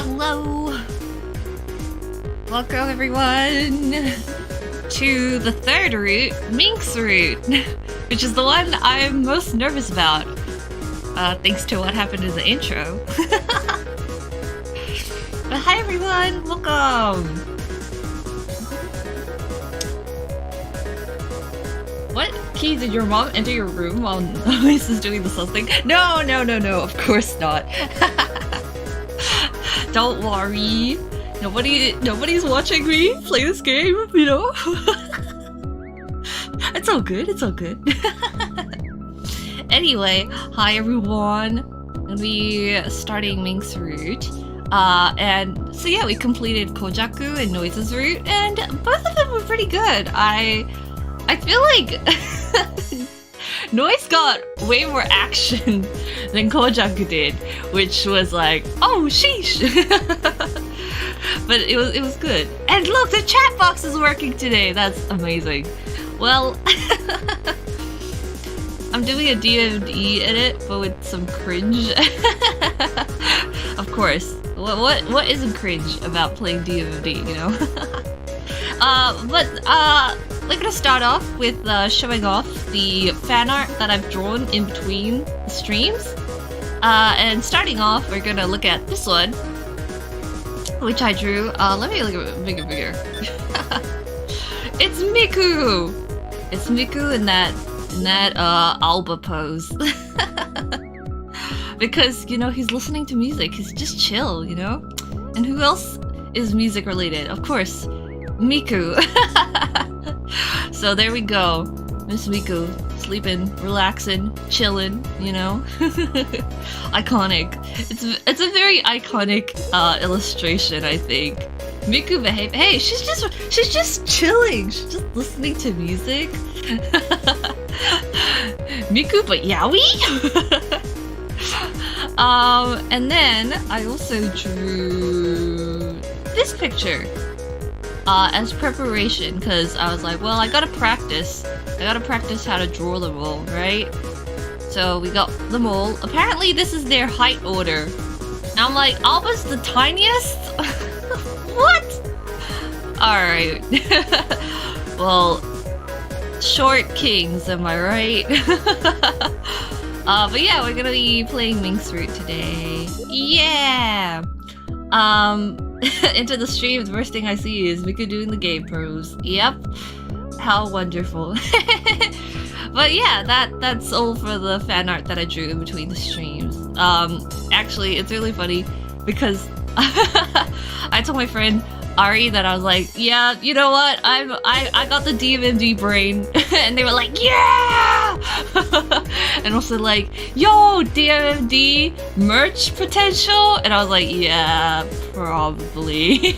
Hello! Welcome everyone to the third route, Mink's route, which is the one I'm most nervous about, thanks to what happened in the intro. But hi everyone, welcome! What? Key, did your mom enter your room while Noise is doing the something? No, of course not. Don't worry. Nobody's watching me play this game, you know? It's all good, it's all good. Anyway, hi everyone. I'm gonna be starting Mink's route. And so yeah, we completed Kojaku and Noise's route, and both of them were pretty good. I feel like Noise got way more action than Kojaku did, which was like, oh sheesh. But it was good. And look, the chat box is working today. That's amazing. Well, I'm doing a DMMD edit, but with some cringe. Of course. What isn't cringe about playing DMMD, you know? We're gonna start off with showing off the fan art that I've drawn in between the streams. And starting off, we're gonna look at this one, which I drew. Let me look at it bigger. It's Miku! It's Miku in that Aoba pose. Because, you know, he's listening to music. He's just chill, you know? And who else is music related? Of course, Miku. So there we go. Miss Miku, sleeping, relaxing, chilling, you know? Iconic. It's a very iconic illustration, I think. Miku behave. Hey, she's just chilling. She's just listening to music. Miku but yaoi? And then I also drew this picture as preparation, because I was like, well, I gotta practice how to draw them all, right? So we got them all. Apparently this is their height order. And I'm like, Aoba's the tiniest? What? Alright. Well, short kings, am I right? But yeah, we're gonna be playing Mink's route today. Yeah! Into the stream, the first thing I see is Miku doing the game pose. Yep. How wonderful. But yeah, that's all for the fan art that I drew in between the streams. Actually, it's really funny because I told my friend Ari that I was like, yeah, you know what? I got the DMMD brain. And they were like, yeah! And also like, yo, DMMD merch potential? And I was like, yeah, probably.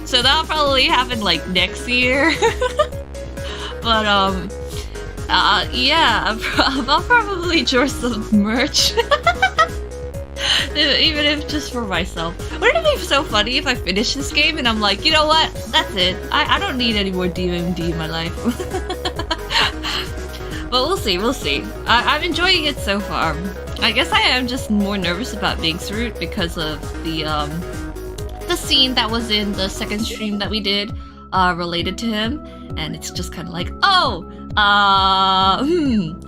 So that'll probably happen like next year. But yeah, I'll probably draw some merch. Even if just for myself. Wouldn't it be so funny if I finish this game and I'm like, you know what? That's it. I don't need any more DMMD in my life. But we'll see. I'm enjoying it so far. I guess I am just more nervous about Mink's route because of the scene that was in the second stream that we did related to him. And it's just kind of like, oh,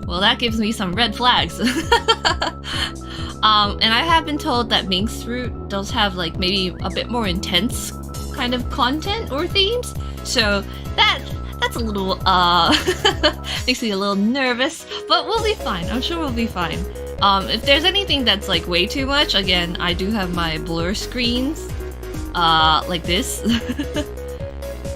well, that gives me some red flags. And I have been told that Mink's route does have like maybe a bit more intense kind of content or themes, so that's a little makes me a little nervous, but we'll be fine. I'm sure we'll be fine. If there's anything that's like way too much, again, I do have my blur screens like this.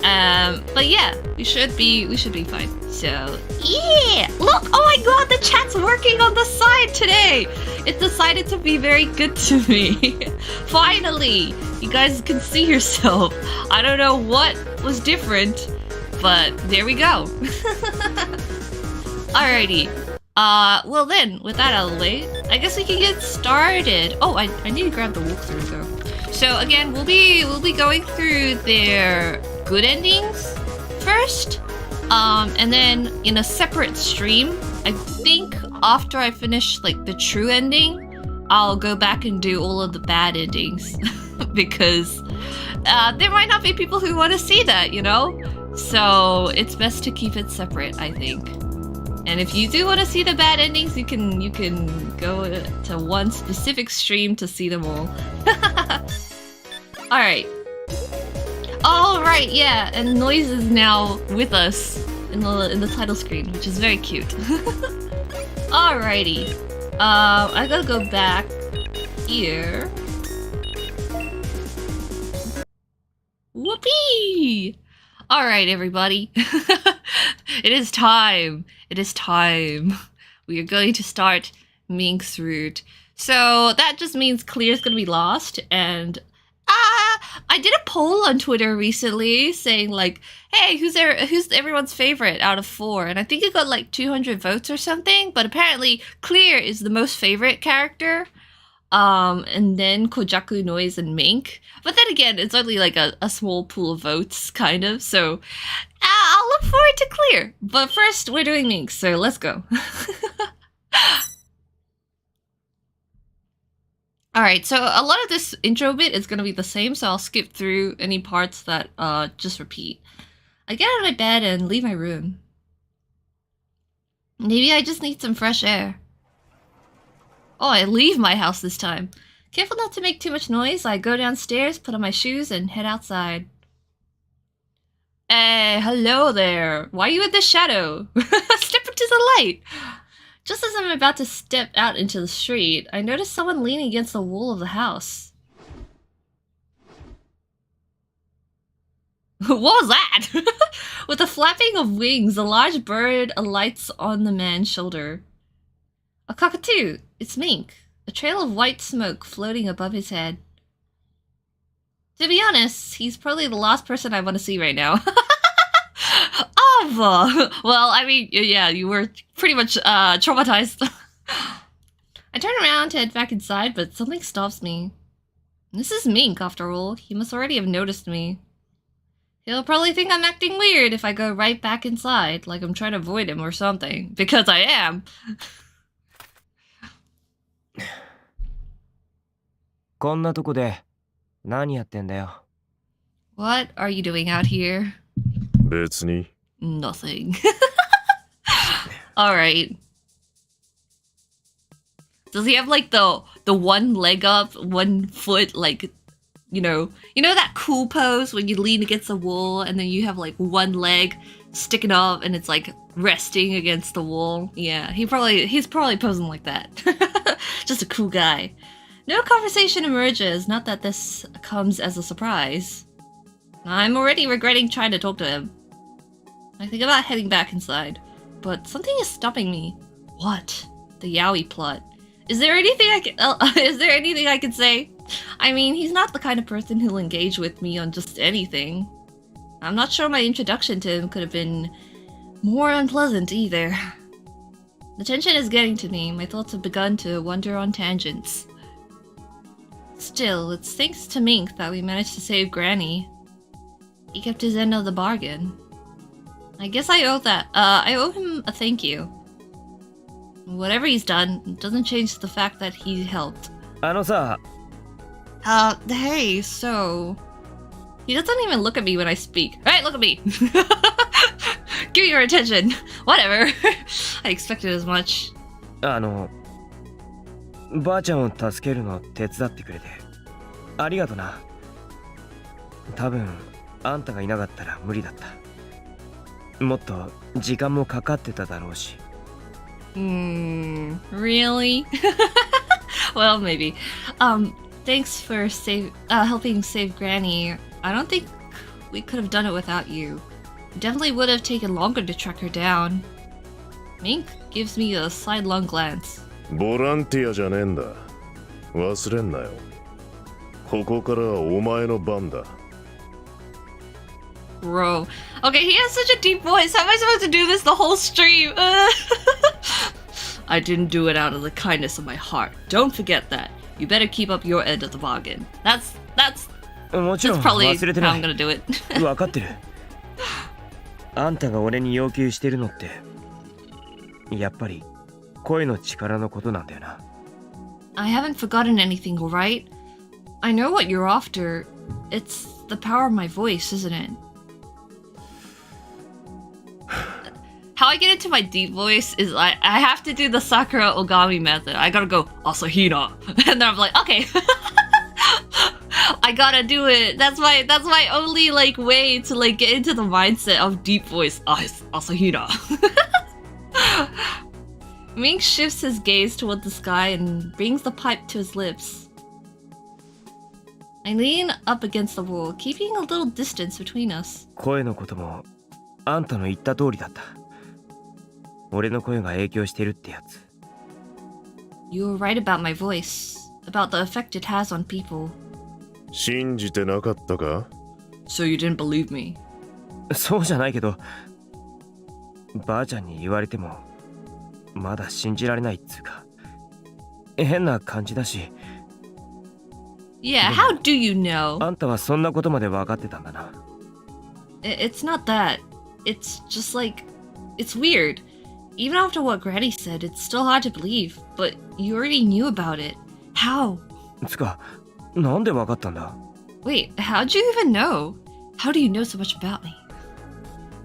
But yeah, we should be fine. So yeah, look! Oh my god, the chat's working on the side today. It decided to be very good to me. Finally, you guys can see yourself. I don't know what was different, but there we go. Alrighty. Well then, with that out of the way, I guess we can get started. Oh, I need to grab the walkthrough though. So again, we'll be going through their good endings first, and then in a separate stream, I think after I finish like the true ending, I'll go back and do all of the bad endings because there might not be people who want to see that, you know? So it's best to keep it separate, I think. And if you do want to see the bad endings, you can go to one specific stream to see them all. Alright. Alright, yeah, and Noise is now with us in the title screen, which is very cute. Alrighty. I gotta go back here. Whoopee! Alright, everybody. It is time. It is time. We are going to start Mink's Route. So that just means Clear's gonna be lost, and I did a poll on Twitter recently saying like, hey, who's everyone's favorite out of 4? And I think it got like 200 votes or something, but apparently Clear is the most favorite character. And then Kojaku, Noise, and Mink. But then again, it's only like a small pool of votes, kind of, so I'll look forward to Clear. But first, we're doing Mink, so let's go. Alright, so a lot of this intro bit is gonna be the same, so I'll skip through any parts that just repeat. I get out of my bed and leave my room. Maybe I just need some fresh air. Oh, I leave my house this time. Careful not to make too much noise, I go downstairs, put on my shoes, and head outside. Hey, hello there. Why are you in the shadow? Step into the light. Just as I'm about to step out into the street, I notice someone leaning against the wall of the house. What was that? With a flapping of wings, a large bird alights on the man's shoulder. A cockatoo! It's Mink. A trail of white smoke floating above his head. To be honest, he's probably the last person I want to see right now. Aoba! Well, I mean, yeah, you were pretty much traumatized. I turn around to head back inside, but something stops me. This is Mink, after all. He must already have noticed me. He'll probably think I'm acting weird if I go right back inside, like I'm trying to avoid him or something. Because I am. こんなとこで何やってんだよ。What are you doing out here? 別に。 Nothing. Alright. Does he have like the one leg up, 1 foot, like, you know that cool pose when you lean against a wall and then you have like one leg sticking up and it's like resting against the wall? Yeah, he's probably posing like that. Just a cool guy. No conversation emerges, not that this comes as a surprise. I'm already regretting trying to talk to him. I think about heading back inside, but something is stopping me. What? The Yaoi plot. Is there anything I can say? I mean, he's not the kind of person who'll engage with me on just anything. I'm not sure my introduction to him could have been more unpleasant either. The tension is getting to me. My thoughts have begun to wander on tangents. Still, it's thanks to Mink that we managed to save Granny. He kept his end of the bargain. I guess I owe him a thank you. Whatever he's done doesn't change the fact that he helped. あのさ、 Hey, so... He doesn't even look at me when I speak. Right, look at me! Give me your attention! Whatever! I expected as much. ばあちゃんを助けるの手伝ってくれてありがとな。多分あんたがいなかったら無理だった。もっと時間もかかってただろうし。Really? Well, maybe. Thanks for helping save Granny. I don't think we could have done it without you. It definitely would have taken longer to track her down. Mink gives me a sidelong glance. ボランティアじゃねえんだ。忘れんなよ。ここからはお前の番だ。 Bro. Okay, he has such a deep voice. How am I supposed to do this the whole stream? I didn't do it out of the kindness of my heart. Don't forget that. You better keep up your end of the bargain. That's もちろん probably 忘れて how な I'm い。 gonna do it. 分かってる。あんたが俺に要求してるのってやっぱり声の力のことなんだよな。I haven't forgotten anything, alright? I know what you're after. It's the power of my voice, isn't it? How I get into my deep voice is I have to do the Sakura Ogami method. I gotta go, Asahina. And then I'm like, okay. I gotta do it. That's my only like way to like get into the mindset of deep voice. Asahina. Mink shifts his gaze toward the sky and brings the pipe to his lips. I lean up against the wall, keeping a little distance between us. 声のこともあんたの言った通りだった。俺の声が影響してるってやつ。You were right about my voice, about the effect it has on people. 信じてなかったか? So you didn't believe me? そうじゃないけど、ばあちゃんに言われてもまだ信じられないっつうか、変な感じだし。Yeah, how do you know? あんたはそんなことまで分かってたんだな。It's not that. It's just like, it's weird. Even after what Granny said, it's still hard to believe. But you already knew about it. How? つか、なんで分かったんだ? Wait, how'd you even know? How do you know so much about me?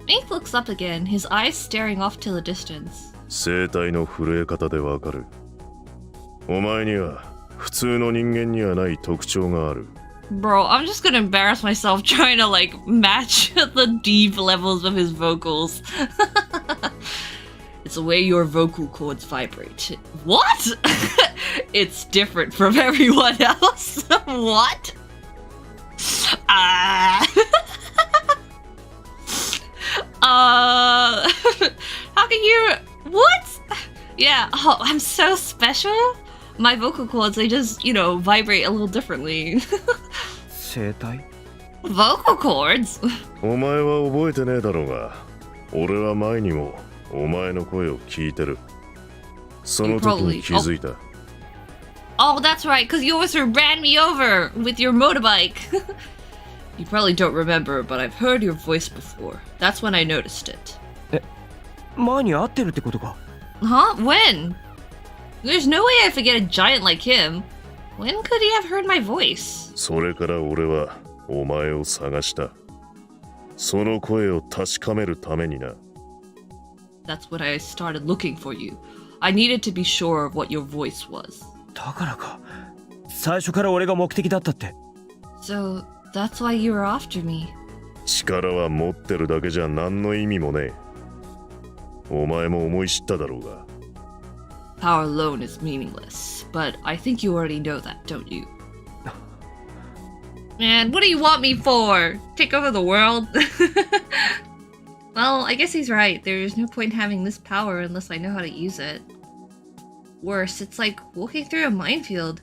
Mink looks up again, his eyes staring off to the distance. 声帯の震え方でわかる。お前には普通の人間にはない特徴がある。Bro, I'm just gonna embarrass myself trying to like match the deep levels of his vocals. It's the way your vocal cords vibrate. What? It's different from everyone else. What? How can you... What? Yeah, oh, I'm so special? My vocal cords, they just, you know, vibrate a little differently. 声帯? Vocal cords? お前は覚えてねえだろうが、俺は前にもお前の声を聞いてる。その時に気づいた。Oh, that's right, because you always ran me over with your motorbike. You probably don't remember, but I've heard your voice before. That's when I noticed it. 前に会ってるってことか? Huh? When? There's no way I forget a giant like him. When could he have heard my voice? それから俺はお前を探した。その声を確かめるためにな。That's when I started looking for you. I needed to be sure of what your voice was. だからか。最初から俺が目的だったって。So, that's why you were after me. 力は持ってるだけじゃ何の意味もねえ。お前も思い知っただろうが。Power alone is meaningless, but I think you already know that, don't you? Man, what do you want me for? Take over the world? Well, I guess he's right. There's no point having this power unless I know how to use it. Worse, it's like walking through a minefield.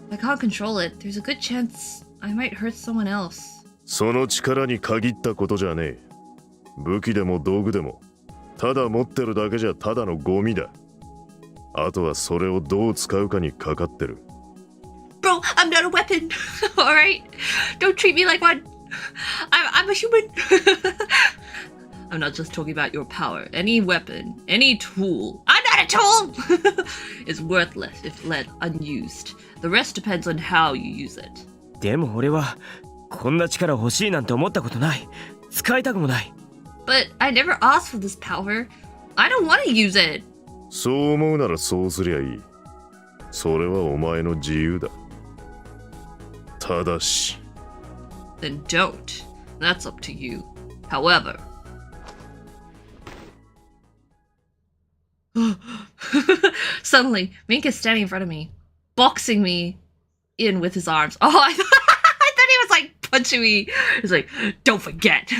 If I can't control it, there's a good chance I might hurt someone else. その力に限ったことじゃねえ。武器でも道具でも、ただ持ってるだけじゃただのゴミだ。あとはそれをどう使うかにかかってる。Bro, I'm not a weapon. Alright? Don't treat me like one. I'm a human. I'm not just talking about your power. Any weapon, any tool. I'm not a tool! Is worthless if left unused. The rest depends on how you use it. でも俺はこんな力欲しいなんて思ったことない。使いたくもない。But I never asked for this power. I don't want to use it. そう思うならそうすりゃいい。それはお前の自由だ。ただし。Then don't. That's up to you. However. Suddenly, Mink is standing in front of me, boxing me in with his arms. Oh, I thought he was like punching me. He's like, don't forget,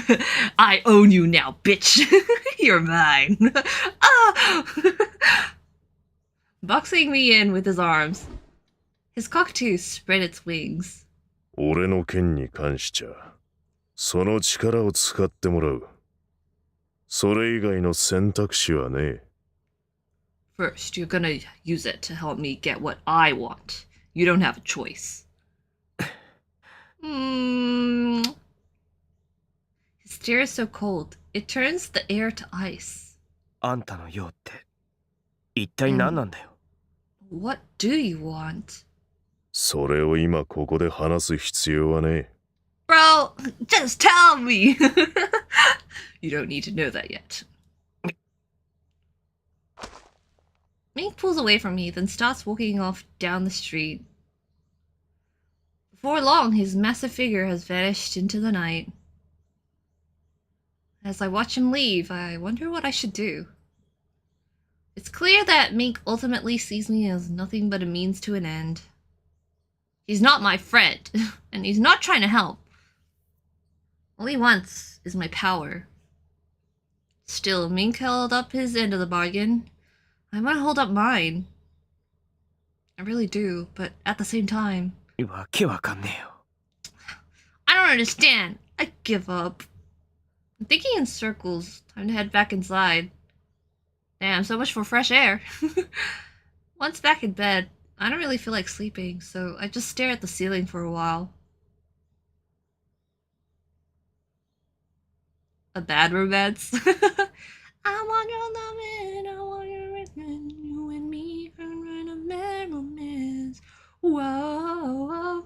I own you now, bitch. You're mine. Ah! Boxing me in with his arms. His cockatoo spread its wings. 俺の剣に関しちゃ、その力を使ってもらう。それ以外の選択肢はねえ。First, you're gonna use it to help me get what I want. You don't have a choice. His stare is so cold. It turns the air to ice. あんたの用って一体何なんだよ。What do you want? それを今ここで話す必要はねえ。 Bro, just tell me! You don't need to know that yet. Mink pulls away from me, then starts walking off down the street. Before long, his massive figure has vanished into the night. As I watch him leave, I wonder what I should do. It's clear that Mink ultimately sees me as nothing but a means to an end. He's not my friend, and he's not trying to help. All he wants is my power. Still, Mink held up his end of the bargain. I want to hold up mine. I really do, but at the same time...わけわかんねえよ。 I don't understand. I give up. I'm thinking in circles. Time to head back inside. Damn, so much for fresh air. Once back in bed, I don't really feel like sleeping, so I just stare at the ceiling for a while. A bad romance? I want your loving, I want your written, you and me are in a bad romance. Whoa.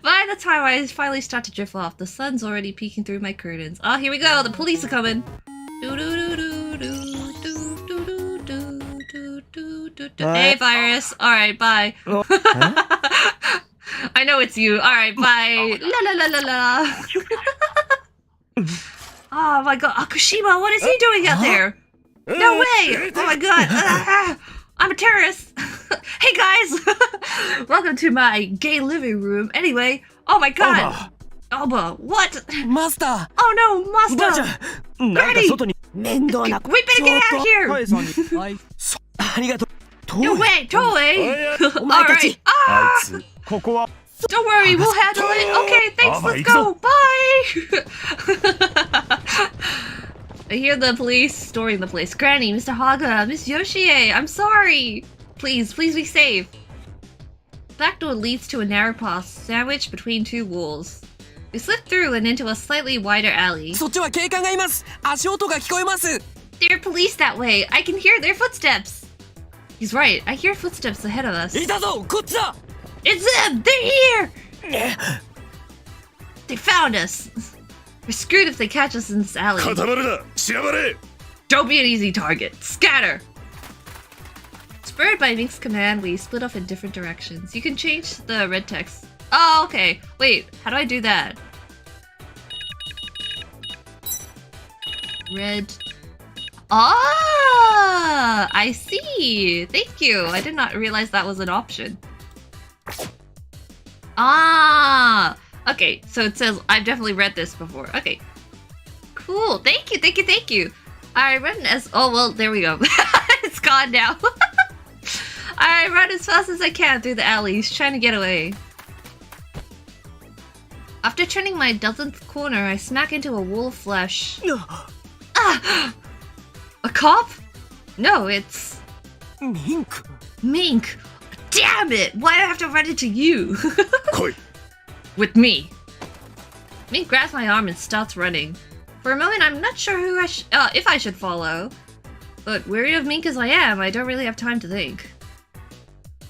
By the time I finally start to drift off, the sun's already peeking through my curtains. Oh, here we go, the police are coming. Hey, virus. Alright, bye. I know it's you. Alright, bye. La la la la la. Oh my god, Akushima, what is he doing out there? No way! Oh my god, I'm a terrorist. Hey guys, welcome to my gay living room. Anyway, oh my god, Aoba, what? Master! Oh no, Master! Granny! We better get out of here! No way, Toue! Alright, don't worry, we'll handle it. Okay, thanks, let's go. Bye! I hear the police storming the place. Granny, Mr. Haga, Miss Yoshie, I'm sorry. Please be safe. Back door leads to a narrow path sandwiched between two walls. We slip through and into a slightly wider alley. そっちは警官がいます。足音が聞こえます。 There are police that way. I can hear their footsteps. He's right. I hear footsteps ahead of us. いたぞ、こっちだ。 It's them! They're here! They found us. We're screwed if they catch us in this alley. 固まるな、散らばれ。 Don't be an easy target. Scatter! Spurred by Mink's command, we split off in different directions. You can change the red text. Oh, okay. Wait, how do I do that? Red. Ah, I see. Thank you. I did not realize that was an option. Ah, okay. So it says I've definitely read this before. Okay, cool. Thank you. I run as well. There we go. It's gone now. I run as fast as I can through the alleys, trying to get away. After turning my dozenth corner, I smack into a wall of flesh. Ah! A cop? No, it's... Mink. Mink! Damn it! Why do I have to run into you? 来い。 With me. Mink grabs my arm and starts running. For a moment, I'm not sure who if I should follow. But weary of Mink as I am, I don't really have time to think.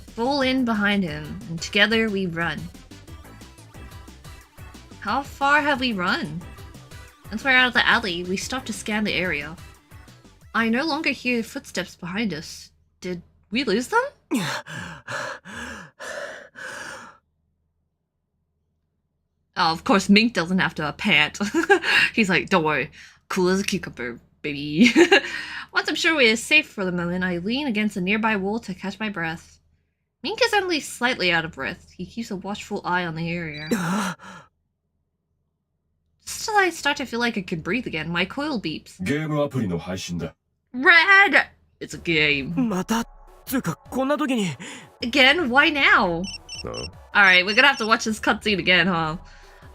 Fall in behind him, and together we run. How far have we run? Once we're out of the alley, we stop to scan the area. I no longer hear footsteps behind us. Did we lose them? Oh, of course, Mink doesn't have to pant. He's like, don't worry, cool as a cucumber, baby. Once I'm sure we're safe for the moment, I lean against a nearby wall to catch my breath. Mink is only slightly out of breath. He keeps a watchful eye on the area. Just as I start to feel like I can breathe again, my coil beeps. ゲームアプリの配信だ。 Red! It's a game. またつうかこんな時に Again? Why now? No. Alright, we're gonna have to watch this cutscene again, huh?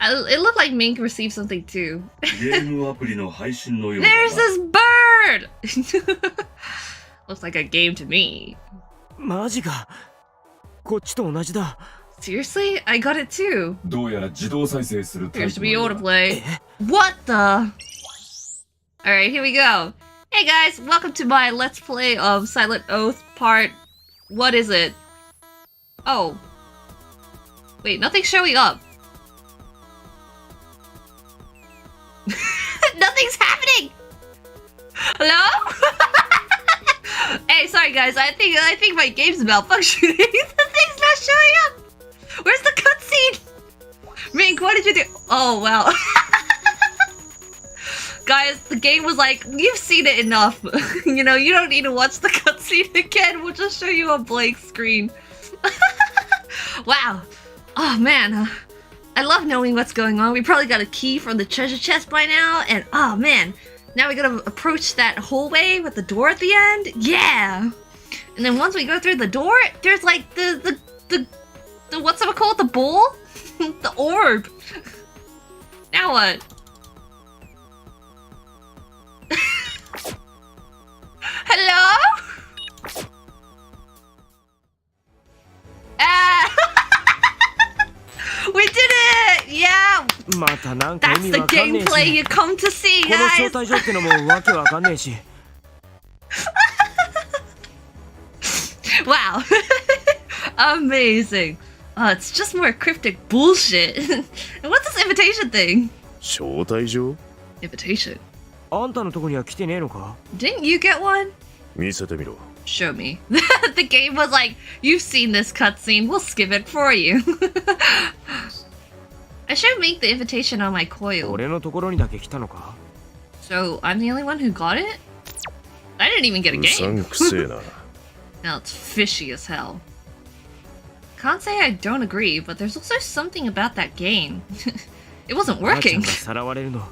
It looked like Mink received something too. ゲームアプリの配信のようだな。 There's this bird! Looks like a game to me. マジかこっちと同じだ Seriously? I got it too. どうやら自動再生するタイ Here's プ to be のよう able だ to play. What the? Alright, here we go. Hey guys, welcome to my Let's Play of Silent Oath Part What is it? Oh. Wait, nothing's showing up. Nothing's happening! Hello? Hey, sorry guys, I think my game's malfunctioning. The thing's not showing up! Where's the cutscene? Mink, what did you do? Oh, wow. Guys, the game was like, you've seen it enough. You know, you don't need to watch the cutscene again. We'll just show you a blank screen. Wow. Oh, man. I love knowing what's going on. We probably got a key from the treasure chest by now. And, oh, man. Now we gotta approach that hallway with the door at the end. Yeah. And then once we go through the door, there's like the what's it called? The bowl? The orb. Now what? Hello? We did it! Yeah! またなんか That's 意味 the わかんねえ gameplay し you come to see, この招 guys! 待状ってのもわけわかんねえし Wow. Amazing. It's just more cryptic bullshit. And what's this invitation thing? 招待状 Invitation. あんたのとこには来てねえのか Didn't you get one? 見せてみろ Show me. The game was like, you've seen this cutscene, we'll skip it for you. I should make the invitation on my coil. 俺のところにだけ来たのか So, I'm the only one who got it? I didn't even get a うさ game. んくせえな Now it's fishy as hell. Can't say I don't agree, but there's also something about that game. It wasn't 母ちゃん working. がさらわれるの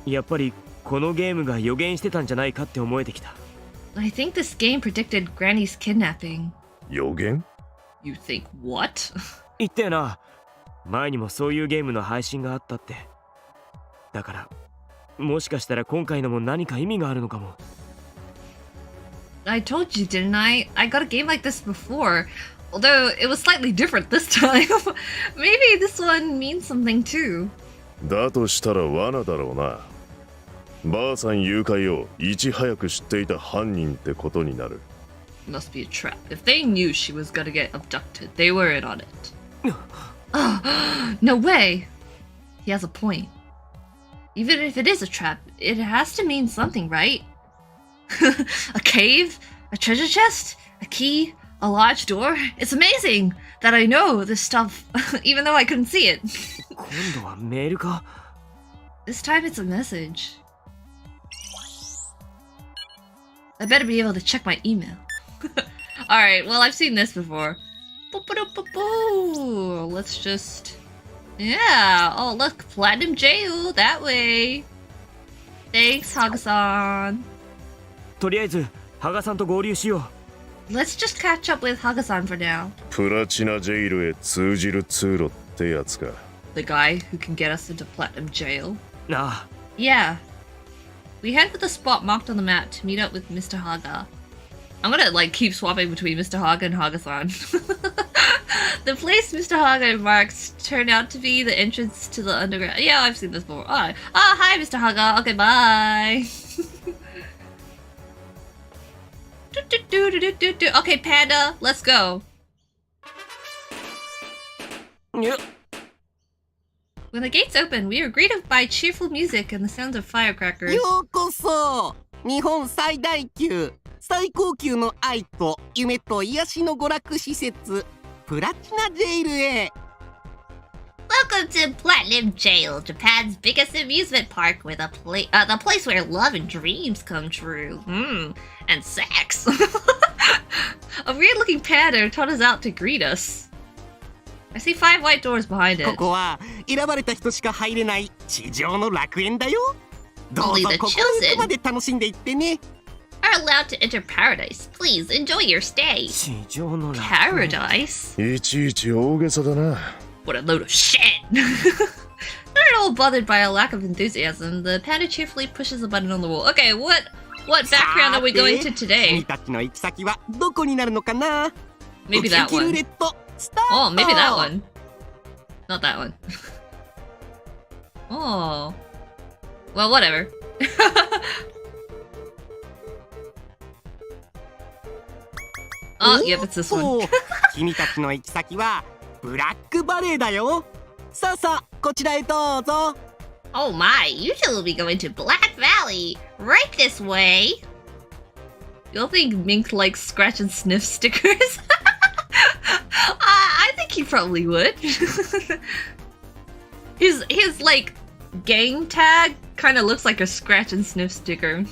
やっぱりこのゲームが予言してたんじゃないかって思えてきた I think this game predicted Granny's kidnapping. 予言 You think what? 言ったよな前にもそういうゲームの配信があったってだからもしかしたら今回のも何か意味があるのかも I told you, didn't I? I got a game like this before. Although it was slightly different this time. Maybe this one means something too. だとしたら罠だろうなばあさん誘拐をいち早く知っていた犯人ってことになる Must be a trap. If they knew she was gonna get abducted, they were in on it. No way! He has a point. Even if it is a trap, it has to mean something, right? A cave? A treasure chest? A key? A large door? It's amazing that I know this stuff, even though I couldn't see it. 今度はメールか This time it's a message. I better be able to check my email. Alright, well, I've seen this before. Boop-a-doop-a-boo. Let's just... Yeah! Oh, look! Platinum Chuu! That way! Thanks, Haga-san. とりあえず羽賀さんと合流しよ Let's just catch up with Haga-san for now. プラチナジェイルへ通じる通路ってやつか The guy who can get us into Platinum Jail. うなあ Yeah. We head for the spot marked on the map to meet up with Mr. Haga. I'm gonna like keep swapping between Mr. Haga and Haga-san. The place Mr. Haga marks turned out to be the entrance to the underground. Yeah, I've seen this before. Oh, hi, Mr. Haga. Okay, bye. Okay, Panda, let's go. いや When the gates open, we are greeted by cheerful music and the sounds of firecrackers. ようこそ日本最大級最高級の愛と夢と癒しの娯楽施設プラチナジェイルへ Welcome to Platinum Jail, Japan's biggest amusement park with the place where love and dreams come true. And sex. A weird-looking panda taught us out to greet us. I see 5 white doors behind こ it. こは選ばれた人しか入れない地上の楽園だよどう Only ぞ the ここに行くまで楽しんでいってね Are allowed to enter paradise. Please enjoy your stay. 地上の楽園 Paradise? いちいち大げさだな What a load of shit! Not at all bothered by a lack of enthusiasm, the panda cheerfully pushes a button on the wall. Okay, what background are we going to 君 today? たちの行き先はどこになるのかな Maybe ド that キドキルーレ one. ットスタート Oh, maybe that one. Not that one. Oh. Well, whatever. Oh, yep, it's this one. おー君たちの行き先はブラックバレーだよ。さあさあ、こちらへどうぞ。Oh my, usually we'll be going to Black Valley. Right this way. You don't think Mink likes scratch and sniff stickers? I think he probably would. his like gang tag kind of looks like a scratch and sniff sticker.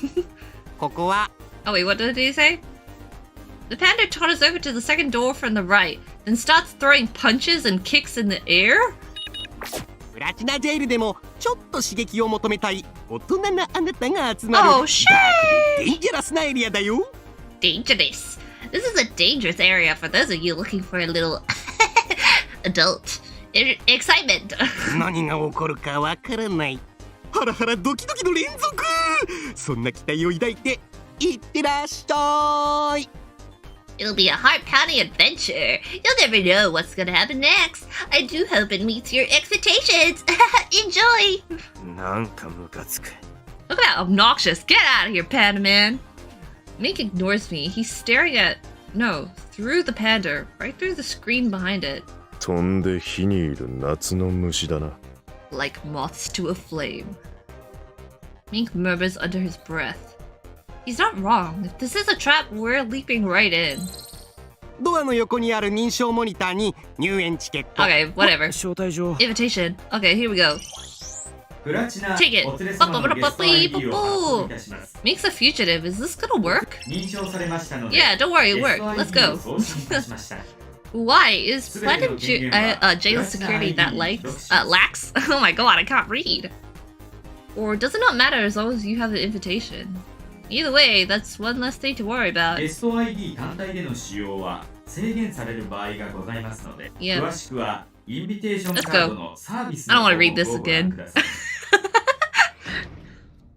ここは Oh wait, what did he say? The panda totters over to the second door from the right, then starts throwing punches and kicks in the air? プラチナジェイルでもちょっと刺激を求めたい大人なあなたが集まる Oh shit! デンジャラスなエリアだよ。 Dangerous. This is a dangerous area for those of you looking for a little adult excitement. 何が起こるかわからない。ハラハラドキドキの連続。そんな期待を抱いていってらっしゃい。 It'll be a heart-pounding adventure. You'll never know what's gonna happen next. I do hope it meets your expectations. Enjoy! なんかムカつく。 Look at that obnoxious. Get out of here, Panda Man. Mink ignores me. He's staring at... No, through the panda. Right through the screen behind it. 飛んで火にいる夏の虫だな。 Like moths to a flame. Mink murmurs under his breath. He's not wrong. If this is a trap, we're leaping right in. ドアの横にある認証モニターに入園チケット。 Okay, whatever. 招待状。 Invitation. Okay, here we go. プラチナ Take it. お連れ様のゲスト ID を発行いたします。 Mink's a fugitive. Is this gonna work? 認証されましたので、 Yeah, don't worry, it ゲスト worked. Let's ID を go. 送信いたしました。 Why is Platinum jail security that lax? Oh my god, I can't read. Or does it not matter as long as you have the invitation? Either way, that's one less thing to worry about. ゲスト ID 単体での使用は制限される場合がございますので、 Yeah. 詳しくはインビテーション Let's カ go. ードのサービス I の don't 方 want を to read this ご覧 again. ください。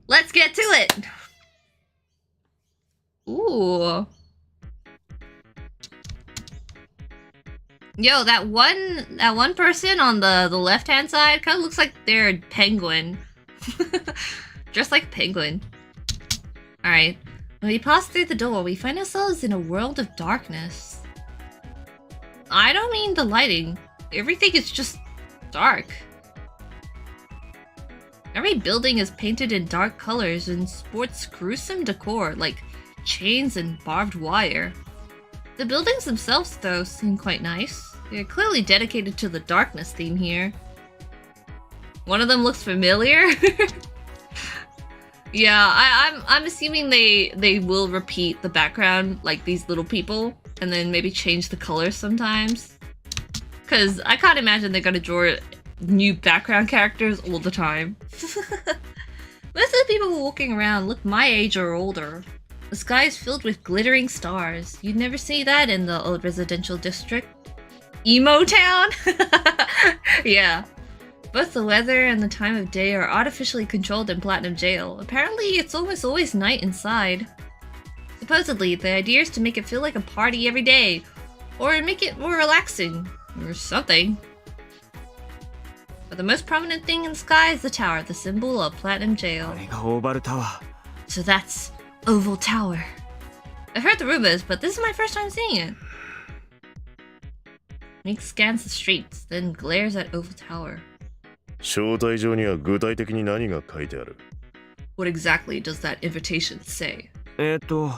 Let's get to it. Ooh. Yo, that one person on the left-hand side kind of looks like they're a penguin. Dressed like a penguin. Alright. When we pass through the door, we find ourselves in a world of darkness. I don't mean the lighting. Everything is just dark. Every building is painted in dark colors and sports gruesome decor like chains and barbed wire. The buildings themselves, though, seem quite nice. They're clearly dedicated to the darkness theme here. One of them looks familiar. Yeah, I'm assuming they will repeat the background, like these little people, and then maybe change the colors sometimes. Cause I can't imagine they're gonna draw new background characters all the time. Most of the people walking around look my age or older. The sky is filled with glittering stars. You'd never see that in the old residential district. Emo town? Yeah. Both the weather and the time of day are artificially controlled in Platinum Jail. Apparently, it's almost always night inside. Supposedly, the idea is to make it feel like a party every day, or make it more relaxing, or something. But the most prominent thing in the sky is the tower, the symbol of Platinum Jail. あれがオーバルタワー。 So that's Oval Tower. I've heard the rumors, but this is my first time seeing it. Mink scans the streets, then glares at Oval Tower. 招待状には具体的に何が書いてある？ What exactly does that invitation say? I pull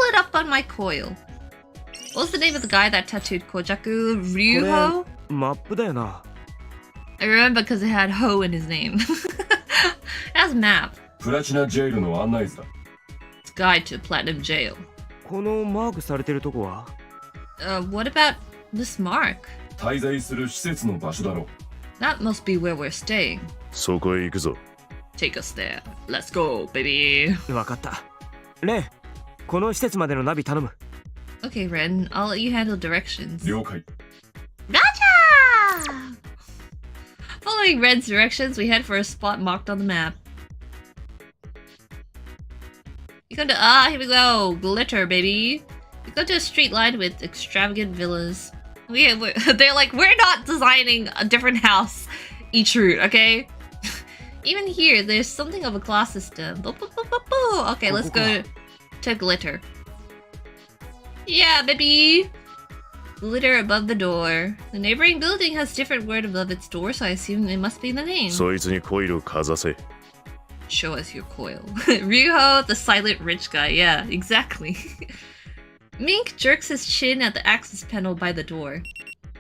it up on my coil. What was the name of the guy that tattooed Kojaku? Ryuho? マップだよな。 I remember because it had Ho in his name. It has a map. プラチナジェイルの案内図だ。 It's guide to Platinum Jail. このマークされてるとこは？ What about this mark? 滞在する施設の場所だろう。 That must be where we're staying. そこへ行くぞ。 Take us there. Let's go, baby. わかった。レン、この施設までのナビ頼む。 Okay, Ren, I'll let you handle directions. 了解。 Gotcha! Following Ren's directions, we head for a spot marked on the map. You come to here we go, glitter, baby. We go to a street lined with extravagant villas. They're like, we're not designing a different house each route, okay? Even here, there's something of a class system. Okay, let's go to glitter. Yeah, baby! Glitter above the door. The neighboring building has different word above its door, so I assume it must be the name. そいつにコイルをかざせ。 Show us your coil. Ryuho, the silent rich guy. Yeah, exactly. Mink jerks his chin at the access panel by the door.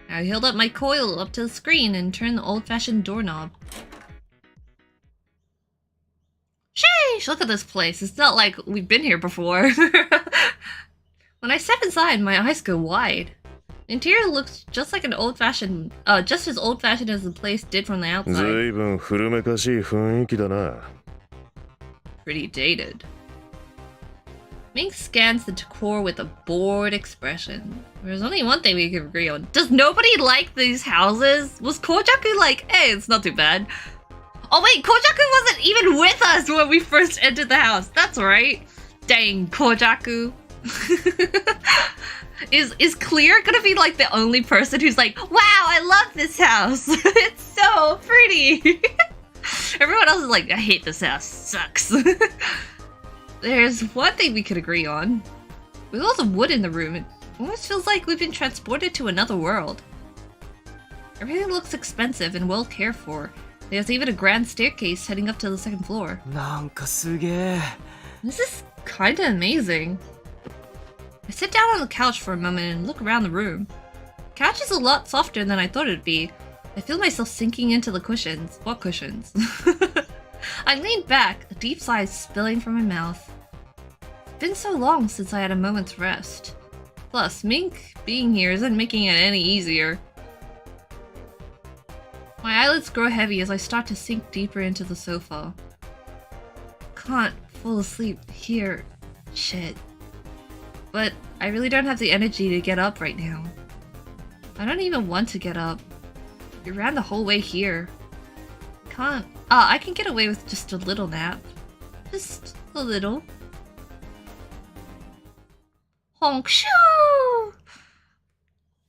I held up my coil up to the screen and turned the old-fashioned doorknob. Sheesh! Look at this place. It's not like we've been here before. When I step inside, my eyes go wide. The interior looks just like an old-fashioned, just as old-fashioned as the place did from the outside. ずいぶん古めかしい雰囲気だな。 Pretty dated. Mink scans the decor with a bored expression. There's only one thing we can agree on. Does nobody like these houses? Was Kojaku like, hey, it's not too bad? Oh wait, Kojaku wasn't even with us when we first entered the house. That's right. Dang, Kojaku. Is Clear gonna be like the only person who's like, wow, I love this house. It's so pretty. Everyone else is like, I hate this house. Sucks. There's one thing we could agree on. With all the wood in the room, it almost feels like we've been transported to another world. Everything looks expensive and well cared for. There's even a grand staircase heading up to the second floor. なんかすげえ。 This is kinda amazing. I sit down on the couch for a moment and look around the room. The couch is a lot softer than I thought it'd be. I feel myself sinking into the cushions. What cushions? I lean back, a deep sigh spilling from my mouth. It's been so long since I had a moment's rest. Plus, Mink being here isn't making it any easier. My eyelids grow heavy as I start to sink deeper into the sofa. Can't fall asleep here. Shit. But I really don't have the energy to get up right now. I don't even want to get up. We ran the whole way here. I can get away with just a little nap. Just a little. Honk shoo!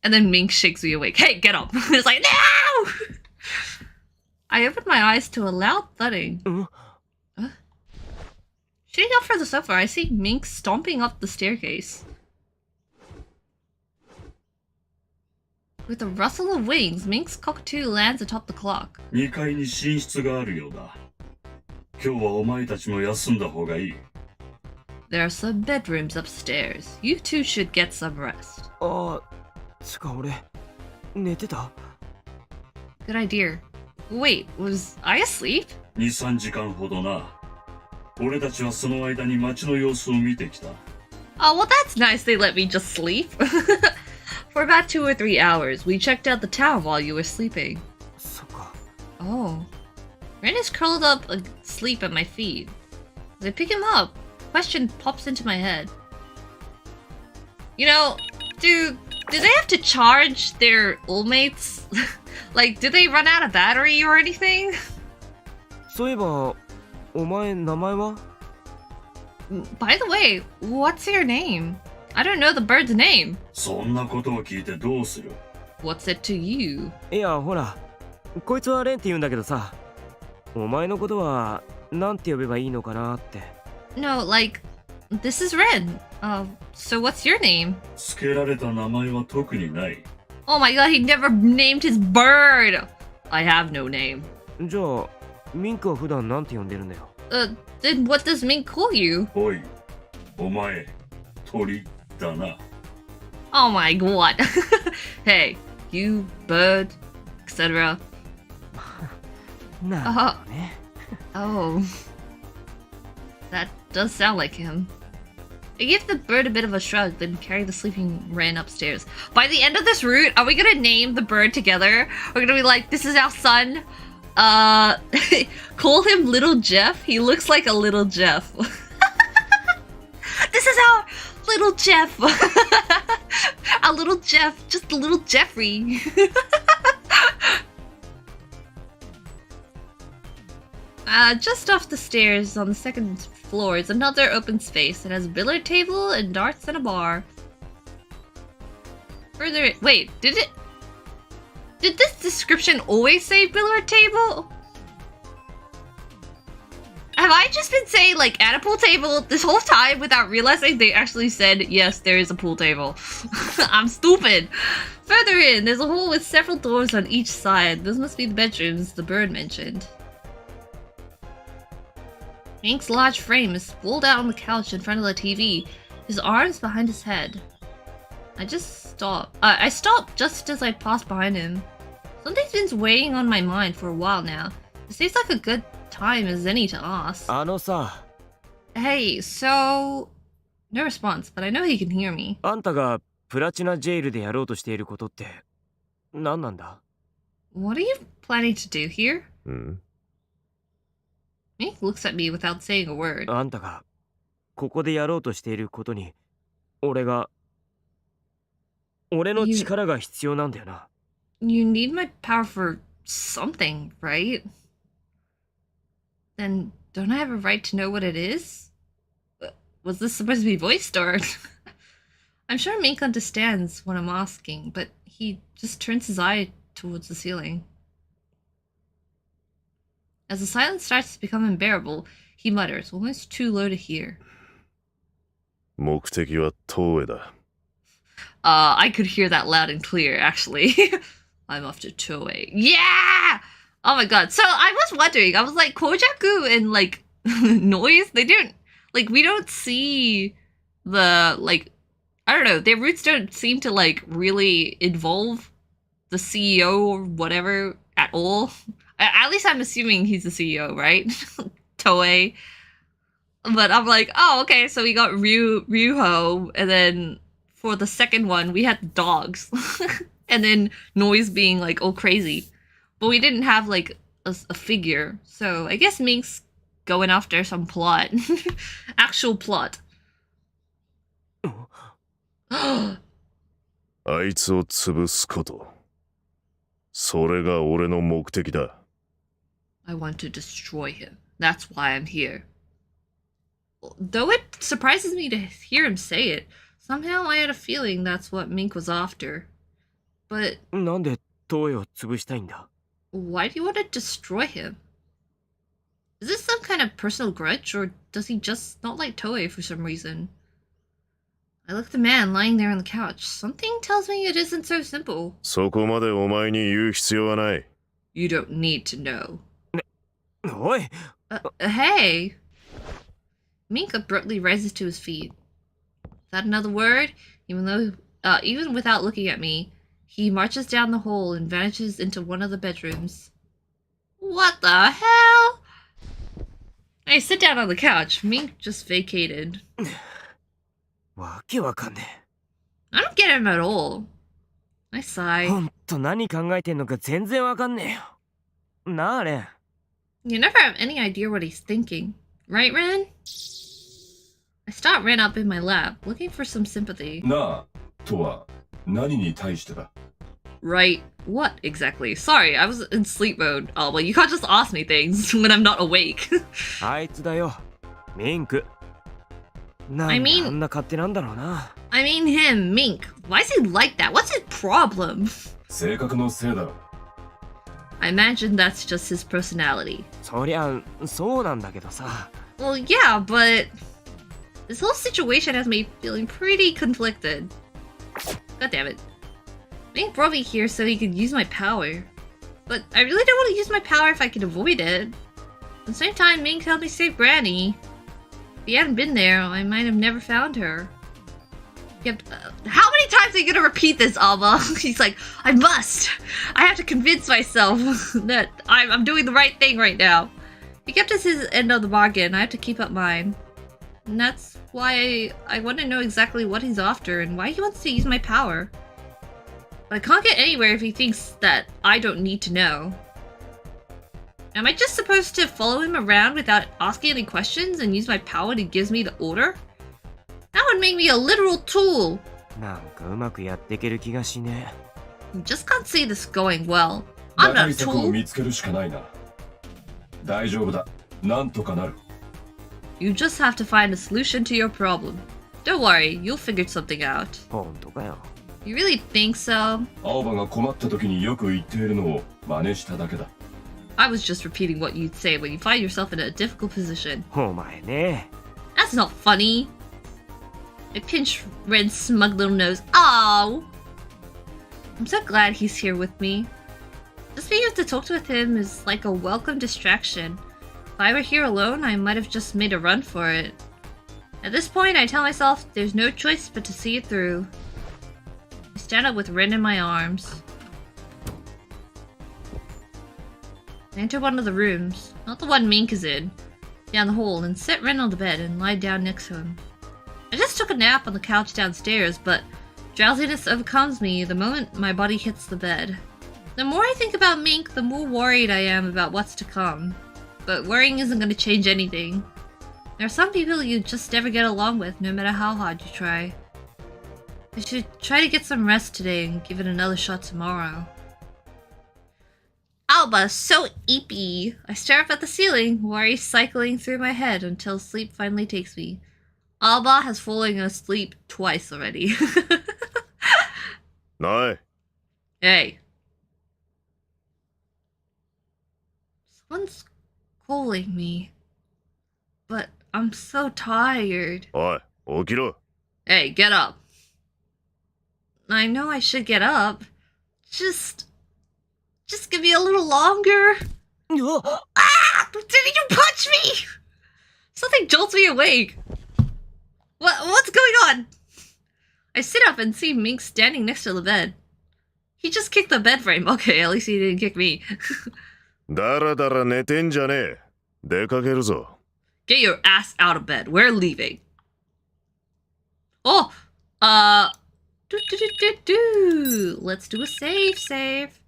And then Mink shakes me awake. Hey, get up! It's like, no! I opened my eyes to a loud thudding. Shooting up from the sofa, I see Mink stomping up the staircase. With a rustle of wings, Mink's cockatoo lands atop the clock. 2階に寝室があるようだ。今日はお前たちも休んだ方がいい。There are some bedrooms upstairs. You two should get some rest. あ、つか俺寝てた？ Good idea. Wait, was I asleep? 2、3時間ほどな。俺たちはその間に街の様子を見てきた。Oh, well that's nice they let me just sleep. For about 2 or 3 hours, we checked out the town while you were sleeping. そっか。 Oh. Ren is curled up asleep at my feet. As I pick him up, a question pops into my head. You know, do they have to charge their ultimates? Like, do they run out of battery or anything? そういえば、お前名前は？ By the way, what's your name? I don't know the bird's name. そんなことを聞いてどうする？ What's it to you? いや、ほら、こいつはレンって言うんだけどさ、お前のことはなんて呼べばいいのかなって。No, like, this is Ren. So what's your name? つけられた名前は特にない。 Oh my god, he never named his bird! I have no name. じゃあ、ミンクは普段なんて呼んでるんだよ。Then what does Mink call you? おい、お前、鳥だな。Oh my god. Hey, you, bird, etc. なるね。Oh. That does sound like him. I give the bird a bit of a shrug, then carry the sleeping Ren upstairs. By the end of this route, are we gonna name the bird together? We're gonna be like, this is our son. Call him Little Jeff. He looks like a little Jeff. This is our little Jeff. Our little Jeff, just a little Jeffrey. Just off the stairs on the second floor is another open space. It has a billiard table and darts and a bar. Further, wait, did this description always say billiard table? Have I just been saying, like, at a pool table this whole time without realizing they actually said, yes, there is a pool table? I'm stupid. Further in, there's a hole with several doors on each side. Those must be the bedrooms the bird mentioned. Mink's large frame is sprawled out on the couch in front of the TV, his arms behind his head. I stopped just as I passed behind him. Something's been weighing on my mind for a while now. It seems like a good time as any to ask. さ Hey, so... No response, but I know he can hear me. あんたがプラチナジェイルでやろうとしていることって何なんだ What are you planning to do here? うん Mink looks at me without saying a word. あんたがここでやろうとしていることに俺の力が必要なんだよな。 You need my power for something, right? Then don't I have a right to know what it is? Was this supposed to be voiced or... I'm sure Mink understands what I'm asking, but he just turns his eye towards the ceiling. As the silence starts to become unbearable, he mutters, almost too low to hear. 目的はトウエだ。 I could hear that loud and clear, actually. I'm off to Toue. Yeah! Oh my god. So I was wondering, I was like, Kojaku and like Noise, they didn't, like, we don't see the, like, I don't know, their roots don't seem to like really involve the CEO or whatever at all. At least I'm assuming he's the CEO, right? Toei. But I'm like, oh, okay, so we got Ryuho, and then for the second one, we had dogs. And then Noise being like, oh, crazy. But we didn't have like a figure. So I guess Mink's going after some plot. Actual plot. あいつを潰すこと。それが俺の目的だ。 I want to destroy him. That's why I'm here. Though it surprises me to hear him say it, somehow I had a feeling that's what Mink was after. But なんでトウエを潰したいんだ why do you want to destroy him? Is this some kind of personal grudge, or does he just not like Toei for some reason? I look at the man lying there on the couch. Something tells me it isn't so simple. そこまでお前に言う必要はない。 You don't need to know. おい Hey! Mink abruptly rises to his feet. Is that another word? Even without looking at me, he marches down the hall and vanishes into one of the bedrooms. What the hell? I sit down on the couch. Mink just vacated. わけわかんね I don't get him at all. I え sigh. ほんと何考えてんのか全然わかんねえよなあレン You never have any idea what he's thinking. Right, Ren? I start Ren up in my lap, looking for some sympathy. なあ、とは何に対してだ？ Right. What exactly? Sorry, I was in sleep mode. Oh, well, you can't just ask me things when I'm not awake. あいつだよミンクなん I で mean- あんな勝手なんだろうな I mean him, Mink. Why is he like that? What's his problem? 性格のせいだろ。 I imagine that's just his personality. そりゃそうなんだけどさ Well, yeah, but this whole situation has me feeling pretty conflicted. God damn it. Mink brought me here so he could use my power. But I really don't want to use my power if I can avoid it. At the same time, Mink helped me save Granny. If he hadn't been there, I might have never found her. How many times are you gonna repeat this, Aoba? He's like, I must! I have to convince myself that I'm doing the right thing right now. He kept his end of the bargain. I have to keep up mine. And that's why I want to know exactly what he's after and why he wants to use my power. But I can't get anywhere if he thinks that I don't need to know. Am I just supposed to follow him around without asking any questions and use my power to give me the order? That would make me a literal tool. なんかうまくやっていける気がしね I just can't see this going well. I'm 打 not 開 a 策を tool. 見つけるしかないな。大丈夫だ。なんとかなる。 You just have to find a solution to your problem. Don't worry, you'll figure something out. ほんとかよ You really think so? 青葉が困った時によく言っているのを真似しただけだ。I was just repeating what you'd say when you find yourself in a difficult position. お前ね。 That's not funny. I pinched Red's smug little nose. Oh, I'm so glad he's here with me. Just being able to talk with him is like a welcome distraction. If I were here alone, I might have just made a run for it. At this point, I tell myself there's no choice but to see it through. I stand up with Ren in my arms. I enter one of the rooms, not the one Mink is in, down the hall, and sit Ren on the bed and lie down next to him. I just took a nap on the couch downstairs, but drowsiness overcomes me the moment my body hits the bed. The more I think about Mink, the more worried I am about what's to come. But worrying isn't going to change anything. There are some people you just never get along with, no matter how hard you try. I should try to get some rest today and give it another shot tomorrow. Aoba, so eepy. I stare up at the ceiling, worry cycling through my head until sleep finally takes me. Aoba has fallen asleep twice already. ない。 Hey. Someone's calling me. But I'm so tired. おい、起きろ。 Hey, get up. I know I should get up. Just give me a little longer. Ah! Did you punch me? Something jolts me awake. What's going on? I sit up and see Mink standing next to the bed. He just kicked the bed frame. Okay, at least he didn't kick me. だらだら寝てんじゃねえ。出かけるぞ。 Get your ass out of bed. We're leaving. Oh, Let's do a save.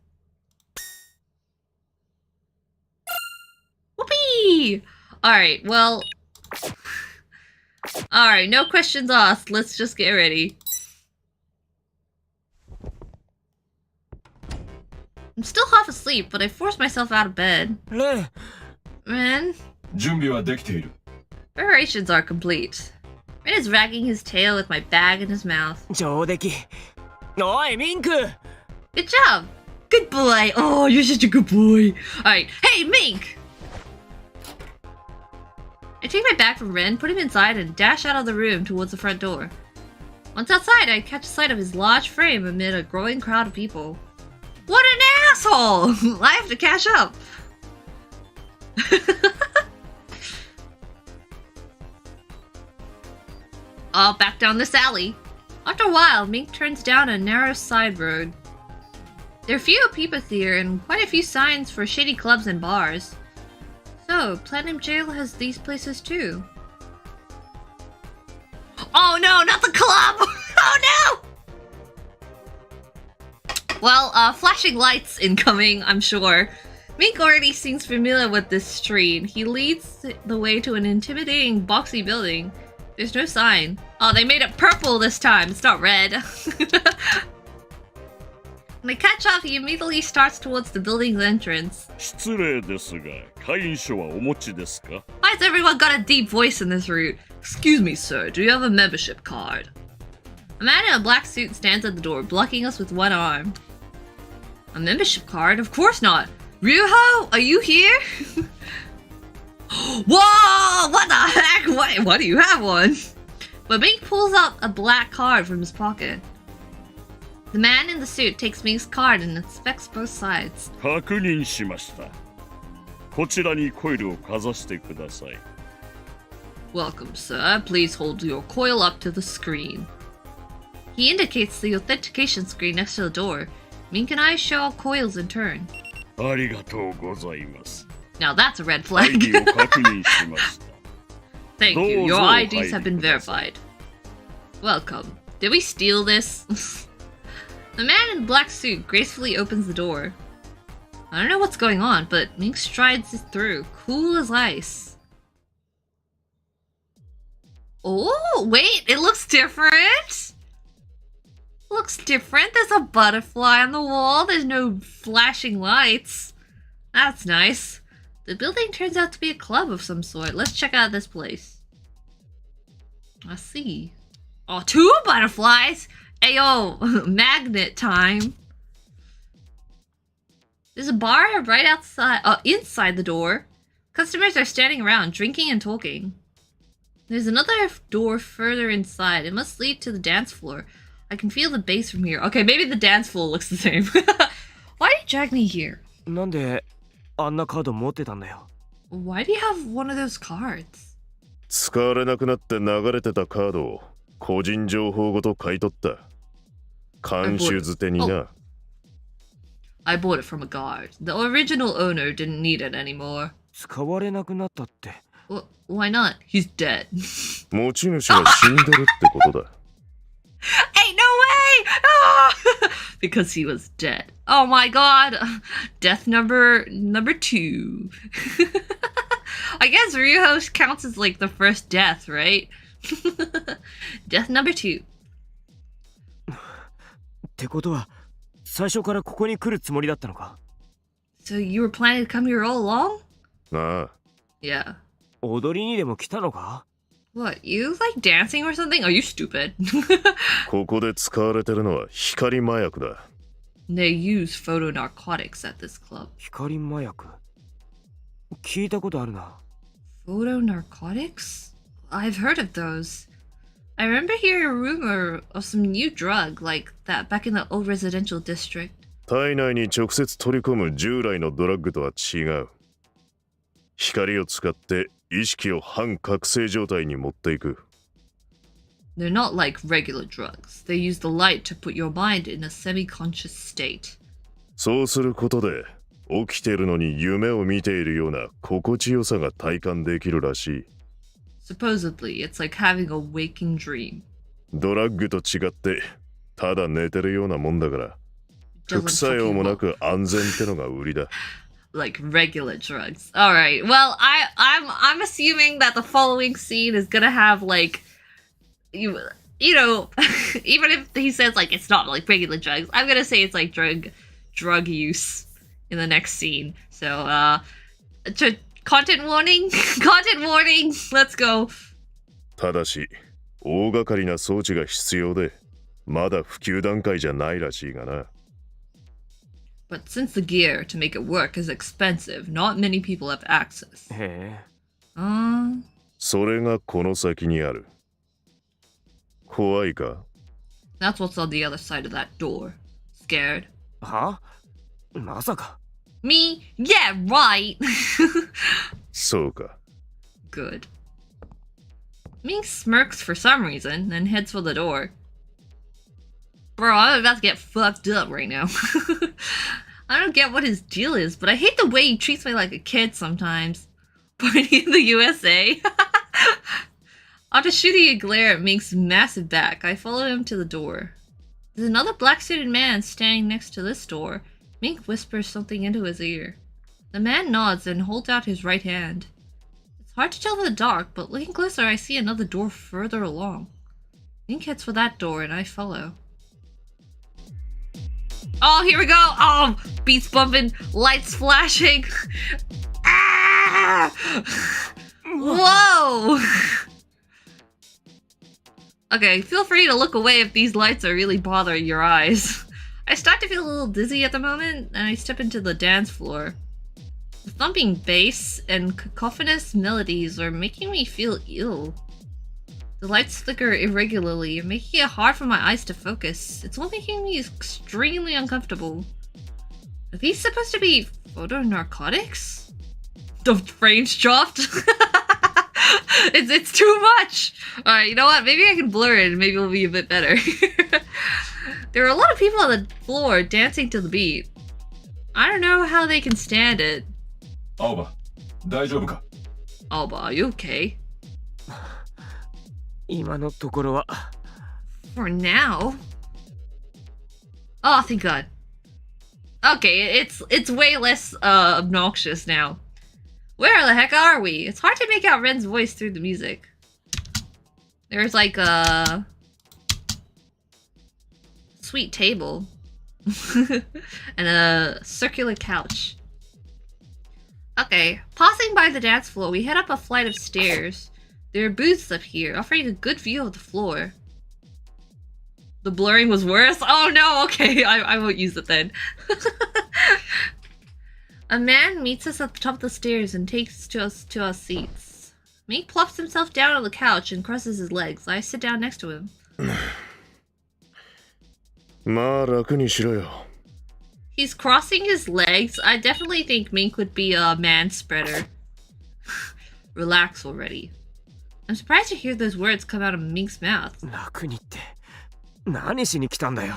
Whoopee! Alright, well... Alright, no questions asked. Let's just get ready. I'm still half asleep, but I forced myself out of bed. Ren? 準備はできている。 Preparations are complete. Ren is wagging his tail with my bag in his mouth. 上出来。おい、ミンク Good job! Good boy! Oh, you're such a good boy! Alright, hey, Mink! I take my bag from Ren, put him inside, and dash out of the room towards the front door. Once outside, I catch sight of his large frame amid a growing crowd of people. What an asshole! I have to catch up! Back down this alley. After a while, Mink turns down a narrow side road. There are few people here and quite a few signs for shady clubs and bars. So, Platinum Jail has these places too. Oh no, not the club! Oh no! Well, flashing lights incoming, I'm sure. Mink already seems familiar with this street. He leads the way to an intimidating, boxy building. There's no sign. Oh, they made it purple this time. It's not red. When I catch up, he immediately starts towards the building's entrance. 失礼ですが、会員証はお持ちですか? Why has everyone got a deep voice in this route? Excuse me, sir. Do you have a membership card? A man in a black suit stands at the door, blocking us with one arm. A membership card? Of course not. Ryuho, are you here? Whoa! What the heck? Why do you have one? But Mink pulls out a black card from his pocket. The man in the suit takes Mink's card and inspects both sides. 確認しました。こちらにコイルをかざしてください。 Welcome, sir. Please hold your coil up to the screen. He indicates the authentication screen next to the door. Mink and I show our coils in turn. ありがとうございます。 Now that's a red flag. ID を確認しました。 Thank you. Your IDs have been verified. Welcome. Did we steal this? The man in the black suit gracefully opens the door. I don't know what's going on, but Mink strides through, cool as ice. Oh, wait, it looks different. Looks different. There's a butterfly on the wall. There's no flashing lights. That's nice. The building turns out to be a club of some sort. Let's check out this place. I see. Oh, 2 butterflies? Ayo, magnet time. There's a bar right outside, inside the door. Customers are standing around, drinking and talking. There's another door further inside. It must lead to the dance floor. I can feel the bass from here. Okay, maybe the dance floor looks the same. Why did you drag me here? なんであんなカード持ってたんだよ。 Why do you have one of those cards? 使われなくなって流れてたカードを個人情報ごと買い取った。監修捨てにな。I bought it from a guard. The original owner didn't need it anymore. 使われなくなったって。 Why not? He's dead. 持ち主が死んでるってことだ。Hey, no way! Ah! Because he was dead. Oh my god. Death number 2. I guess Ryuho counts as like the first death, right? Death number 2. ってことは最初からここに来るつもりだったのか。 So you were planning to come here all along? なあ。 Yeah. 踊りにでも来たのか。 What, you like dancing or something? Are you stupid? ここで使われてるのは光麻薬だ。They use photonarcotics at this club. 光麻薬。聞いたことあるな。 Photonarcotics? I've heard of those. I remember hearing a rumor of some new drug like that back in the old residential district. 体内に直接取り込む従来のドラッグとは違う。光を使って意識を半覚醒状態に持っていく。They're not like regular drugs. They use the light to put your mind in a semi-conscious state. そうすることで起きているのに夢を見ているような心地よさが体感できるらしい。Supposedly, it's like having a waking dream. ドラッグと違ってただ寝てるようなもんだから副作用もなく安全ってのが売りだ。Like regular drugs. All right. Well, I'm assuming that the following scene is gonna have like you know even if he says like it's not like regular drugs, I'm gonna say it's like drug use in the next scene. So content warning. Content warning. Let's go. ただし大掛かりな装置が必要でまだ普及段階じゃないらしいがな。But since the gear to make it work is expensive, not many people have access. へえ。それがこの先にある。怖いか？ That's what's on the other side of that door. Scared? は？まさか。 Me? Yeah, right! そうか。 Good. Mink smirks for some reason, then heads for the door. Bro, I'm about to get fucked up right now. I don't get what his deal is, but I hate the way he treats me like a kid sometimes. Party in the USA? After shooting a glare at Mink's massive back, I follow him to the door. There's another black-suited man standing next to this door. Mink whispers something into his ear. The man nods and holds out his right hand. It's hard to tell in the dark, but looking closer I see another door further along. Mink heads for that door and I follow. Oh, here we go! Oh, beats bumping, lights flashing. Ah! Whoa! Okay, feel free to look away if these lights are really bothering your eyes. I start to feel a little dizzy at the moment, and I step into the dance floor. The thumping bass and cacophonous melodies are making me feel ill. The lights flicker irregularly, making it hard for my eyes to focus. It's all making me extremely uncomfortable. Are these supposed to be photonarcotics? The frames dropped. It's too much. Alright, you know what? Maybe I can blur it and maybe it'll be a bit better. There are a lot of people on the floor dancing to the beat. I don't know how they can stand it. Aoba, 大丈夫か? Aoba, are you okay? 今のところは。 For now? Oh, thank God. Okay, it's way less obnoxious now. Where the heck are we? It's hard to make out Ren's voice through the music. There's like a sweet table and a circular couch. Okay, passing by the dance floor, we head up a flight of stairs. There are booths up here, offering a good view of the floor. The blurring was worse? Oh no, okay, I won't use it then. A man meets us at the top of the stairs and takes us to our seats. Mink plops himself down on the couch and crosses his legs. I sit down next to him. まあ楽にしろよ。 He's crossing his legs. I definitely think Mink would be a man spreader. Relax already. I'm surprised to hear those words come out of Mink's mouth. 楽にって何しに来たんだよ。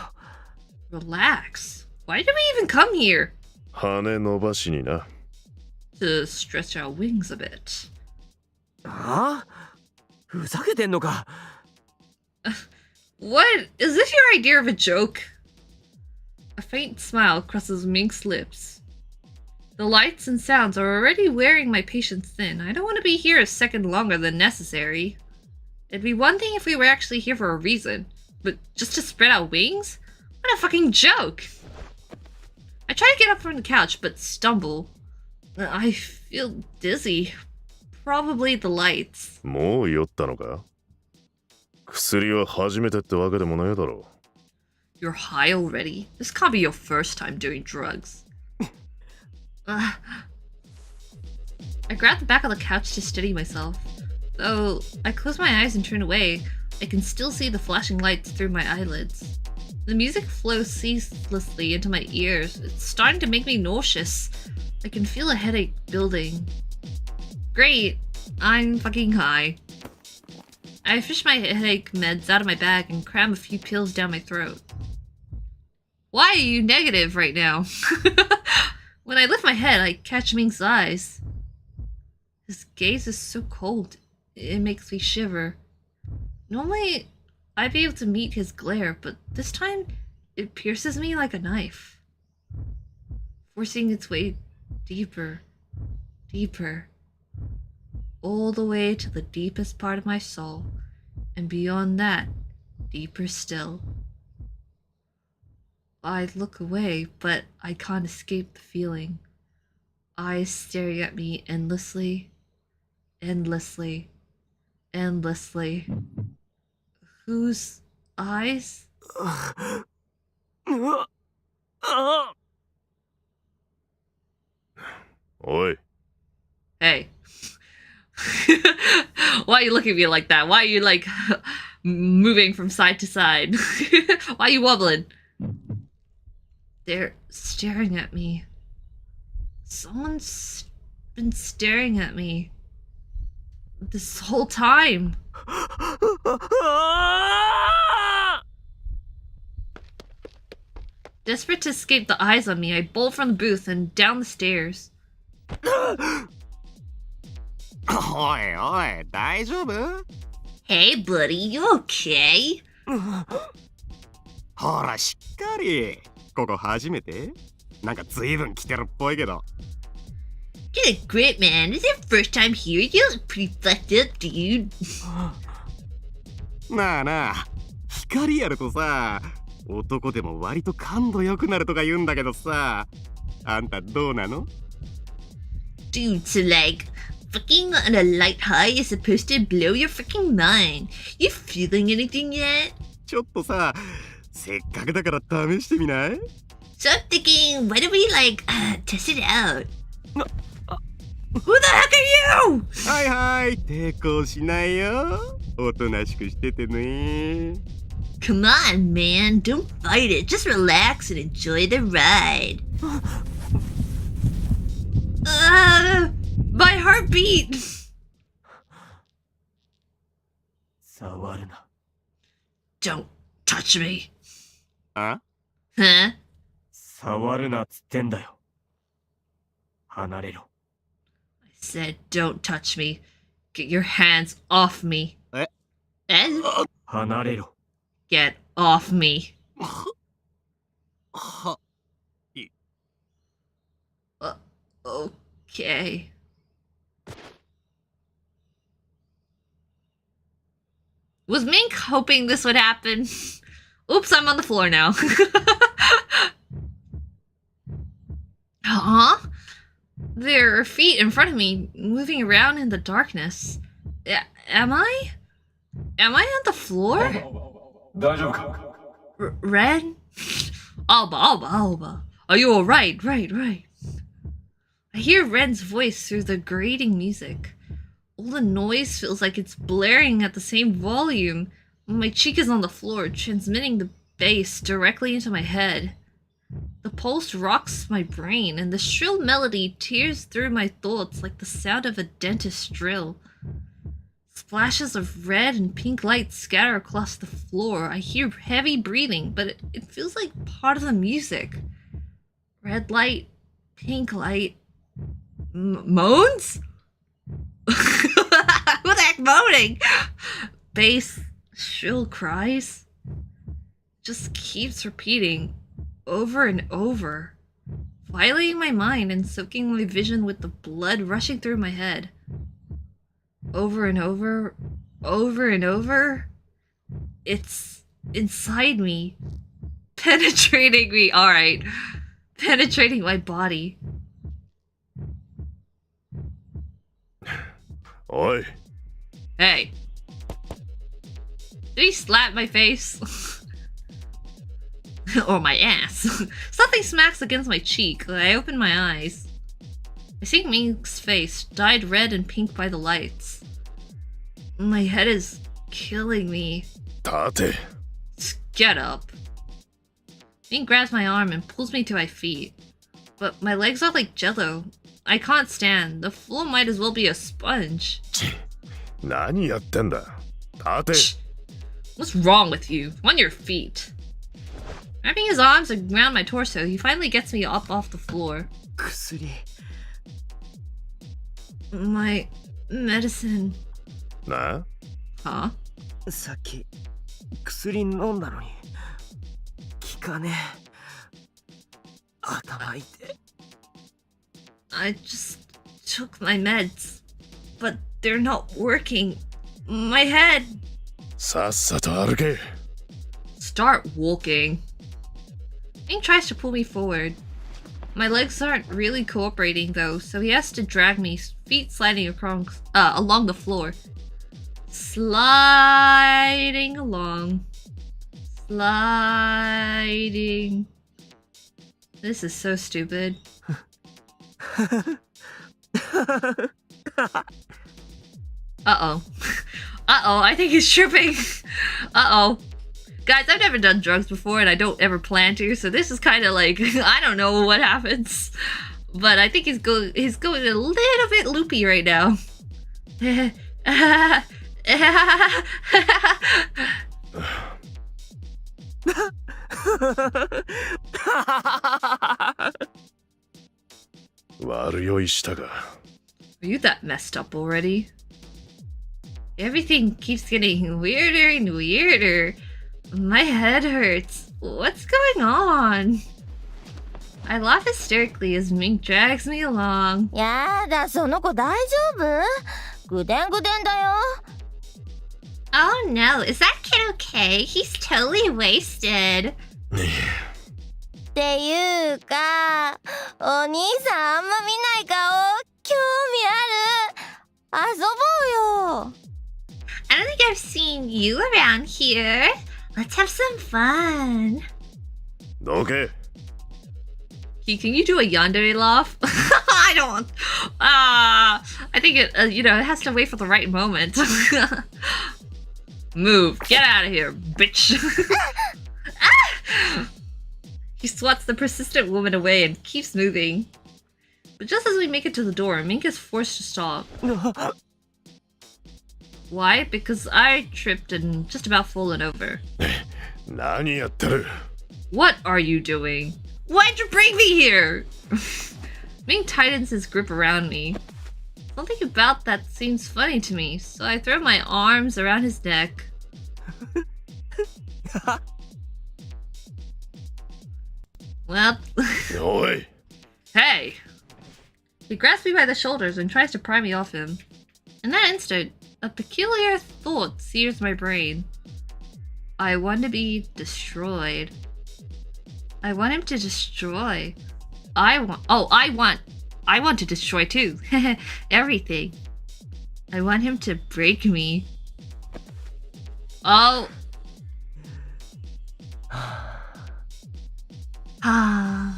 Relax. Why did we even come here? 羽伸ばしにな。 To stretch our wings a bit. ああ？ふざけてんのか。 What? Is this your idea of a joke? A faint smile crosses Mink's lips. The lights and sounds are already wearing my patience thin. I don't want to be here a second longer than necessary. It'd be one thing if we were actually here for a reason, but just to spread our wings? What a fucking joke! I try to get up from the couch, but stumble. I feel dizzy. Probably the lights. もう酔ったのか？薬は初めてってわけでもないだろう。 You're high already? This can't be your first time doing drugs. I grab the back of the couch to steady myself. Though I close my eyes and turn away, I can still see the flashing lights through my eyelids. The music flows ceaselessly into my ears. It's starting to make me nauseous. I can feel a headache building. Great, I'm fucking high. I fish my headache meds out of my bag and cram a few pills down my throat. Why are you negative right now? When I lift my head, I catch Mink's eyes. His gaze is so cold, it makes me shiver. Normally, I'd be able to meet his glare, but this time, it pierces me like a knife. Forcing its way deeper, deeper. All the way to the deepest part of my soul, and beyond that, deeper still. I look away, but I can't escape the feeling. Eyes staring at me endlessly, endlessly, endlessly. Whose eyes? おい。 Hey. Why are you looking at me like that? Why are you like moving from side to side? Why are you wobbling? They're staring at me. Someone's been staring at me this whole time. Desperate to escape the eyes on me, I bolt from the booth and down the stairs. おいおい、大丈夫？ Hey buddy, you okay? ほら、しっかり。ここ初めて？なんか随分来てるっぽいけど。Good grip, man. This is your first time here. You look pretty fucked up, dude. なあなあ、光やるとさ、男でも割と感度良くなるとか言うんだけどさ、あんたどうなの？ Dude, so like, fucking on a light high is supposed to blow your freaking mind. You feeling anything yet? ちょっとさ、せっかくだから試してみない？ So I'm thinking, why don't we like, test it out? Who the heck are you? はいはい、抵抗しないよ。おとなしくしててね。 Come on, man. Don't fight it. Just relax and enjoy the ride. My heartbeat. 触るな。 Don't touch me. あ？ Huh? 触るなっつってんだよ。離れろ。 I said, don't touch me. Get your hands off me. Eh? Eh? 離れろ。 Get off me. は、い。 Okay. Was Mink hoping this would happen? Oops, I'm on the floor now. Huh? There are feet in front of me, moving around in the darkness. Am I? Am I on the floor? 大丈夫か？ Red? Aoba. Are you alright? Right. I hear Ren's voice through the grating music. All the noise feels like it's blaring at the same volume. My cheek is on the floor, transmitting the bass directly into my head. The pulse rocks my brain, and the shrill melody tears through my thoughts like the sound of a dentist's drill. Splashes of red and pink light scatter across the floor. I hear heavy breathing, but it feels like part of the music. Red light, pink light, moans? What the heck, moaning? Bass, shrill cries. Just keeps repeating over and over, violating my mind and soaking my vision with the blood rushing through my head. Over and over, over and over. It's inside me, penetrating me. Alright, penetrating my body. Oi. Hey. Did he slap my face? Or my ass? Something smacks against my cheek. I open my eyes. I see Mink's face, dyed red and pink by the lights. My head is killing me. Tate. Get up. Mink grabs my arm and pulls me to my feet. But my legs are like jello. I can't stand. The floor might as well be a sponge. 何やってんだ。Tate. What's wrong with you? On your feet. Wrapping his arms around my torso, he finally gets me up off the floor. 薬 My medicine. な Huh? さっき薬飲んだのに効かねえ。頭痛い。 I just took my meds, but they're not working. My head. さっさと歩け。 Start walking. Mink tries to pull me forward. My legs aren't really cooperating though, so he has to drag me, feet sliding across, along the floor. Sliding along. Sliding. This is so stupid. Uh-oh. Uh-oh, I think he's tripping. Uh-oh. Guys, I've never done drugs before and I don't ever plan to, so this is kind of like, I don't know what happens. But I think he's going a little bit loopy right now.悪酔いしたか。 Are you that messed up already? Everything keeps getting weirder and weirder. My head hurts. What's going on? I laugh hysterically as Mink drags me along. やだ、その子大丈夫？ぐでんぐでんだよ。Oh no, is that kid okay? He's totally wasted. っていうか、お兄さんあんま見ない顔、興味ある？遊ぼうよ。I don't think I've seen you around here. Let's have some fun. どけ。 Can you do a yandere laugh? I don't. I think it, it has to wait for the right moment. Move. Get out of here, bitch. He swats the persistent woman away and keeps moving. But just as we make it to the door, Mink is forced to stop. Why? Because I tripped and just about fallen over. 何やってる。 What are you doing? Why'd you bring me here? Mink tightens his grip around me. Something about that seems funny to me, so I throw my arms around his neck. Well, おい。 hey! He grabs me by the shoulders and tries to pry me off him. In that instant, a peculiar thought sears my brain. I want to be destroyed. I want him to destroy. I want to destroy too. Everything. I want him to break me. Oh. I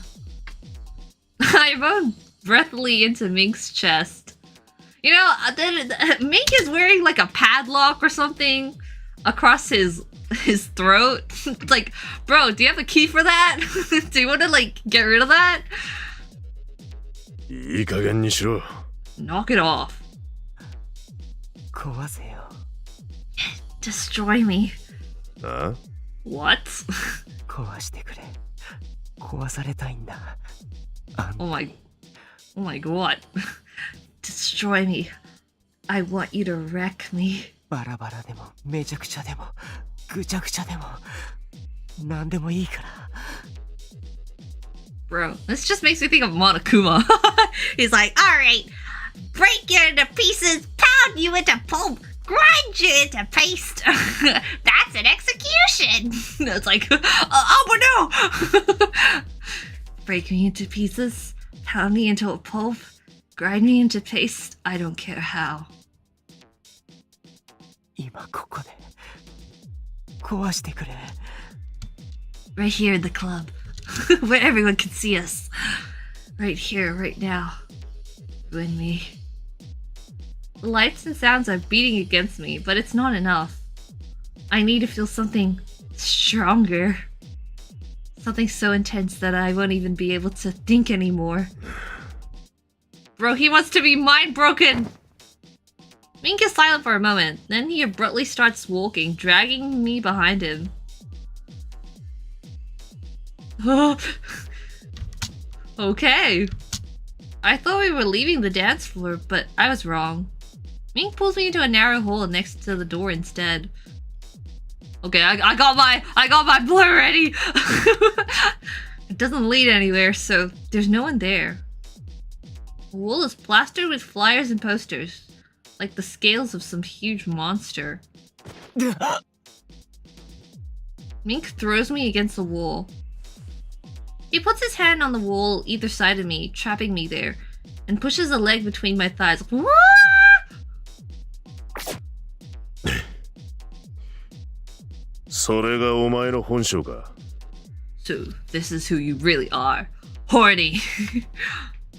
moan breathily into Mink's chest. You know, Mink is wearing like a padlock or something across his throat. It's like, bro, do you have a key for that? Do you want to like get rid of that? いい加減にしろ。 Knock it off. 壊せよ。 Destroy me. あ What? 壊してくれ。壊されたいんだ。Oh my god. Destroy me. I want you to wreck me. バラバラでもめちゃくちゃでもぐちゃぐちゃでも何でもいいから。 Bro, this just makes me think of Monokuma. He's like, alright, break you into pieces, pound you into pulp, grind you into paste. That's an execution. It's like, oh no. Break me into pieces, pound me into a pulp, grind me into paste. I don't care how. 今ここで壊してくれ。 Right here in the club. Where everyone can see us. Right here, right now. Ruin me. The lights and sounds are beating against me, but it's not enough. I need to feel something stronger. Something so intense that I won't even be able to think anymore. Bro, he wants to be mind broken! Mink is silent for a moment, then he abruptly starts walking, dragging me behind him. Okay. I thought we were leaving the dance floor, but I was wrong. Mink pulls me into a narrow hole next to the door instead. Okay, I got my blur ready. It doesn't lead anywhere, so there's no one there. The wall is plastered with flyers and posters, like the scales of some huge monster. Mink throws me against the wall. He puts his hand on the wall either side of me, trapping me there, and pushes a leg between my thighs. Wah! それがお前の本性か。 So, this is who you really are. Horny.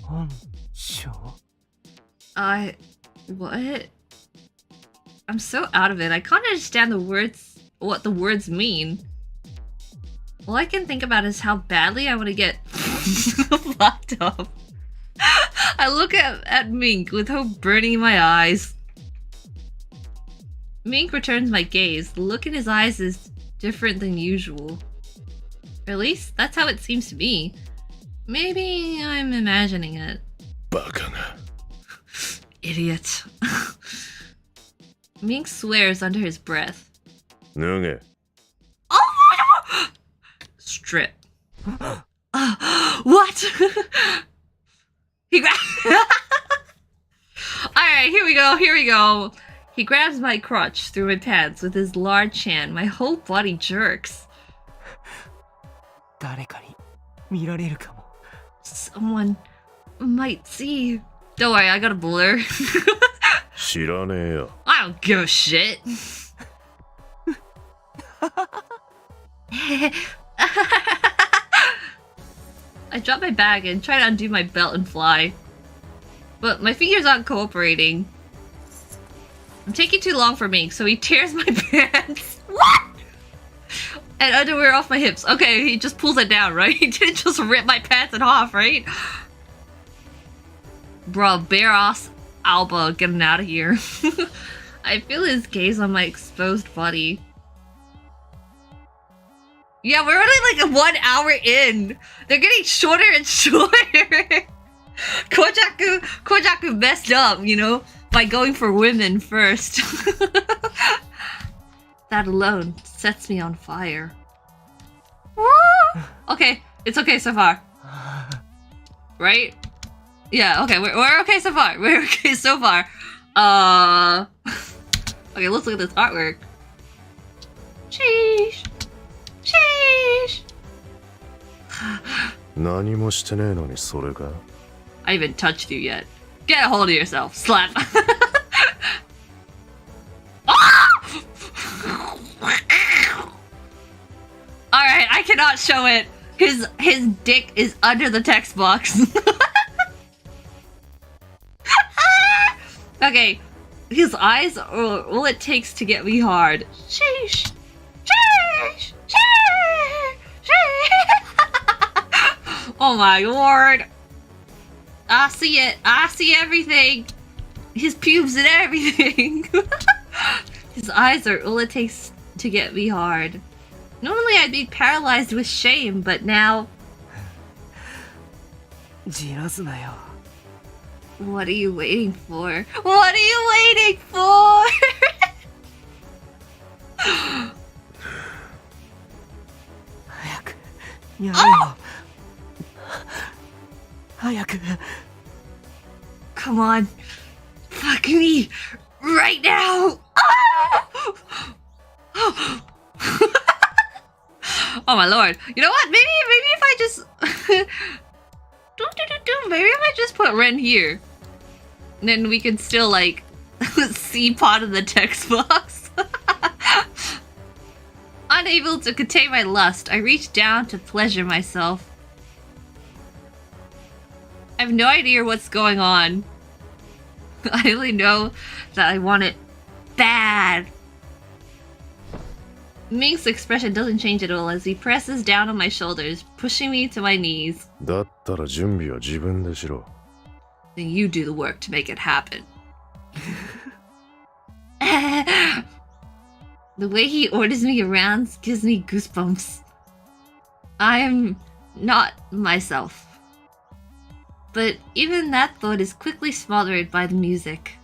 本性 What? I'm so out of it. I can't understand what the words mean. All I can think about is how badly I want to get locked up. I look at Mink with hope burning in my eyes. Mink returns my gaze. The look in his eyes is different than usual. Or at least, that's how it seems to me. Maybe I'm imagining it. バカが。 Idiot. Mink swears under his breath. 脱げ。 Oh my god! Strip. What? He Alright, here we go. He grabs my crotch through my pants with his large hand. My whole body jerks. 誰かに見られるかも。 Someone might see. Don't worry, I got a blur. 知らねえよ。 I don't give a shit. I drop my bag and try to undo my belt and fly. But my fingers aren't cooperating. I'm taking too long for Mink, so he tears my pants. What? And underwear off my hips. Okay, he just pulls it down, right? He didn't just rip my pants in half, right? Bro, bare ass Aoba getting out of here. I feel his gaze on my exposed body. Yeah, we're only like 1 hour in. They're getting shorter and shorter. Kojaku messed up, you know, by going for women first. That alone sets me on fire. Okay, it's okay so far. Right? Yeah, okay, we're okay so far. We're okay so far. Okay, let's look at this artwork. Sheesh. Sheesh. 何もしてねえのにそれか。 I haven't touched you yet. Get a hold of yourself. Slap. Alright, I cannot show it. His dick is under the text box. Okay, his eyes are all it takes to get me hard. Sheesh. Sheesh. Sheesh. Sheesh. Oh my lord. I see it. I see everything. His pubes and everything. His eyes are all it takes to get me hard. Normally I'd be paralyzed with shame, but now... じらすなよ。 What are you waiting for? What are you waiting for? 早くやれよ。早く。 Come on. Fuck me. Right now. Oh my lord. You know what? Maybe if I just... Maybe if I just put Ren here. Then we can still, like, see part of the text box. Unable to contain my lust, I reach down to pleasure myself. I have no idea what's going on. I only know that I want it bad. Mink's expression doesn't change at all as he presses down on my shoulders, pushing me to my knees. だったら準備は自分でしろ。 Then you do the work to make it happen. The way he orders me around gives me goosebumps. I am not myself. But even that thought is quickly smothered by the music.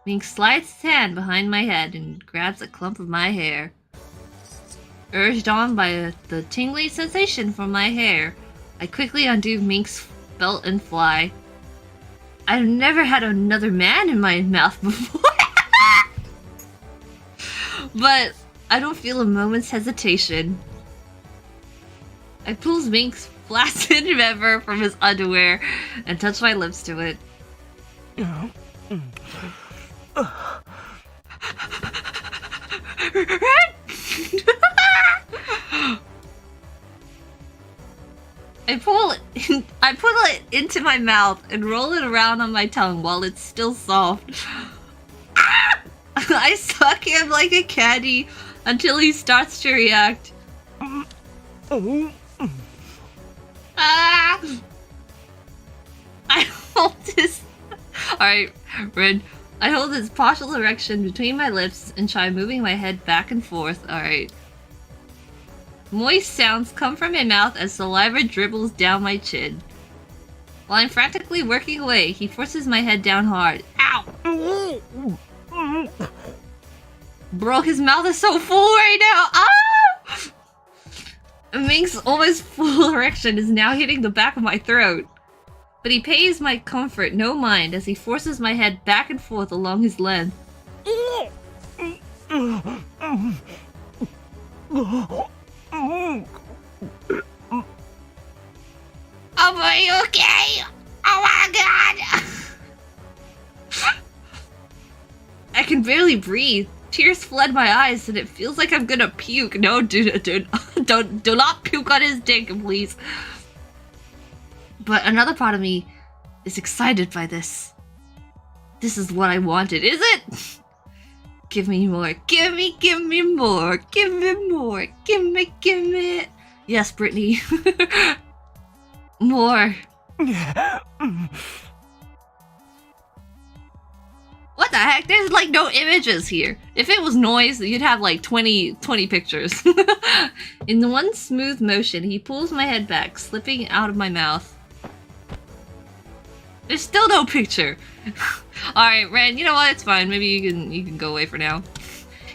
Mink slides his hand behind my head and grabs a clump of my hair. Urged on by the tingling sensation from my hair, I quickly undo Mink's belt and fly. I've never had another man in my mouth before. But I don't feel a moment's hesitation. I pulls Mink's flaccid member from his underwear and touch my lips to it. I pull it into my mouth and roll it around on my tongue while it's still soft. I suck him like a candy until he starts to react. I hold his... Alright, Red. I hold his partial erection between my lips and try moving my head back and forth. Alright. Moist sounds come from my mouth as saliva dribbles down my chin. While I'm frantically working away, he forces my head down hard. Ow! Bro, his mouth is so full right now! Ah! Mink's almost full erection is now hitting the back of my throat. But he pays my comfort no mind as he forces my head back and forth along his length. Are you okay? Oh my god! I can barely breathe. Tears flood my eyes and it feels like I'm gonna puke. No, do not puke on his dick, please. But another part of me is excited by this. This is what I wanted, is it? Give me more. Give me more. Give me more. Give me. Yes, Brittany. More. What the heck? There's like no images here. If it was noise, you'd have like 20 pictures. In one smooth motion, he pulls my head back, slipping out of my mouth. There's still no picture. Alright, Ren, you know what? It's fine. Maybe you can go away for now.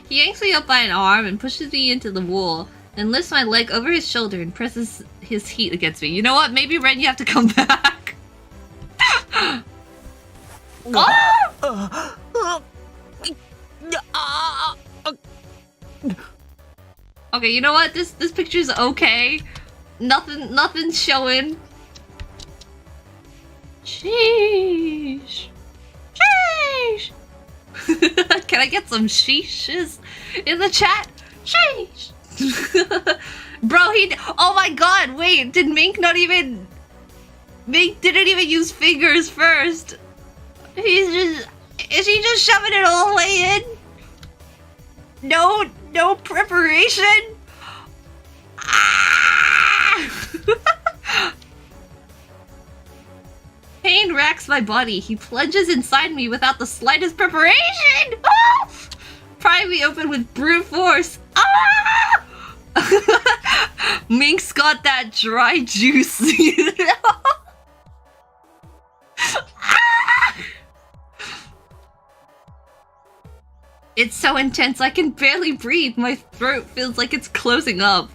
He yanks me up by an arm and pushes me into the wall, then lifts my leg over his shoulder and presses his heat against me. You know what? Maybe, Ren, you have to come back. Okay, you know what? This picture's okay. Nothing's showing. Sheesh. Sheesh. Can I get some sheeshes in the chat? Sheesh. Bro, oh my god, wait, did Mink not even... Mink didn't even use fingers first. He's just... Is he just shoving it all the way in? No preparation? Ah! Pain racks my body. He plunges inside me without the slightest preparation! Ah! Prying me open with brute force. Ah! Mink's got that dry juice, you know? Ah! It's so intense I can barely breathe. My throat feels like it's closing up.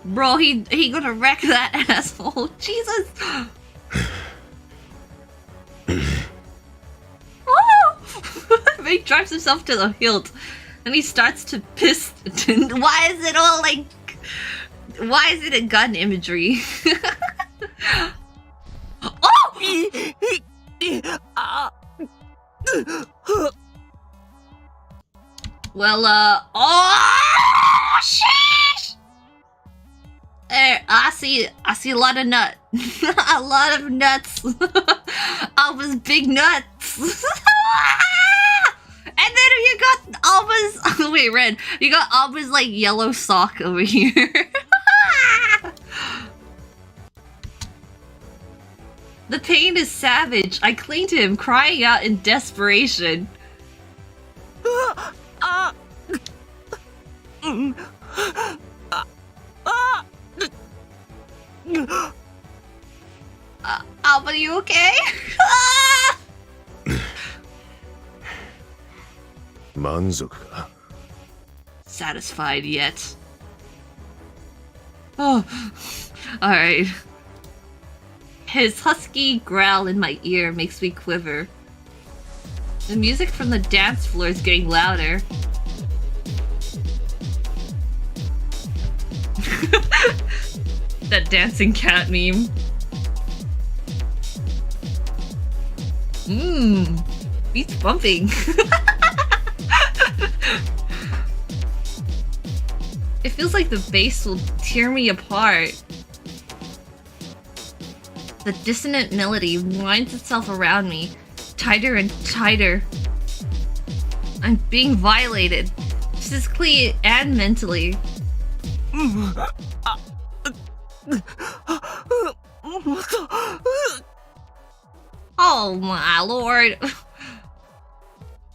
Bro, he gonna wreck that asshole. Jesus. Mink drives himself to the hilt, and he starts to piss. Why is it all like? Why is it a gun imagery? Oh! Well, oh, sheesh! There, I see a lot of nut. A lot of nuts. Alba's big nuts. And then you got Alba's, wait, Red, you got Alba's like yellow sock over here. The pain is savage. I cling to him, crying out in desperation. Alba, are you okay? Satisfied yet? Oh, alright. His husky growl in my ear makes me quiver. The music from the dance floor is getting louder. That dancing cat meme. Beats bumping. It feels like the bass will tear me apart. The dissonant melody winds itself around me, tighter and tighter. I'm being violated, physically and mentally. Oh my lord.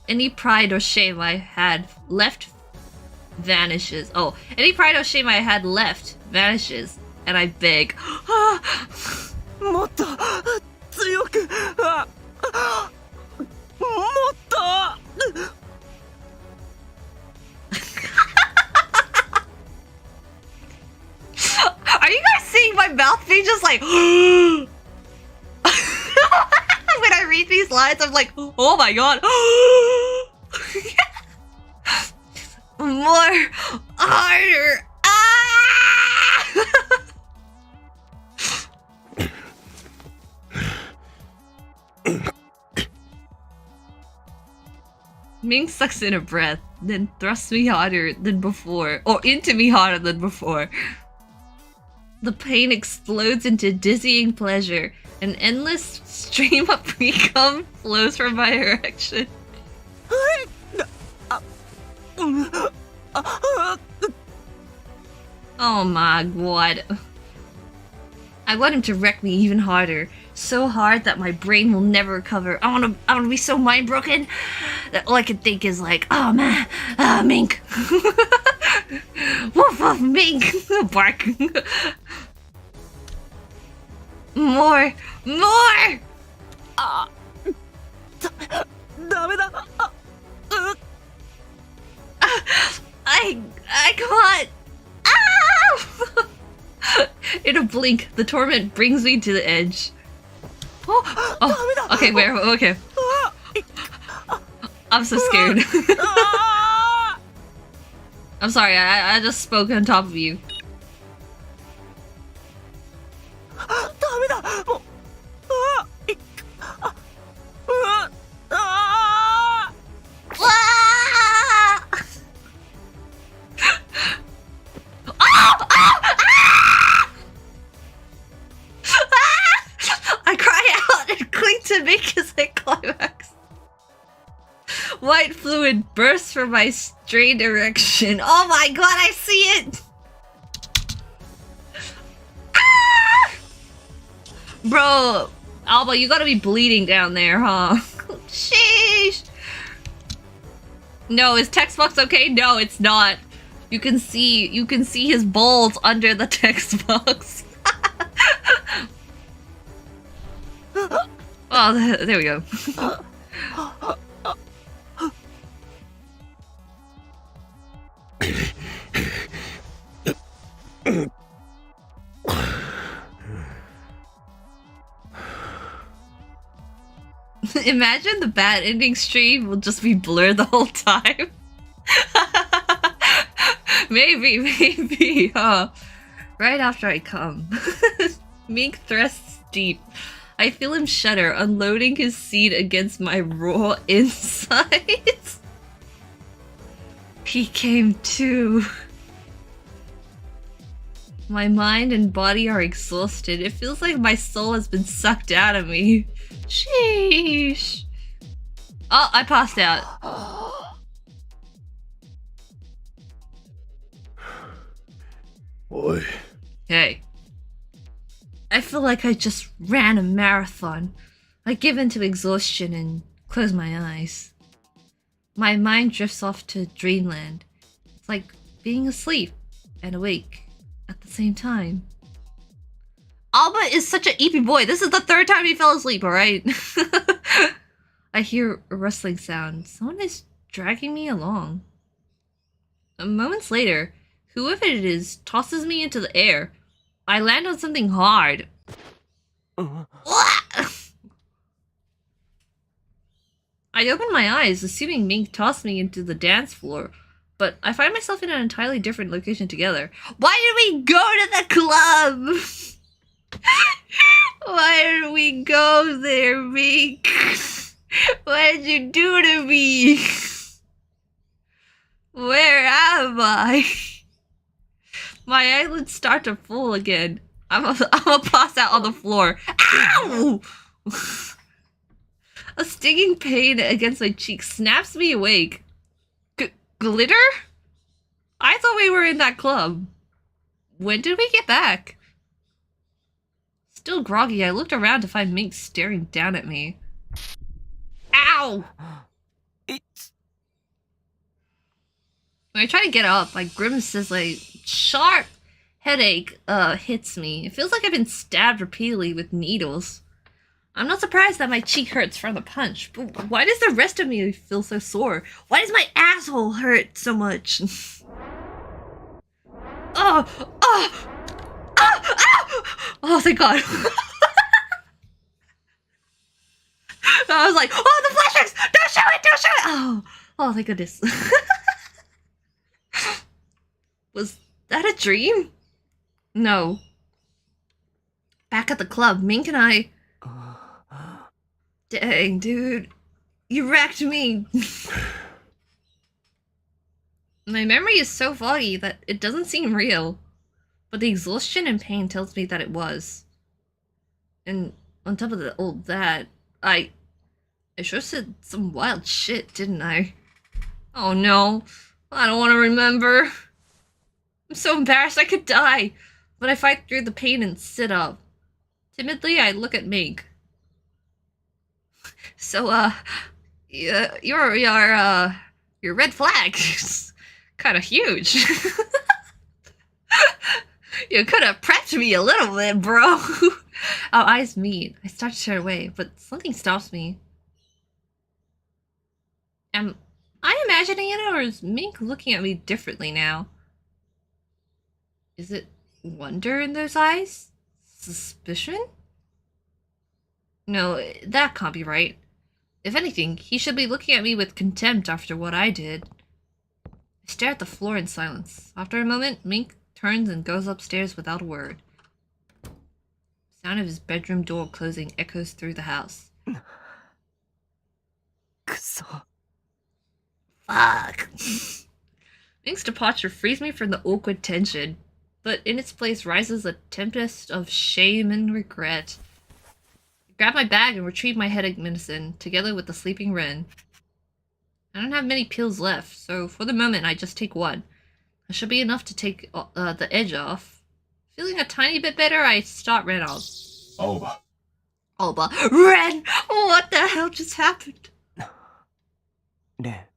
Any pride or shame I had left vanishes. Oh, any pride or shame I had left vanishes, and I beg. Are you guys seeing my mouth being just like when I read these lines, I'm like, oh my god. More harder. Ah! Mink sucks in a breath, then thrusts me harder than before, or into me harder than before. The pain explodes into dizzying pleasure. An endless stream of pre-cum flows from my erection. Oh my god. I want him to wreck me even harder. So hard that my brain will never recover. I wanna be so mind broken that all I can think is like, oh man, Mink. Woof woof, Mink. Bark. More. I can't. Ah! In a blink, the torment brings me to the edge. Oh, okay, where? Okay. I'm so scared. I'm sorry, I just spoke on top of you. fluid bursts from my strained erection. Oh my god, I see it! Ah! Bro, Aoba, you gotta be bleeding down there, huh? Sheesh! No, is text box okay? No, it's not. You can see his balls under the text box. Oh, there we go. Imagine the bad ending stream will just be blurred the whole time. Maybe, huh? Right after I come. Mink thrusts deep. I feel him shudder, unloading his seed against my raw insides. He came too. My mind and body are exhausted. It feels like my soul has been sucked out of me. Sheesh. Oh, I passed out. Oi. Hey. I feel like I just ran a marathon. I give in to exhaustion and close my eyes. My mind drifts off to dreamland. It's like being asleep and awake at the same time. Aoba is such an eepy boy. This is the third time he fell asleep, alright? I hear a rustling sound. Someone is dragging me along. Moments later, whoever it is tosses me into the air. I land on something hard. I open my eyes, assuming Mink tossed me into the dance floor, but I find myself in an entirely different location together. Why did we go to the club? Why did we go there, Mink? What did you do to me? Where am I? My eyelids start to fall again. I'm a pass out on the floor. Ow! A stinging pain against my cheek snaps me awake. Glitter? I thought we were in that club. When did we get back? Still groggy, I looked around to find Mink staring down at me. Ow! When I try to get up, my grimace is like sharp headache hits me. It feels like I've been stabbed repeatedly with needles. I'm not surprised that my cheek hurts from the punch, but why does the rest of me feel so sore? Why does my asshole hurt so much? Oh, thank God. I was like, oh, the flashbacks! Don't show it! Don't show it! Oh, thank goodness. Was that a dream? No. Back at the club, Mink and I... Dang, dude. You wrecked me. My memory is so foggy that it doesn't seem real. But the exhaustion and pain tells me that it was. And on top of all that, I sure said some wild shit, didn't I? Oh no. I don't want to remember. I'm so embarrassed I could die. But I fight through the pain and sit up. Timidly, I look at Mink. So, your red flag is kind of huge. You could have prepped me a little bit, bro. Our eyes meet. I start to turn away, but something stops me. Am I imagining it, or is Mink looking at me differently now? Is it wonder in those eyes? Suspicion? No, that can't be right. If anything, he should be looking at me with contempt after what I did. I stare at the floor in silence. After a moment, Mink turns and goes upstairs without a word. The sound of his bedroom door closing echoes through the house. Fuck. Mink's departure frees me from the awkward tension, but in its place rises a tempest of shame and regret. I grab my bag and retrieve my headache medicine, together with the sleeping wren. I don't have many pills left, so for the moment I just take one. That should be enough to take the edge off. Feeling a tiny bit better, I start Ren off. Aoba. Aoba. Ren! What the hell just happened? レン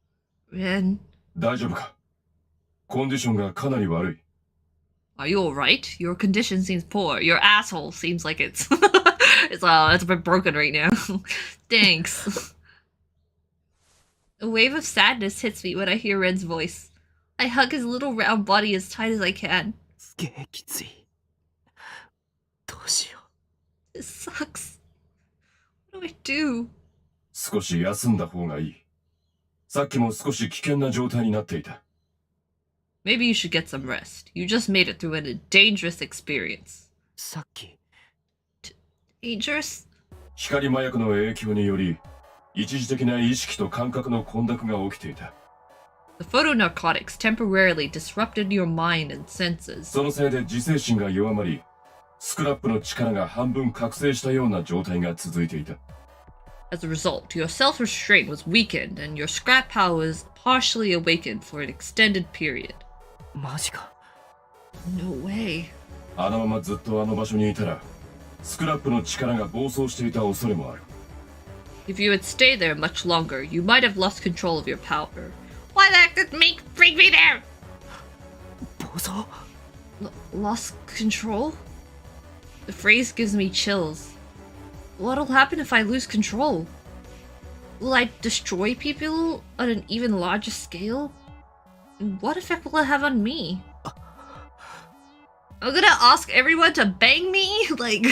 Ren, 大丈夫か？コンディションがかなり悪い。 are you alright? Your condition seems poor. Your asshole seems like it's it's a bit broken right now. Thanks. A wave of sadness hits me when I hear Ren's voice. I hug his little round body as tight as I can. すげえきついどうしよ This sucks. What do I do? 少し休んだ方がいい。さっきも少し危険な状態になっていた。 Maybe you should get some rest. You just made it through a dangerous experience. うさっき Dangerous? 光麻薬の影響により、一時的な意識と感覚の混濁が起きていた。 The photonarcotics temporarily disrupted your mind and senses. そのせいで自制心が弱まり、スクラップの力が半分覚醒したような状態が続いていた。 As a result, your self-restraint was weakened and your scrap power was partially awakened for an extended period. マジか No way. あのままずっとあの場所にいたら、スクラップの力が暴走していた恐れもある。 If you had stayed there much longer, you might have lost control of your power. Why the heck did Mink bring me there? 暴走 Lost control? The phrase gives me chills. What'll happen if I lose control? Will I destroy people on an even larger scale? And what effect will it have on me? I'm gonna ask everyone to bang me? Like...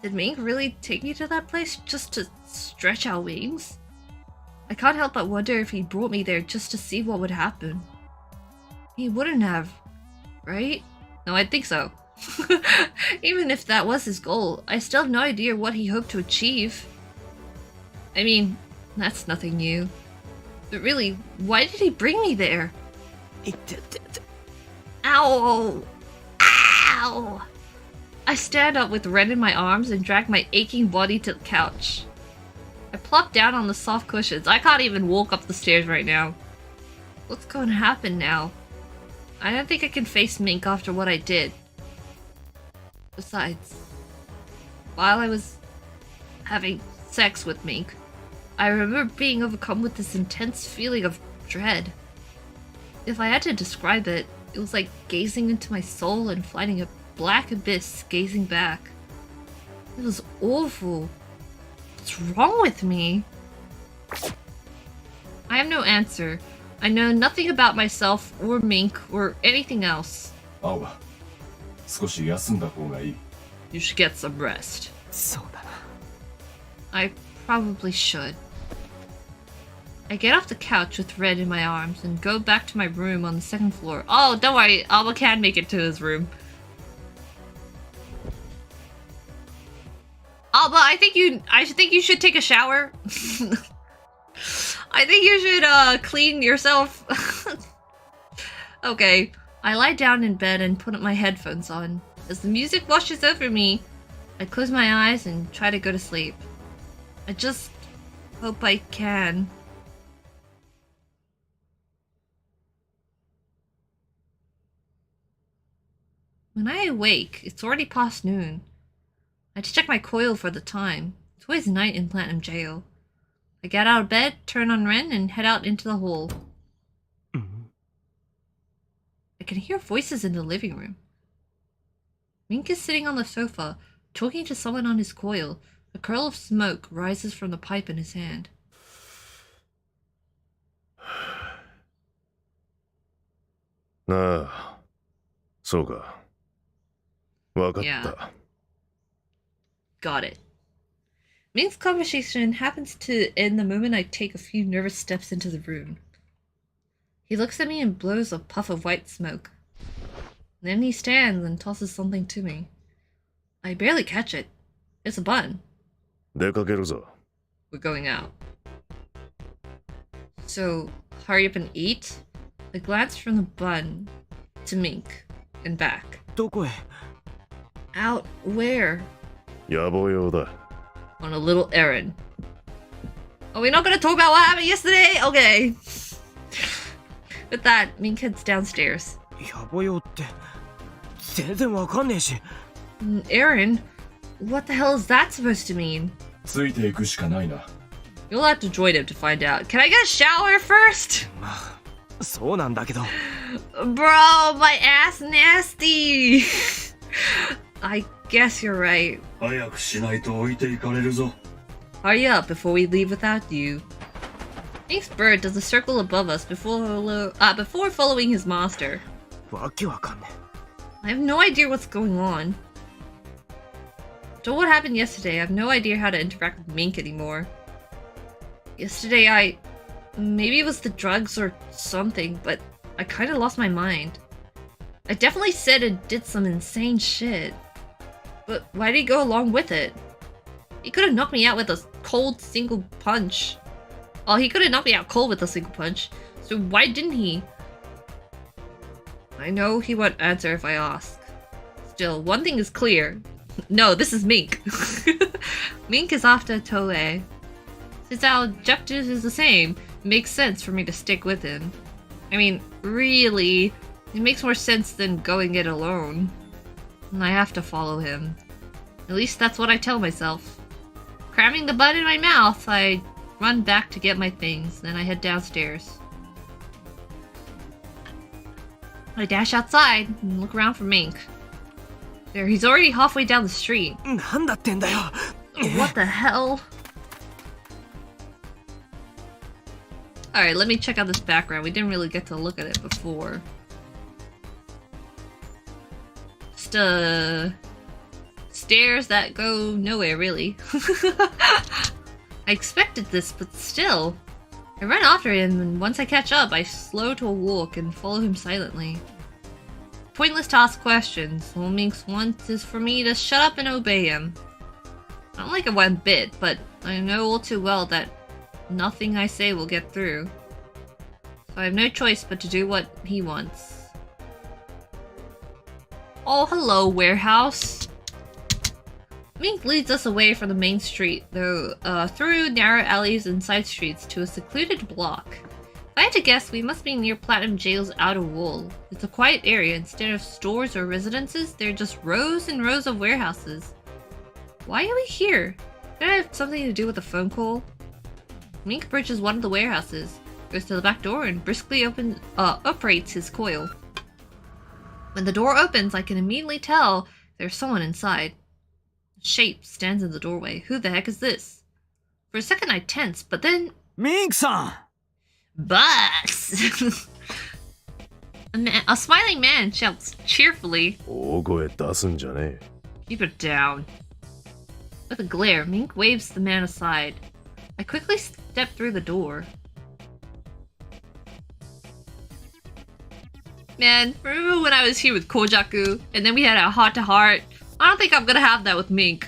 Did Mink really take me to that place just to stretch our wings? I can't help but wonder if he brought me there just to see what would happen. He wouldn't have, right? No, I think so. Even if that was his goal, I still have no idea what he hoped to achieve. I mean, that's nothing new. But really, why did he bring me there? Ow! Ow! I stand up with Ren in my arms and drag my aching body to the couch. I plop down on the soft cushions. I can't even walk up the stairs right now. What's going to happen now? I don't think I can face Mink after what I did. Besides, while I was having sex with Mink, I remember being overcome with this intense feeling of dread. If I had to describe it, it was like gazing into my soul and finding a black abyss gazing back. It was awful. What's wrong with me? I have no answer. I know nothing about myself or Mink or anything else. Aoba, 少し休んだ方がいい。 You should get some rest. そうだな I probably should. I get off the couch with Red in my arms and go back to my room on the second floor. Oh, don't worry, Aoba can make it to his room. Aoba, I think you should take a shower. I think you should clean yourself. Okay, I lie down in bed and put my headphones on. As the music washes over me, I close my eyes and try to go to sleep. I just hope I can. When I awake, it's already past noon. I had to check my coil for the time. It's always night in Platinum Jail. I get out of bed, turn on Ren, and head out into the hall. I can hear voices in the living room. Mink is sitting on the sofa, talking to someone on his coil. A curl of smoke rises from the pipe in his hand. なあ、そうか。わかった。 Yeah. Got it. Mink's conversation happens to end the moment I take a few nervous steps into the room. He looks at me and blows a puff of white smoke. Then he stands and tosses something to me. I barely catch it. It's a bun. 出かけるぞ。 We're going out. So, hurry up and eat? I glance from the bun to Mink and back. どこへ Out where? 野暮用だ。 On a little errand. Are we not gonna talk about what happened yesterday? Okay. With that, Mink heads downstairs. やばよって全然わかんねえし。Aaron, what the hell is that supposed to mean? ついていくしかないな。 You'll have to join him to find out. Can I get a shower first? まあそうなんだけど。 Bro, my ass nasty. I guess you're right. 早くしないと置いていかれるぞ。 Hurry up before we leave without you. Mink's bird does a circle above us before following his monster. わけわかんね I have no idea what's going on. After what happened yesterday, I have no idea how to interact with Mink anymore. Yesterday maybe it was the drugs or something, but I kinda lost my mind. I definitely said and did some insane shit. But why did he go along with it? He could have knocked me out with a cold single punch. Oh, he could have knocked me out cold with a single punch. So why didn't he? I know he won't answer if I ask. Still, one thing is clear. No, this is Mink. Mink is after Toue. Since our objective is the same, it makes sense for me to stick with him. I mean, really, it makes more sense than going it alone. And I have to follow him. At least that's what I tell myself. Cramming the bud in my mouth, I run back to get my things, then I head downstairs. I dash outside and look around for Mink. There, he's already halfway down the street. え。なんだってんだよ。 What the hell? Alright, let me check out this background. We didn't really get to look at it before. Just, stairs that go nowhere, really. I expected this, but still. I run after him, and once I catch up, I slow to a walk and follow him silently. Pointless to ask questions. All Mink's wants is for me to shut up and obey him. I don't like it one bit, but I know all too well that nothing I say will get through. So I have no choice but to do what he wants. Oh, hello, warehouse. Mink leads us away from the main street, though, through narrow alleys and side streets to a secluded block. If I had to guess, we must be near Platinum Jail's outer wall. It's a quiet area. Instead of stores or residences, there are just rows and rows of warehouses. Why are we here? Could it have something to do with the phone call? Mink approaches one of the warehouses, goes to the back door, and briskly operates his coil. When the door opens, I can immediately tell there's someone inside. A shape stands in the doorway. Who the heck is this? For a second I tense, but then... ミンクさん Boss! A smiling man shouts cheerfully. 大声出すんじゃねえ。 Keep it down. With a glare, Mink waves the man aside. I quickly step through the door. Man, remember when I was here with Kojaku, and then we had a heart-to-heart? I don't think I'm gonna have that with Mink.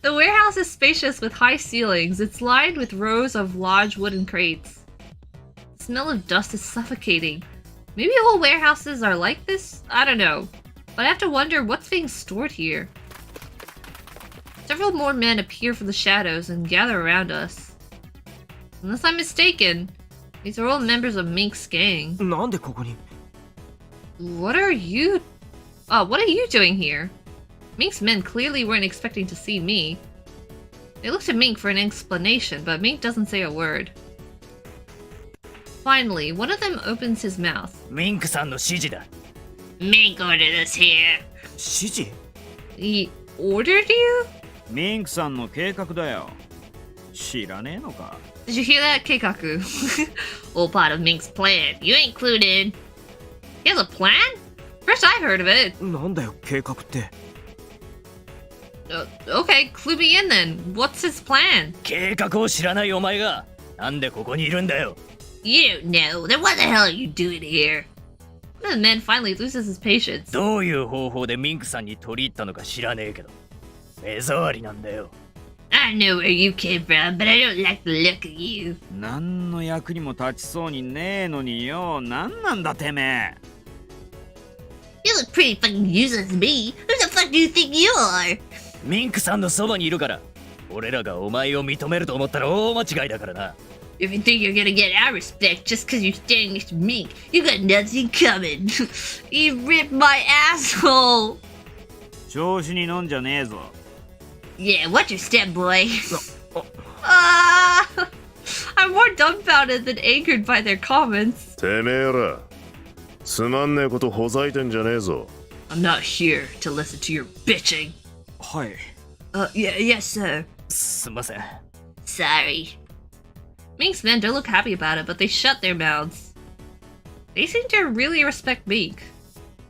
The warehouse is spacious with high ceilings. It's lined with rows of large wooden crates. The smell of dust is suffocating. Maybe all warehouses are like this? I don't know. But I have to wonder what's being stored here. Several more men appear from the shadows and gather around us. Unless I'm mistaken, these are all members of Mink's gang. なんでここに What are you doing here? Mink's men clearly weren't expecting to see me. They look to Mink for an explanation, but Mink doesn't say a word. Finally, one of them opens his mouth. ミンクさんの指示だ Mink ordered us here. 指示 He ordered you? ミンクさんの計画だよ。知らねえのか Did you hear that, Keikaku? All part of Mink's plan. You ain't clued in. He has a plan? First I heard of it. なんだよ計画って Okay, clue me in then. What's his plan? 計画を知らないお前がなんでここにいるんだよ You don't know. Then what the hell are you doing here? One of the men finally loses his patience. どういう方法でミンクさんに取り入ったのか知らねえけど目障りなんだよ I know where you came from, but I don't like the look of you. 何の役にも立ちそうにねえのによ。何なんだてめえ You look pretty fucking useless to me. Who the fuck do you think you are? ミンクさんのそばにいるから俺らがお前を認めると思ったら大間違いだからな。 If you think you're gonna get our respect just because you're standing next to Mink, you got nothing coming. You ripped my asshole. 調子に飲んじゃねえぞ。 Yeah, watch your step, boy. I'm more dumbfounded than angered by their comments. てめえら、つまんねえことほざいてんじゃねえぞ。 I'm not here to listen to your bitching. はい。Yes, sir. すんません。 Sorry. Mink's men don't look happy about it, but they shut their mouths. They seem to really respect Mink.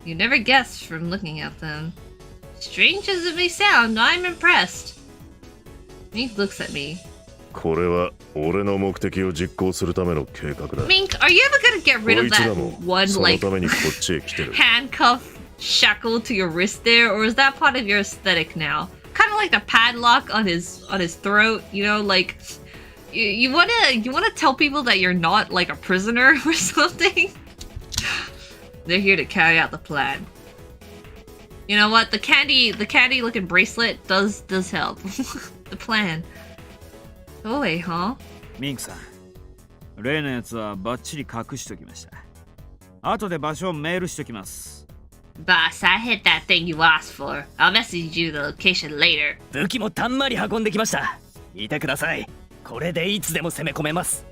You never guess from looking at them. Strange as it may sound, I'm impressed. Mink looks at me. これは俺の目的を実行するための計画だ。 Mink, are you ever gonna get rid of こいつ that らも one その like ためにこっちへ来てる。 handcuff shackle to your wrist there, or is that part of your aesthetic now? Kind of like the padlock on his throat, you know, like you wanna tell people that you're not like a prisoner or something. They're here to carry out the plan. You know what? The candy looking bracelet does help. The plan. Oh wait, huh? ミンクさん、例のやつはバッチリ隠しときました。後で場所をメールしときます。 Boss, I hit that thing you asked for. I'll message you the location later. 武器もたんまり運んできました。いてください。これでいつでも攻め込めます。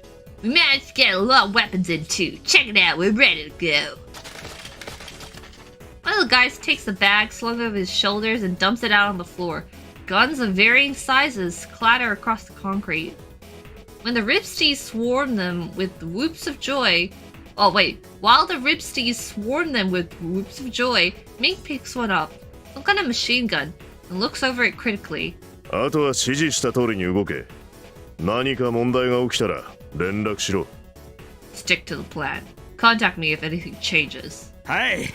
We managed to get a lot of weapons in too. Check it out, we're ready to go. One of the guys takes the bag slung over his shoulders and dumps it out on the floor. Guns of varying sizes clatter across the concrete. When the ripstees swarm them with whoops of joy... Oh wait, while the ripstees swarm them with whoops of joy, Mink picks one up, some kind of machine gun, and looks over it critically. あとは指示した通りに動け。何か問題が起きたら連絡しろ。 Stick to the plan. Contact me if anything changes. はい。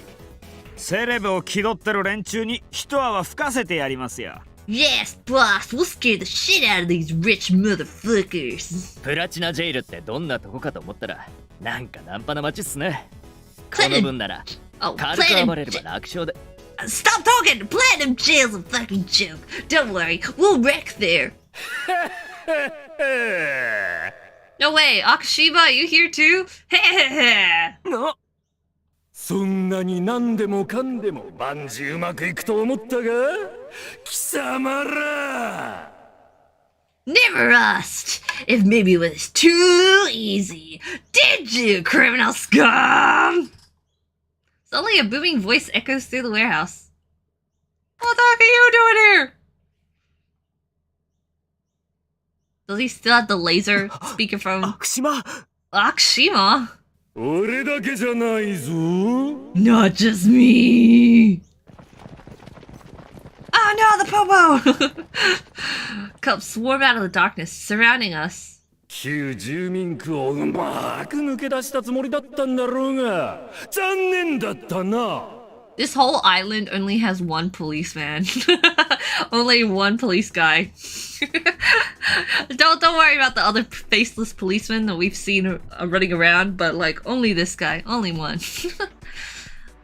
セレブを気取ってる連中に一泡吹かせてやりますよ。 Yes, boss, we'll scare the shit out of these rich motherfuckers. プラチナジェイルってどんなとこかと思ったら、なんかナンパな街っすね。この分なら、軽く暴れれば楽勝で。 Stop talking! Platinum jail's a fucking joke. Don't worry, we'll wreck there. No way, Akashima, are you here too? そんなに何でもかんでも万事うまくいくと思ったが貴様ら Never asked if maybe it was too easy. Did you, criminal scum? Suddenly a booming voice echoes through the warehouse. What the heck are you doing here? Does he still have the laser speakerphone? Akashima? 俺だけじゃないぞ Not just me. Oh no, the popo! Cubs swarm out of the darkness, surrounding us. 旧住民区をうまく抜け出したつもりだったんだろうが残念だったな This whole island only has one policeman. Only one police guy. Don't worry about the other faceless policemen that we've seen running around, but like only this guy, only one.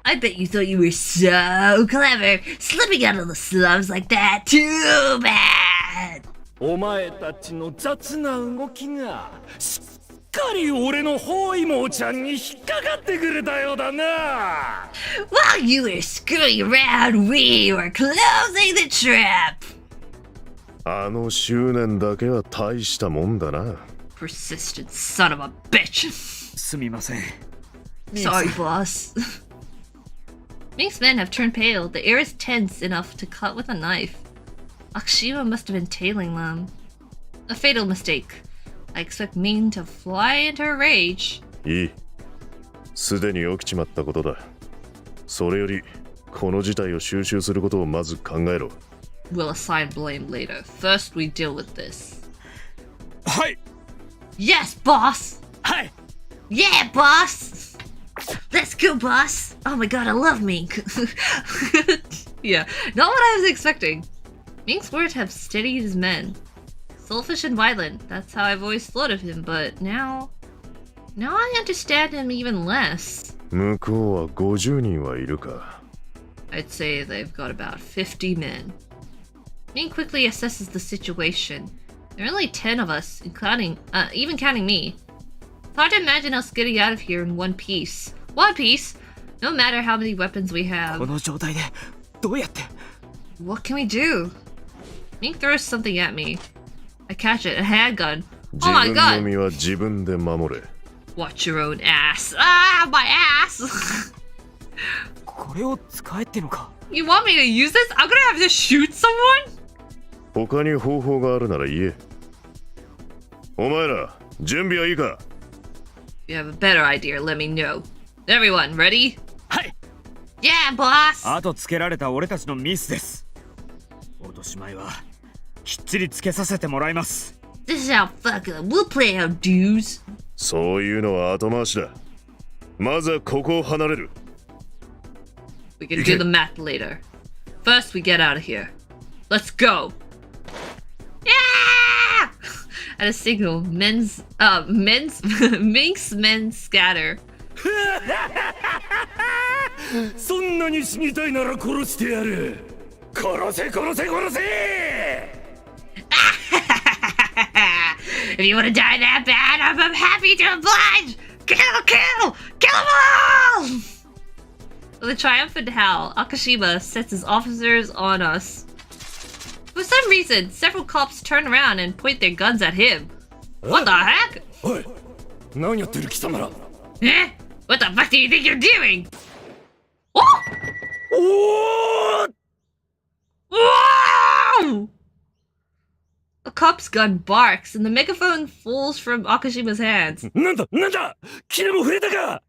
I bet you thought you were so clever, slipping out of the slums like that. Too bad. お前たちの雑な動きがしっかり俺の包囲網ちゃんに引っかかってくれたようだな While you were screwing around, we were closing the trap. あの執念だけは大したもんだな。 Persistent son of a bitch. すみません。 Sorry, boss. Mink's men have turned pale. The air is tense enough to cut with a knife. Akashima must have been tailing them. A fatal mistake. I expect Ming to fly into a rage. いい。すでに起きちまったことだ。それより、この事態を収拾することをまず考えろ。We'll assign blame later. First, we deal with this. はい。 Yes, boss. はい。 Yeah, boss. Let's go, boss. Oh my god, I love Mink. Yeah, not what I was expecting. Mink's words have steadied his men. Selfish and violent, that's how I've always thought of him, but now I understand him even less. 向こうは50人はいるか。 I'd say they've got about 50 men. Mink quickly assesses the situation. There are only 10 of us, even counting me. It's hard to imagine us getting out of here in one piece. One piece? No matter how many weapons we have. What can we do? Mink throws something at me. I catch it, a handgun. Oh my god! Watch your own ass. Ah, my ass! You want me to use this? I'm gonna have to shoot someone? 他に方法があるなら言え。お前ら、準備はいいか? If you have a better idea, let me know. Everyone, ready? はい。Yeah, boss! 後つけられた俺たちのミスです。落とし前はきっちりつけさせてもらいます。This is our fuck up. We'll play our dues. そういうのは後回しだ。まずはここを離れる。We can do the math later. First, we get out of here. Let's go! Yeah! At a signal, Mink's men scatter. そんなに死にたいなら殺してやる。殺せ殺せ殺せ If you want to die that bad, I'm happy to oblige! Kill, kill! Kill them all! With a triumphant howl, Akashima sets his officers on us. For some reason, several cops turn around and point their guns at him. What the heck? おい、何やってる貴様ら Eh? What the fuck do you think you're doing? Oh! What? Whoa! A cop's gun barks and the megaphone falls from Akashima's hands. なんだなんだ気でも触れたか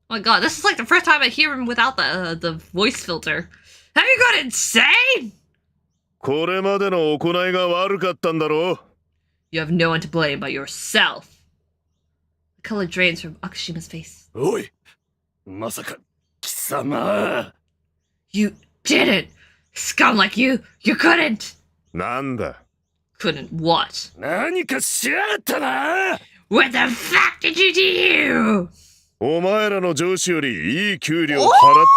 Oh my god, this is like the first time I hear him without the voice filter. Have you gone insane? これまでの行いが悪かったんだろう You have no one to blame but yourself. The color drains from Akashima's face. おい、まさか貴様 You didn't! Scum like you couldn't! なんだ Couldn't what? 何かしやがったな What the fuck did you do? お前らの上司よりいい給料払っ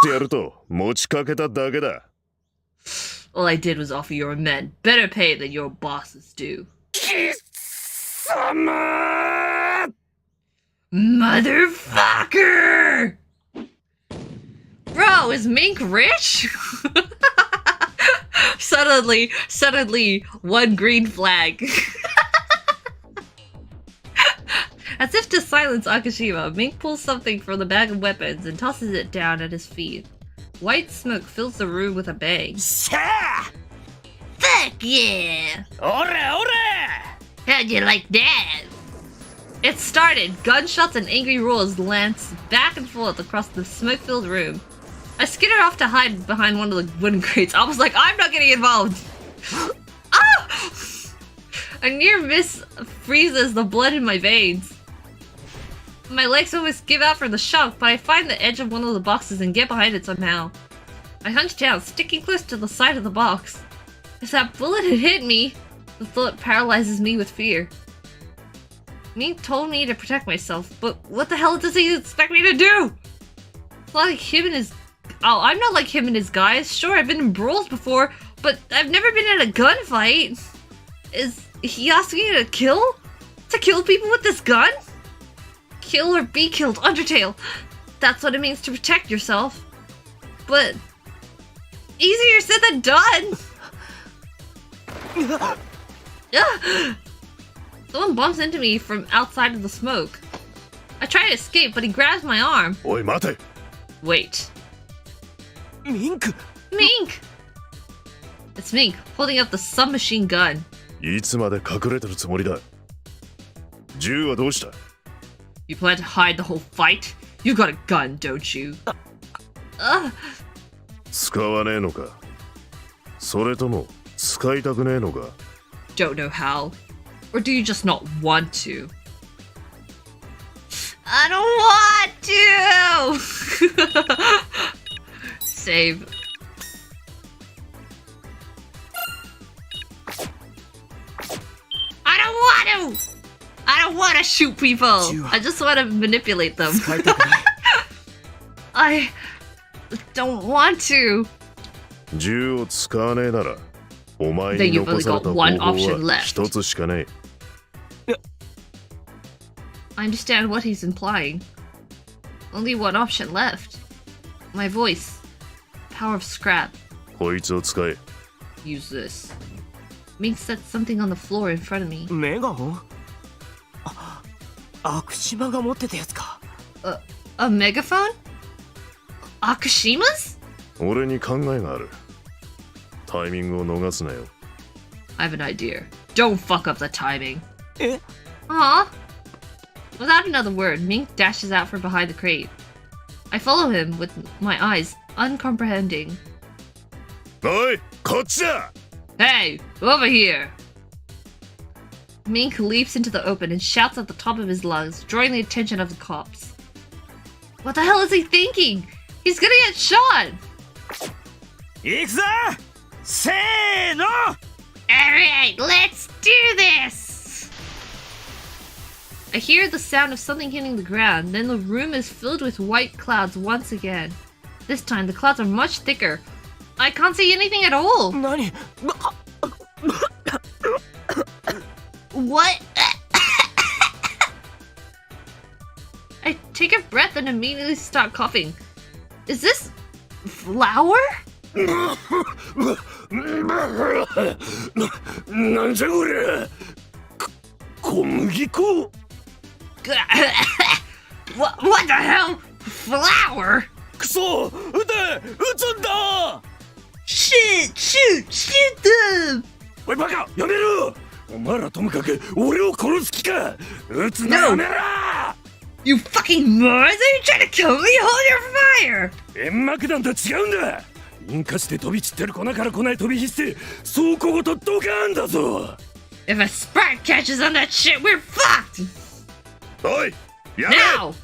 てやると持ちかけただけだ All I did was offer your men better pay than your bosses do. 貴様 Motherfucker! Bro, is Mink rich? Suddenly, one green flag. As if to silence Akashima, Mink pulls something from the bag of weapons and tosses it down at his feet. White smoke fills the room with a bang. Fuck yeah! Ora, ora! How'd you like that? It started. Gunshots and angry roars lance back and forth across the smoke-filled room. I skittered off to hide behind one of the wooden crates. I was like, I'm not getting involved. Ah! A near miss freezes the blood in my veins. My legs almost give out from the shock, but I find the edge of one of the boxes and get behind it somehow. I hunch down, sticking close to the side of the box. If that bullet had hit me, the thought paralyzes me with fear. Mink told me to protect myself, but what the hell does he expect me to do? It's like him and his... Oh, I'm not like him and his guys. Sure, I've been in brawls before, but I've never been in a gunfight. Is he asking me to kill? To kill people with this gun? Kill or be killed, Undertale. That's what it means to protect yourself. But... easier said than done! Someone bumps into me from outside of the smoke. I try to escape, but he grabs my arm. おい待て Wait. Mink! Mink! It's Mink, holding up the submachine gun. いつまで隠れてるつもりだ銃はどうした You plan to hide the whole fight? You got a gun, don't you? 使わねえのかそれとも使いたくねえのか Don't know how. Or do you just not want to? I don't want to! Save. I don't want to! I don't want to shoot people! I just want to manipulate them. I don't want to. 銃を使わねえならお前に残された方法は一つしかねえ。I understand what he's implying. Only one option left. My voice. Power of scrap. こいつを使え。Use this. Mink set something on the floor in front of me. メガホン？悪島が持ってたやつか。A megaphone? Akushima's? 俺に考えがある。タイミングを逃すなよ。I have an idea. Don't fuck up the timing. え？ Aw. Without another word, Mink dashes out from behind the crate. I follow him with my eyes, uncomprehending. おい、こっちだ! Hey, over here! Mink leaps into the open and shouts at the top of his lungs, drawing the attention of the cops. What the hell is he thinking? He's gonna get shot! 行くぞ! せーの! Alright, let's do this! I hear the sound of something hitting the ground, then the room is filled with white clouds once again. This time, the clouds are much thicker. I can't see anything at all! 何? What? I take a breath and immediately start coughing. Is this flour? なんじゃこれ小麦粉 What the hell? Flour? くそ撃て撃つんだ Shit! Shoot them! おいバカやめろお前らともかく俺を殺す気か撃つなやめろ You fucking morons! Are you trying to kill me? Hold your fire! 煙幕弾と違うんだ引火して飛び散ってる粉から粉へ飛び火して倉庫ごとドカーンだぞ If a spark catches on that shit, we're fucked! おいやめ Now!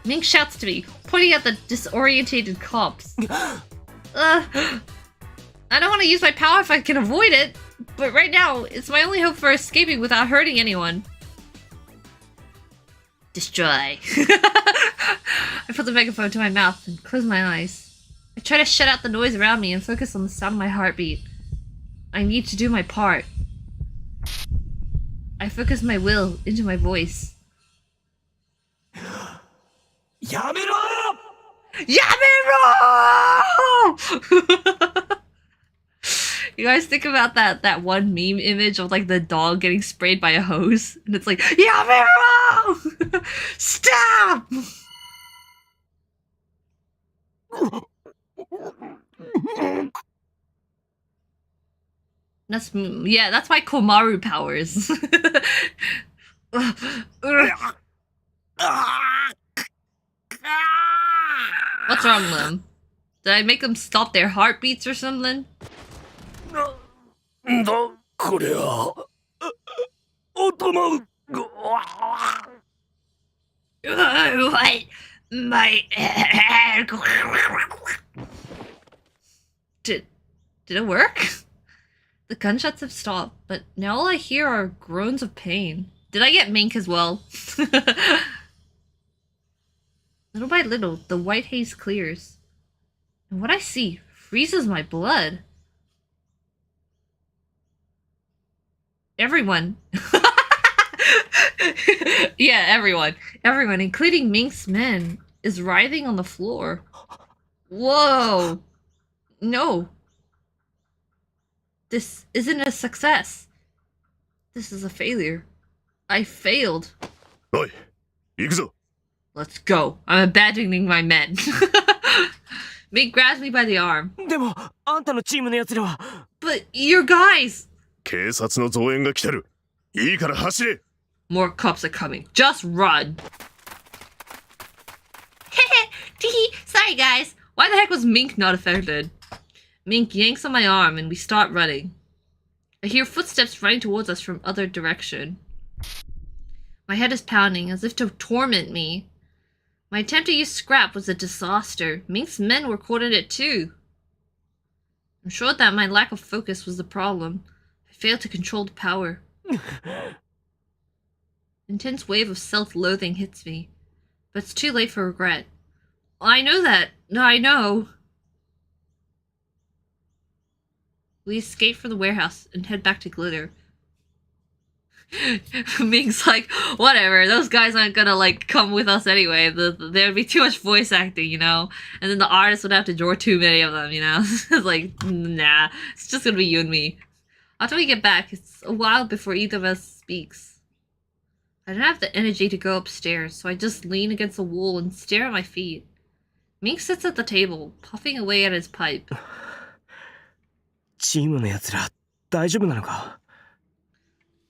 Mink shouts to me, pointing at the disorientated cops. I don't want to use my power if I can avoid it, but right now, it's my only hope for escaping without hurting anyone. Destroy. I put the megaphone to my mouth and close my eyes. I try to shut out the noise around me and focus on the sound of my heartbeat. I need to do my part. I focus my will into my voice. やめろ You guys think about that one meme image of like the dog getting sprayed by a hose, and it's like Yamero! Stop! That's my Komaru powers. What's wrong with them? Did I make them stop their heartbeats or something? なんだこれは頭 What? My Did it work? The gunshots have stopped, but now all I hear are groans of pain. Did I get Mink as well? Little by little, the white haze clears. And what I see freezes my blood. Everyone. Yeah, everyone. Everyone, including Mink's men, is writhing on the floor. Whoa. No. This isn't a success. This is a failure. I failed. おい行くぞ Let's go. I'm abandoning my men. Mink grabs me by the arm. でもあんたのチームのやつらは But your guys! 警察の増援が来てるいいから走れ More cops are coming. Just run. Teehee. Sorry, guys. Why the heck was Mink not affected? Mink yanks on my arm and we start running. I hear footsteps running towards us from other direction. My head is pounding as if to torment me. My attempt to use scrap was a disaster. Mink's men were caught in it too. I'm sure that my lack of focus was the problem. I failed to control the power. Intense wave of self-loathing hits me, but it's too late for regret. I know that. I know. We escape from the warehouse and head back to Glitter. Mink's like, whatever, those guys aren't gonna like come with us anyway. There'd be too much voice acting, you know? And then the artist would have to draw too many of them, you know? It's like, nah, it's just gonna be you and me. After we get back, it's a while before either of us speaks. I don't have the energy to go upstairs, so I just lean against the wall and stare at my feet. Mink sits at the table, puffing away at his pipe. チームのやつら大丈夫なのか?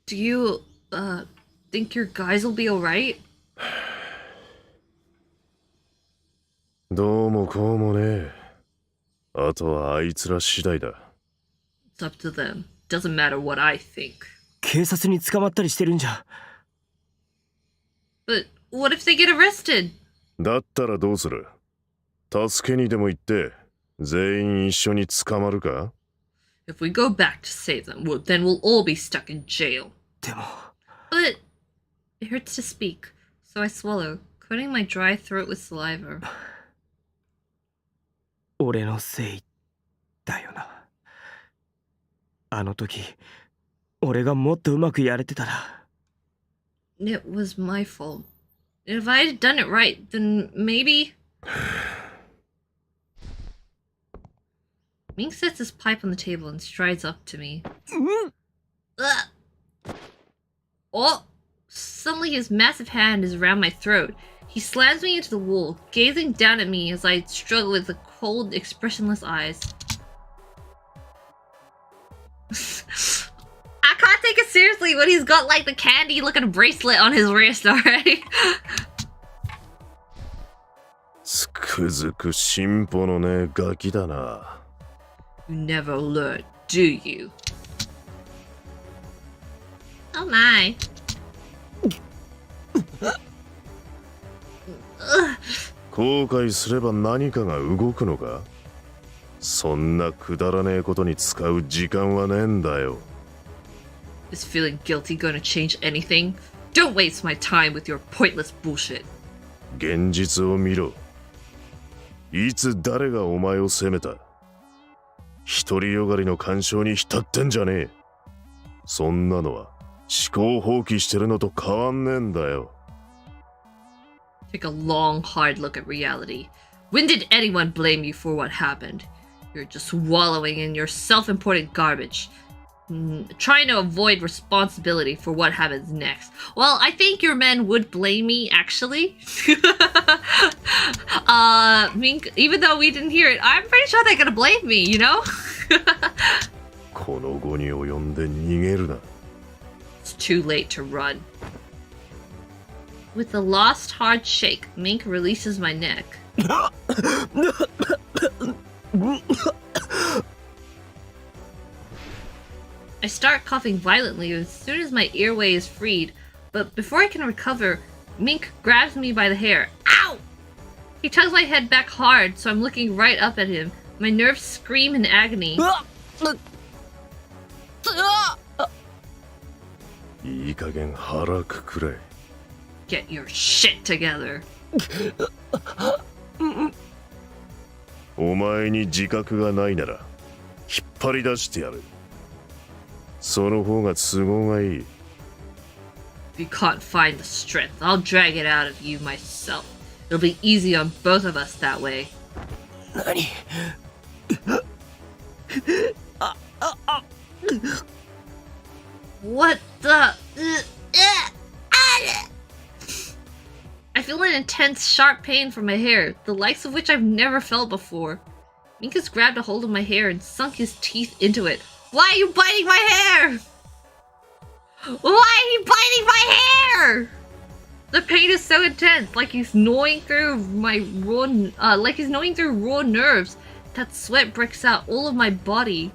Do you, think your guys will be alright? どうもこうもね。あとはあいつら次第だ。It's up to them. Doesn't matter what I think. 警察に捕まったりしてるんじゃ。But what if they get arrested? だったらどうする? 助けにでも行って全員一緒に捕まるか? If we go back to save them, well, then we'll all be stuck in jail. でも。 But it hurts to speak, so I swallow, coating my dry throat with saliva. 俺のせいだよな。あの時、俺がもっとうまくやれてたら。It was my fault. If I had done it right, then maybe... Mink sets his pipe on the table and strides up to me. Oh! Suddenly his massive hand is around my throat. He slams me into the wall, gazing down at me as I struggle with the cold, expressionless eyes. I can't take it seriously when he's got like the candy-looking bracelet on his wrist already. つくづく進歩のねえガキだな。You never learn, do you? Oh my. 後悔すれば何かが動くのか? そんなくだらねえことに使う時間はねえんだよ。Is feeling guilty gonna change anything? Don't waste my time with your pointless bullshit. 現実を見ろ。いつ誰がお前を責めた? 独りよがりの干渉に浸ってんじゃねえ。そんなのは思考放棄してるのと変わんねえんだよ。Take a long, hard look at reality. When did anyone blame you for what happened? You're just wallowing in your self-important garbage, trying to avoid responsibility for what happens next. Well, I think your men would blame me, actually. Mink, even though we didn't hear it, I'm pretty sure they're gonna blame me, you know? この後に及んで逃げるな。 It's too late to run. With a lost hard shake, Mink releases my neck. I start coughing violently as soon as my airway is freed, but before I can recover, Mink grabs me by the hair. Ow! He tugs my head back hard, so I'm looking right up at him. My nerves scream in agony. いい加減腹くくれ。 Get your shit together. お前に自覚がないなら引っ張り出してやる。その方が都合がいい。 If you can't find the strength, I'll drag it out of you myself. It'll be easy on both of us that way. 何? What the? I feel an intense, sharp pain from my hair, the likes of which I've never felt before. Mink has grabbed a hold of my hair and sunk his teeth into it. Why are you biting my hair? Why are you biting my hair? The pain is so intense, like he's gnawing through my raw, raw nerves. That sweat breaks out all of my body.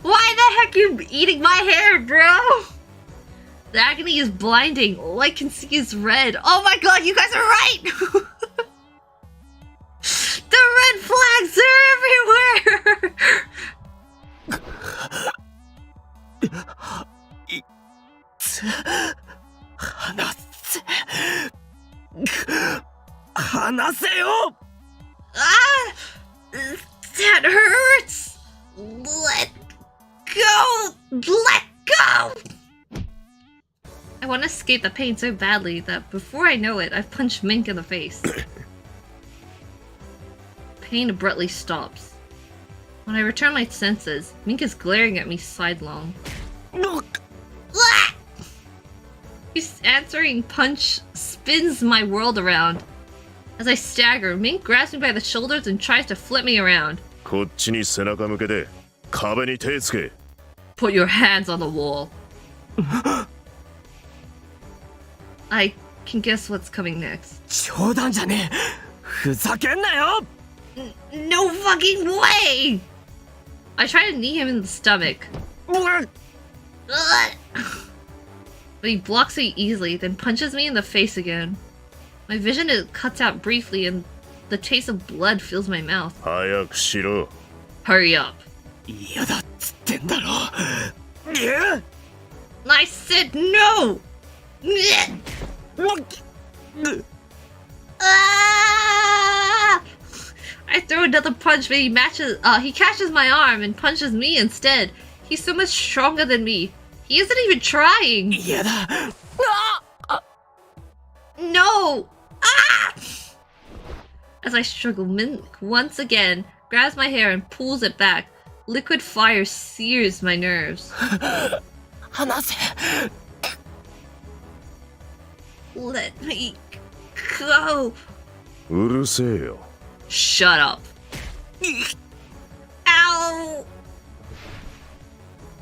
Why the heck are you eating my hair, bro? The agony is blinding. All I can see is red. Oh my god, you guys are right! The red flags are everywhere! That hurts! Let go! Let go! I want to escape the pain so badly that before I know it, I've punched Mink in the face. Pain abruptly stops. When I return my senses, Mink is glaring at me sidelong. His answering punch spins my world around. As I stagger, Mink grabs me by the shoulders and tries to flip me around. こっちに背中向けて壁に手つけ Put your hands on the wall. I can guess what's coming next. 冗談じゃねえ。ふざけんなよ。 No fucking way! I try to knee him in the stomach. But he blocks me easily, then punches me in the face again. My vision cuts out briefly and the taste of blood fills my mouth. 早くしろ Hurry up. 嫌だっつってんだろ。I said no! Ah! I throw another punch, but he catches my arm and punches me instead. He's so much stronger than me. He isn't even trying. 嫌だ。No! Ah! As I struggle, Mink once again grabs my hair and pulls it back. Liquid fire sears my nerves. 離せ。 Let me go. うるせえよ Shut up. Ow!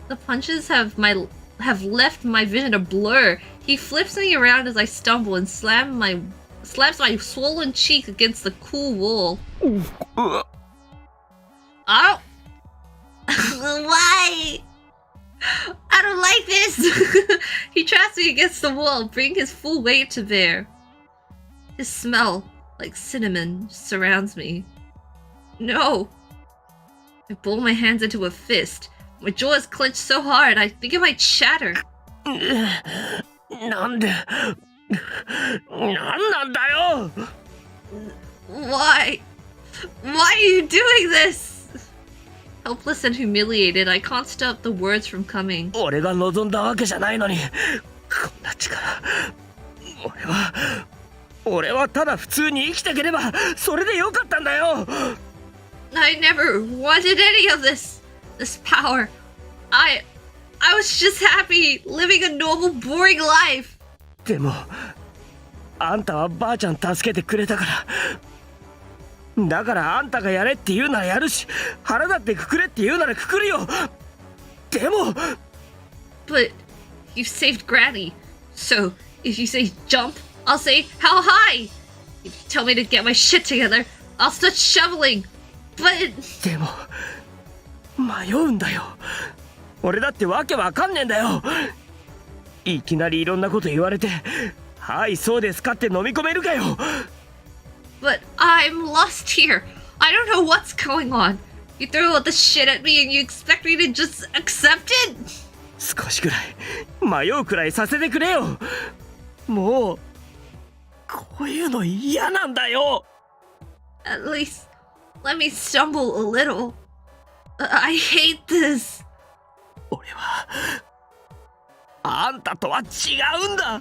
The punches have left my vision a blur. He flips me around as I stumble and slaps my swollen cheek against the cool wall. Oh! Why? I don't like this! He traps me against the wall, bringing his full weight to bear. His smell, like cinnamon, surrounds me. No! I ball my hands into a fist. My jaw is clenched so hard, I think it might shatter. なんでなんだよ Why? Why are you doing this? Helpless and humiliated, I can't stop the words from coming. 俺が望んだわけじゃないのにこんな力俺はただ普通に生きてければそれでよかったんだよ I never wanted any of this power. I was just happy living a normal, boring life. でもあんたはばあちゃん助けてくれたからだからあんたがやれって言うならやるし腹だってくくれって言うならくくるよでも But you saved Granny. So if you say jump, I'll say how high. If you tell me to get my shit together, I'll start shoveling. But でも迷うんだよ俺だってわけわかんねえんだよいきなりいろんなこと言われてはいそうですかって飲み込めるかよ But I'm lost here. I don't know what's going on. You throw all this shit at me and you expect me to just accept it? 少しくらい迷うくらいさせてくれよもうこういうの嫌なんだよ At least let me stumble a little. I hate this. 俺はあんたとは違うんだ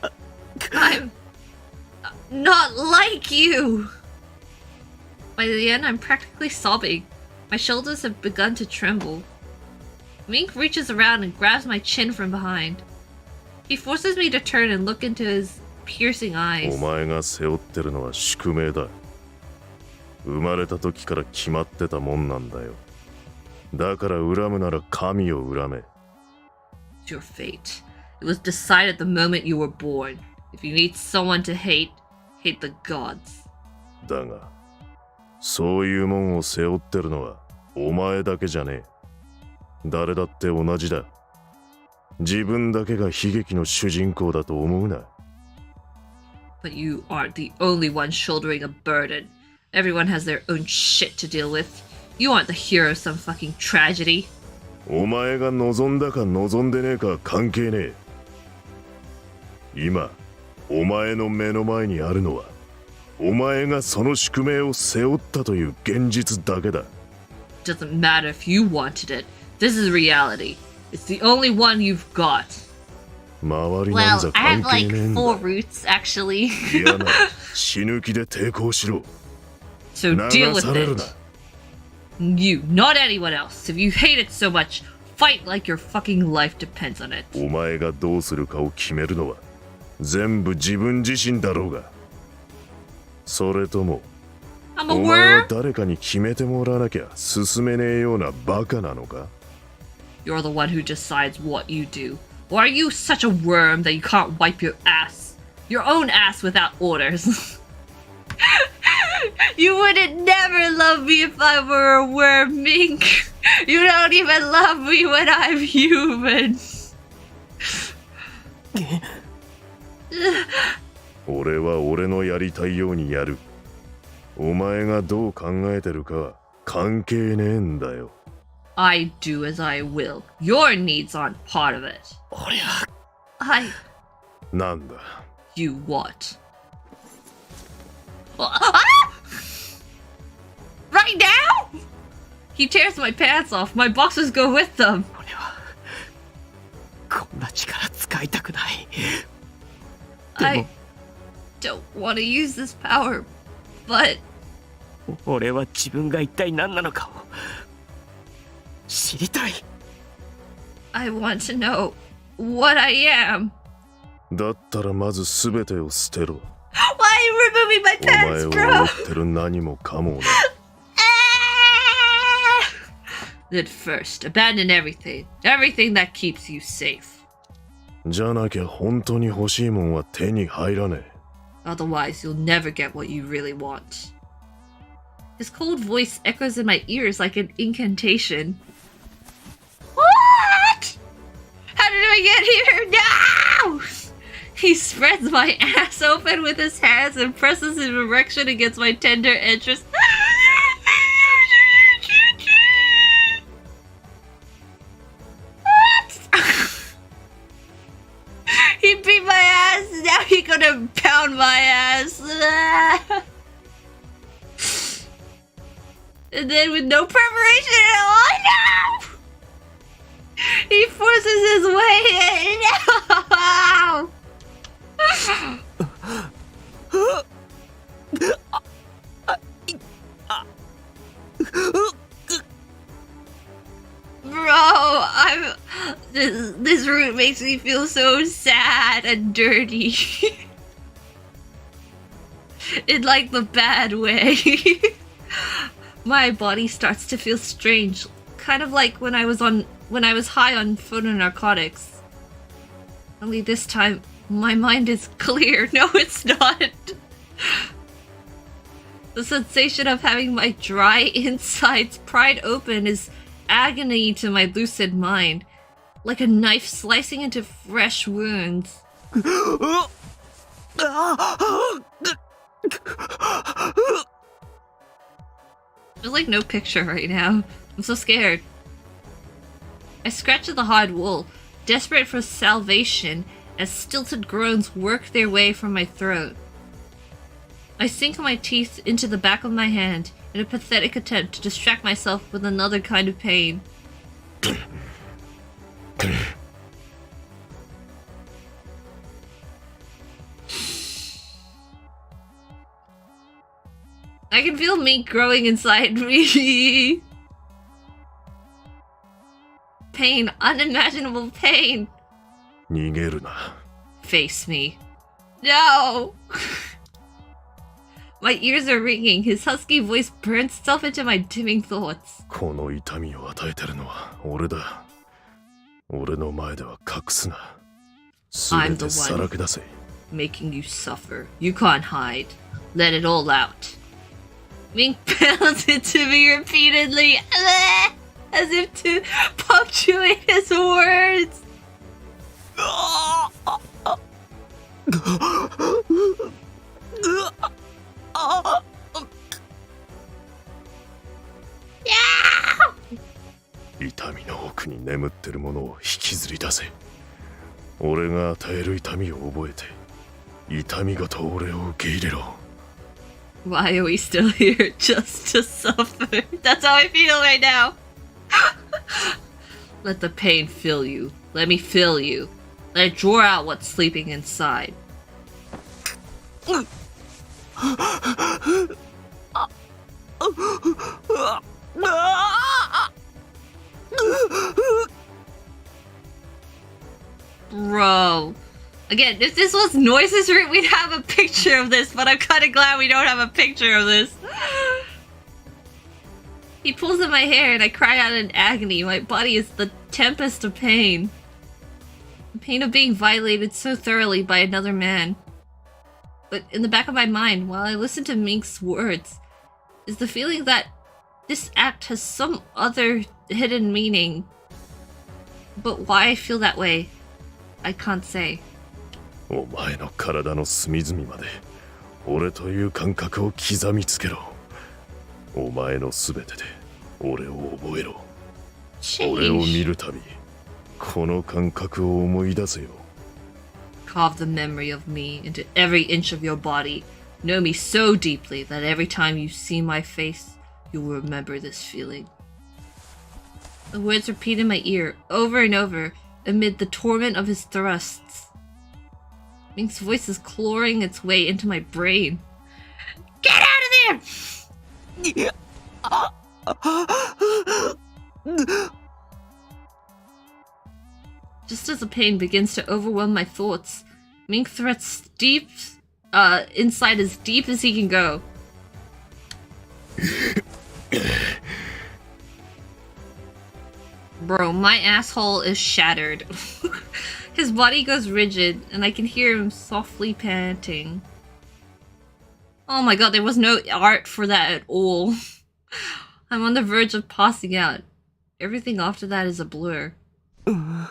I'm not like you. By the end, I'm practically sobbing. My shoulders have begun to tremble. Mink reaches around and grabs my chin from behind. He forces me to turn and look into his piercing eyes. お前が背負ってるのは宿命だ生まれた時から決まってたもんなんだよだから恨むなら神を恨め It's your fate. It was decided the moment you were born. If you need someone to hate, hate the gods. だがそういうもんを背負ってるのはお前だけじゃねえ誰だって同じだ自分だけが悲劇の主人公だと思うな But you aren't the only one shouldering a burden. Everyone has their own shit to deal with. You aren't the hero of some fucking tragedy. お前が望んだか望んでねえか関係ねえ今お前の目の前にあるのはお前がその宿命を背負ったという現実だけだ doesn't matter if you wanted it. This is reality. It's the only one you've got. Well, I have like 4 roots actually. So deal with it. You, not anyone else. If you hate it so much, fight like your fucking life depends on it. お前がどうするかを決めるのは全部自分自身だろうが。それとも I'm a お前は worm? 誰かに決めてもらわなきゃ進めねえようなバカなのか？ You're the one who decides what you do. Or are you such a worm that you can't wipe your ass? Your own ass without orders. You wouldn't never love me if I were a worm, Mink. You don't even love me when I'm human. 俺は俺のやりたいようにやる。お前がどう考えてるかは関係ねえんだよ。I do as I will. Your needs aren't part of it. 俺は なんだ You what? Right now? He tears my pants off. My boxers go with them. 俺はこんな力使いたくない。 I don't want to use this power, but 俺は自分が一体何なのかを知りたい。 I want to know what I am. だったらまず全てを捨てろ。 Why are you removing my お前 pants, を bro? 追ってる何もかもな。Then first, abandon everything. Everything that keeps you safe. じゃなきゃ本当に欲しいもんは手に入らねえ。 Otherwise, you'll never get what you really want. His cold voice echoes in my ears like an incantation. What? How did I get here? No! He spreads my ass open with his hands and presses his erection against my tender interest. He beat my ass, now he gonna pound my ass. And then with no preparation at all, no! He forces his way in. No! Bro, this route makes me feel so sad and dirty. In like the bad way. My body starts to feel strange, kind of like when I was high on photonarcotics. Only this time my mind is clear. No, it's not. The sensation of having my dry insides pried open is agony to my lucid mind, like a knife slicing into fresh wounds. There's like no picture right now. I'm so scared. I scratch at the hard wool, desperate for salvation, as stilted groans work their way from my throat. I sink my teeth into the back of my hand in a pathetic attempt to distract myself with another kind of pain. I can feel Mink growing inside me. Pain, unimaginable pain. 逃げるな。 Face me. No! My ears are ringing. His husky voice burns itself into my dimming thoughts. この痛みを与えてるのは俺だ。俺の前では隠すな。全てさらけ出せ。 Making you suffer. You can't hide. Let it all out. Mink pounds into me repeatedly, as if to punctuate his words. Yeah! 痛みの奥に眠ってるものを引きずり出せ。俺が与える痛みを覚えて、痛みごと俺を受け入れろ。Why are we still here? Just to suffer. That's how I feel right now. Let the pain fill you. Let me fill you. Let it draw out what's sleeping inside. Bro. Again, if this was Noise's route, we'd have a picture of this, but I'm kind of glad we don't have a picture of this. He pulls at my hair and I cry out in agony. My body is the tempest of pain. The pain of being violated so thoroughly by another man. But in the back of my mind, while I listen to Mink's words, is the feeling that this act has some other hidden meaning. But why I feel that way, I can't say. お前の体の隅々まで俺という感覚を刻みつけろ。お前のすべてで俺を覚えろ。俺を見るたびこの感覚を思い出せよ。Carve the memory of me into every inch of your body. Know me so deeply that every time you see my face, you will remember this feeling. The words repeat in my ear over and over amid the torment of his thrusts. Mink's voice is clawing its way into my brain. Get out of there! Just as the pain begins to overwhelm my thoughts, Mink threats deep, inside as deep as he can go. Bro, my asshole is shattered. His body goes rigid, and I can hear him softly panting. Oh my god, there was no art for that at all. I'm on the verge of passing out. Everything after that is a blur. Yeah,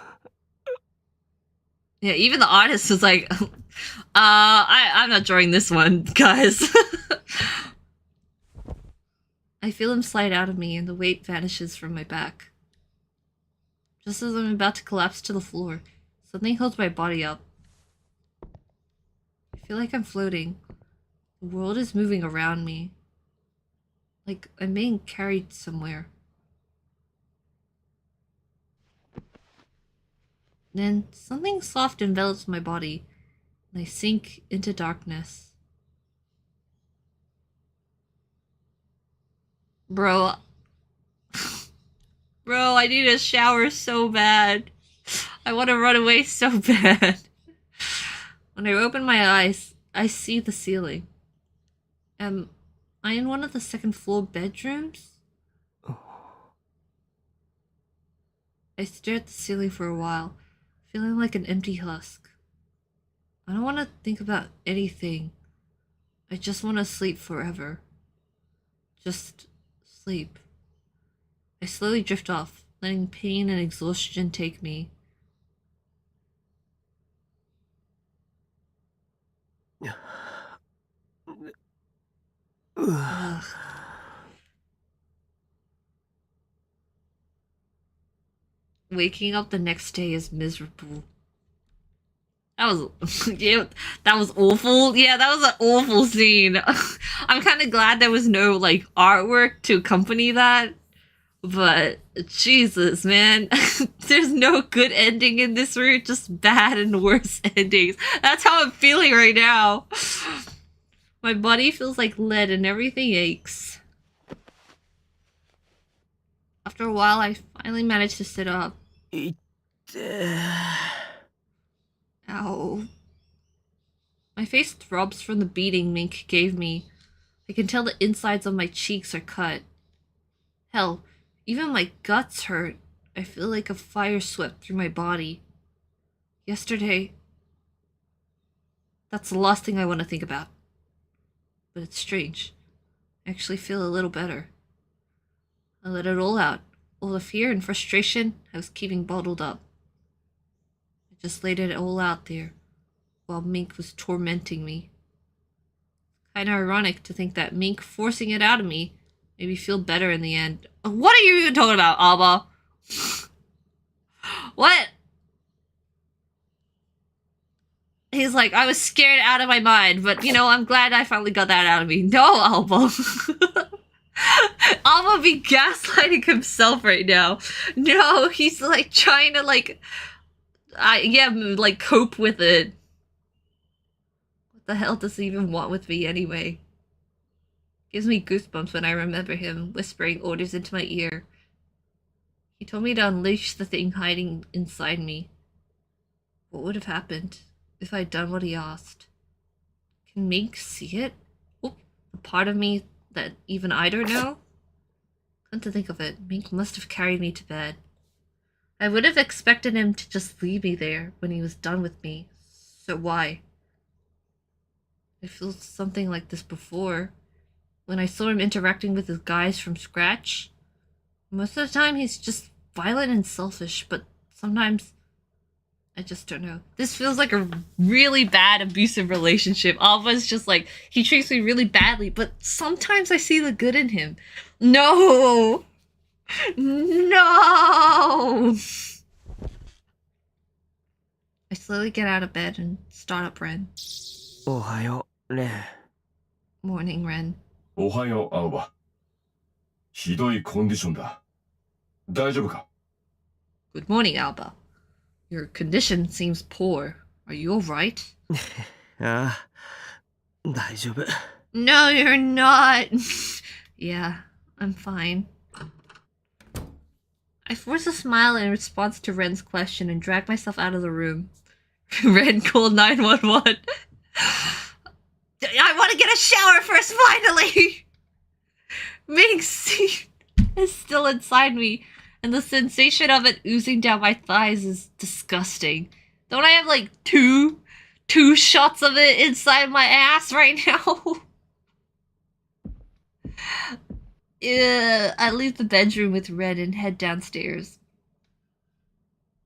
even the artist was like, I'm not drawing this one, guys. I feel him slide out of me, and the weight vanishes from my back. Just as I'm about to collapse to the floor, something holds my body up. I feel like I'm floating. The world is moving around me. Like I'm being carried somewhere. Then something soft envelops my body, and I sink into darkness. Bro. Bro, I need a shower so bad. I want to run away so bad. When I open my eyes, I see the ceiling. Am I in one of the second floor bedrooms? I stare at the ceiling for a while, feeling like an empty husk. I don't want to think about anything. I just want to sleep forever. Just sleep. I slowly drift off, letting pain and exhaustion take me. Ugh. Waking up the next day is miserable. That was yeah, that was awful. Yeah, that was an awful scene. I'm kind of glad there was no like artwork to accompany that. But Jesus, man, there's no good ending in this route, just bad and worse endings. That's how I'm feeling right now. My body feels like lead and everything aches. After a while, I finally managed to sit up. Ow. My face throbs from the beating Mink gave me. I can tell the insides of my cheeks are cut. Hell, even my guts hurt. I feel like a fire swept through my body. Yesterday... That's the last thing I want to think about. But it's strange. I actually feel a little better. I let it all out. All the fear and frustration I was keeping bottled up. I just laid it all out there, while Mink was tormenting me. Kinda ironic to think that Mink forcing it out of me made me feel better in the end. What are you even talking about, Aoba? What? He's like, I was scared out of my mind, but you know, I'm glad I finally got that out of me. No, Aoba. Aoba be gaslighting himself right now. No, he's like trying to like cope with it. What the hell does he even want with me anyway? Gives me goosebumps when I remember him whispering orders into my ear. He told me to unleash the thing hiding inside me. What would have happened if I'd done what he asked? Can Mink see it? Oh, the part of me that even I don't know? Come to think of it, Mink must have carried me to bed. I would have expected him to just leave me there when he was done with me. So why? I felt something like this before. When I saw him interacting with his guys from scratch. Most of the time he's just violent and selfish, but sometimes I just don't know. This feels like a really bad abusive relationship. Aoba's just like, he treats me really badly, but sometimes I see the good in him. No! No! I slowly get out of bed and start up Ren. Ohayo, Ren. Morning, Ren. おはよう、青葉。ひどいコンディションだ。大丈夫か? Good morning, Aoba. Your condition seems poor. Are you alright? ああ、大丈夫。No, you're not. Yeah, I'm fine. I force a smile in response to Ren's question and drag myself out of the room. Ren called 911. I want to get a shower first, finally! Mink's seed is still inside me, and the sensation of it oozing down my thighs is disgusting. Don't I have like two shots of it inside my ass right now? I leave the bedroom with Red and head downstairs.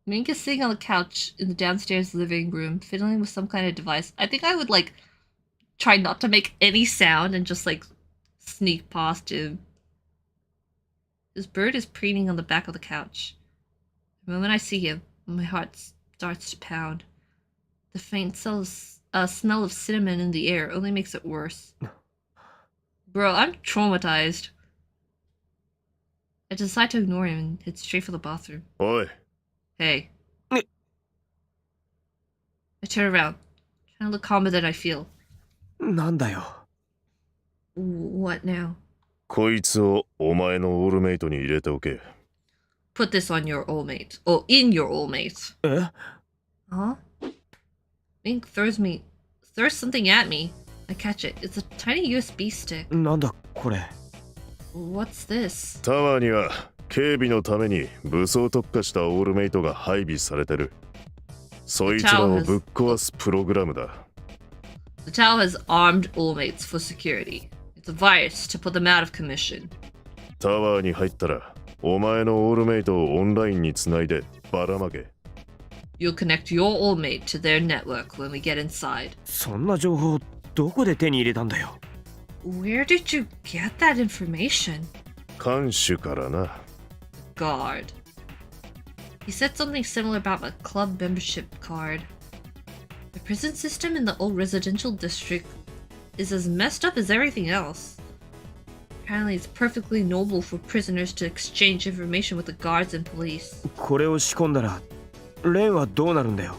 Mink is sitting on the couch in the downstairs living room, fiddling with some kind of device. I think I would like try not to make any sound and just like sneak past him. His bird is preening on the back of the couch. The moment I see him, my heart starts to pound. The faint smell of cinnamon in the air only makes it worse. Bro, I'm traumatized. I decide to ignore him and head straight for the bathroom. Oi. Hey. I turn around, trying to look calmer than I feel. なんだよ。What now? こいつをお前のオールメイトに入れておけ。Put this on your old mate. Oh, in your old mate. え? Huh? Mink throws something at me. I catch it. It's a tiny USB stick. なんだこれ。What's this? タワーには警備のために武装特化したオールメイトが配備されてる。そいつらをぶっ壊すプログラムだ。The Toue has armed all mates for security. It's a virus to put them out of commission. タワーに入ったらお前のオールメイトをオンラインにつないでばらまけ。You'll connect your old mate to their network when we get inside. そんな情報どこで手に入れたんだよ。Where did you get that information? 看守からな。Guard. He said something similar about a club membership card. The prison system in the old residential district is as messed up as everything else. Apparently it's perfectly normal for prisoners to exchange information with the guards and police. これを仕込んだら、レンはどうなるんだよ。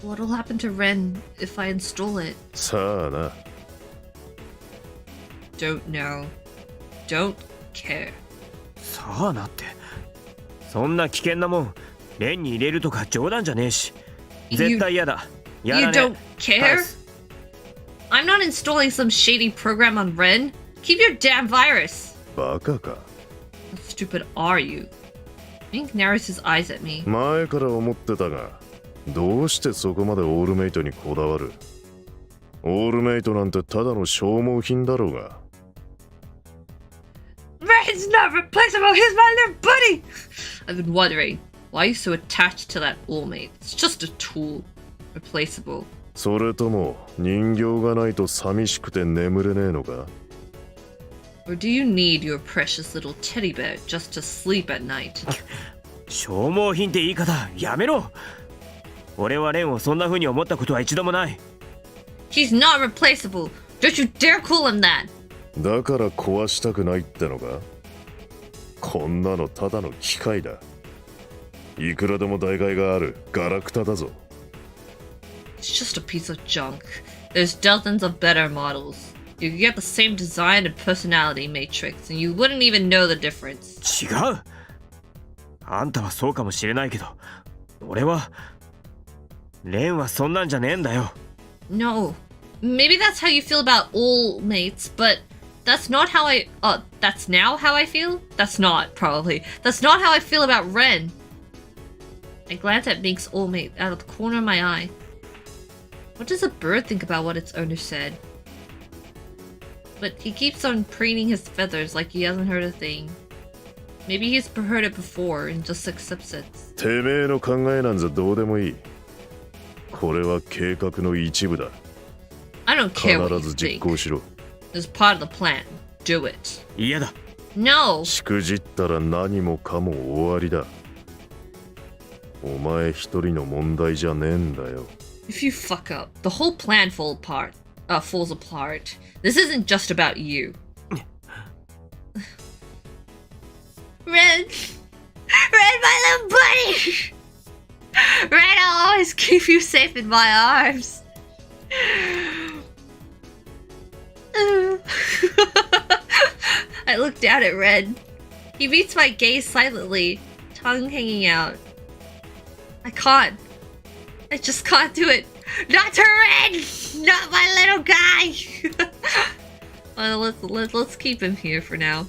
What'll happen to Ren if I install it? さあな。Don't know. Don't care. さあなって。そんな危険なもん、レンに入れるとか冗談じゃねえし。絶対嫌だ。やらね。You don't care? I'm not installing some shady program on Ren. Keep your damn virus. バカか。How stupid are you? Mink narrows his eyes at me. 前から思ってたが、どうしてそこまでオールメイトにこだわる？オールメイトなんてただの消耗品だろうが。Ren's not replaceable. He's my little buddy. I've been wondering, why are you so attached to that old mate? It's just a tool. Replaceable. それとも人形がないと寂しくて眠れねえのか？ Or do you need your precious little teddy bear just to sleep at night? 消耗品って言い方やめろ。俺はレンをそんな風に思ったことは一度もない。 He's not replaceable. Don't you dare call him that. だから壊したくないってのか。こんなのただの機械だ。いくらでも代替があるガラクタだぞ。It's just a piece of junk. There's dozens of better models. You could get the same design and personality matrix, and you wouldn't even know the difference. 違う。あんたはそうかもしれないけど、俺はレンはそんなんじゃねえんだよ。 No. Maybe that's how you feel about all mates, but that's not how that's now how I feel? That's not, probably. That's not how I feel about Ren. I glance at Mink's old mate out of the corner of my eye. What does a bird think about what its owner said? But he keeps on preening his feathers like he hasn't heard a thing. Maybe he's heard it before and just accepts it. てめえの考えなんざどうでもいい。これは計画の一部だ。 I don't care what you 必ず実 think. 行しろ。 It's part of the plan. Do it. 嫌だ。 No! しくじったら何もかも終わりだ。お前一人の問題じゃねえんだよ。 If you fuck up, the whole plan falls apart. This isn't just about you. Red! Red, my little buddy! Red, I'll always keep you safe in my arms. I look down at Red. He meets my gaze silently, tongue hanging out. I just can't do it. Not to Red! Not my little guy! Well, let's keep him here for now.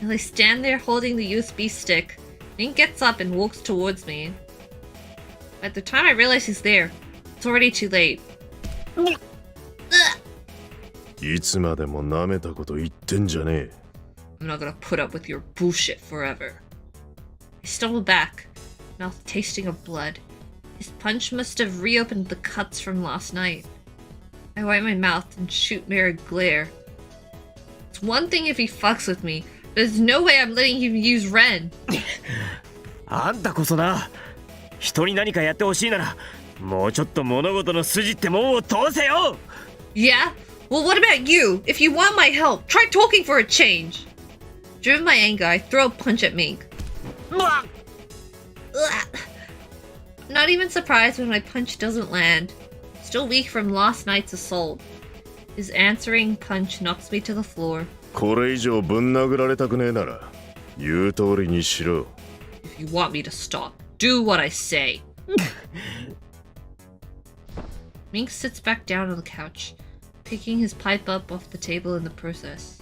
As I stand there holding the USB stick, Mink gets up and walks towards me. By the time I realize he's there, it's already too late. いつまでも舐めたこと言ってんじゃねえ。 I'm not gonna put up with your bullshit forever. I stumble back, mouth tasting of blood. His punch must have reopened the cuts from last night. I wipe my mouth and shoot mirror glare. It's one thing if he fucks with me, but there's no way I'm letting him use Ren. あんたこそな。人に何かやってほしいなら、もうちょっと物事の筋ってもんを通せよ。 Yeah? Well, what about you? If you want my help, try talking for a change. Driven by anger, I throw a punch at Mink. Ugh. Not even surprised when my punch doesn't land. Still weak from last night's assault. His answering punch knocks me to the floor. これ以上ぶん殴られたくねえなら、言う通りにしろ。 If you want me to stop, do what I say. Mink sits back down on the couch, picking his pipe up off the table in the process.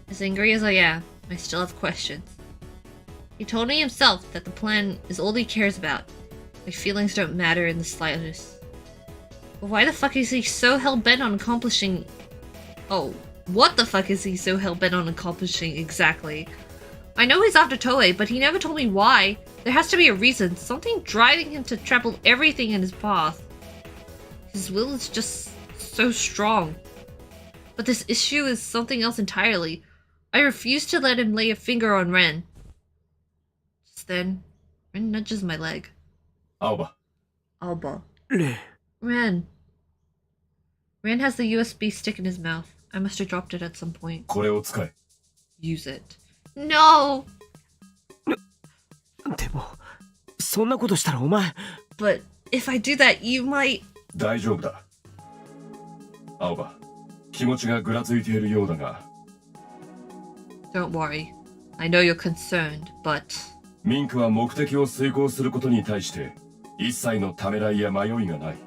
As angry as I am, I still have questions. He told me himself that the plan is all he cares about. My feelings don't matter in the slightest. But why the fuck is he so hell-bent on accomplishing... Oh, what the fuck is he so hell-bent on accomplishing exactly? I know he's after Toue, but he never told me why. There has to be a reason, something driving him to trample everything in his path. His will is just so strong. But this issue is something else entirely. I refuse to let him lay a finger on Ren. Just then, Ren nudges my leg. Aoba. Aoba. Ren. Ren has the USB stick in his mouth. I must have dropped it at some point. これを使え。 Use it. No! でも、そんなことしたらお前。 But if I do that, you might... 大丈夫だ。青葉、気持ちがぐらついているようだが。Don't worry. I know you're concerned, but... ミンクは目的を遂行することに対して一切のためらいや迷いがない。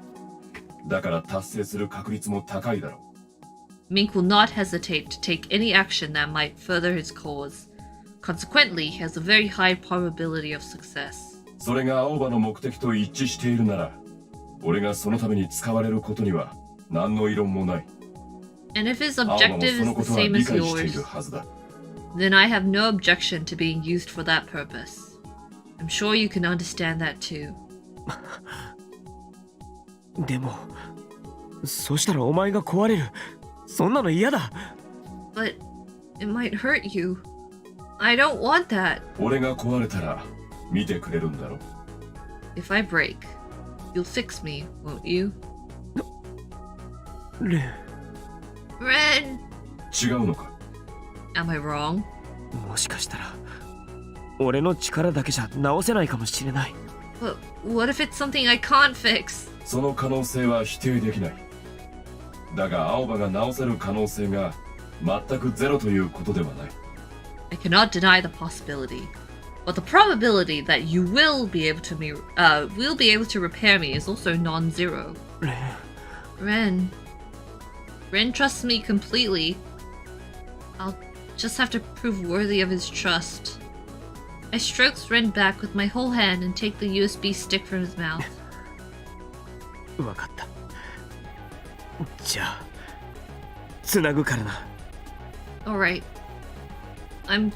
だから達成する確率も高いだろう。Mink will not hesitate to take any action that might further his cause. Consequently, he has a very high probability of success. それが青葉の目的と一致しているなら、俺がそのために使われることには何の異論もない。 And if his objective is the same as yours, then I have no objection to being used for that purpose. I'm sure you can understand that too. でも、そしたらお前が壊れる。そんなの嫌だ。But it might hurt you. I don't want that. 俺が壊れたら見てくれるんだろ? If I break, you'll fix me, won't you? レン Ren! 違うのか? Am I wrong? もしかしたら俺の力だけじゃ直せないかもしれない。 But what if it's something I can't fix? その可能性は否定できない。だが青葉が直せる可能性が全くゼロということではない。 I cannot deny the possibility, but the probability that you will be able to repair me is also non-zero. レン Ren trusts me completely. I'll just have to prove worthy of his trust. I strokes Ren back with my whole hand and take the USB stick from his mouth. わかった。じゃあつなぐからな。 Alright. I'm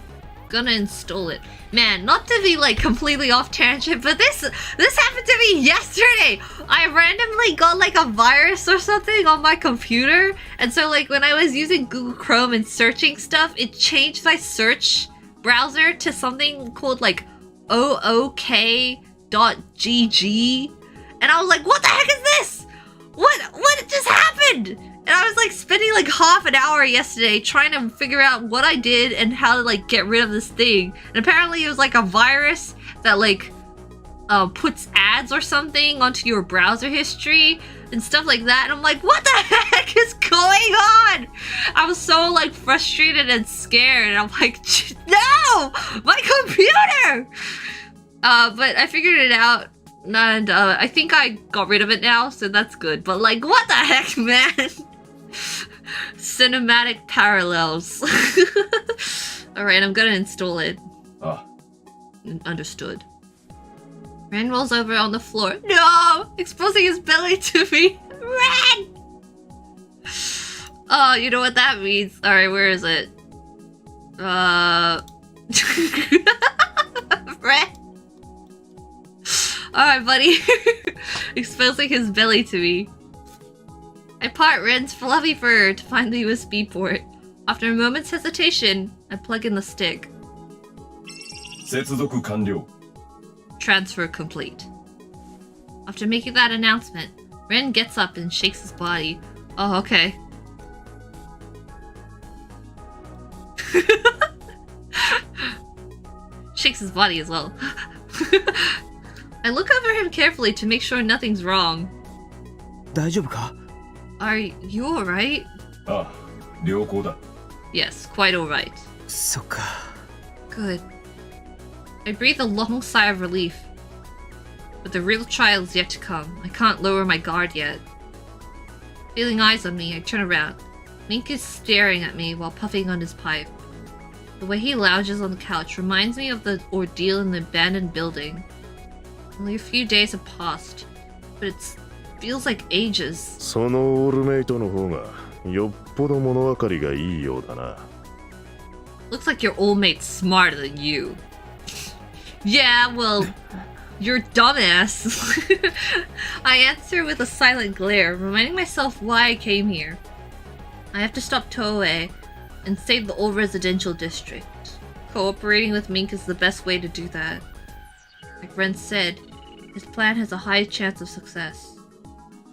gonna install it. Man, not to be like completely off tangent, but this happened to me yesterday! I randomly got like a virus or something on my computer, and so like when I was using Google Chrome and searching stuff, it changed my search browser to something called like ook.gg, and I was like, what the heck is this? What just happened? And I was like spending like half an hour yesterday trying to figure out what I did and how to like get rid of this thing. And apparently it was like a virus that like puts ads or something onto your browser history and stuff like that. And I'm like, what the heck is going on? I was so like frustrated and scared. And I'm like, no, my computer! But I figured it out. And I think I got rid of it now, so that's good. But like, what the heck, man? Cinematic parallels. Alright, I'm gonna install it. Understood. Ren rolls over on the floor. No! Exposing his belly to me. Ren! Oh, you know what that means. Alright, where is it? Ren! Alright, buddy. Exposing his belly to me. I part Ren's fluffy fur to find the USB port. After a moment's hesitation, I plug in the stick. 接続完了. Transfer complete. After making that announcement, Ren gets up and shakes his body. Oh, okay. Shakes his body as well. I look over him carefully to make sure nothing's wrong. 大丈夫か? Are you alright? 良好だ. Yes, quite alright. そっか. Good. I breathe a long sigh of relief. But the real trial is yet to come. I can't lower my guard yet. Feeling eyes on me, I turn around. Mink is staring at me while puffing on his pipe. The way he lounges on the couch reminds me of the ordeal in the abandoned building. Only a few days have passed, but it feels like ages. そのオールメイトの方がよっぽど物分かりがいいようだな。 Looks like your old mate's smarter than you. Yeah, well, you're dumbass. I answer with a silent glare, reminding myself why I came here. I have to stop Toue and save the old residential district. Cooperating with Mink is the best way to do that. Like Ren said, his plan has a high chance of success.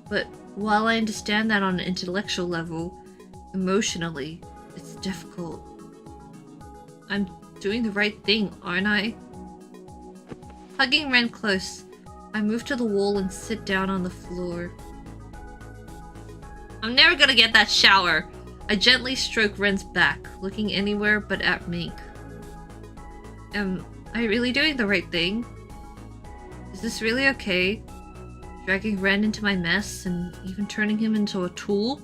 But while I understand that on an intellectual level, emotionally, it's difficult. I'm doing the right thing, aren't I? Hugging Ren close, I move to the wall and sit down on the floor. I'm never gonna get that shower! I gently stroke Ren's back, looking anywhere but at Mink. Am I really doing the right thing? Is this really okay? Dragging Ren into my mess and even turning him into a tool?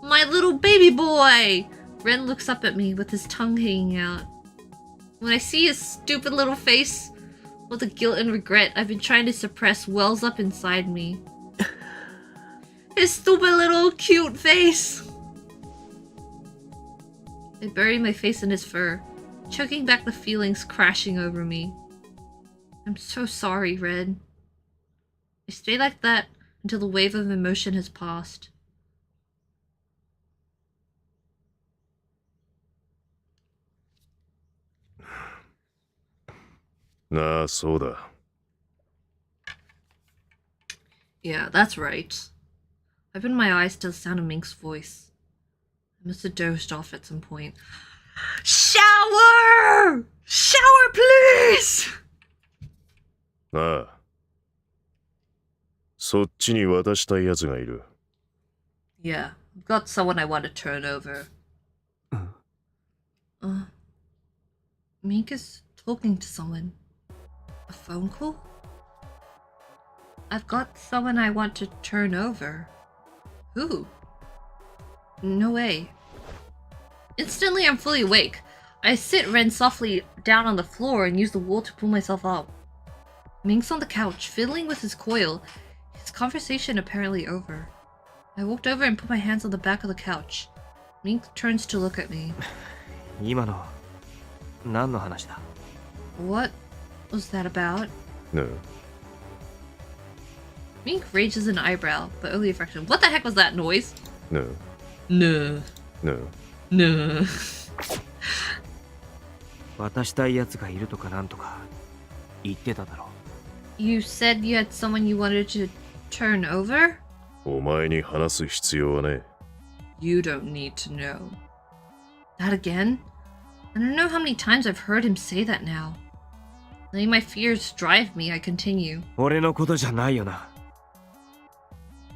My little baby boy! Ren looks up at me with his tongue hanging out. When I see his stupid little face, all the guilt and regret I've been trying to suppress wells up inside me. His stupid little cute face! I bury my face in his fur, choking back the feelings crashing over me. I'm so sorry, Ren. I stay like that until the wave of emotion has passed. ああ、そうだ。Yeah, that's right. I opened my eyes to the sound of Mink's voice. I must have dozed off at some point. Shower! Shower, please! ああ。そっちに渡したいやつがいる。Yeah, I've got someone I want to turn over. Mink is talking to someone. A phone call? I've got someone I want to turn over. Who? No way. Instantly, I'm fully awake. I sit Ren softly down on the floor and use the wall to pull myself up. Mink's on the couch, fiddling with his coil, his conversation apparently over. I walked over and put my hands on the back of the couch. Mink turns to look at me. 今の何の話だ? What was that about? No. Mink raises an eyebrow, but only a fraction. What the heck was that noise? No. No. No. No. 渡したいやつがいるとかなんとか言ってただろ. You said you had someone you wanted to turn over? お前に話す必要はね。You don't need to know. That again? I don't know how many times I've heard him say that now. Letting my fears drive me, I continue. 俺のことじゃないよな.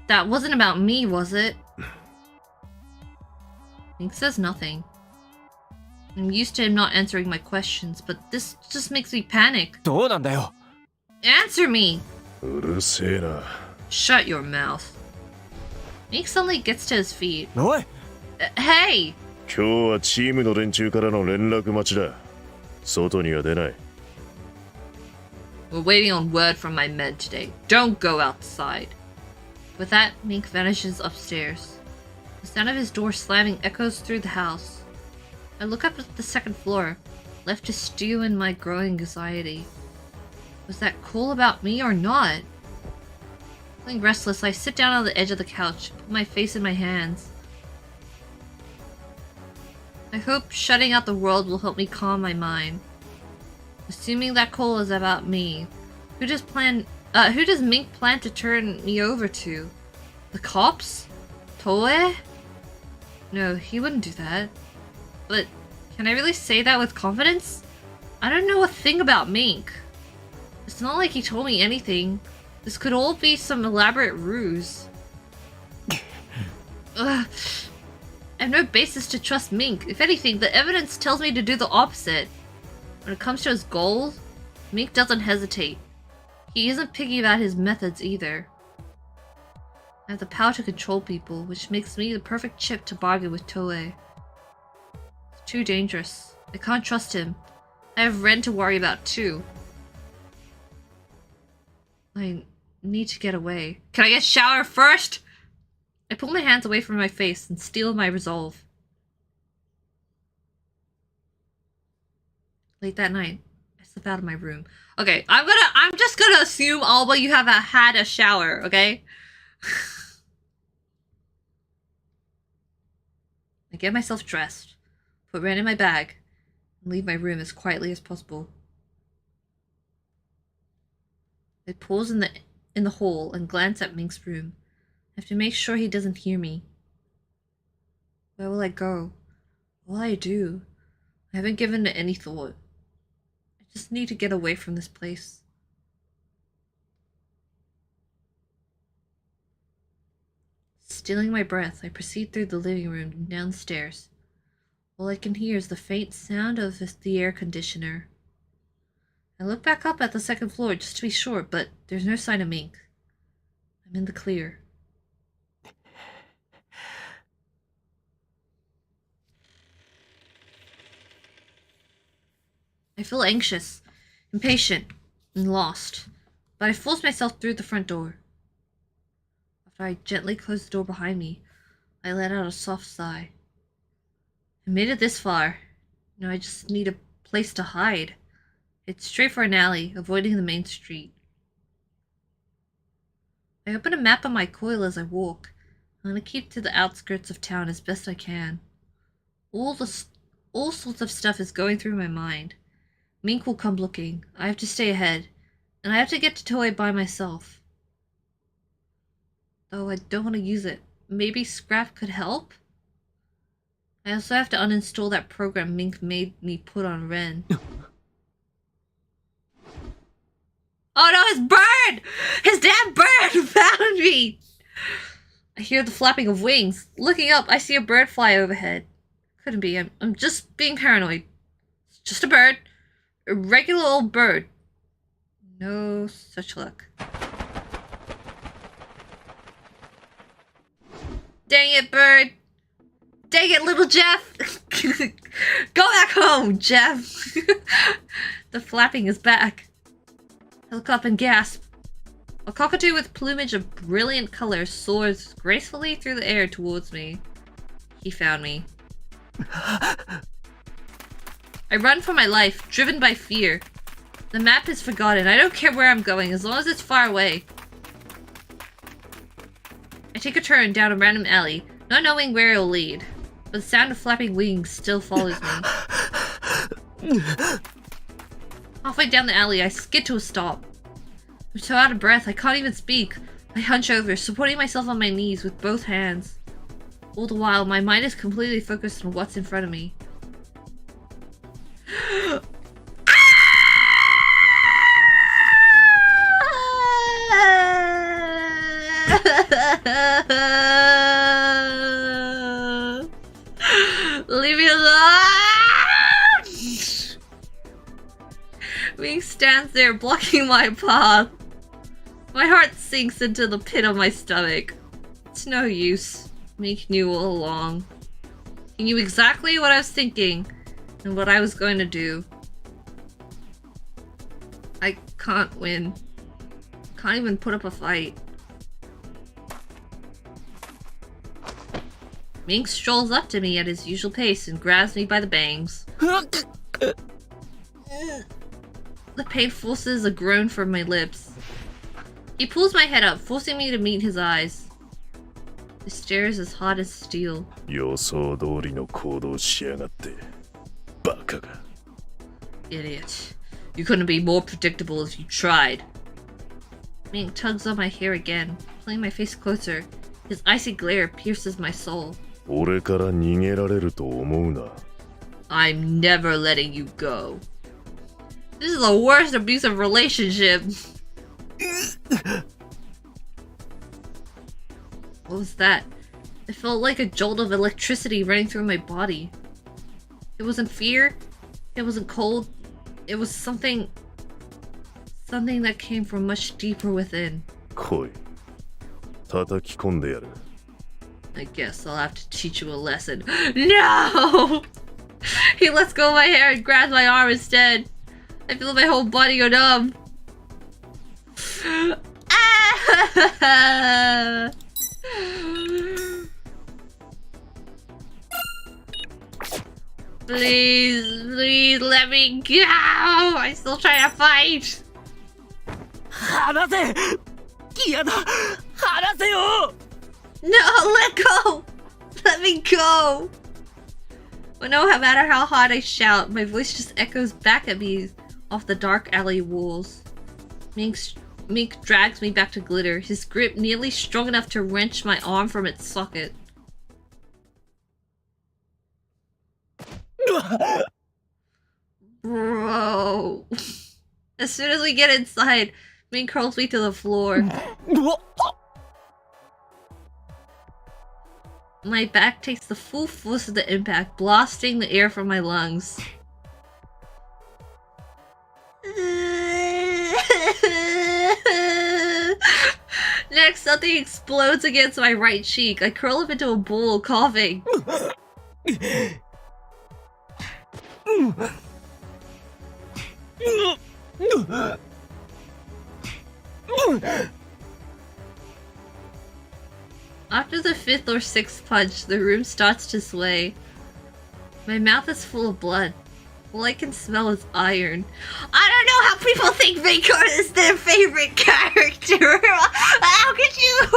That wasn't about me, was it? Mink says nothing. I'm used to him not answering my questions, but this just makes me panic. どうなんだよ. Answer me! うるせえな。Shut your mouth. Mink suddenly gets to his feet. おい! Hey! 今日はチームの連中からの連絡待ちだ。外には出ない。We're waiting on word from my men today. Don't go outside. With that, Mink vanishes upstairs. The sound of his door slamming echoes through the house. I look up at the second floor, left to stew in my growing anxiety. Was that cool about me or not? Feeling restless, I sit down on the edge of the couch, put my face in my hands. I hope shutting out the world will help me calm my mind. Assuming that call is about me, who does Mink plan to turn me over to? The cops? Toue? No, he wouldn't do that. But can I really say that with confidence? I don't know a thing about Mink. It's not like he told me anything. This could all be some elaborate ruse. Ugh. I have no basis to trust Mink. If anything, the evidence tells me to do the opposite. When it comes to his goals, Mink doesn't hesitate. He isn't picky about his methods either. I have the power to control people, which makes me the perfect chip to bargain with Toue. It's too dangerous. I can't trust him. I have Ren to worry about too. I need to get away. Can I get shower first? I pull my hands away from my face and steel my resolve. Late that night, I slip out of my room. Okay, I'm just gonna assume, Aoba, you have had a shower, okay? I get myself dressed, put Ren in my bag, and leave my room as quietly as possible. I pause in the hall and glance at Mink's room. I have to make sure he doesn't hear me. Where will I go? What will I do? I haven't given it any thought. I just need to get away from this place. Stilling my breath, I proceed through the living room and downstairs. All I can hear is the faint sound of the air conditioner. I look back up at the second floor just to be sure, but there's no sign of Mink. I'm in the clear. I feel anxious, impatient, and lost, but I force myself through the front door. After I gently close the door behind me, I let out a soft sigh. I made it this far. Now I just need a place to hide. It's straight for an alley, avoiding the main street. I open a map on my coil as I walk. I'm gonna keep to the outskirts of town as best I can. All sorts of stuff is going through my mind. Mink will come looking. I have to stay ahead. And I have to get to Toue by myself. Though I don't want to use it. Maybe Scrap could help? I also have to uninstall that program Mink made me put on Ren. Oh no, his bird! His damn bird found me! I hear the flapping of wings. Looking up, I see a bird fly overhead. Couldn't be. I'm just being paranoid. It's just a bird. A regular old bird. No such luck. Dang it, bird! Dang it, little Jeff! Go back home, Jeff! The flapping is back. I look up and gasp. A cockatoo with plumage of brilliant color soars gracefully through the air towards me. He found me. I run for my life, driven by fear. The map is forgotten. I don't care where I'm going, as long as it's far away. I take a turn down a random alley, not knowing where it'll lead. But the sound of flapping wings still follows me. Halfway down the alley, I skid to a stop. I'm so out of breath, I can't even speak. I hunch over, supporting myself on my knees with both hands. All the while, my mind is completely focused on what's in front of me. Leave me alone! Mink stands there blocking my path. My heart sinks into the pit of my stomach. It's no use. Mink knew all along. He knew exactly what I was thinking and what I was going to do. I can't win. Can't even put up a fight. Mink strolls up to me at his usual pace and grabs me by the bangs. The pain forces a groan from my lips. He pulls my head up, forcing me to meet his eyes. His stare is as hot as steel. Idiot. You couldn't be more predictable if you tried. Mink tugs on my hair again, pulling my face closer. His icy glare pierces my soul. I'm never letting you go. This is the worst abusive relationship. What was that? It felt like a jolt of electricity running through my body. It wasn't fear. It wasn't cold. It was something that came from much deeper within. I guess I'll have to teach you a lesson. No! He lets go of my hair and grabs my arm instead. I feel my whole body go numb. Ah! Please let me go! I'm still trying to fight! No, let go! Let me go! But no matter how hard I shout, my voice just echoes back at me off the dark alley walls. Mink drags me back to Glitter, his grip nearly strong enough to wrench my arm from its socket. Bro. As soon as we get inside, Mink curls me to the floor. My back takes the full force of the impact, blasting the air from my lungs. Next, something explodes against my right cheek. I curl up into a ball, coughing. After the 5th or 6th punch, the room starts to sway. My mouth is full of blood. All I can smell is iron. I don't know how people think Vancouver is their favorite character. How could you?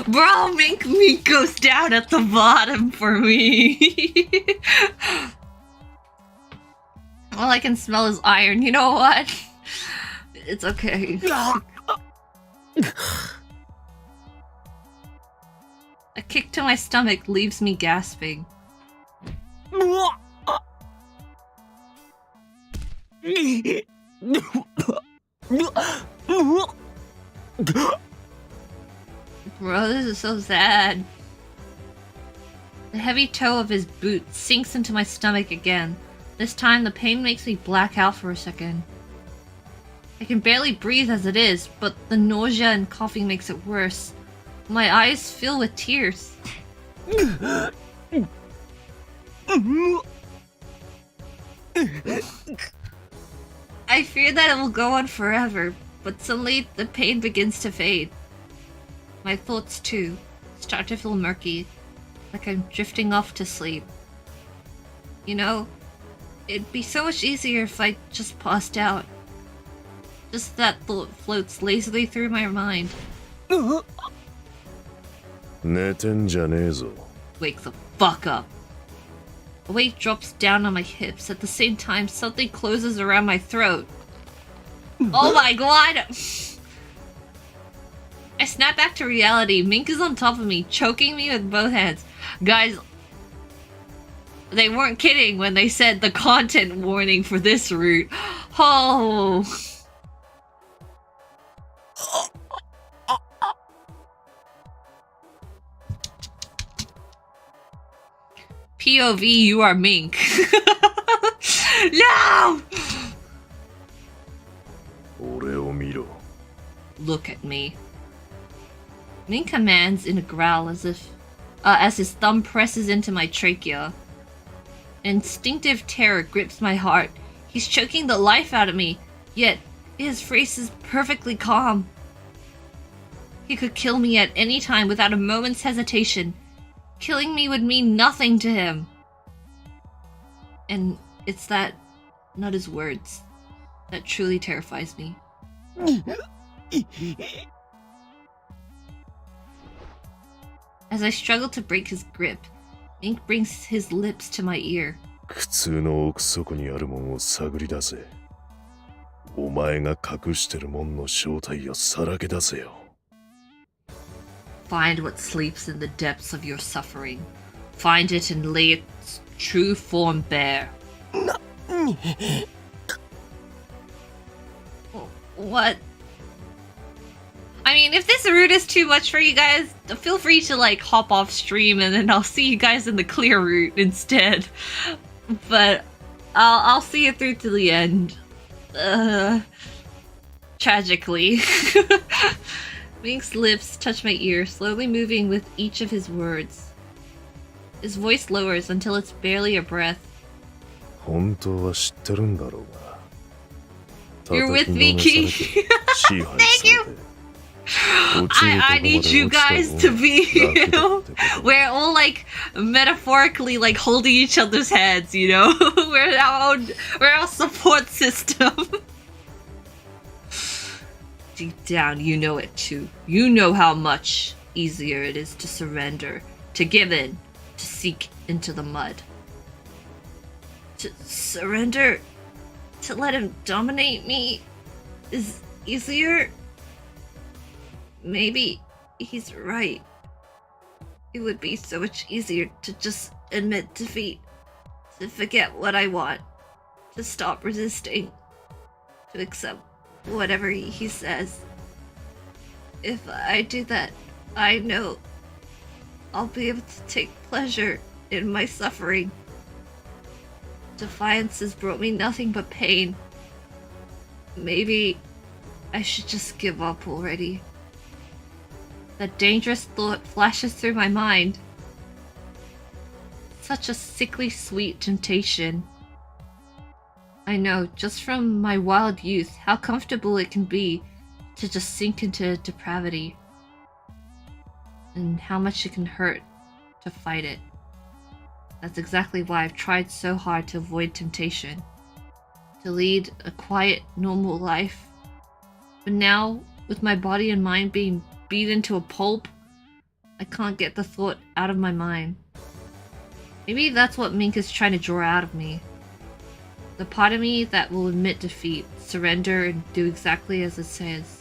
Bro, Mink goes down at the bottom for me. All I can smell is iron. You know what? It's okay. A kick to my stomach leaves me gasping. Bro, this is so sad. The heavy toe of his boot sinks into my stomach again. This time, the pain makes me black out for a second. I can barely breathe as it is, but the nausea and coughing makes it worse. My eyes fill with tears. I fear that it will go on forever, but suddenly the pain begins to fade. My thoughts, too, start to feel murky, like I'm drifting off to sleep. You know, it'd be so much easier if I just passed out. Just that thought floats lazily through my mind. Wake the fuck up. A weight drops down on my hips. At the same time, something closes around my throat. Oh my god! I snap back to reality. Mink is on top of me, choking me with both hands. Guys, they weren't kidding when they said the content warning for this route. Oh. POV, you are Mink. No! Look at me. Mink commands in a growl as his thumb presses into my trachea. Instinctive terror grips my heart. He's choking the life out of me, yet his face is perfectly calm. He could kill me at any time without a moment's hesitation. Killing me would mean nothing to him. And it's that, not his words, that truly terrifies me. As I struggle to break his grip, Mink brings his lips to my ear. Find what sleeps in the depths of your suffering. Find it and lay its true form bare. What? I mean, if this route is too much for you guys, feel free to like hop off stream and then I'll see you guys in the clear route instead. But I'll see it through to the end. Tragically. Mink's lips touch my ear, slowly moving with each of his words. His voice lowers until it's barely a breath. You're with me, Khee. Thank you! I need you guys to be we're all like metaphorically like holding each other's hands, you know? we're our support system. Deep down, you know it too. You know how much easier it is to surrender, to give in, to sink into the mud. To surrender, to let him dominate me, is easier. Maybe he's right. It would be so much easier to just admit defeat, to forget what I want, to stop resisting, to accept whatever he says. If I do that, I know I'll be able to take pleasure in my suffering. Defiance has brought me nothing but pain. Maybe I should just give up already. That dangerous thought flashes through my mind. Such a sickly sweet temptation. I know, just from my wild youth, how comfortable it can be to just sink into depravity. And how much it can hurt to fight it. That's exactly why I've tried so hard to avoid temptation. To lead a quiet, normal life. But now, with my body and mind being beat into a pulp, I can't get the thought out of my mind. Maybe that's what Mink is trying to draw out of me. The part of me that will admit defeat, surrender, and do exactly as it says.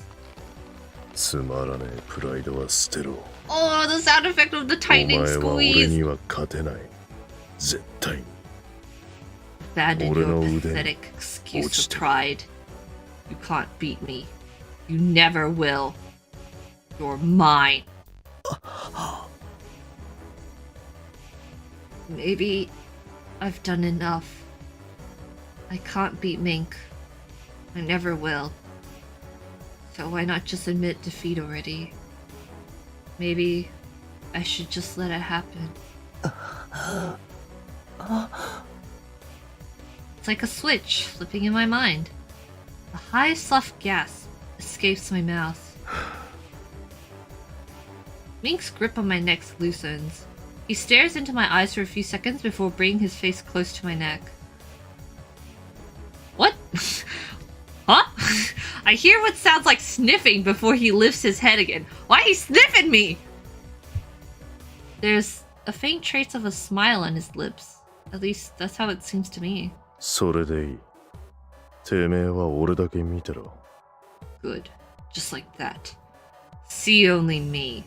つまらねえプライドは捨てろ。 Oh, the sound effect of the お tightening 前は俺 squeeze! には勝てない。絶対に。 Abandon俺 your の腕に pathetic excuse 落ち of て。 pride. You can't beat me. You never will. You're mine. Maybe I've done enough. I can't beat Mink. I never will. So why not just admit defeat already? Maybe I should just let it happen. It's like a switch flipping in my mind. A high, soft gasp escapes my mouth. Mink's grip on my neck loosens. He stares into my eyes for a few seconds before bringing his face close to my neck. What? Huh? I hear what sounds like sniffing before he lifts his head again. Why are you sniffing me? There's a faint trace of a smile on his lips. At least that's how it seems to me. それでいい。てめえは俺だけ見てろ。 Good. Just like that. See only me.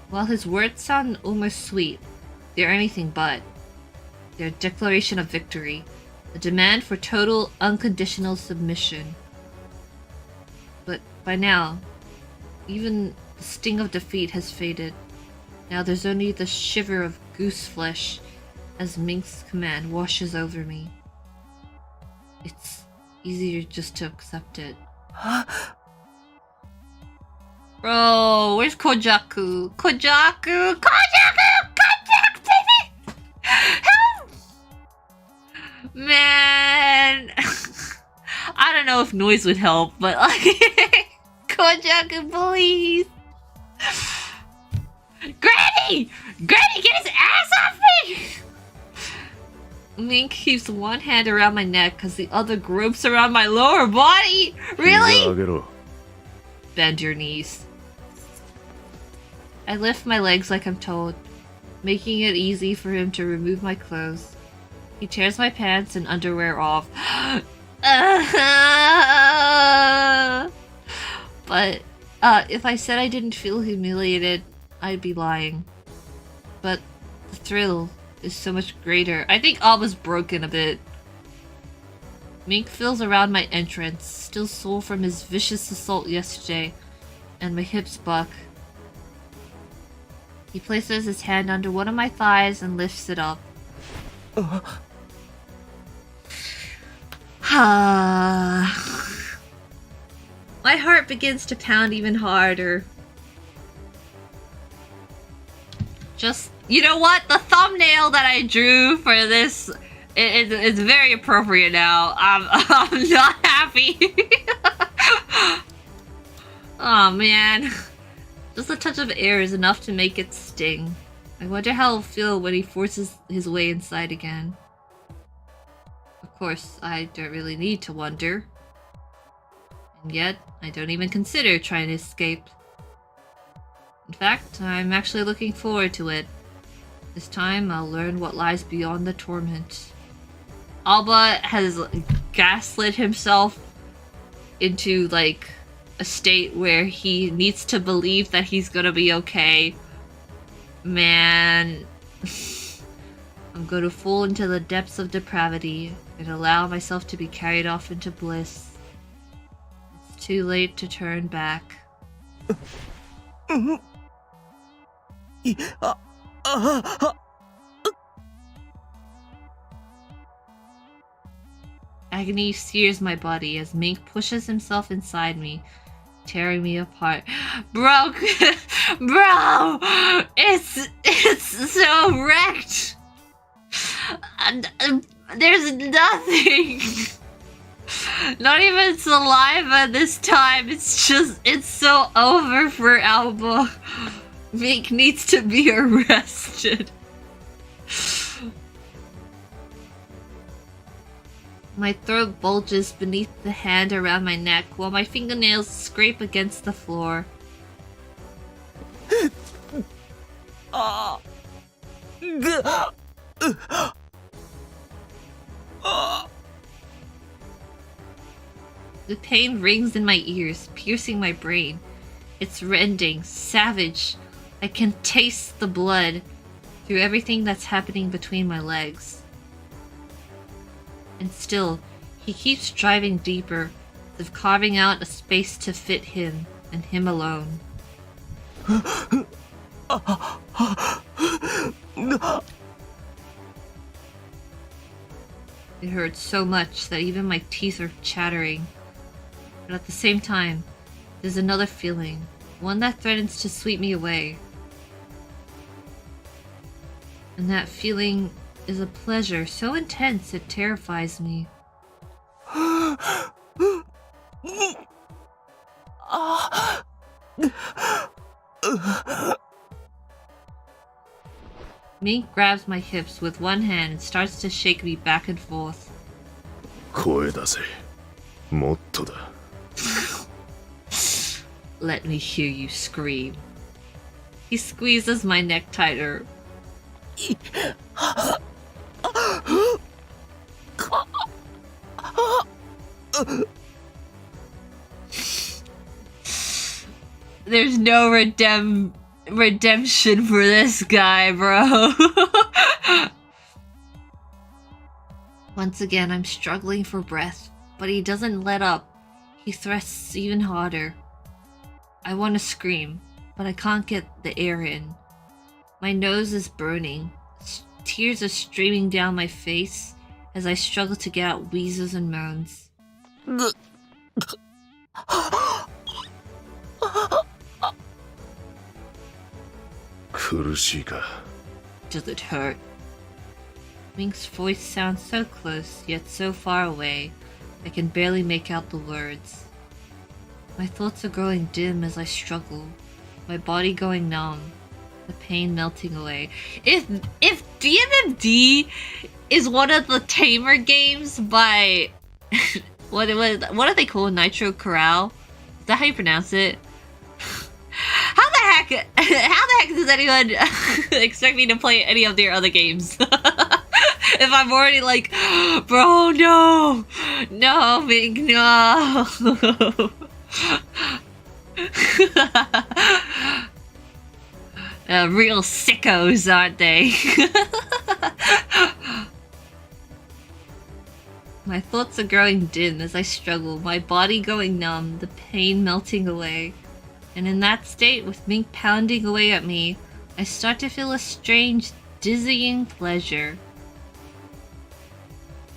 While his words sound almost sweet, they're anything but. They're a declaration of victory. A demand for total, unconditional submission. But by now, even the sting of defeat has faded. Now there's only the shiver of goose flesh as Mink's command washes over me. It's easier just to accept it. Bro, where's Kojaku? Kojaku! Kojaku, baby! Help! Man! I don't know if noise would help, but like... Kojaku, please! Granny! Granny, get his ass off me! Mink keeps one hand around my neck because the other gropes around my lower body! Really? Bend your knees. I lift my legs like I'm told, making it easy for him to remove my clothes. He tears my pants and underwear off. But if I said I didn't feel humiliated, I'd be lying. But the thrill is so much greater. I think Aoba's broken a bit. Mink feels around my entrance, still sore from his vicious assault yesterday, and my hips buck. He places his hand under one of my thighs and lifts it up. My heart begins to pound even harder. Just, you know what? The thumbnail that I drew for this is very appropriate now. I'm not happy. Oh man. Just a touch of air is enough to make it sting. I wonder how it'll feel when he forces his way inside again. Of course, I don't really need to wonder. And yet, I don't even consider trying to escape. In fact, I'm actually looking forward to it. This time, I'll learn what lies beyond the torment. Aoba has gaslit himself into, like, a state where he needs to believe that he's gonna be okay. Man. I'm gonna fall into the depths of depravity and allow myself to be carried off into bliss. It's too late to turn back. Agony sears my body as Mink pushes himself inside me, tearing me apart. Bro, bro, it's so wrecked. And there's nothing. Not even saliva this time. It's so over for Aoba. Mink needs to be arrested. My throat bulges beneath the hand around my neck while my fingernails scrape against the floor. The pain rings in my ears, piercing my brain. It's rending, savage. I can taste the blood through everything that's happening between my legs. And still, he keeps driving deeper, as if carving out a space to fit him, and him alone. It hurts so much that even my teeth are chattering. But at the same time, there's another feeling, one that threatens to sweep me away. And that feeling is a pleasure so intense it terrifies me. Mink grabs my hips with one hand and starts to shake me back and forth. 声出せ。もっとだ。Let me hear you scream. He squeezes my neck tighter. There's no redemption for this guy, bro. Once again, I'm struggling for breath, but he doesn't let up. He thrusts even harder. I want to scream, but I can't get the air in. My nose is burning. Tears are streaming down my face as I struggle to get out wheezes and moans. Does it hurt? Mink's voice sounds so close, yet so far away, I can barely make out the words. My thoughts are growing dim as I struggle, my body going numb, the pain melting away. If DMMD is one of the tamer games by what are they called? Nitro Corral? Is that how you pronounce it? How the heck does anyone expect me to play any of their other games? If I'm already like, bro, no, Mink, no. Real sickos, aren't they? My thoughts are growing dim as I struggle, my body going numb, the pain melting away. And in that state, with Mink pounding away at me, I start to feel a strange, dizzying pleasure.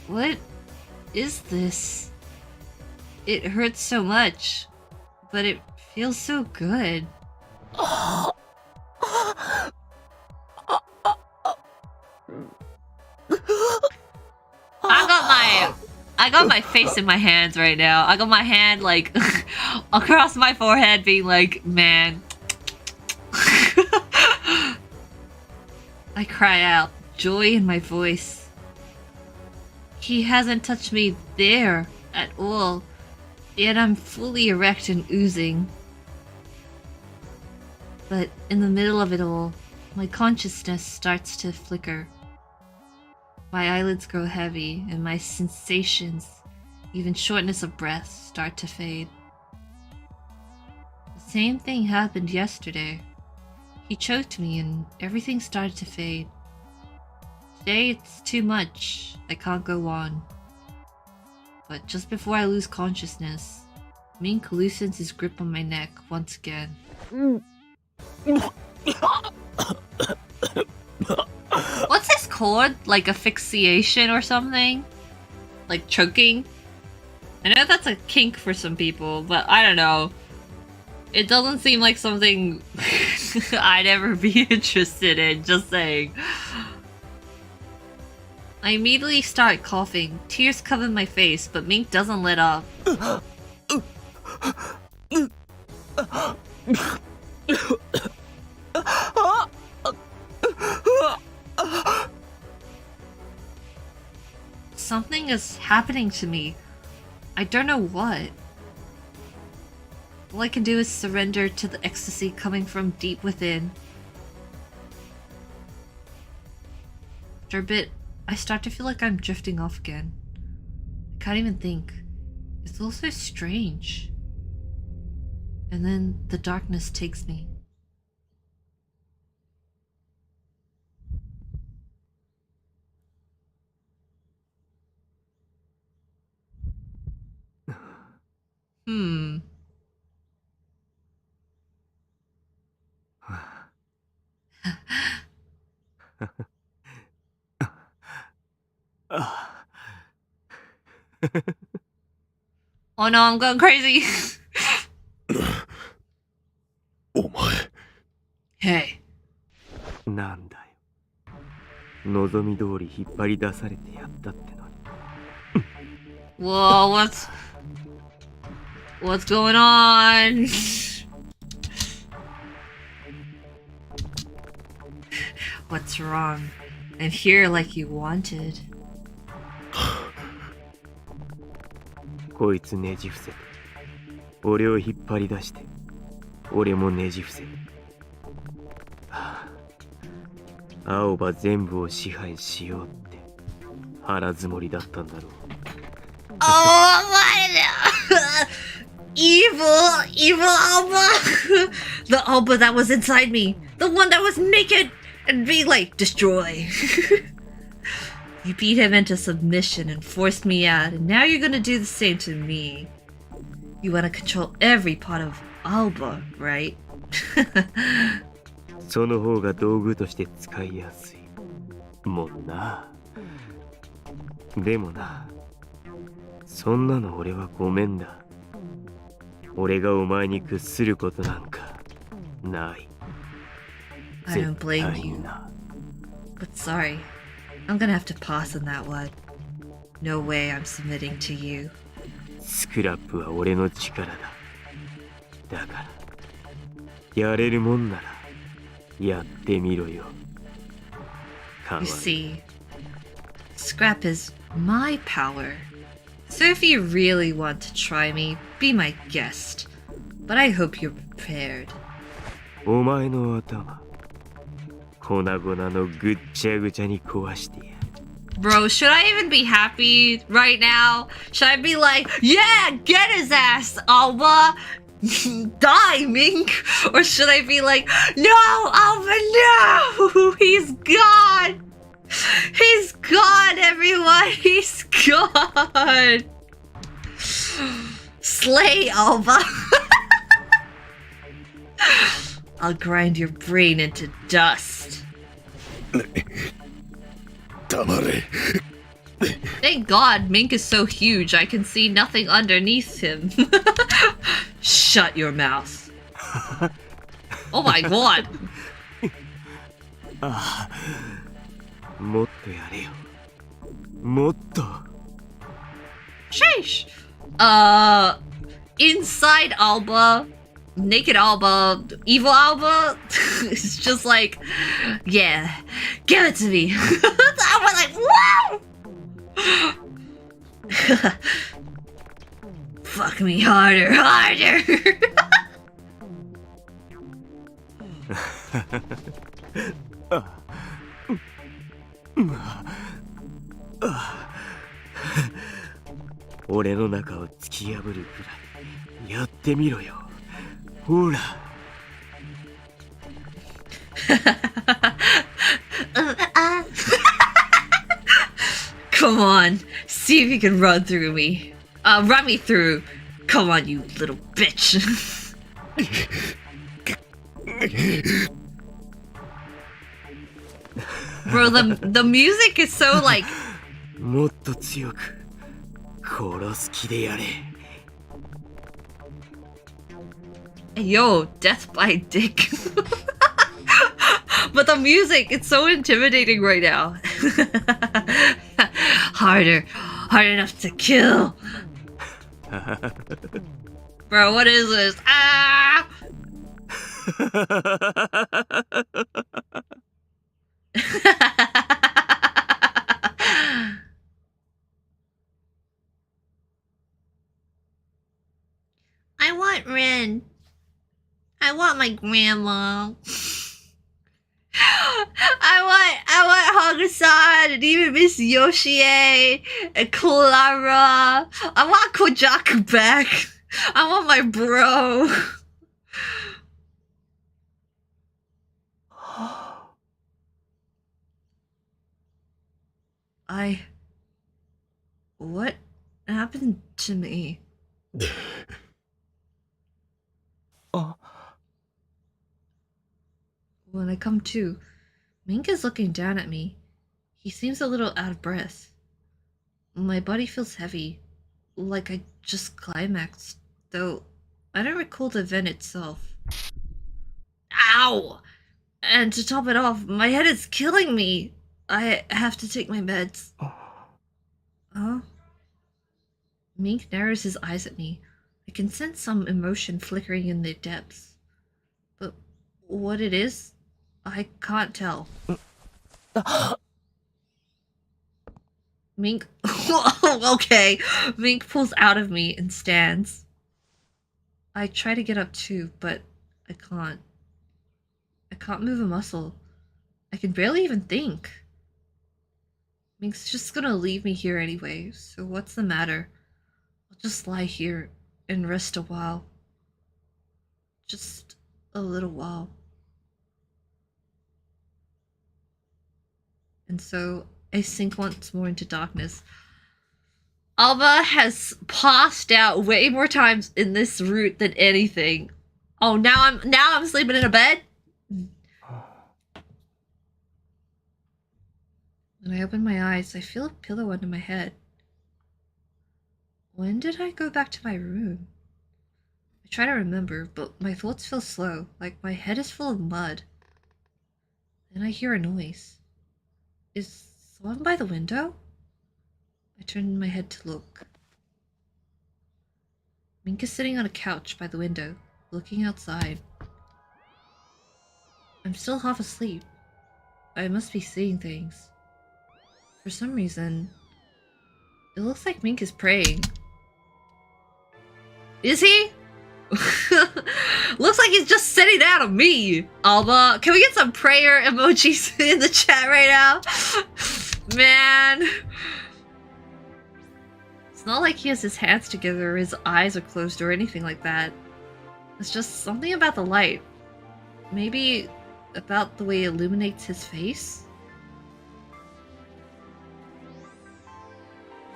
What is this? It hurts so much, but it feels so good. I got my face in my hands right now. I got my hand like across my forehead being like, man. I cry out, joy in my voice. He hasn't touched me there at all, yet I'm fully erect and oozing. But in the middle of it all, my consciousness starts to flicker. My eyelids grow heavy, and my sensations, even shortness of breath, start to fade. The same thing happened yesterday. He choked me and everything started to fade. Today it's too much. I can't go on. But just before I lose consciousness, Mink loosens his grip on my neck once again. What's this called? Like asphyxiation or something? Like choking? I know that's a kink for some people, but I don't know. It doesn't seem like something I'd ever be interested in, just saying. I immediately start coughing. Tears cover my face, but Mink doesn't let up. Something is happening to me. I don't know what. All I can do is surrender to the ecstasy coming from deep within. After a bit, I start to feel like I'm drifting off again. I can't even think. It's all so strange. And then the darkness takes me. Oh no, I'm going crazy. お前 Hey. なんだよ。望み通り引っ張り出されてやったってのに。Whoa, what's going on? What's wrong? I'm here like you wanted. こいつねじ伏せて、俺を引っ張り出して、俺もねじ伏せて。青葉全部を支配しようって腹積もりだったんだろう。Oh my evil Aoba! The Aoba that was inside me, the one that was naked and being like, destroy. You beat him into submission and forced me out, and now you're gonna do the same to me. You wanna control every part of Aoba, right? その方が道具として使いやすいもんな。でもな、そんなの俺はごめんだ。俺がお前に屈することなんかない。 I don't blame you. But sorry, I'm gonna have to pass on that one. No way I'm submitting to you. スクラップは俺の力だ。だから、やれるもんならやってみろよ。You see, scrap is my power. So if you really want to try me, be my guest. But I hope you're prepared. お前の頭、粉々のぐっちゃぐちゃに壊してやる。 Bro, should I even be happy right now? Should I be like, yeah, get his ass, Aoba! Die, Mink! Or should I be like, no, Aoba, no! He's gone! He's gone, everyone! He's gone! Slay, Aoba! I'll grind your brain into dust. 黙れ。 Thank God, Mink is so huge I can see nothing underneath him. Shut your mouth. Oh my God. もっとやれよ。もっと。 Sheesh. Inside Aoba, naked Aoba, evil Aoba, it's just like, yeah, give it to me. I was like, wow! Fuck me harder, harder! Ah. 俺の中を突き破るくらいやってみろよ。ほら。Come on, see if you can run through me. Run me through. Come on, you little bitch. Bro, the music is so like. もっと強く殺す気でやれ。 Yo, death by dick. But the music, it's so intimidating right now. Harder, hard enough to kill. Bro, what is this? Ah! I want Ren. I want my grandma. I want Aoba-san, and even Miss Yoshie, and Clara. I want Kojaku back. I want my bro. What happened to me? When I come to, Mink is looking down at me. He seems a little out of breath. My body feels heavy, like I just climaxed, though I don't recall the event itself. Ow! And to top it off, my head is killing me. I have to take my meds. Huh? Mink narrows his eyes at me. I can sense some emotion flickering in their depths. But what it is, I can't tell. Mink... okay. Mink pulls out of me and stands. I try to get up too, but I can't. I can't move a muscle. I can barely even think. Mink's just gonna leave me here anyway, so what's the matter? I'll just lie here and rest a while. Just a little while. And so I sink once more into darkness. Aoba has passed out way more times in this route than anything. Oh, now I'm sleeping in a bed? When I open my eyes, I feel a pillow under my head. When did I go back to my room? I try to remember, but my thoughts feel slow, like my head is full of mud. Then I hear a noise. Is someone by the window? I turn my head to look. Mink is sitting on a couch by the window, looking outside. I'm still half asleep. I must be seeing things. For some reason, it looks like Mink is praying. Is he? Looks like he's just sitting down on me. Aoba, can we get some prayer emojis in the chat right now? Man. It's not like he has his hands together or his eyes are closed or anything like that. It's just something about the light. Maybe about the way it illuminates his face?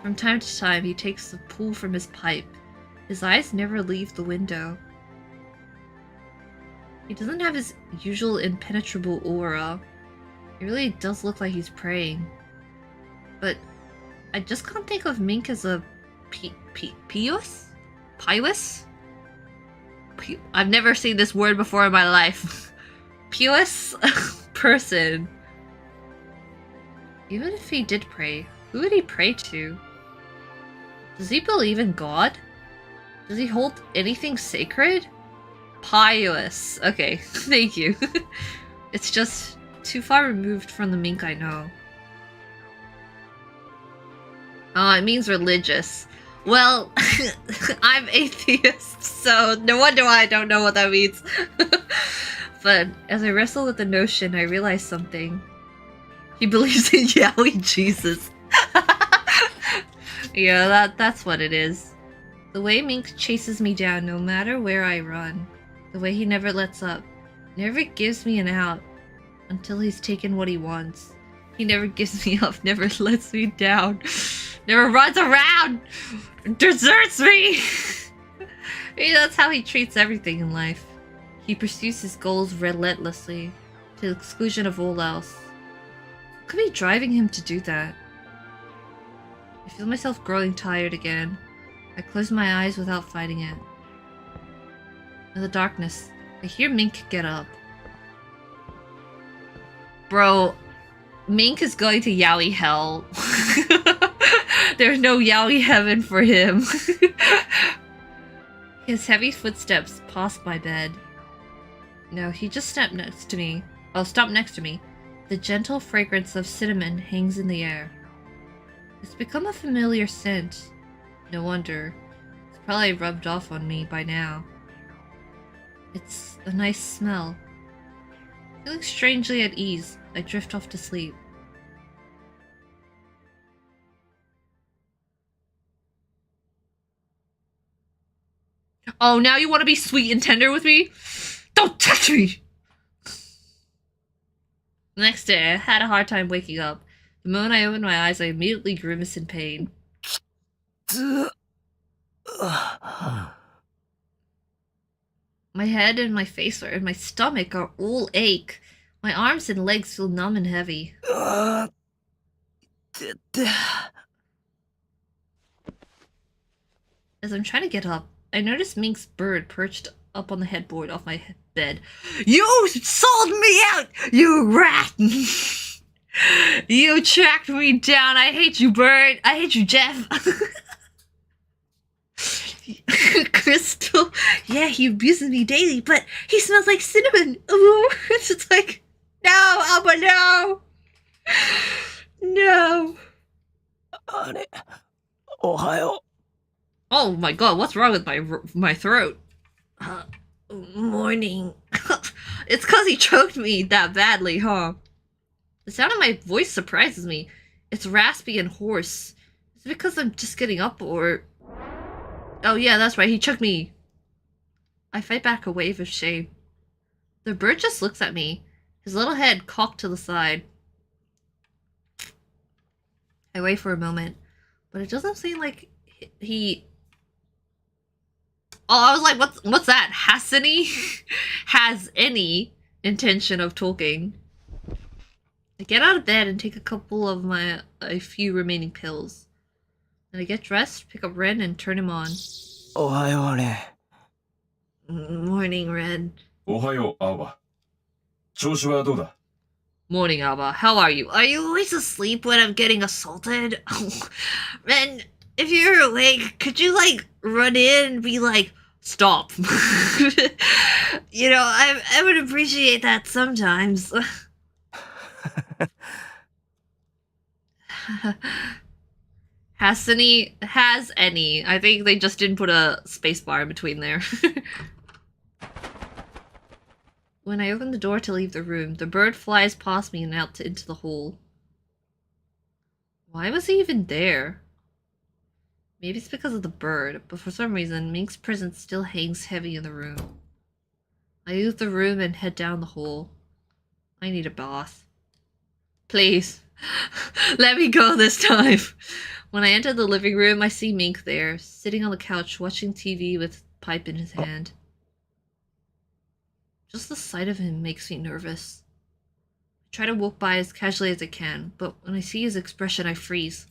From time to time, he takes a pull from his pipe. His eyes never leave the window. He doesn't have his usual impenetrable aura. It really does look like he's praying. But I just can't think of Mink as a pious? Pious? I've never seen this word before in my life. Pious person. Even if he did pray, who would he pray to? Does he believe in God? Does he hold anything sacred? Pious. Okay, thank you. It's just too far removed from the Mink I know. Oh, it means religious. Well, I'm atheist, so no wonder why I don't know what that means. But as I wrestle with the notion, I realize something. He believes in Yahweh Jesus. Yeah, that's what it is. The way Mink chases me down no matter where I run. The way he never lets up. Never gives me an out until he's taken what he wants. He never gives me up, never lets me down. Never runs around! Deserts me! Maybe that's how he treats everything in life. He pursues his goals relentlessly, to the exclusion of all else. What could be driving him to do that? I feel myself growing tired again. I close my eyes without fighting it. In the darkness, I hear Mink get up. Bro, Mink is going to Yaoi hell. There's no Yaoi heaven for him. His heavy footsteps pass my bed. No, he just stepped next to me. Oh, stopped next to me. The gentle fragrance of cinnamon hangs in the air. It's become a familiar scent. No wonder. It's probably rubbed off on me by now. It's a nice smell. Feeling strangely at ease, I drift off to sleep. Oh, now you want to be sweet and tender with me? Don't touch me! The next day, I had a hard time waking up. The moment I opened my eyes, I immediately grimaced in pain. My head and my face and my stomach are all ache. My arms and legs feel numb and heavy. As I'm trying to get up, I noticed Mink's bird perched up on the headboard of my bed. You sold me out, you rat! You tracked me down. I hate you, bird. I hate you, Jeff. Crystal. Yeah, he abuses me daily, but he smells like cinnamon. Ooh, it's just like, no, Aoba, no. No. Ohayo. Oh my god, what's wrong with my throat? Morning. It's cause he choked me that badly, huh? The sound of my voice surprises me. It's raspy and hoarse. Is it because I'm just getting up, or... Oh yeah, that's right, he choked me. I fight back a wave of shame. The bird just looks at me, his little head cocked to the side. I wait for a moment, but it doesn't seem like he... Oh, I was like, what's that? Has any intention of talking. I get out of bed and take a couple of a few remaining pills. Then I get dressed, pick up Ren, and turn him on. Ohayo ne. Morning, Ren. Ohayo, Aoba. Choushi wa dou da? Morning, Aoba. How are you? Are you always asleep when I'm getting assaulted? Ren, if you're awake, could you, like, run in and be like, stop? You know, I would appreciate that sometimes. Has any? I think they just didn't put a space bar in between there. When I open the door to leave the room, the bird flies past me and out into the hall. Why was he even there? Maybe it's because of the bird, but for some reason, Mink's presence still hangs heavy in the room. I leave the room and head down the hall. I need a bath. Please, let me go this time. When I enter the living room, I see Mink there, sitting on the couch watching TV with a pipe in his hand. Just the sight of him makes me nervous. I try to walk by as casually as I can, but when I see his expression, I freeze.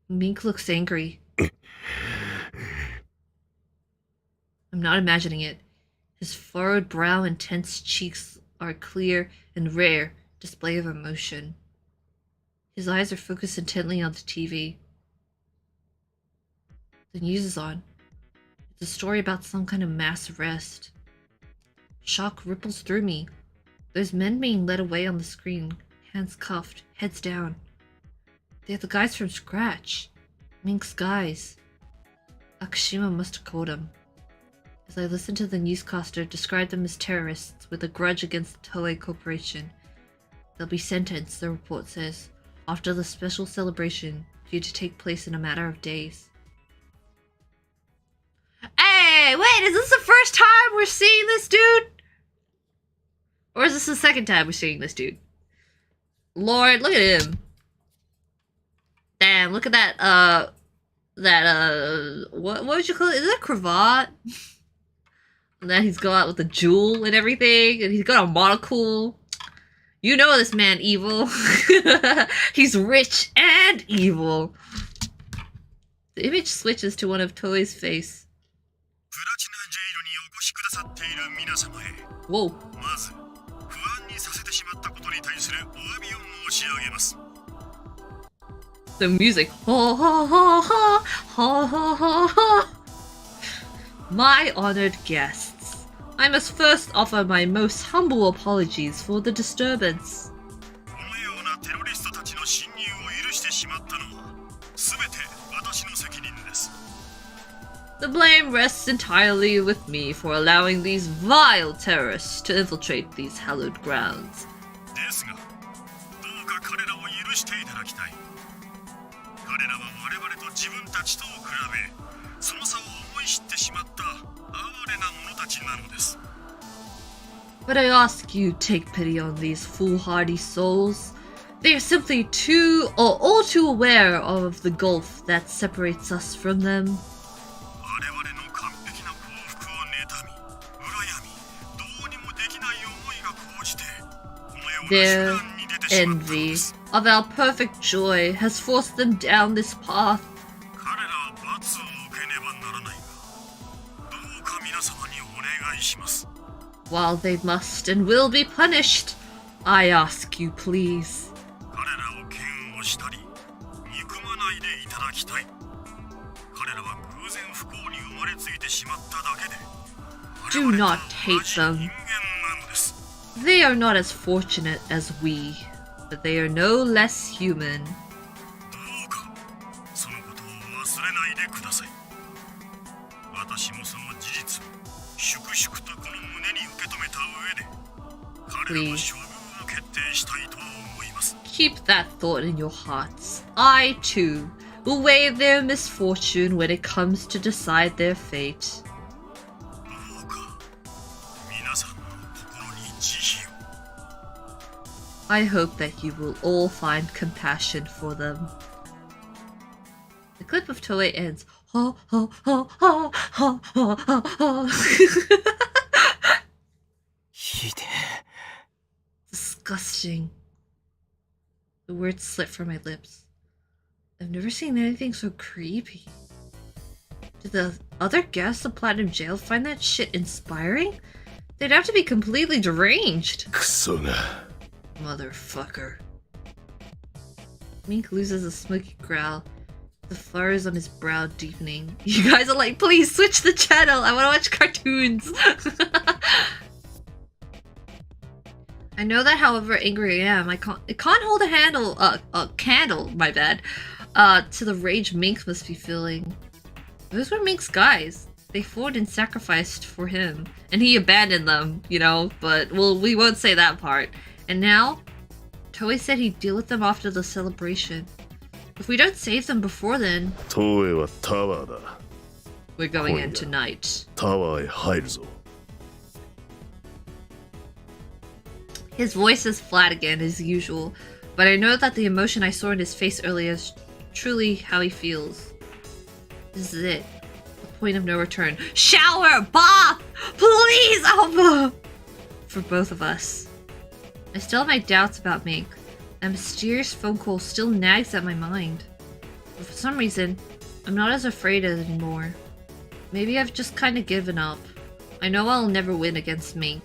Mink looks angry. I'm not imagining it. His furrowed brow and tense cheeks are a clear and rare display of emotion. His eyes are focused intently on the TV. The news is on. It's a story about some kind of mass arrest. Shock ripples through me. There's men being led away on the screen, hands cuffed, heads down. They're the guys from Scratch. Mink's guys. Akishima must have called them. As I listen to the newscaster describe them as terrorists with a grudge against the Toei Corporation. They'll be sentenced, the report says, after the special celebration due to take place in a matter of days. Hey, wait, is this the first time we're seeing this dude? Or is this the second time we're seeing this dude? Lord, look at him. Damn, look at that, what would you call it? Is that a cravat? And then he's got with the jewel and everything, and he's got a monocle. You know this man evil. He's rich and evil. The image switches to one of Toei's face. Whoa. The music. Ha ha ha ha ha ha ha ha. My honored guests, I must first offer my most humble apologies for the disturbance. The blame rests entirely with me for allowing these vile terrorists to infiltrate these hallowed grounds. But I ask you, take pity on these foolhardy souls. They are simply all too aware of the gulf that separates us from them. Their envy of our perfect joy has forced them down this path. While they must and will be punished, I ask you please. Do not hate them. They are not as fortunate as we, but they are no less human. Please. Keep that thought in your hearts. I, too, will weigh their misfortune when it comes to decide their fate. I hope that you will all find compassion for them. The clip of Toue ends. Ha ha ha ha ha ha ha ha. Disgusting. The words slip from my lips. I've never seen anything so creepy. Did the other guests of Platinum Jail find that shit inspiring? They'd have to be completely deranged. Motherfucker. Mink loses a smoky growl. The furrows on his brow deepening. You guys are like, please switch the channel. I want to watch cartoons. I know that however angry I am, it can't hold a candle, my bad, to the rage Mink must be feeling. Those were Mink's guys. They fought and sacrificed for him, and he abandoned them, you know, but we won't say that part. And now, Toue said he'd deal with them after the celebration. If we don't save them before then, we're going in tonight. His voice is flat again as usual, but I know that the emotion I saw in his face earlier is truly how he feels. This is it. The point of no return. Shower! Bath! Please, Aoba! For both of us. I still have my doubts about Mink. A mysterious phone call still nags at my mind. But for some reason, I'm not as afraid of it anymore. Maybe I've just kind of given up. I know I'll never win against Mink.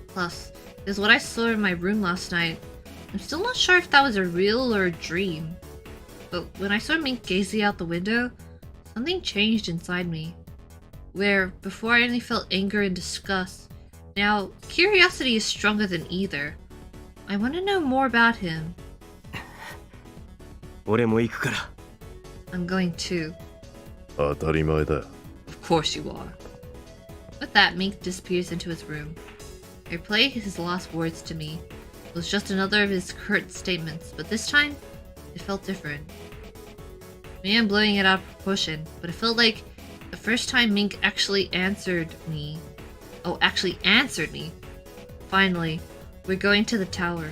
Plus, there's what I saw in my room last night. I'm still not sure if that was a real or a dream. But when I saw Mink gazing out the window, something changed inside me. Where, before I only felt anger and disgust, now curiosity is stronger than either. I want to know more about him. I'm going too. Of course you are. With that, Mink disappears into his room. I replay his last words to me. It was just another of his curt statements, but this time, it felt different. Maybe I'm blowing it out of proportion, but it felt like the first time Mink actually answered me. Oh, actually answered me. Finally, we're going to the tower.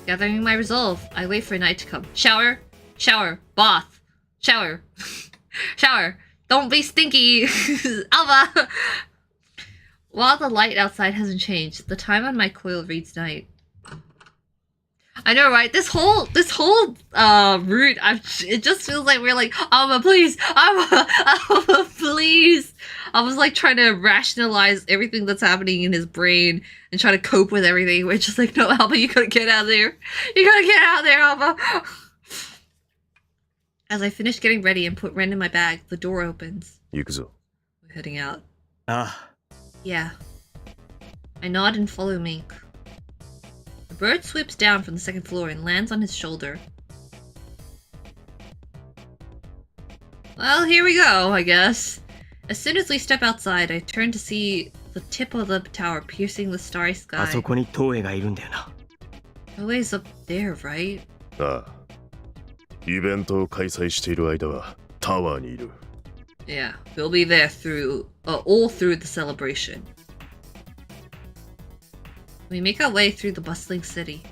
Gathering my resolve, I wait for night to come. Shower, shower, bath, shower, shower. Don't be stinky, Aoba. While the light outside hasn't changed, the time on my coil reads night. I know, right? This whole route, it just feels like we're like, Aoba, please, Aoba, please. I was like trying to rationalize everything that's happening in his brain and try to cope with everything. We're just like, no, Aoba, you gotta get out of there. You gotta get out of there, Aoba. As I finish getting ready and put Ren in my bag, the door opens. We're heading out. Yeah. I nod and follow Mink. The bird swoops down from the second floor and lands on his shoulder. Well, here we go, I guess. As soon as we step outside, I turn to see the tip of the tower piercing the starry sky. Toue's up there, right? Yeah, Yeah, he'll be there through all through the celebration. We make our way through the bustling city.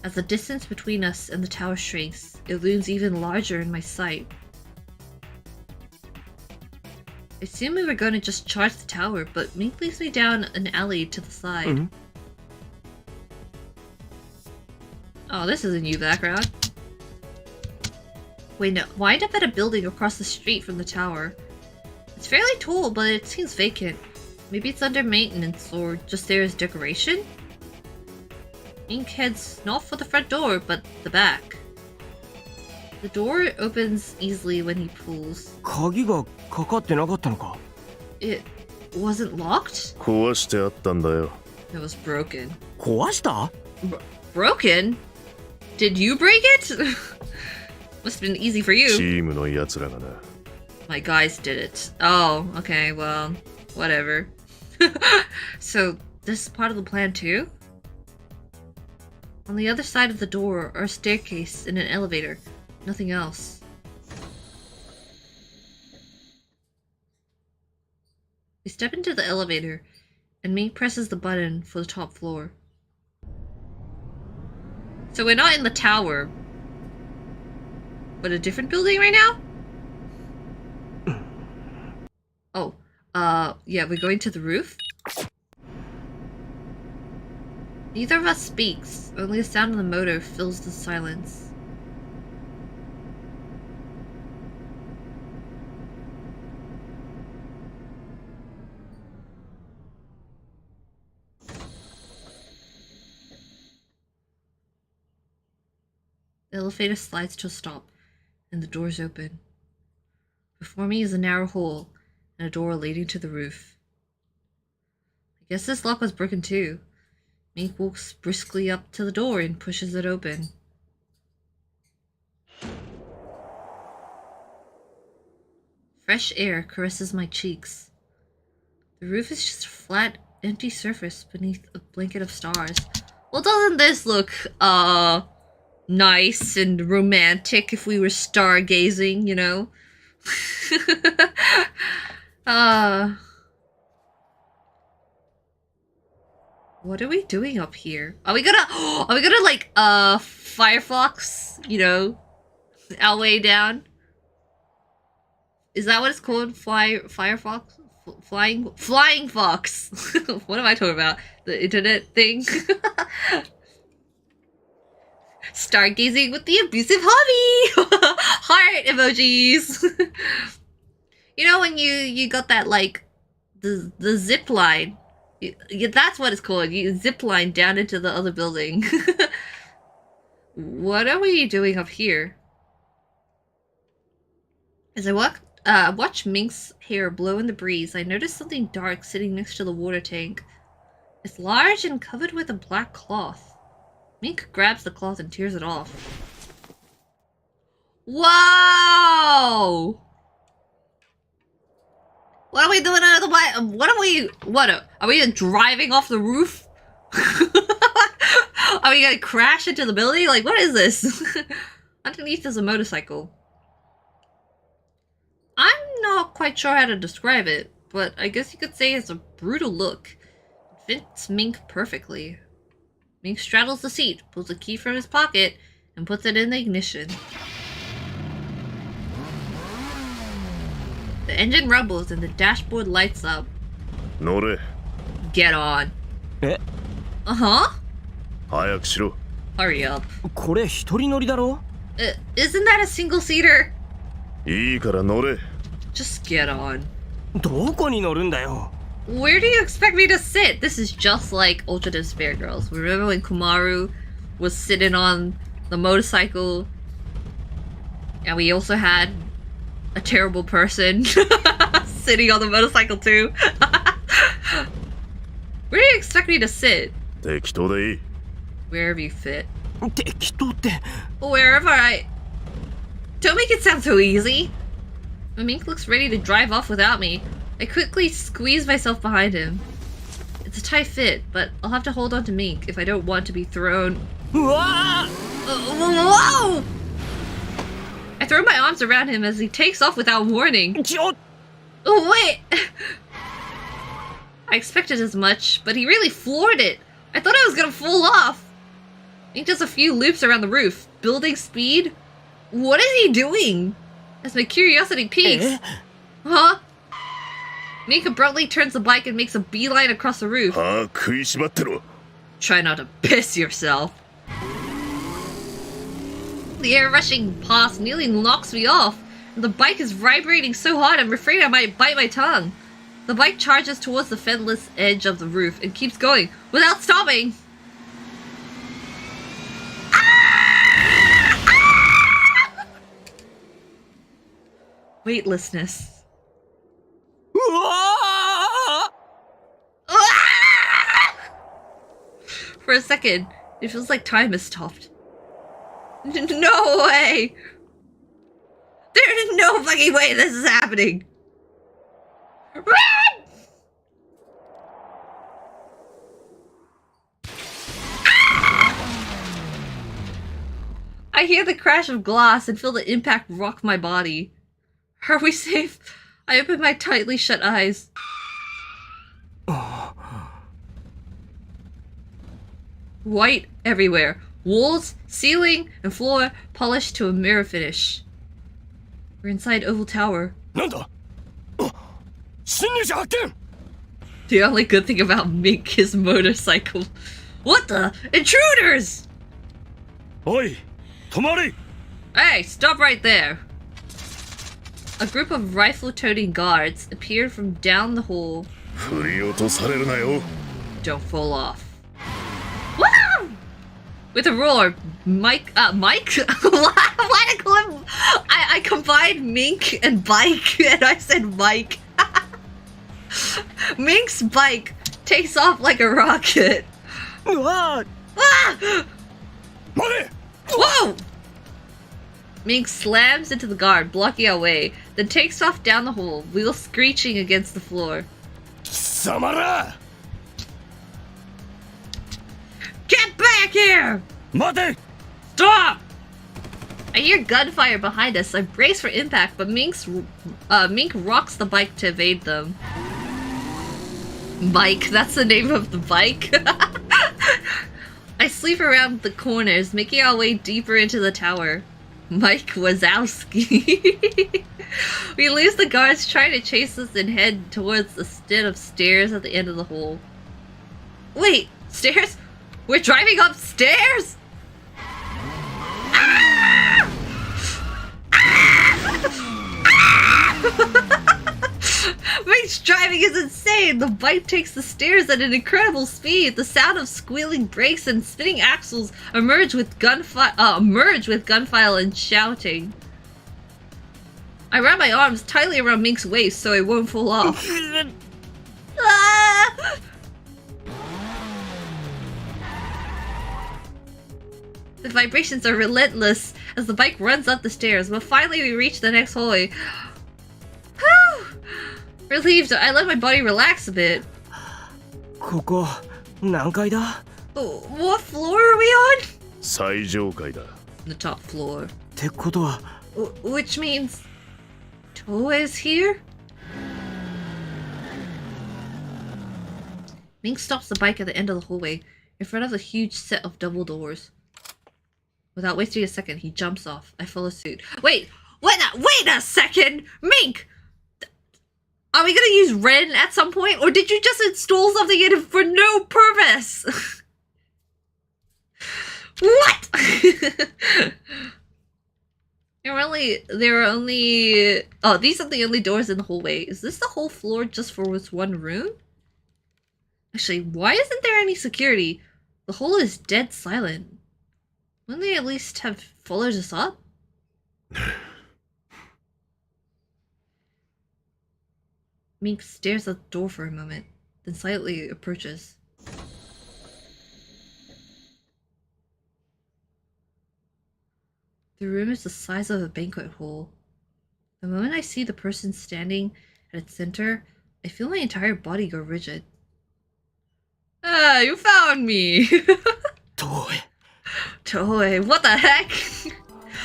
As the distance between us and the tower shrinks, it looms even larger in my sight. I assume we were going to just charge the tower, but Mink leads me down an alley to the side. Oh, this is a new background. Wait, no. Wind up at a building across the street from the tower. It's fairly tall, but it seems vacant. Maybe it's under maintenance, or just there as decoration? Mink heads not for the front door, but the back. The door opens easily when he pulls. It wasn't locked? 壊してあったんだよ。 It was broken. 壊した? Broken? Did you break it? Must have been easy for you. チームの奴らがな。 My guys did it. Oh, okay, well, whatever. So, this is part of the plan too? On the other side of the door are a staircase and an elevator. Nothing else. We step into the elevator, and Mink presses the button for the top floor. So we're not in the tower, but a different building right now? Oh, yeah, we're going to the roof? Neither of us speaks, only the sound of the motor fills the silence. The elevator slides to a stop, and the doors open. Before me is a narrow hole, and a door leading to the roof. I guess this lock was broken too. Mink walks briskly up to the door and pushes it open. Fresh air caresses my cheeks. The roof is just a flat, empty surface beneath a blanket of stars. Well, doesn't this look, nice and romantic if we were stargazing, you know? What are we doing up here? Are we gonna like Firefox, you know, our way down? Is that what it's called? Firefox? Flying fox. What am I talking about? The internet thing? Stargazing with the abusive hobby. Heart emojis. You know when you got that, like, the zip line. That's what it's called. You zip line down into the other building. What are we doing up here? As I watch Mink's hair blow in the breeze, I notice something dark sitting next to the water tank. It's large and covered with a black cloth. Mink grabs the cloth and tears it off. Whoa! What are we doing under the what are we driving off the roof? Are we gonna crash into the building? Like, what is this? Underneath is a motorcycle. I'm not quite sure how to describe it, but I guess you could say it's a brutal look. It fits Mink perfectly. Mink straddles the seat, pulls a key from his pocket, and puts it in the ignition. The engine rumbles and the dashboard lights up. Nore. Get on. Eh? Uh-huh. 早くしろ. Hurry up. これ一人乗りだろ? Isn't that a single-seater? いいから乗れ. Just get on. どこに乗るんだよ? Where do you expect me to sit? This is just like Ultra Despair Girls. Remember when Kumaru was sitting on the motorcycle? And we also had a terrible person sitting on the motorcycle too. Where do you expect me to sit? 適当でいい. Wherever you fit. 適当って Wherever I... Don't make it sound so easy. Mink looks ready to drive off without me. I quickly squeeze myself behind him. It's a tight fit, but I'll have to hold on to Mink if I don't want to be thrown... Whoa! Whoa! I throw my arms around him as he takes off without warning. Oh, wait! I expected as much, but he really floored it. I thought I was gonna fall off. He does a few loops around the roof. Building speed? What is he doing? As my curiosity peaks. Huh? Mink abruptly turns the bike and makes a beeline across the roof. Try not to piss yourself. The air rushing past nearly knocks me off. The bike is vibrating so hard I'm afraid I might bite my tongue. The bike charges towards the fenceless edge of the roof and keeps going without stopping. Weightlessness. For a second, it feels like time has stopped. No way! There is no fucking way this is happening! Run! I hear the crash of glass and feel the impact rock my body. Are we safe? I open my tightly shut eyes. White everywhere. Walls, ceiling, and floor polished to a mirror finish. We're inside Oval Tower. The only good thing about Mink is motorcycle. What the? Intruders! Oi! Tomari! Hey, stop right there! A group of rifle-toting guards appeared from down the hall. Don't fall off. Woo! With a roar, Mike? Why did I call him? I combined Mink and bike, and I said Mike. Mink's bike takes off like a rocket. Ah! Whoa! Mink slams into the guard, blocking our way, then takes off down the hall, wheels screeching against the floor. Samara! Get back here! Mate! Stop! I hear gunfire behind us. I brace for impact, but Mink rocks the bike to evade them. Mike, that's the name of the bike. I sleep around the corners, making our way deeper into the tower. Mike Wazowski. We lose the guards trying to chase us and head towards the set of stairs at the end of the hall. Wait, stairs? We're driving upstairs? Ah! Ah! Mink's driving is insane! The bike takes the stairs at an incredible speed. The sound of squealing brakes and spinning axles merge with gunfire and shouting. I wrap my arms tightly around Mink's waist so it won't fall off. Ah! The vibrations are relentless as the bike runs up the stairs, but finally we reach the next hallway. Whew! Relieved, I let my body relax a bit. What floor are we on? 最上階だ. The top floor. ってことは Which means Toue is here? Mink stops the bike at the end of the hallway, in front of a huge set of double doors. Without wasting a second, he jumps off. I follow suit. Wait a second! Mink! Are we gonna use Ren at some point? Or did you just install something in it for no purpose? What? There are only... Oh, these are the only doors in the hallway. Is this the whole floor just for this one room? Actually, why isn't there any security? The hall is dead silent. Wouldn't they at least have followed us up? Mink stares at the door for a moment, then silently approaches. The room is the size of a banquet hall. The moment I see the person standing at its center, I feel my entire body go rigid. Ah, you found me! Toue, what the heck?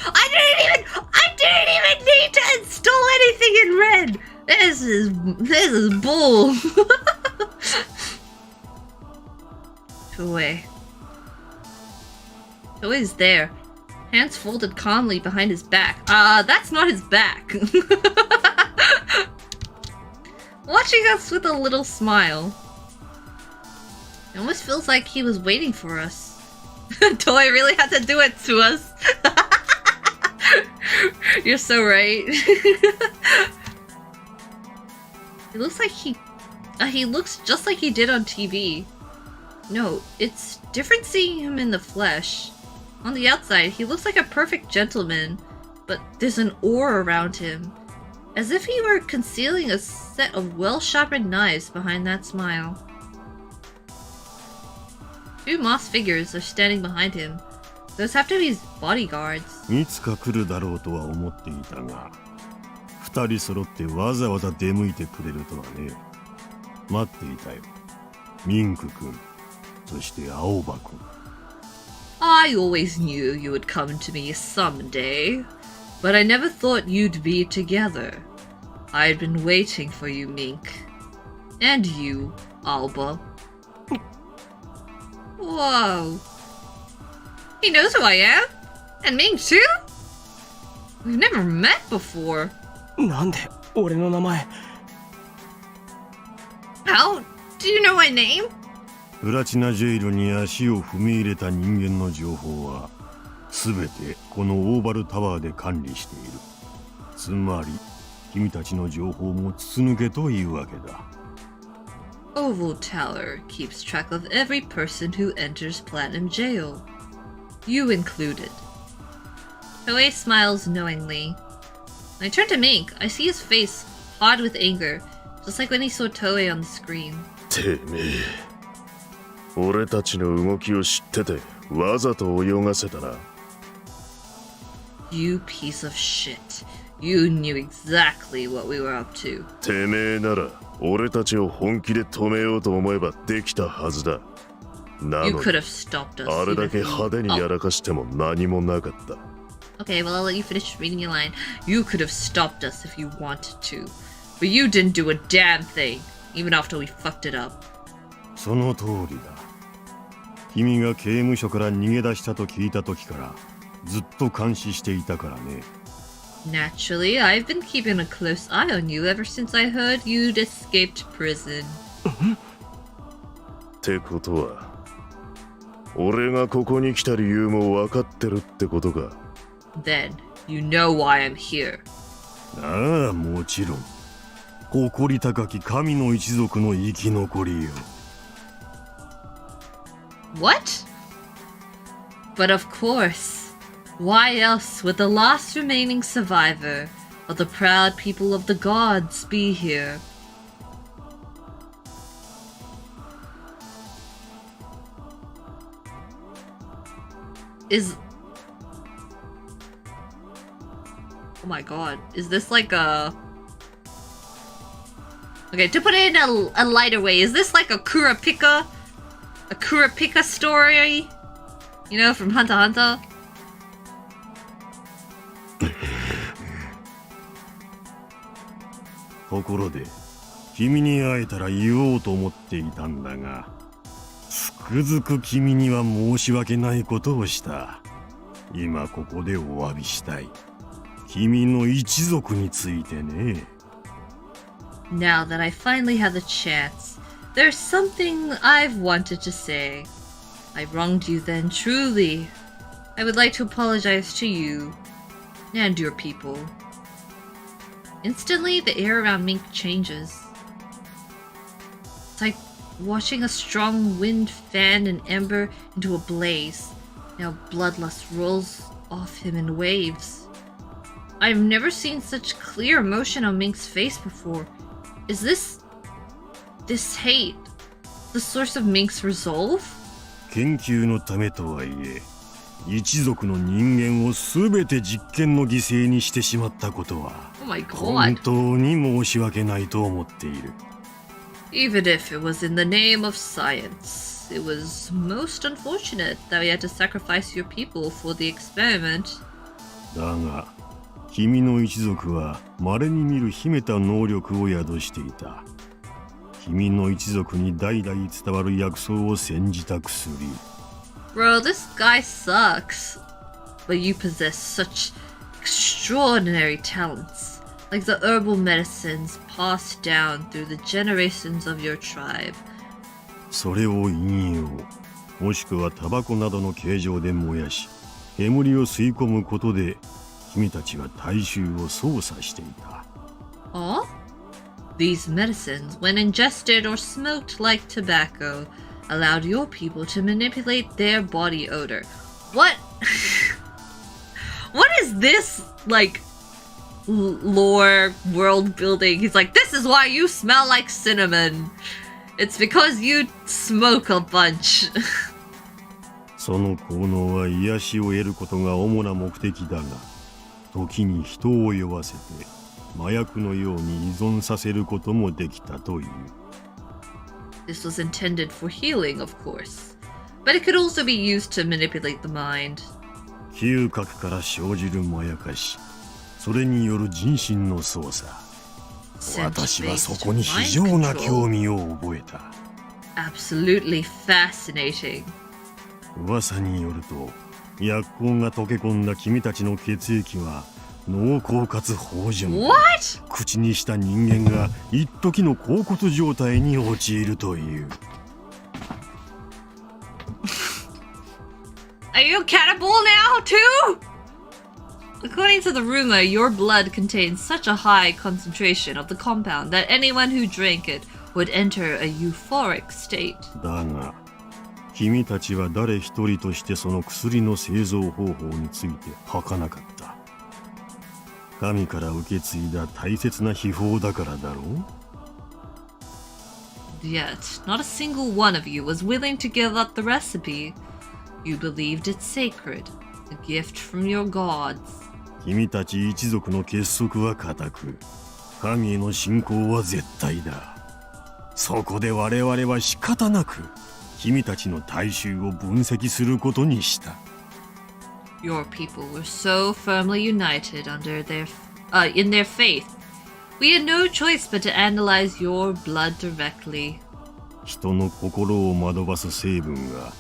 I didn't even need to install anything in Red! This is bull. Toue. Toue's there. Hands folded calmly behind his back. That's not his back. Watching us with a little smile. It almost feels like he was waiting for us. Toue really had to do it to us. You're so right. It looks like he looks just like he did on TV. No, it's different seeing him in the flesh. On the outside, he looks like a perfect gentleman, but there's an aura around him, as if he were concealing a set of well-sharpened knives behind that smile. Two moss figures are standing behind him. Those have to be his bodyguards. いつか来るだろうとは思っていたが、二人揃ってわざわざ出向いてくれるとはね。待っていたよ。ミンク君、そして青葉君。I always knew you would come to me someday, but I never thought you'd be together. I'd been waiting for you, Mink. And you, Aoba. Whoa. He knows who I am? And Mink too? We've never met before. なんで俺の名前 How do you know my name? プラチナジェイルに足を踏み入れた人間の情報はすべてこのオーバルタワーで管理している。つまり君たちの情報も筒抜けというわけだ。Oval Tower keeps track of every person who enters Platinum Jail. You included. Toue smiles knowingly. When I turn to Mink, I see his face hot with anger, just like when he saw Toue on the screen. てめえ、俺たちの動きを知っててわざと泳がせたな。You piece of shit. You knew exactly what we were up to. てめえなら俺たちを本気で止めようと思えばできたはずだ。なのに You could have stopped us. あれだけ派手にやらかしても何もなかった。Okay, well, I'll let you finish reading your line. You could have stopped us if you wanted to. But you didn't do a damn thing, even after we fucked it up. その通りだ。君が刑務所から逃げ出したと聞いた時からずっと監視していたからね。Naturally, I've been keeping a close eye on you ever since I heard you'd escaped prison. ってことは、俺がここに来た理由も分かってるってことか。Then, you know why I'm here. ああ、もちろん。誇り高き神の一族の生き残りよ。What? But of course. Why else would the last remaining survivor of the proud people of the gods be here? Oh my god, is this like a... Okay, to put it in a lighter way, is this like a Kurapika story? You know, from Hunter x Hunter? ところで、君に会えたら言おうと思っていたんだが、つくづく君には申し訳ないことをした。今ここでお詫びしたい。君の一族についてね。Now that I finally have the chance, there's something I've wanted to say. I wronged you then, truly. I would like to apologize to you and your people. Instantly, the air around Mink changes. It's like watching a strong wind fan an ember into a blaze. Now bloodlust rolls off him in waves. I've never seen such clear emotion on Mink's face before. Is this hate the source of Mink's resolve? 研究のためとはいえ、一族の人間をすべて実験の犠牲にしてしまったことは、本当に申し訳ないと思っている。Even if it was in the name of science, it was most unfortunate that we had to sacrifice your people for the experiment. だが、君の一族は稀に見る秘めた能力を宿していた。君の一族に代々伝わる薬草を煎じた薬。Bro, this guy sucks. But you possess such extraordinary talents, like the herbal medicines passed down through the generations of your tribe. それを引用、もしくはタバコなどの形状で燃やし、煙を吸い込むことで、君たちは体臭を操作していた。Oh? These medicines, when ingested or smoked like tobacco, allowed your people to manipulate their body odor. What? What is this, like, lore, world building? He's like, this is why you smell like cinnamon. It's because you smoke a bunch. その効能は癒しを得ることが主な目的だが、時に人を酔わせて麻薬のように依存させることもできたという。This was intended for healing, of course, but it could also be used to manipulate the mind. 嗅覚から生じるまやかし、それによる人心の操作。私はそこに非常な興味を覚えた。Absolutely fascinating. 噂によると、薬効が溶け込んだ君たちの血液は濃厚かつ芳醇。What? 口にした人間が一時の恍惚状態に陥るという。Are you a cannibal now, too? According to the rumor, your blood contains such a high concentration of the compound that anyone who drank it would enter a euphoric state. だが、君たちは誰一人としてその薬の製造方法について吐かなかった。神から受け継いだ大切な秘宝だからだろう。Yet, not a single one of you was willing to give up the recipe. You believed it sacred, a gift from your gods. 君たち一族の結束は固く、神への信仰は絶対だ。そこで我々は仕方なく、君たちの体臭を分析することにした。Your people were so firmly united in their faith. We had no choice but to analyze your blood directly. 人の心を惑わす成分が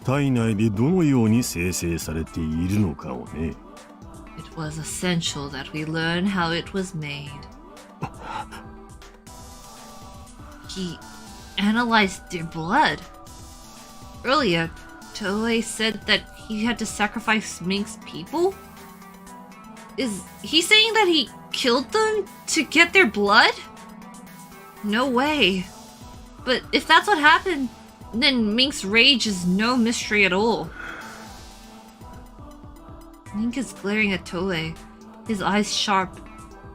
体内でどのように生成されているのかをね。It was essential that we learn how it was made. He analyzed their blood. Earlier, Toue said that he had to sacrifice Mink's people? Is he saying that he killed them to get their blood? No way. But if that's what happened, then Mink's rage is no mystery at all. Mink is glaring at Toue, his eyes sharp,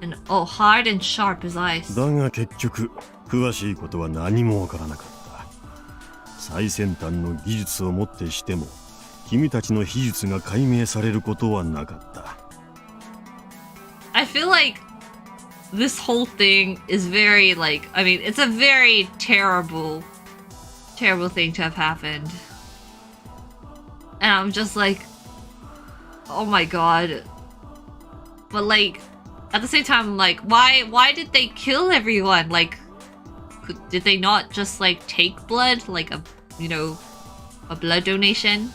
and hard and sharp as ice. だが結局、詳しいことは何もわからなかった。最先端の技術をもってしても、君たちの秘術が解明されることはなかった。I feel like this whole thing is very it's a very terrible thing to have happened. And I'm just like, oh my god. But at the same time, I'm like, why did they kill everyone? Did they not just take blood, a blood donation?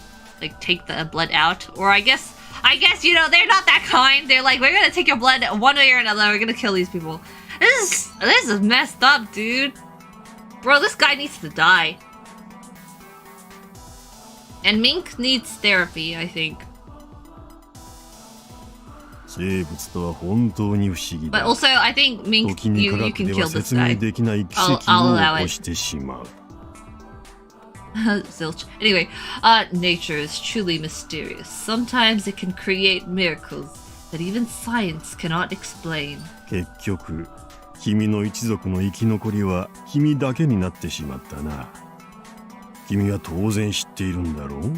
Take the blood out? Or I guess, they're not that kind. They're like, we're gonna take your blood one way or another. We're gonna kill these people. This is messed up, dude. Bro, this guy needs to die. And Mink needs therapy, I think. 生物とは本当に不思議だ。 But also, I think Mink, 時に you 科 can 学で kill は this 説明 guy. できない奇 I'll 跡 allow を起 it. こしてしまう。Zilch. Anyway, nature is truly mysterious. Sometimes it can create miracles that even science cannot explain. 結局、君の一族の生き残りは君だけになってしまったな。君は当然知っているんだろう？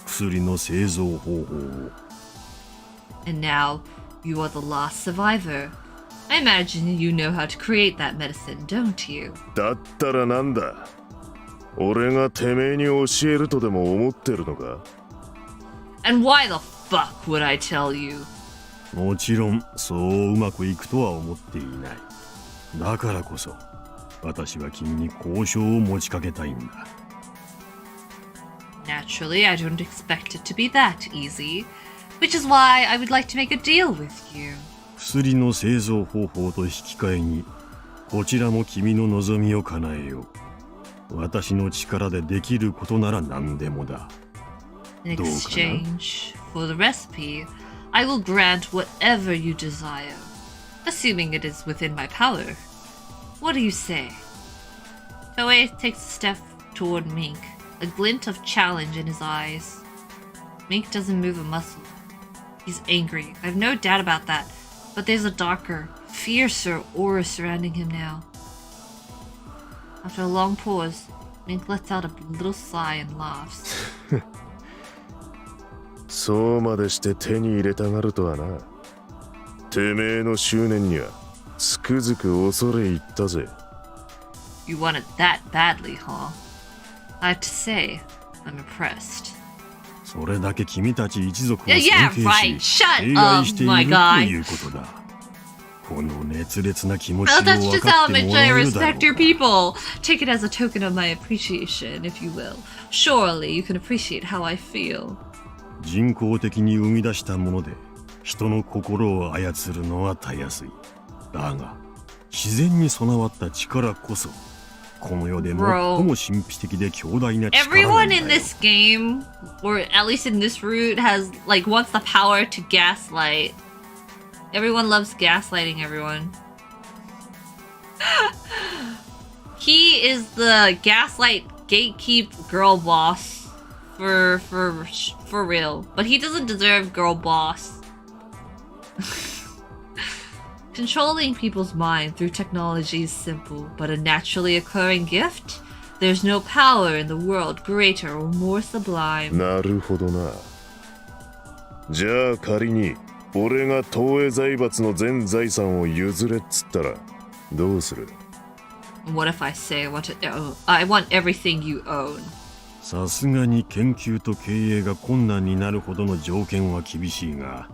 薬の製造方法を。And now, you are the last survivor. I imagine you know how to create that medicine, don't you? だったらなんだ？俺がてめえに教えるとでも思ってるのか？ And why the fuck would I tell you? もちろんそううまくいくとは思っていない。だからこそ私は君に交渉を持ちかけたいんだ。Naturally, I don't expect it to be that easy, which is why I would like to make a deal with you. 薬の製造方法と引き換えにこちらも君の望みを叶えよう。私の力でできることなら何でもだ。 In exchange for the recipe, I will grant whatever you desire, assuming it is within my power. What do you say? Toue takes a step toward Mink, a glint of challenge in his eyes. Mink doesn't move a muscle. He's angry, I have no doubt about that, but there's a darker, fiercer aura surrounding him now. After a long pause, Mink lets out a little sigh and laughs. そうまでして手に入れたがるとはな。てめえの執念にはつくづく恐れ入ったぜ。You want it that badly, huh? I have to say, I'm impressed. それだけ君たち一族を尊 Yeah, 敬 right. し、 Shut 敬愛 up, してい my ると guy. いうことだ。この熱烈な気持ちを Well, that's 分 just か how って much もら I えるだろ respect your うか。 people. Take it as a token of my appreciation, if you will. Surely you can appreciate how I feel. 人工的に生み出したもので人の心を操るのはたやすい。だが自然に備わった力こそこの世で最も神秘的で強大な力なん Everyone だ in よ。 this game, or at least in this route, has like wants the power to gaslight. Everyone loves gaslighting everyone. He is the gaslight gatekeep girl boss for real, but he doesn't deserve girl boss. Controlling people's mind through technology is simple, but a naturally occurring gift? There's no power in the world greater or more sublime. なるほどな。じゃあ仮に俺が東映財閥の全財産を譲れっつったらどうする？ What if I say I want everything you own? さすがに研究と経営が困難になるほどの条件は厳しいが、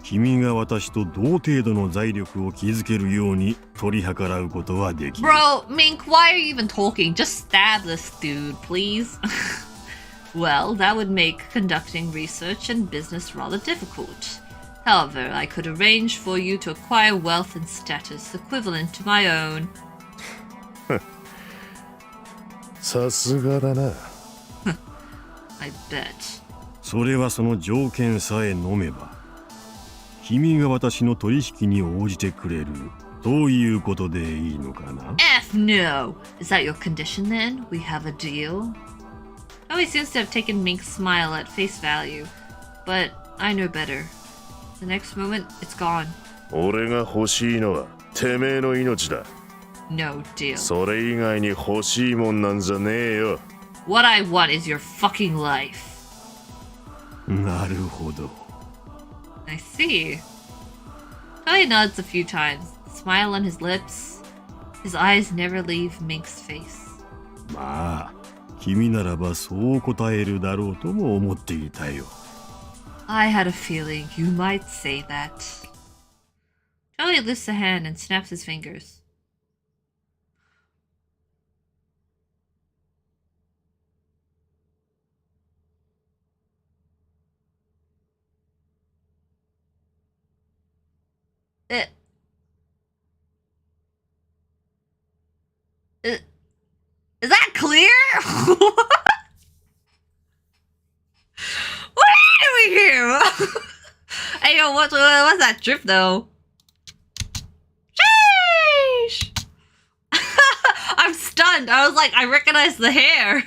君が私と同程度の財力を築けるように取り計らうことはできる。 Bro, Mink, why are you even talking? Just stab this dude, please. Well, that would make conducting research and business rather difficult. However, I could arrange for you to acquire wealth and status equivalent to my own. さすがだな。I bet. それはその条件さえ飲めば、君が私の取引に応じてくれるということでいいのかな？ F no! Is that your condition then? We have a deal? Oh, he seems to have taken Mink's smile at face value, but I know better. The next moment, it's gone. 俺が欲しいのはてめえの命だ。 No deal. それ以外に欲しいもんなんじゃねえよ。 What I want is your fucking life. なるほど。I see. Toue nods a few times, smile on his lips. His eyes never leave Mink's face. まあ、君ならばそう答えるだろうとも思っていたよ。I had a feeling you might say that. Toue lifts a hand and snaps his fingers. Is that clear? What are you doing here? Hey yo, what's that drip though? Sheesh! I'm stunned. I was like, I recognize the hair.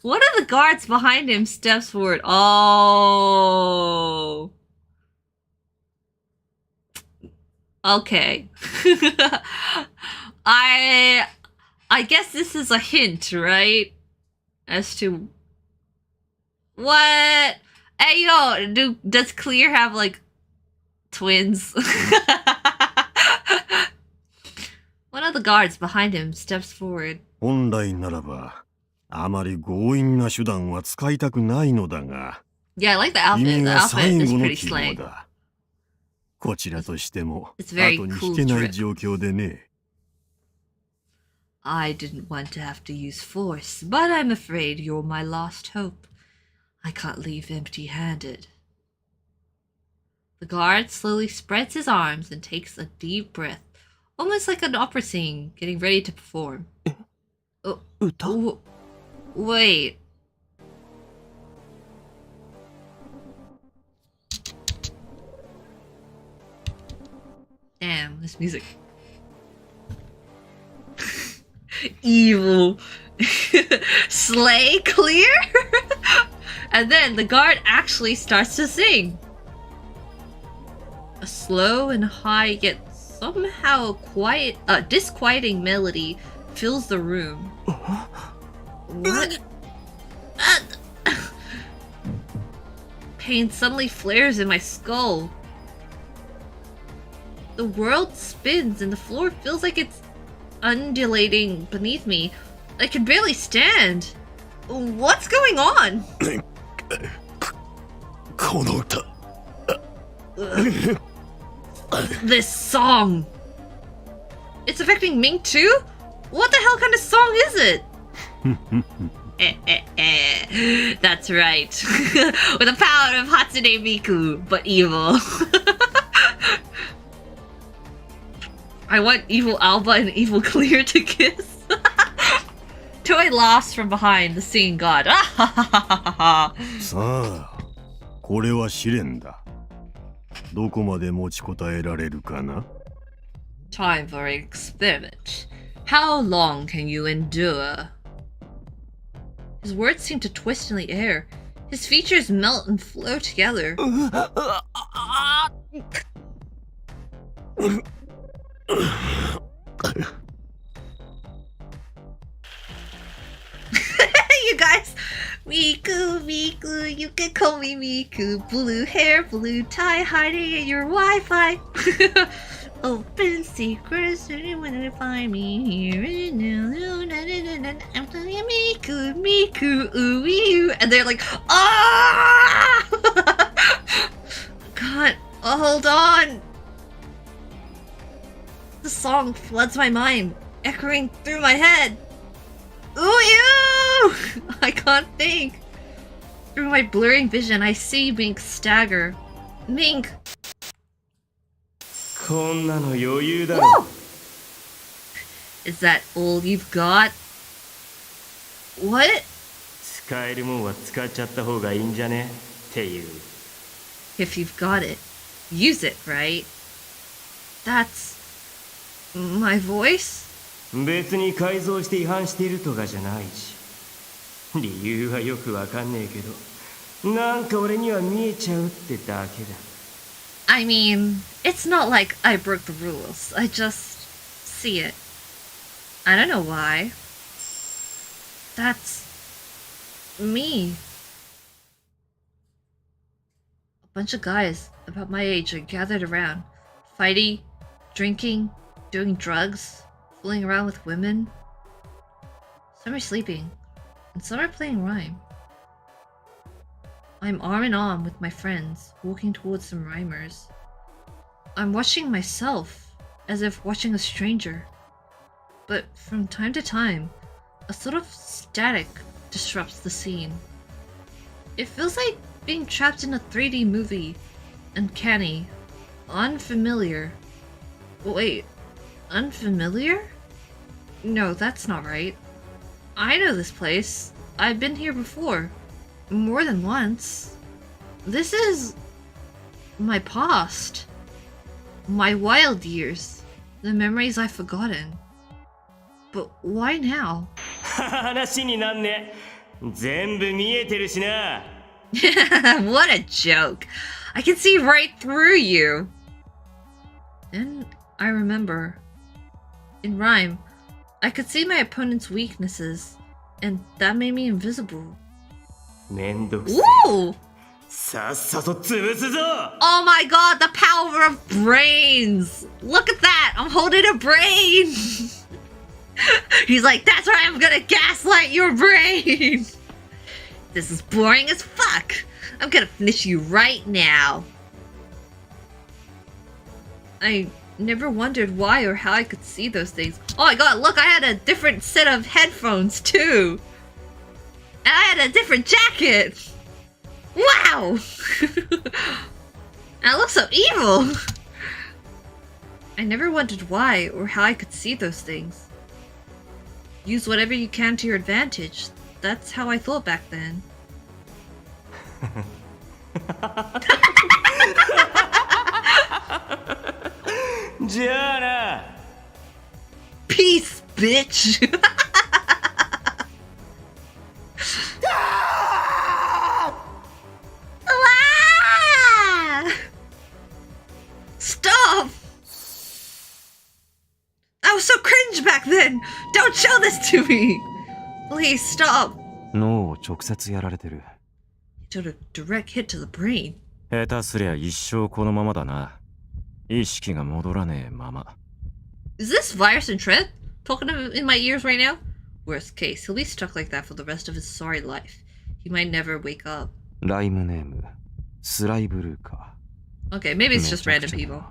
One of the guards behind him steps forward. Oh. Okay. I guess this is a hint, right? As to what? Hey yo, does Clear have like twins? One of the guards behind him steps forward. 本来ならばあまり強引な手段は使いたくないのだが、 Yeah, I like the outfit. 君 The が outfit 最 is 後の pretty 希望 slay. だ。こちらとしても It's very 後に cool 引けな drip. い状況でね。I didn't want to have to use force, but I'm afraid you're my last hope. I can't leave empty-handed. The guard slowly spreads his arms and takes a deep breath, almost like an opera singer getting ready to perform. Wait. Damn, this music. Evil. Slay clear? And then the guard actually starts to sing. A slow and high yet somehow quiet, disquieting melody fills the room. What? Pain suddenly flares in my skull. The world spins and the floor feels like it's undulating beneath me. I can barely stand. What's going on? This song. It's affecting Mink too? What the hell kind of song is it? That's right. With the power of Hatsune Miku, but evil. I want evil Aoba and evil Clear to kiss. Toue laughs from behind the singing god. さあ、これは試練だ。どこまで持ちこたえられるかな? Time for an experiment. How long can you endure? His words seem to twist in the air. His features melt and flow together. You guys, Miku, Miku, you can call me Miku. Blue hair, blue tie, hiding in your Wi-Fi. Open secrets, anyone to find me here and now. I'm playing Miku, Miku, ooh, ooh. And they're like, ah! God, hold on. The song floods my mind, echoing through my head. Ooh, ew! I can't think. Through my blurring vision, I see Mink stagger. Mink! Woo! Is that all you've got? What? If you've got it, use it, right? That's... my voice? 別に改造して違反しているとかじゃないし、理由はよくわかんねえけど、なんか俺には見えちゃうってだけだ。I mean, it's not like I broke the rules. I just see it. I don't know why. That's me. A bunch of guys about my age are gathered around, fighting, drinking, doing drugs, fooling around with women. Some are sleeping, and some are playing rhyme. I'm arm in arm with my friends, walking towards some rhymers. I'm watching myself, as if watching a stranger. But from time to time, a sort of static disrupts the scene. It feels like being trapped in a 3D movie. Uncanny. Unfamiliar. Wait, unfamiliar? No, that's not right. I know this place. I've been here before. More than once. This is... my past. My wild years. The memories I've forgotten. But why now? 話になんね。全部見えてるしな。What a joke. I can see right through you. Then I remember. In rhyme, I could see my opponent's weaknesses, and that made me invisible. めんどくせえ。 Ooh! さっさと潰すぞ。 Oh my god, the power of brains! Look at that! I'm holding a brain! He's like, that's right, I'm gonna gaslight your brain. This is boring as fuck. I'm gonna finish you right now. I never wondered why or how I could see those things. Oh my god, look, I had a different set of headphones too. And I had a different jacket. Wow. I look so evil. I never wondered why or how I could see those things. Use whatever you can to your advantage. That's how I thought back then. Peace, bitch. Stop! I was so cringe back then. Don't show this to me. Please stop. 脳を直接やられてる。Took a direct hit to the brain. 下手すりゃ一生このままだな。意識が戻らねえまま。Is this virus and Trent talking in my ears right now? Worst case, he'll be stuck like that for the rest of his sorry life. He might never wake up. ライムネーム、スライブルーか。Okay, maybe it's just random people.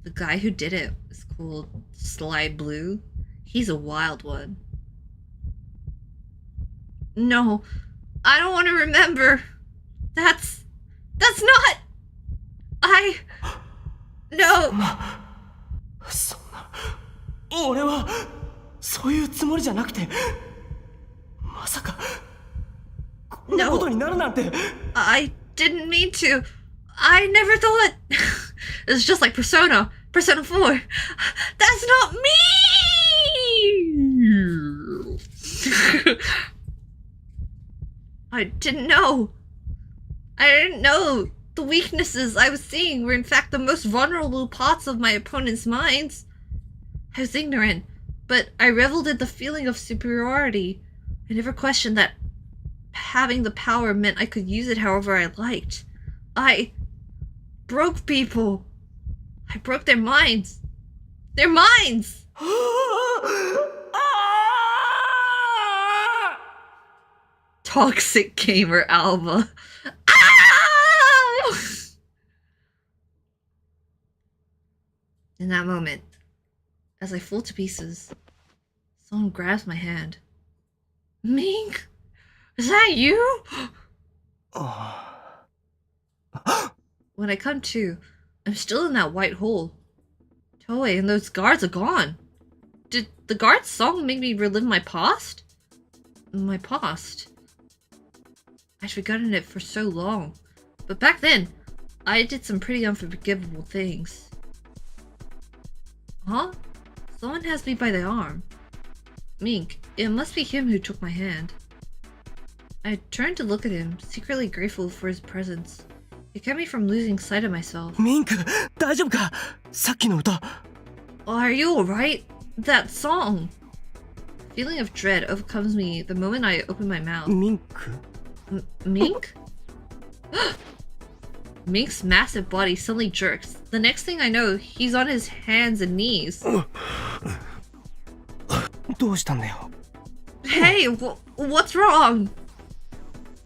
The guy who did it is called Sly Blue. He's a wild one. No, I don't want to remember. That's not. No. そんな、俺はそういうつもりじゃなくて、まさかこんなことになるなんて。I didn't mean to. I never thought. It's just like Persona 4. That's not me. I didn't know. The weaknesses I was seeing were in fact the most vulnerable parts of my opponent's minds. I was ignorant, but I reveled in the feeling of superiority. I never questioned that having the power meant I could use it however I liked. I broke people. I broke their minds. Their minds! Toxic gamer Aoba. Ow! In that moment, as I fall to pieces, someone grabs my hand. Mink? Is that you? When I come to, I'm still in that white hole. Toue and those guards are gone. Did the guard's song make me relive my past? My past. I'd forgotten it for so long. But back then, I did some pretty unforgivable things. Huh? Someone has me by the arm. Mink, it must be him who took my hand. I turned to look at him, secretly grateful for his presence. It kept me from losing sight of myself. Mink, 大丈夫か? さっきの歌. Are you alright? That song! A feeling of dread overcomes me the moment I open my mouth. Mink? Mink? Mink's massive body suddenly jerks. The next thing I know, he's on his hands and knees. どうしたんだよ? Hey, what's wrong?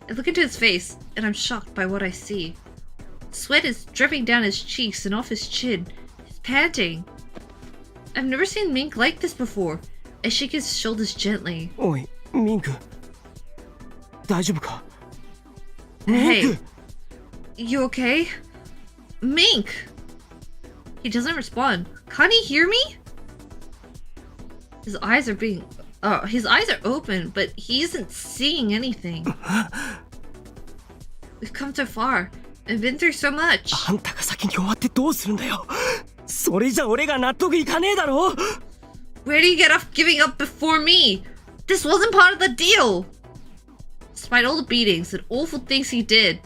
I look into his face, and I'm shocked by what I see. Sweat is dripping down his cheeks and off his chin. He's panting. I've never seen Mink like this before. I shake his shoulders gently. おい、ミンク。大丈夫か? Hey, you okay? Mink! He doesn't respond. Can't he hear me? His eyes are open, but he isn't seeing anything. We've come so far and been through so much. あんたが先に終わってどうするんだよ。それじゃ俺が納得いかねえだろ。 Where do you get off giving up before me? This wasn't part of the deal. Despite all the beatings and awful things he did,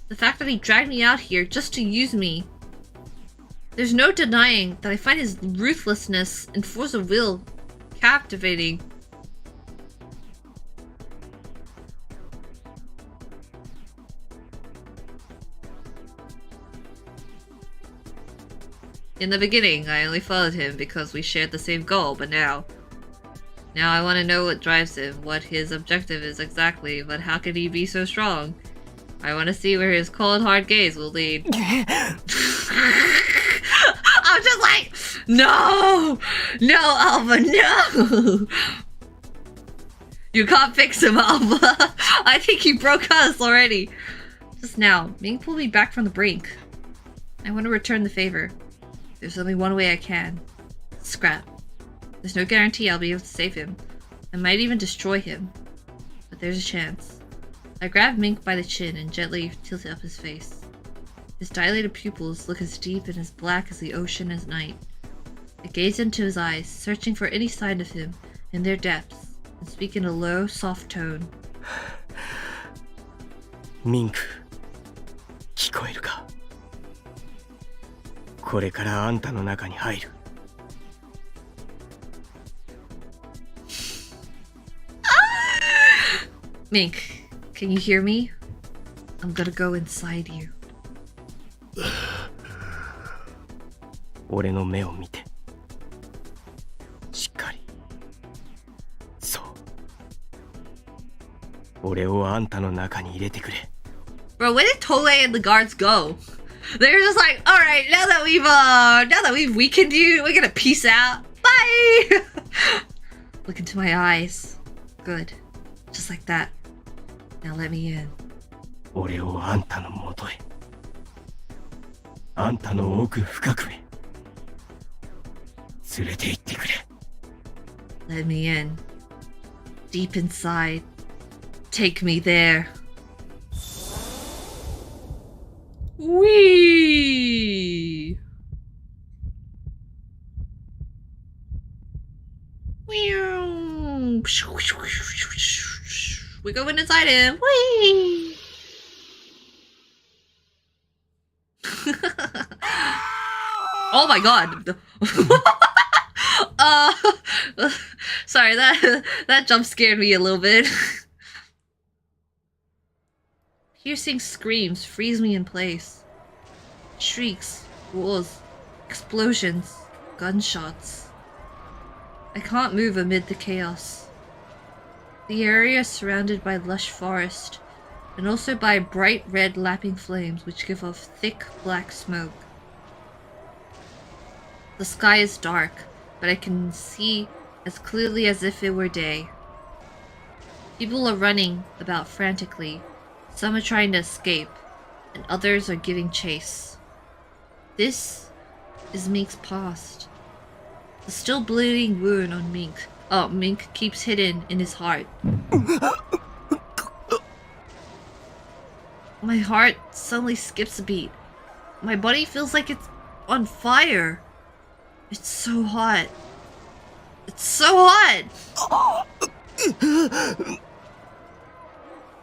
the fact that he dragged me out here just to use me, there's no denying that I find his ruthlessness and force of will captivating. In the beginning, I only followed him because we shared the same goal, but now I want to know what drives him, what his objective is exactly, but how could he be so strong? I want to see where his cold, hard gaze will lead. I'm just like, no! No, Aoba, no! You can't fix him, Aoba. I think he broke us already. Just now, Mink pulled me back from the brink. I want to return the favor. There's only one way I can. Scrap. There's no guarantee I'll be able to save him. I might even destroy him. But there's a chance. I grabbed Mink by the chin and gently tilted up his face. His dilated pupils look as deep and as black as the ocean at night. I gazed into his eyes, searching for any sign of him in their depths, and speak in a low, soft tone. Mink, 聞こえるか? これからあんたの中に入る。Mink, can you hear me? I'm gonna go inside you. 俺の目を見て。しっかり。そう。俺をあんたの中に入れてくれ。Bro, where did Toue and the guards go? They're just like, alright, now that we've weakened you, we're gonna peace out. Bye! Look into my eyes. Good. Just like that. Now let me in. 俺をあんたの元へ。あんたの奥深くへ。連れて行ってくれ。Let me in. Deep inside. Take me there. Wee. We going inside him. Wee. Oh my god. Sorry, that jump scared me a little bit. Piercing screams freeze me in place. Shrieks, roars, explosions, gunshots. I can't move amid the chaos. The area is surrounded by lush forest, and also by bright red lapping flames which give off thick black smoke. The sky is dark, but I can see as clearly as if it were day. People are running about frantically. Some are trying to escape, and others are giving chase. This is Mink's past. The still bleeding wound on Mink. Oh, Mink keeps hidden in his heart. My heart suddenly skips a beat. My body feels like it's on fire. It's so hot. It's so hot!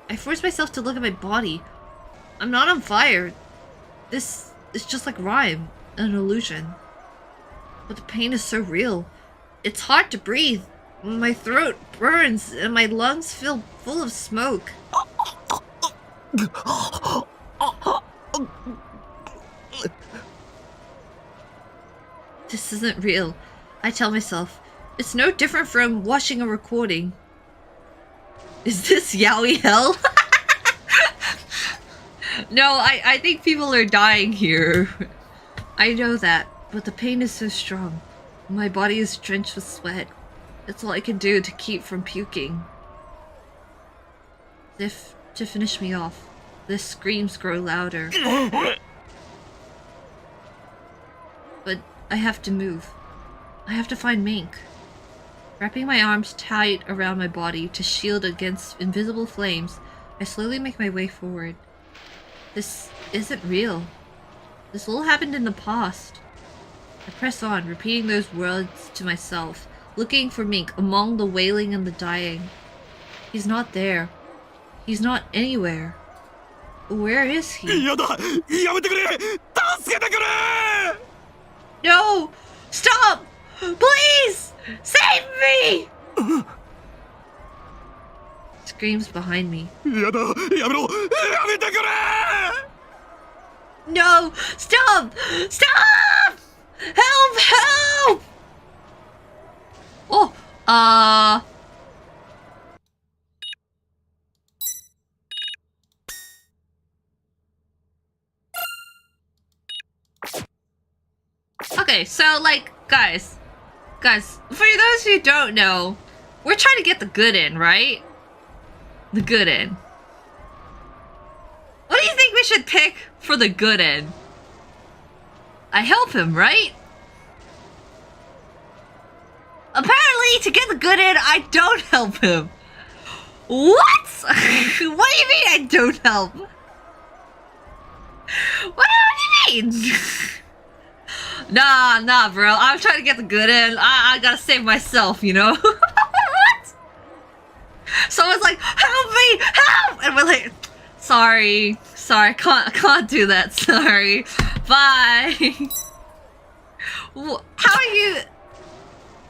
I force myself to look at my body. I'm not on fire. This is just like rhyme, an illusion. But the pain is so real. It's hard to breathe. My throat burns and my lungs feel full of smoke. This isn't real. I tell myself. It's no different from watching a recording. Is this yaoi hell? No, I think people are dying here. I know that, but the pain is so strong. My body is drenched with sweat. That's all I can do to keep from puking. As if to finish me off, the screams grow louder. But I have to move. I have to find Mink. Wrapping my arms tight around my body to shield against invisible flames, I slowly make my way forward. This isn't real. This all happened in the past. I press on, repeating those words to myself, looking for Mink among the wailing and the dying. He's not there. He's not anywhere. Where is he? No! Stop! Please! Save me! Screams behind me. No! Stop! Stop! Help! Help! Oh, okay, so like, guys, for those who don't know, we're trying to get the good in, right? The good in. What do you think we should pick for the good in? I help him, right? Apparently, to get the good in, I don't help him. What? What do you mean I don't help? What do you mean? Nah, bro. I'm trying to get the good in. I gotta save myself, you know? What? Someone's like, help me, help! And we're like, sorry, I can't do that, sorry. Bye.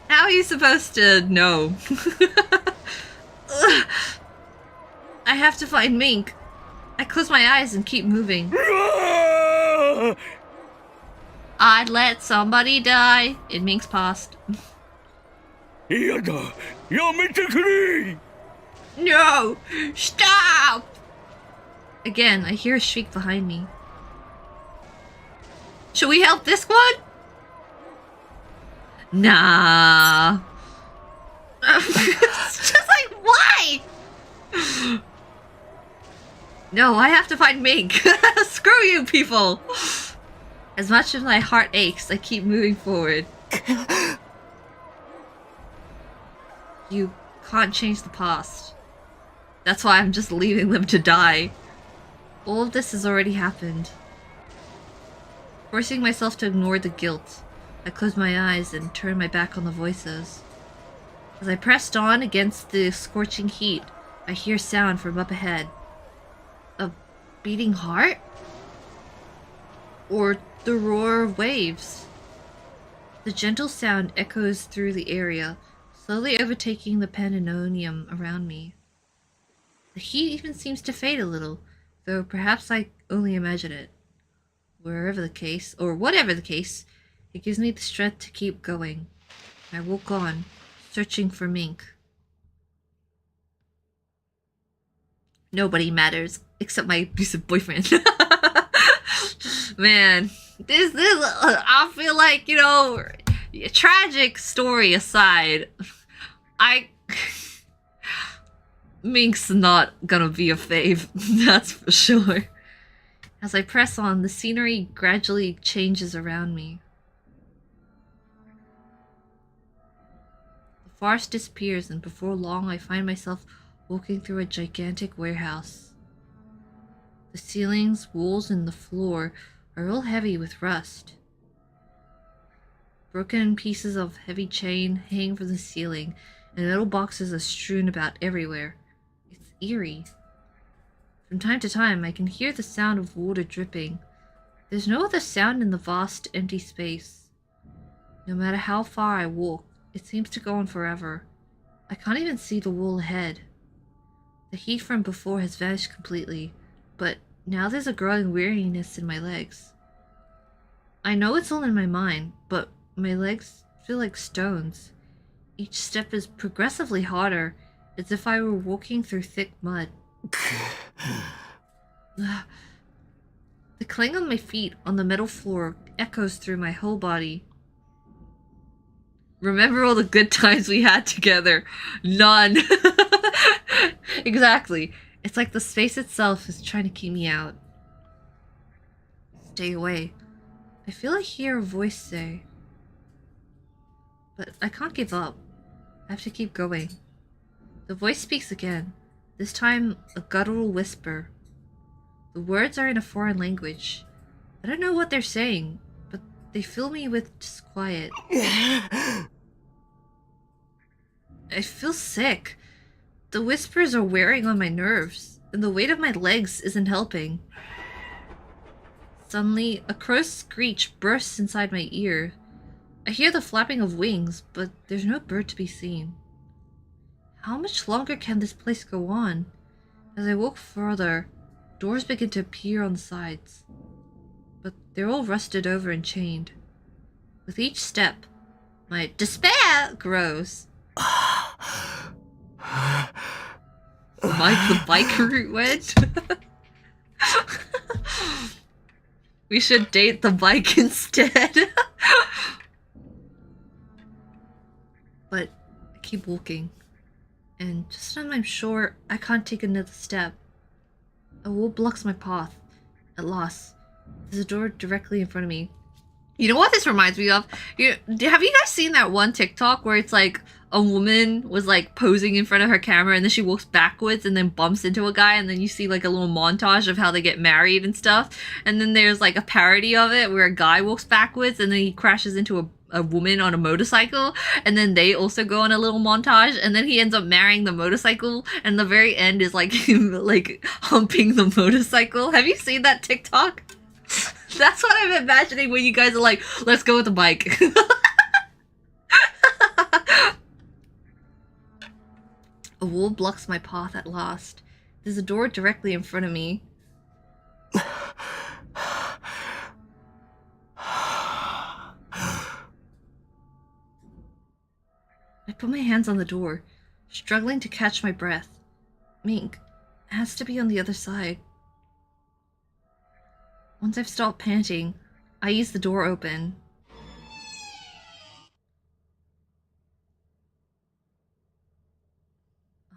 How are you supposed to know? I have to find Mink. I close my eyes and keep moving. I'd let somebody die in Mink's past. No! Stop! Again, I hear a shriek behind me. Should we help this one? Nah. It's just like, why? No, I have to find Mink. Screw you people. As much as my heart aches, I keep moving forward. You can't change the past. That's why I'm just leaving them to die. All of this has already happened. Forcing myself to ignore the guilt, I close my eyes and turn my back on the voices. As I pressed on against the scorching heat, I hear sound from up ahead. A beating heart? Or the roar of waves? The gentle sound echoes through the area, slowly overtaking the pandemonium around me. The heat even seems to fade a little, though perhaps I only imagine it. Wherever the case, or whatever the case, it gives me the strength to keep going. I walk on, searching for Mink. Nobody matters, except my abusive boyfriend. Man, this I feel like, you know, a tragic story aside, Mink's not gonna be a fave, that's for sure. As I press on, the scenery gradually changes around me. The forest disappears, and before long I find myself walking through a gigantic warehouse. The ceilings, walls, and the floor are all heavy with rust. Broken pieces of heavy chain hang from the ceiling, and metal boxes are strewn about everywhere. It's eerie. From time to time, I can hear the sound of water dripping. There's no other sound in the vast, empty space. No matter how far I walk, it seems to go on forever. I can't even see the wall ahead. The heat from before has vanished completely, but now there's a growing weariness in my legs. I know it's all in my mind, but my legs feel like stones. Each step is progressively harder, as if I were walking through thick mud. The clang of my feet on the metal floor echoes through my whole body. Remember all the good times we had together? None. Exactly. It's like the space itself is trying to keep me out. Stay away. I feel I hear a voice say. But I can't give up. I have to keep going. The voice speaks again. This time, a guttural whisper. The words are in a foreign language. I don't know what they're saying, but they fill me with disquiet. I feel sick. The whispers are wearing on my nerves, and the weight of my legs isn't helping. Suddenly, a crow's screech bursts inside my ear. I hear the flapping of wings, but there's no bird to be seen. How much longer can this place go on? As I walk further, doors begin to appear on the sides. But they're all rusted over and chained. With each step, my despair grows. Mike the bike route went. We should date the bike instead. But I keep walking, and just when I'm sure I can't take another step, a wall blocks my path. At last, there's a door directly in front of me. You know what this reminds me of? Have you guys seen that one TikTok where it's like a woman was like posing in front of her camera and then she walks backwards and then bumps into a guy, and then you see like a little montage of how they get married and stuff, and then there's like a parody of it where a guy walks backwards and then he crashes into a woman on a motorcycle, and then they also go on a little montage, and then he ends up marrying the motorcycle, and the very end is like him like humping the motorcycle. Have you seen that TikTok? That's what I'm imagining when you guys are like, let's go with the bike. A wall blocks my path at last. There's a door directly in front of me. I put my hands on the door, struggling to catch my breath. Mink has to be on the other side. Once I've stopped panting, I ease the door open.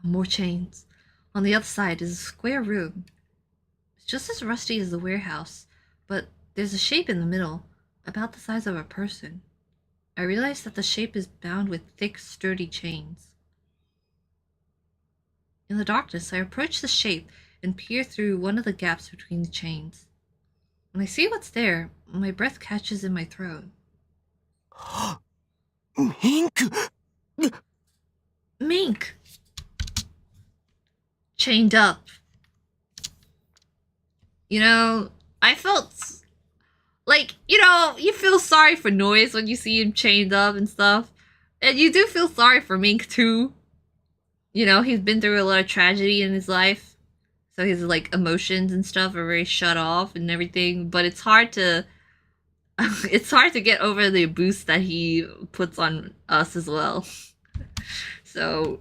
More chains. On the other side is a square room. It's just as rusty as the warehouse, but there's a shape in the middle, about the size of a person. I realize that the shape is bound with thick, sturdy chains. In the darkness, I approach the shape and peer through one of the gaps between the chains. When I see what's there, my breath catches in my throat. Mink! Mink! Chained up. You know, I felt like, you know, you feel sorry for Noise when you see him chained up and stuff. And you do feel sorry for Mink too. You know, he's been through a lot of tragedy in his life. So his like emotions and stuff are very shut off and everything, but it's hard to get over the abuse that he puts on us as well. So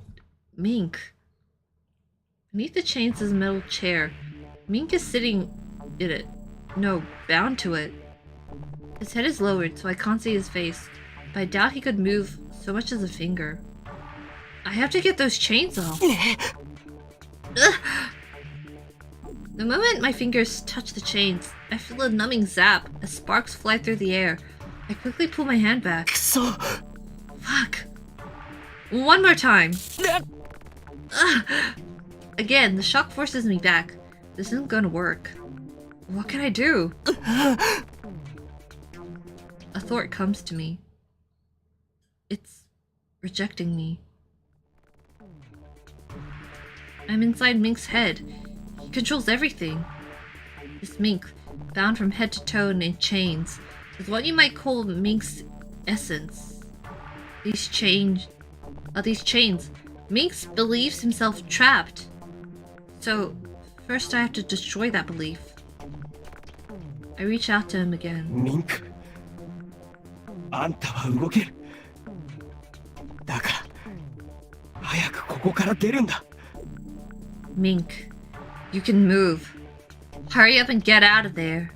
Mink. Beneath the chains is a metal chair. Mink is sitting in it. No, bound to it. His head is lowered, so I can't see his face, but I doubt he could move so much as a finger. I have to get those chains off. The moment my fingers touch the chains, I feel a numbing zap as sparks fly through the air. I quickly pull my hand back. Fuck. One more time. Again, the shock forces me back. This isn't gonna work. What can I do? A thought comes to me. It's rejecting me. I'm inside Mink's head. He controls everything. This Mink, bound from head to toe in chains, is what you might call Mink's essence. These chains, Mink believes himself trapped. So, first I have to destroy that belief. I reach out to him again. Mink, あんたは動ける。だから、早くここから出るんだ。Mink, you can move. Hurry up and get out of there.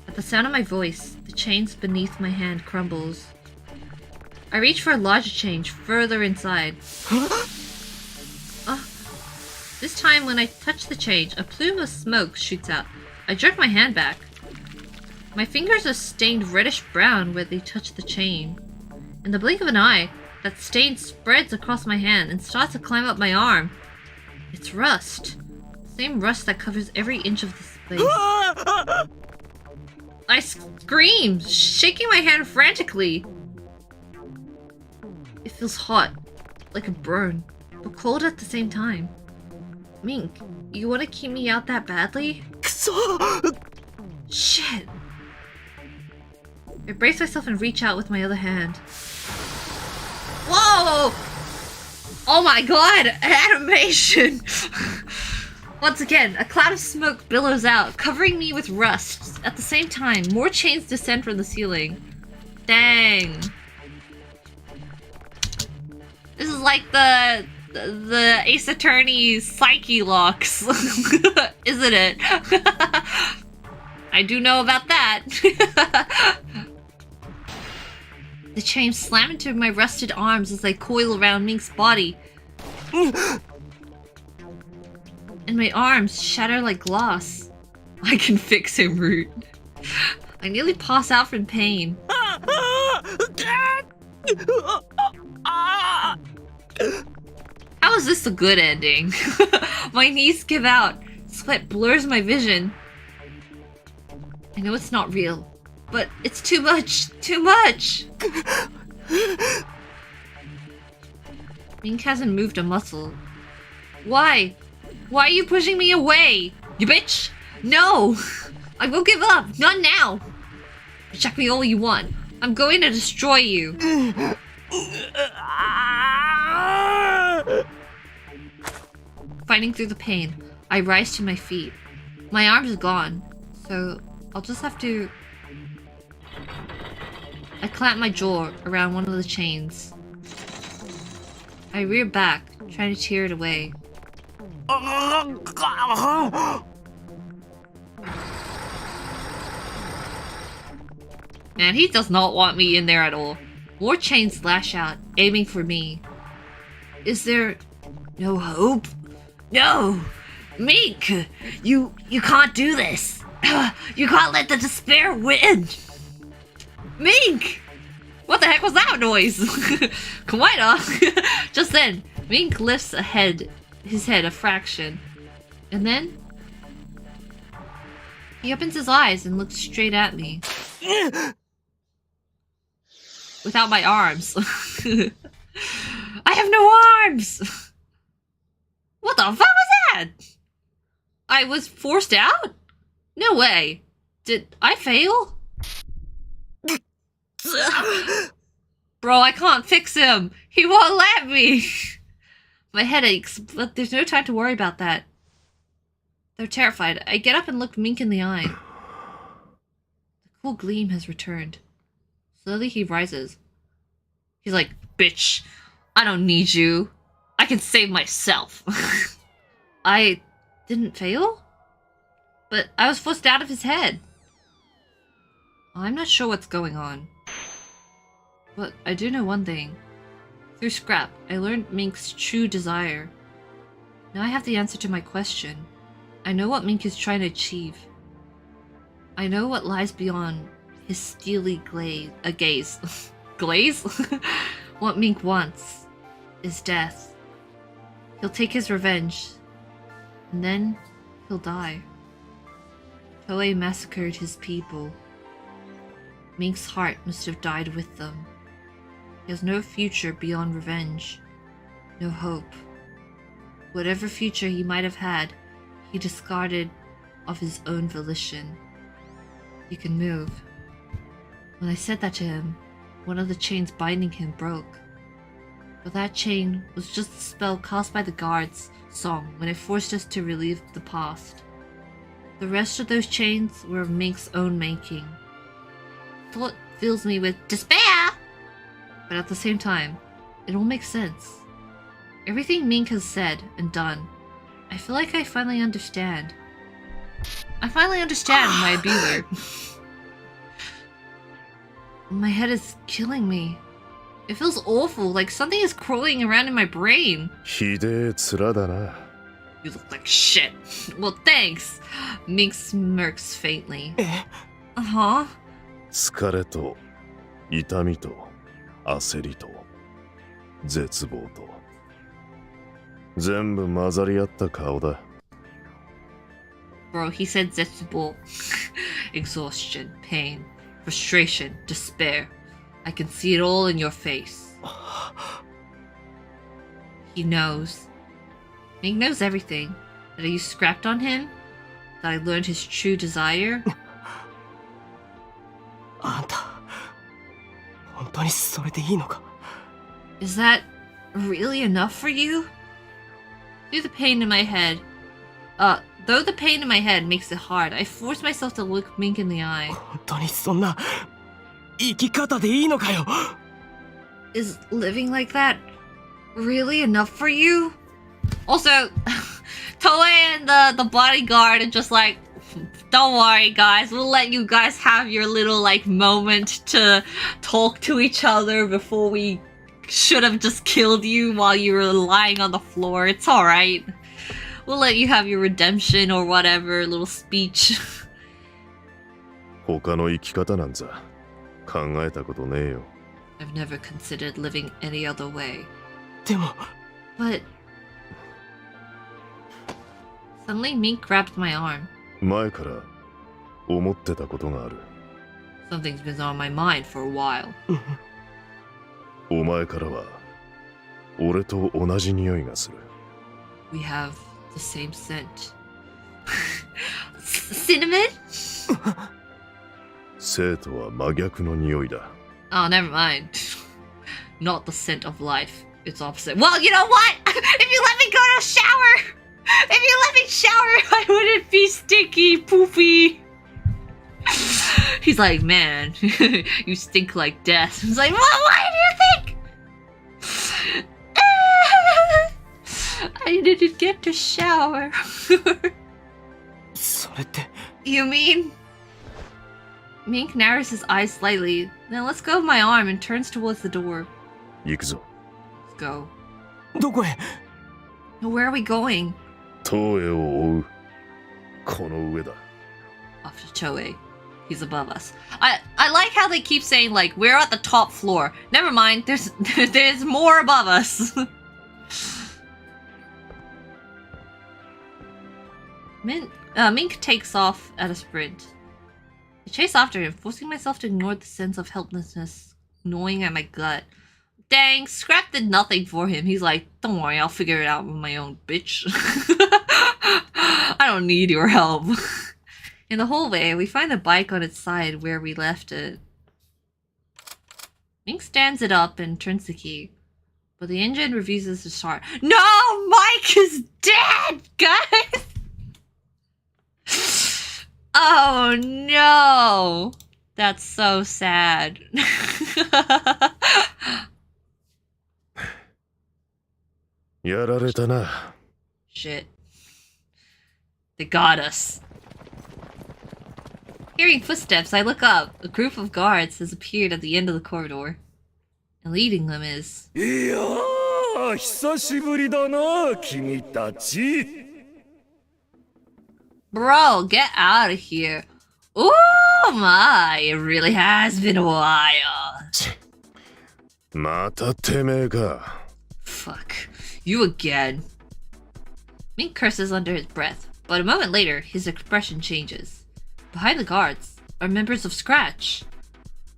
At the sound of my voice, the chains beneath my hand crumbles. I reach for a larger chain further inside. This time when I touch the chain, a plume of smoke shoots out. I jerk my hand back. My fingers are stained reddish-brown where they touch the chain. In the blink of an eye, that stain spreads across my hand and starts to climb up my arm. It's rust. The same rust that covers every inch of this place. I scream, shaking my hand frantically. It feels hot, like a burn, but cold at the same time. Mink, you want to keep me out that badly? Shit. I brace myself and reach out with my other hand. Whoa! Oh my god! Animation! Once again, a cloud of smoke billows out, covering me with rust. At the same time, more chains descend from the ceiling. Dang. This is like the Ace Attorney psyche locks, isn't it? I do know about that. The chains slam into my rusted arms as I coil around Mink's body. And my arms shatter like glass. I can fix him, Root. I nearly pass out from pain. How is this a good ending? My knees give out. Sweat blurs my vision. I know it's not real, but it's too much. Too much! Mink hasn't moved a muscle. Why? Why are you pushing me away? You bitch! No! I won't give up! Not now! Check me all you want. I'm going to destroy you. Fighting through the pain, I rise to my feet. My arm is gone, so I'll just have to... I clamp my jaw around one of the chains. I rear back, trying to tear it away. Man, he does not want me in there at all. More chains lash out, aiming for me. Is there no hope? No! Mink! You can't do this! You can't let the despair win! Mink! What the heck was that noise? Kawaii! Just then, Mink lifts his head a fraction. And then... he opens his eyes and looks straight at me. Without my arms. I have no arms! What the fuck was that? I was forced out? No way. Did I fail? Bro, I can't fix him. He won't let me. My head aches, but there's no time to worry about that. They're terrified. I get up and look Mink in the eye. The cool gleam has returned. Slowly he rises. He's like, bitch, I don't need you. I can save myself. I didn't fail? But I was forced out of his head. I'm not sure what's going on. But I do know one thing. Through Scrap, I learned Mink's true desire. Now I have the answer to my question. I know what Mink is trying to achieve. I know what lies beyond his steely gaze. Glaze? What Mink wants is death. He'll take his revenge, and then he'll die. Toue massacred his people. Mink's heart must have died with them. He has no future beyond revenge. No hope. Whatever future he might have had, he discarded of his own volition. He can move. When I said that to him, one of the chains binding him broke. But that chain was just a spell cast by the guard's song when it forced us to relive the past. The rest of those chains were of Mink's own making. Thought fills me with despair! But at the same time, it all makes sense. Everything Mink has said and done, I feel like I finally understand. I finally understand my abuser. My head is killing me. It feels awful, like something is crawling around in my brain. You look like shit. Well, thanks. Mink smirks faintly. Uh-huh. 疲れと痛みと焦りと絶望と全部混ざり合った顔だ。 Bro, he said zetsubo. Exhaustion, pain, frustration, despair. I can see it all in your face. He knows. Mink knows everything. That I used Scrapped on him. That I learned his true desire. Is that really enough for you? Through the pain in my head, Though the pain in my head makes it hard, I force myself to look Mink in the eye. 本当にそんな生き方でいいのかよ。 Is living like that really enough for you? Also, Toue and the bodyguard are just like, don't worry guys, we'll let you guys have your little like moment to talk to each other before we should have just killed you while you were lying on the floor. It's alright. We'll let you have your redemption or whatever, little speech. 他の生き方なんざ考えたことねえよ。 I've never considered living any other way. でも But suddenly Mink grabbed my arm. 前から思ってたことがある。 Something's been on my mind for a while. お前からは俺と同じ匂いがする。 We have the same scent. Cinnamon? 生とは真逆の匂いだ。 Oh, never mind. Not the scent of life. It's opposite. Well, you know what? If you let me go to shower! If you let me shower, I wouldn't be stinky, poopy. He's like, man, you stink like death. He's like, why do you think? I didn't get to shower. それって You mean? Mink narrows his eyes slightly, then lets go of my arm and turns towards the door. 行くぞ。 Let's go. どこへ Where are we going? 東へを追う。この上だ。 Off to Toue. He's above us. I like how they keep saying like we're at the top floor. Never mind. There's more above us. Mink takes off at a sprint. I chase after him, forcing myself to ignore the sense of helplessness gnawing at my gut. Dang, Scrap did nothing for him. He's like, don't worry, I'll figure it out with my own, bitch. I don't need your help. In the hallway, we find the bike on its side where we left it. Mink stands it up and turns the key. But the engine refuses to start. No! Mike is dead, guys! Oh no! That's so sad. Shit. They got us. Hearing footsteps, I look up. A group of guards has appeared at the end of the corridor. And leading them is... いやー、久しぶりだな、君たち。 Bro, get out of here. Oh my, it really has been a while. またてめえか。 Fuck. You again. Mink curses under his breath, but a moment later, his expression changes. Behind the guards are members of Scratch.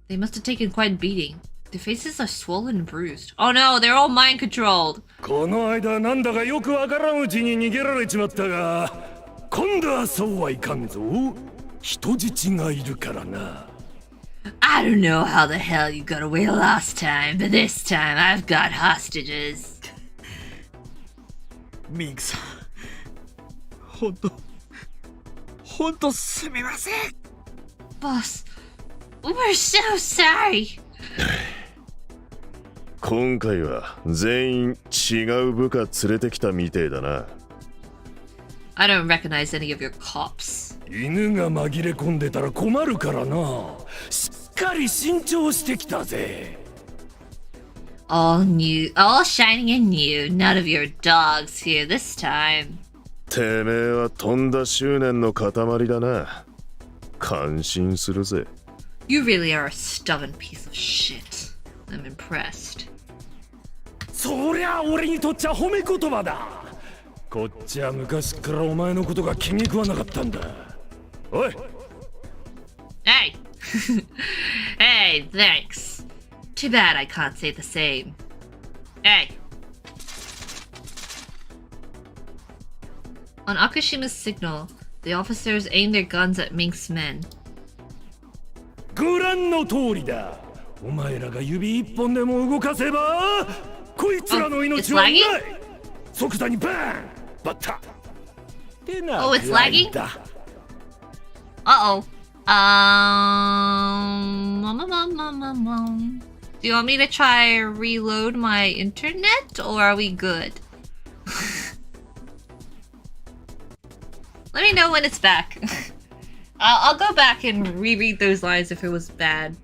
They must have taken quite a beating. Their faces are swollen and bruised. Oh no, they're all mind controlled. この間なんだかよくわからんうちに逃げられちまったが、今度はそうはいかんぞ。人質がいるからな。I don't know how the hell you got away last time, but this time I've got hostages. ミンクさん、ほんとすみません。 Boss, we're so sorry. 今回は全員違う部下連れてきたみてえだな。 I don't recognize any of your cops. 犬が紛れ込んでたら困るからな。しっかり慎重してきたぜ。 All new, all shining and new. None of your dogs here this time. てめえはとんだ執念の塊だな。感心するぜ。 You really are a stubborn piece of shit. I'm impressed. そりゃ俺にとっちゃ褒め言葉だ。こっちは昔からお前のことが気に食わなかったんだ。おい。Hey. Hey, thanks. Too bad I can't say the same. Hey. On Akashima's signal, the officers aim their guns at Mink's men. ご覧の通りだ。お前らが指一本でも動かせば、こいつらの命はない。即座にバーンバッタ。Oh, it's lagging? Uh-oh. Do you want me to try reload my internet, or are we good? Let me know when it's back. I'll go back and reread those lines if it was bad.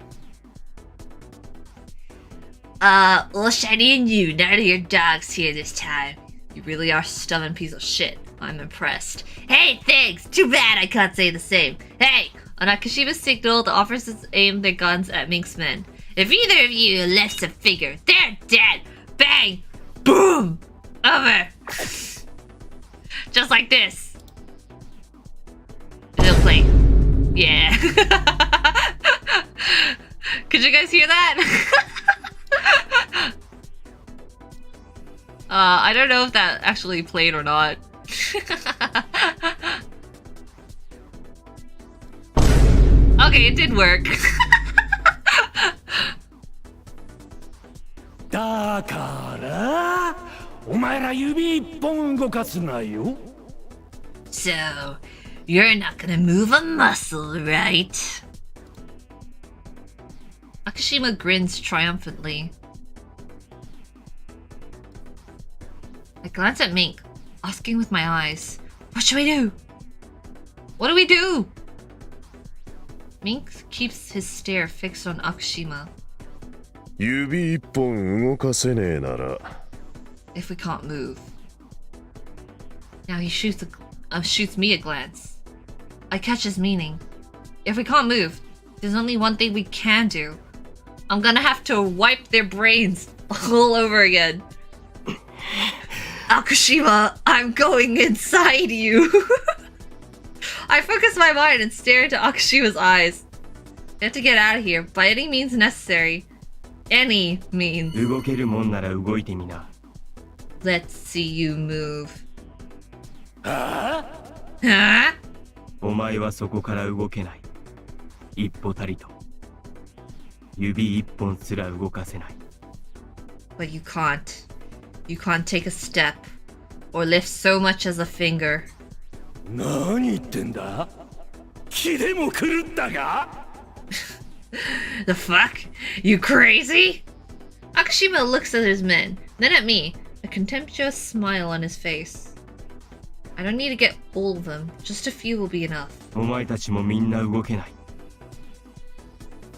Well, Shiny and you, none of your dogs here this time. You really are a stubborn piece of shit. I'm impressed. Hey, thanks! Too bad I can't say the same. Hey! On Akashima's signal, the officers aim their guns at Mink's men. If either of you lifts a finger, they're dead! Bang! Boom! Over! Just like this. It'll play. Yeah. Could you guys hear that? I don't know if that actually played or not. Okay, it did work. だからお前ら指一本動かすなよ。 So, you're not gonna move a muscle, right? Akashima grins triumphantly. I glance at Mink, asking with my eyes, what should we do? What do we do? Mink keeps his stare fixed on Akashima. 指一本動かせねえなら If we can't move. Now he shoots me a glance. I catch his meaning. If we can't move, there's only one thing we can do. I'm gonna have to wipe their brains all over again. Akashima, I'm going inside you. I focus my mind and stare into Akashima's eyes. We have to get out of here by any means necessary. Any means. 動けるもんなら動いてみな。 Let's see you move. はあ？ Huh? お前はそこから動けない。一歩たりと。指一本すら動かせない。 But you can't. You can't take a step or lift so much as a finger. 何言ってんだ？気でも狂ったか？ The fuck? You crazy? Akashima looks at his men, then at me, a contemptuous smile on his face. I don't need to get all of them, just a few will be enough. お前たちもみんな動けない。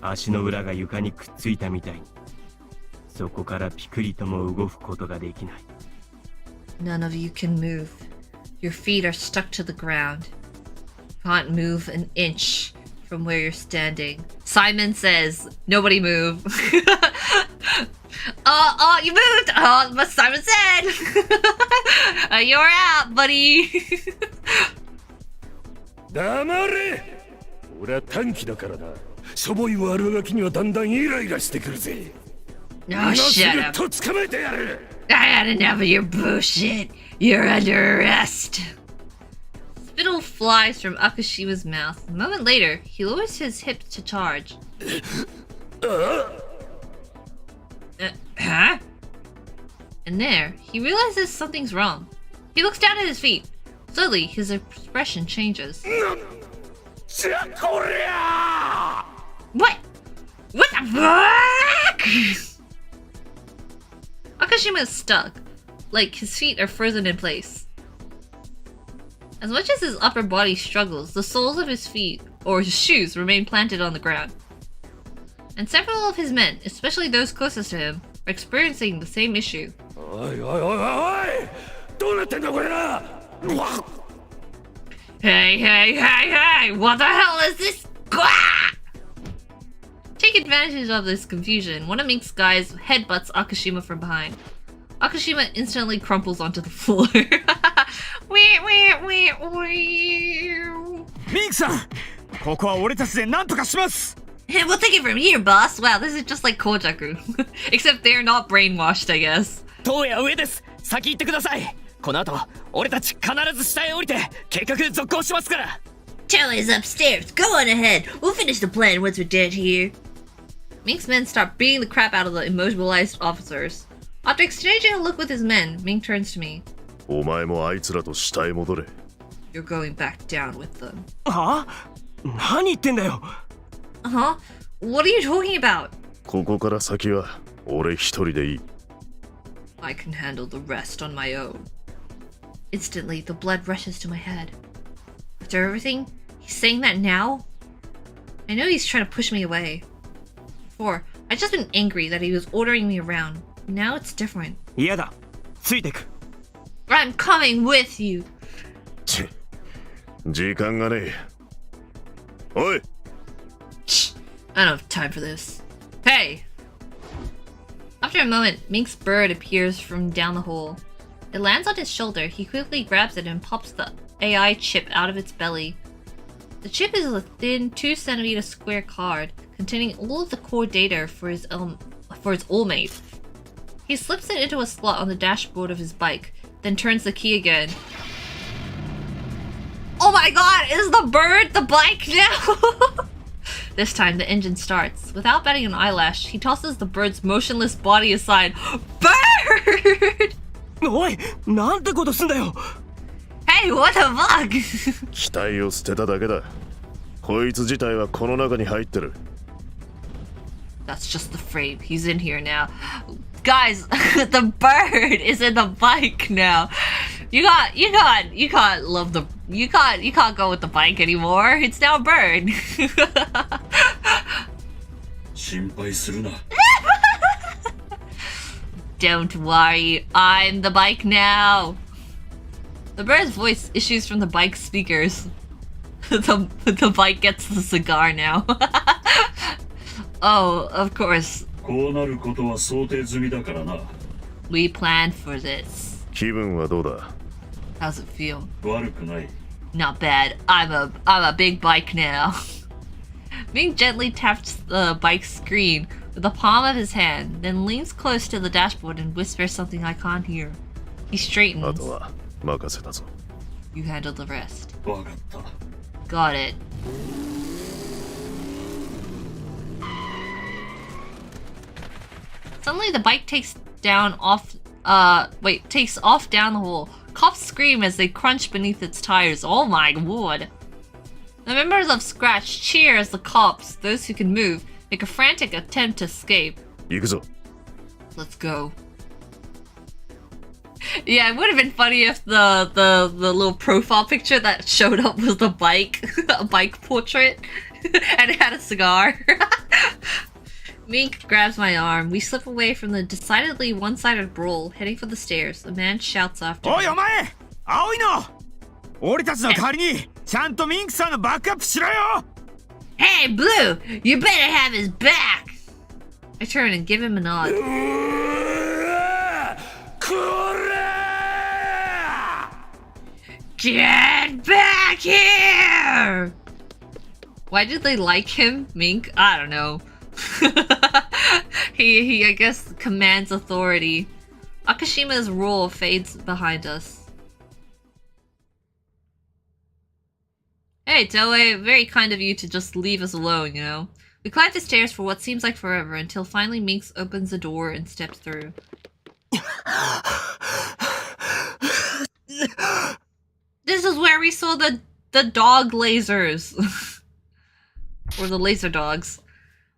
足の裏が床にくっついたみたいに。そこからピクリとも動くことができない。None of you can move. Your feet are stuck to the ground. Can't move an inch from where you're standing. Simon says, nobody move. Oh, you moved! Oh, but Simon said! You're out, buddy! 黙れ！俺は短期だからな。しょぼい悪ガキにはだんだんイライラしてくるぜ。 Oh, shut up. と捕まえてやる！ I had enough of your bullshit. You're under arrest. Spittle flies from Akashima's mouth. A moment later, he lowers his hips to charge. Huh? And there, he realizes something's wrong. He looks down at his feet. Slowly, his expression changes. What? What the fuck? Akashima is stuck. Like, his feet are frozen in place. As much as his upper body struggles, the soles of his feet, or his shoes, remain planted on the ground. And several of his men, especially those closest to him, are experiencing the same issue. Hey, what the hell is this? Take advantage of this confusion, one of Mink's guys headbutts Akashima from behind. Akashima instantly crumples onto the floor. Mink-san! ここは俺たちで何とかします! We'll take it from here, boss. Wow, this is just like Kojaku. Except they're not brainwashed, I guess. トウヤ上です。先行ってください。この後、俺たち必ず下へ降りて計画続行しますから。Toue is upstairs. Go on ahead. We'll finish the plan once we're dead here. Mink's men start beating the crap out of the immobilized officers. After exchanging a look with his men, Mink turns to me. お前もあいつらと下へ戻れ。You're You're going back down with them. は？何言ってんだよ。 Huh? What are you talking about? ここから先は俺一人でいい。 I can handle the rest on my own. Instantly, the blood rushes to my head. After everything, he's saying that now? I know he's trying to push me away. Before, I'd just been angry that he was ordering me around. Now it's different. 嫌だ。ついてく。 I'm coming with you. ち、時間がねえ。おい。 I don't have time for this. Hey! After a moment, Mink's bird appears from down the hole. It lands on his shoulder. He quickly grabs it and pops the AI chip out of its belly. The chip is a thin 2cm square card containing all of the core data for his oldmate. He slips it into a slot on the dashboard of his bike, then turns the key again. Oh my god, is the bird the bike now? This time, the engine starts. Without batting an eyelash, he tosses the bird's motionless body aside. Bird! おい、なんてことすんだよ。 Hey, what the fuck? 機体を捨てただけだ。こいつ自体はこの中に入ってる。 That's just the frame. He's in here now. Guys, the bird is in the bike now. You can't love the you can't go with the bike anymore. It's now a bird. 心配するな。 Don't worry, I'm the bike now. The bird's voice issues from the bike speakers. The bike gets the cigar now. Oh, of course. こうなることは想定済みだからな。 We planned for this. 気分はどうだ？ How's it feel? 悪くない。 Not bad. I'm a big bike now. Mink gently taps the bike's screen with the palm of his hand, then leans close to the dashboard and whispers something I can't hear. He straightens. あとは任せたぞ。 You handle the rest. わかった。 Got it. Suddenly the bike takes off down the hole. Cops scream as they crunch beneath its tires. Oh my lord. The members of Scratch cheer as the cops, those who can move, make a frantic attempt to escape. 行くぞ。 Let's go. Yeah, it would have been funny if the little profile picture that showed up was the bike, a bike portrait, and it had a cigar. Mink grabs my arm. We slip away from the decidedly one-sided brawl, heading for the stairs. A man shouts after. おいお前、青いの。俺たちの代わりにちゃんとミンクさんのバックアップしろよ。Hey, Blue, you better have his back. I turn and give him a nod. Get back here! Why did they like him, Mink? I don't know. he I guess commands authority. Akashima's roar fades behind us. Hey, Toue, very kind of you to just leave us alone, you know? We climb the stairs for what seems like forever until finally Minx opens the door and steps through. This is where we saw the dog lasers. Or the laser dogs.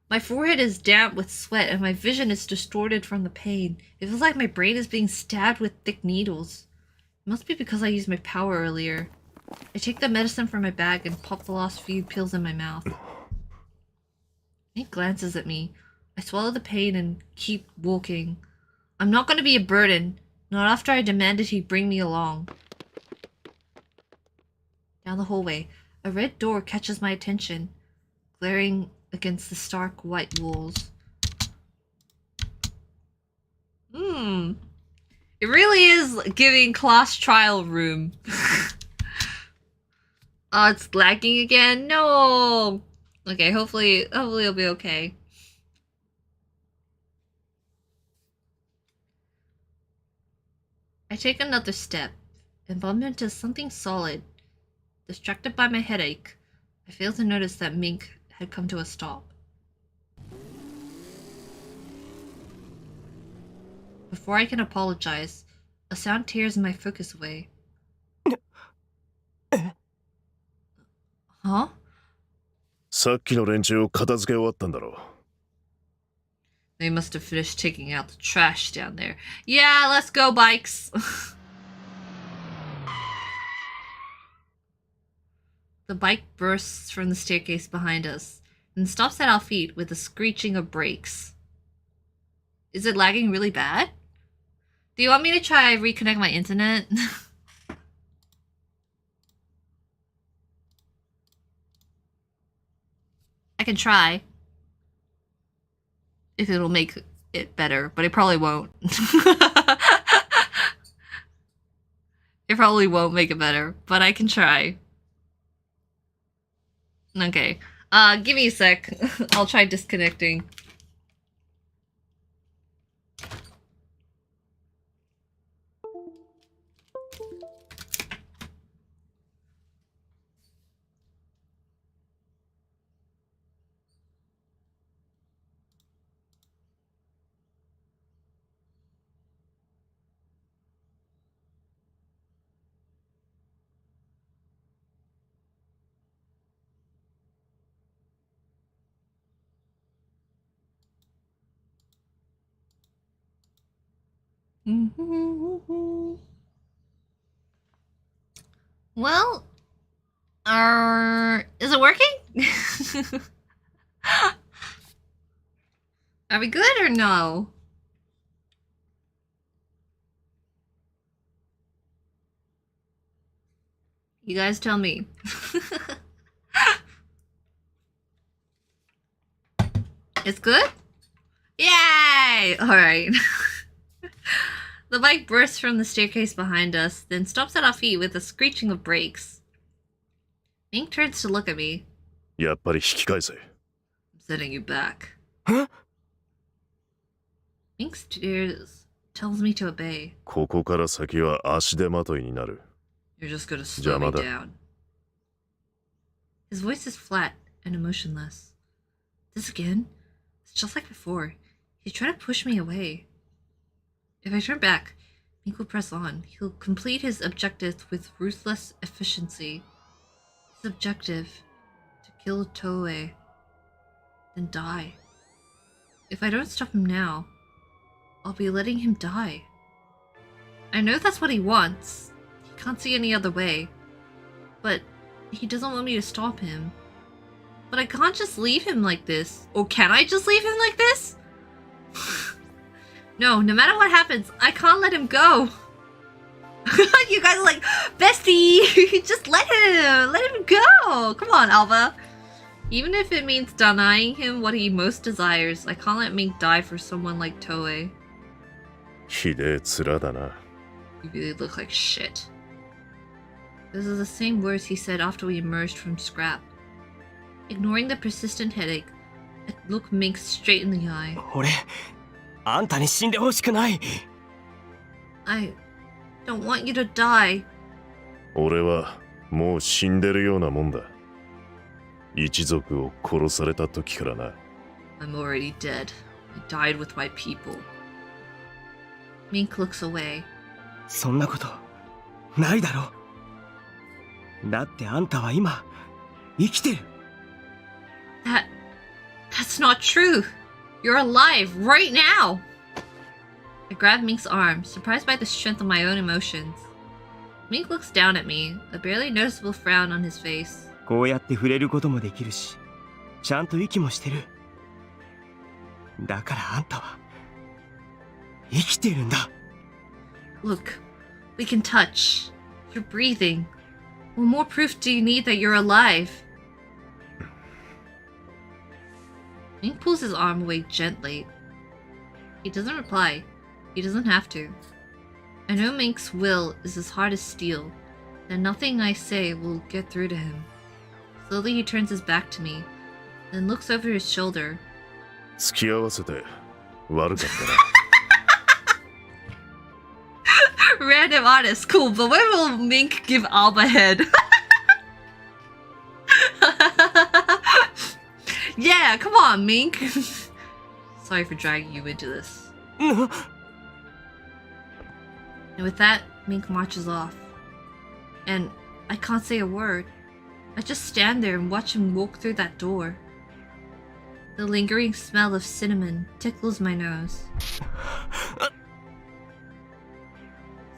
My forehead is damp with sweat and my vision is distorted from the pain. It feels like my brain is being stabbed with thick needles. It must be because I used my power earlier. I take the medicine from my bag and pop the last few pills in my mouth. He glances at me. I swallow the pain and keep walking. I'm not going to be a burden. Not after I demanded he bring me along. Down the hallway, a red door catches my attention, glaring against the stark white walls. It really is giving class trial room. Oh, it's lagging again? No! Okay, hopefully it'll be okay. I take another step and bump into something solid. Distracted by my headache, I fail to notice that Mink had come to a stop. Before I can apologize, a sound tears my focus away. Huh? さっきの連中を片付け終わったんだろう。 They must have finished taking out the trash down there. Yeah, let's go, bikes! The bike bursts from the staircase behind us and stops at our feet with a screeching of brakes. Is it lagging really bad? Do you want me to try reconnect my internet? I can try. If it'll make it better, but it probably won't. It probably won't make it better, but I can try. Okay. Give me a sec. I'll try disconnecting. Well, is it working? Are we good or no? You guys tell me. It's good? Yay! Alright. The bike bursts from the staircase behind us, then stops at our feet with a screeching of brakes. Mink turns to look at me. やっぱり引き返せ。 I'm sending you back. Huh? Mink stares, tells me to obey. ここから先は足手まといになる。 You're just gonna slow me down. His voice is flat and emotionless. This again? It's just like before. He's trying to push me away. If I turn back, Mink will press on. He'll complete his objective with ruthless efficiency. His objective, to kill Toue, then die. If I don't stop him now, I'll be letting him die. I know that's what he wants. He can't see any other way. But he doesn't want me to stop him. But I can't just leave him like this. Or can I just leave him like this? No matter what happens, I can't let him go. You guys are like, bestie, just let him go. Come on, Alba. Even if it means denying him what he most desires, I can't let Mink die for someone like Toue. ひでえ面だな。 You really look like shit. Those are the same words he said after we emerged from scrap. Ignoring the persistent headache, I look Mink straight in the eye. 俺、あんたに死んでほしくない。I don't want you to die. 俺はもう死んでるようなもんだ。一族を殺された時からな。 I'm already dead. I died with my people. Mink looks away. そんなことないだろ。だってあんたは今生きてる。That's not true. You're alive right now. I grab Mink's arm, surprised by the strength of my own emotions. Mink looks down at me, a barely noticeable frown on his face. こうやって触れることもできるし、ちゃんと息もしてる。だからあんたは生きてるんだ。Look, we can touch. You're breathing. What more proof do you need that you're alive? Mink pulls his arm away gently. He doesn't reply. He doesn't have to. I know Mink's will is as hard as steel, that nothing I say will get through to him. Slowly he turns his back to me, then looks over his shoulder. 付き合わせて悪かったな。 Random artist, cool, but when will Mink give Alba head? Yeah, come on, Mink. Sorry for dragging you into this. And with that, Mink marches off. And I can't say a word. I just stand there and watch him walk through that door. The lingering smell of cinnamon tickles my nose.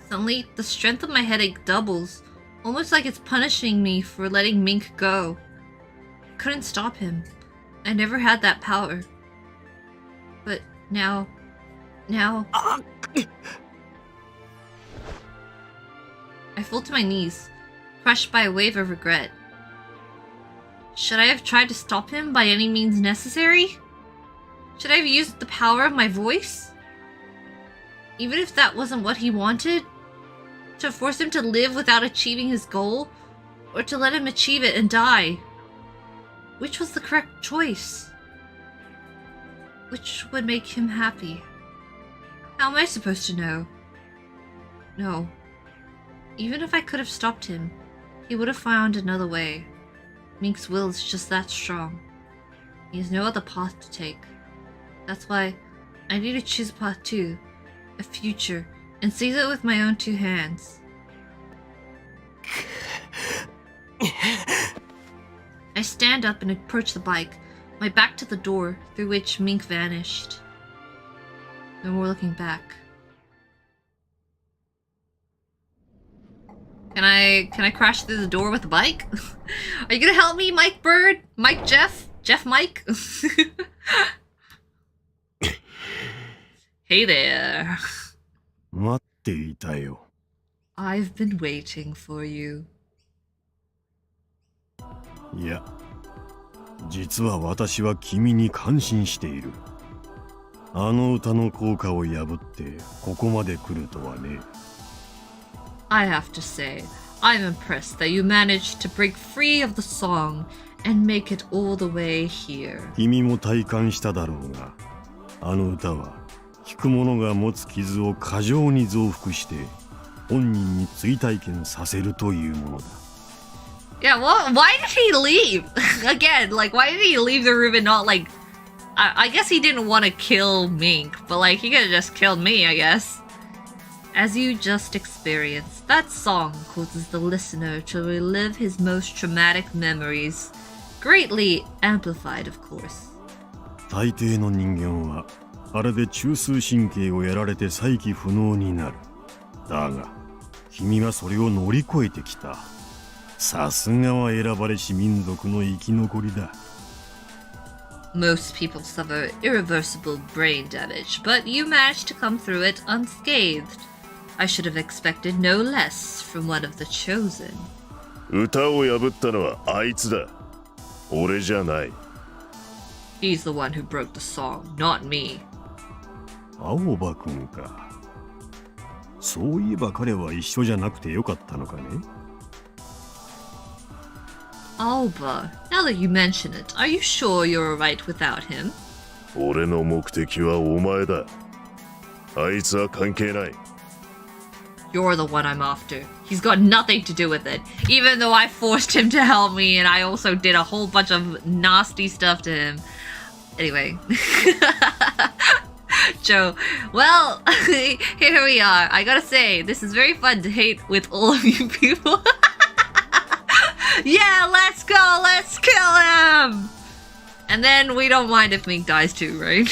Suddenly, the strength of my headache doubles, almost like it's punishing me for letting Mink go. I couldn't stop him. I never had that power. But now... I fall to my knees, crushed by a wave of regret. Should I have tried to stop him by any means necessary? Should I have used the power of my voice? Even if that wasn't what he wanted? To force him to live without achieving his goal? Or to let him achieve it and die? Which was the correct choice? Which would make him happy? How am I supposed to know? No. Even if I could have stopped him, he would have found another way. Mink's will is just that strong. He has no other path to take. That's why I need to choose a path too, a future, and seize it with my own two hands. I stand up and approach the bike, my back to the door through which Mink vanished. No more looking back. Can I crash through the door with the bike? Are you gonna help me, Mike Bird? Mike Jeff? Jeff Mike? Hey there. 待っていたよ。 I've been waiting for you. いや、実は私は君に感心している。あの歌の効果を破ってここまで来るとはね。 I have to say, I'm impressed that you managed to break free of the song and make it all the way here. 君も体感しただろうが、あの歌は聴く者が持つ傷を過剰に増幅して本人に追体験させるというものだ。 Yeah, well, why did he leave? Again, like, why did he leave the room and not, like... I guess he didn't want to kill Mink, but, like, he could have just killed me, I guess. As you just experienced, that song causes the listener to relive his most traumatic memories. Greatly amplified, of course. 大抵の人間はあれで中枢神経をやられて再起不能になる。だが、君はそれを乗り越えてきた。さすがは選ばれし民族の生き残りだ。 Most people suffer irreversible brain damage, but you managed to come through it unscathed. I should have expected no less from one of the chosen. 歌を破ったのはあいつだ。俺じゃない。 He's the one who broke the song, not me. 青葉くんか。そういえば彼は一緒じゃなくてよかったのかね。 Aoba, now that you mention it, are you sure you're alright without him? 俺の目的はお前だ。あいつは関係ない。 You're the one I'm after. He's got nothing to do with it, even though I forced him to help me and I also did a whole bunch of nasty stuff to him. Anyway. Joe, well, here we are. I gotta say, this is very fun to hate with all of you people. Yeah, let's go, let's kill him! And then we don't mind if Mink dies too, right?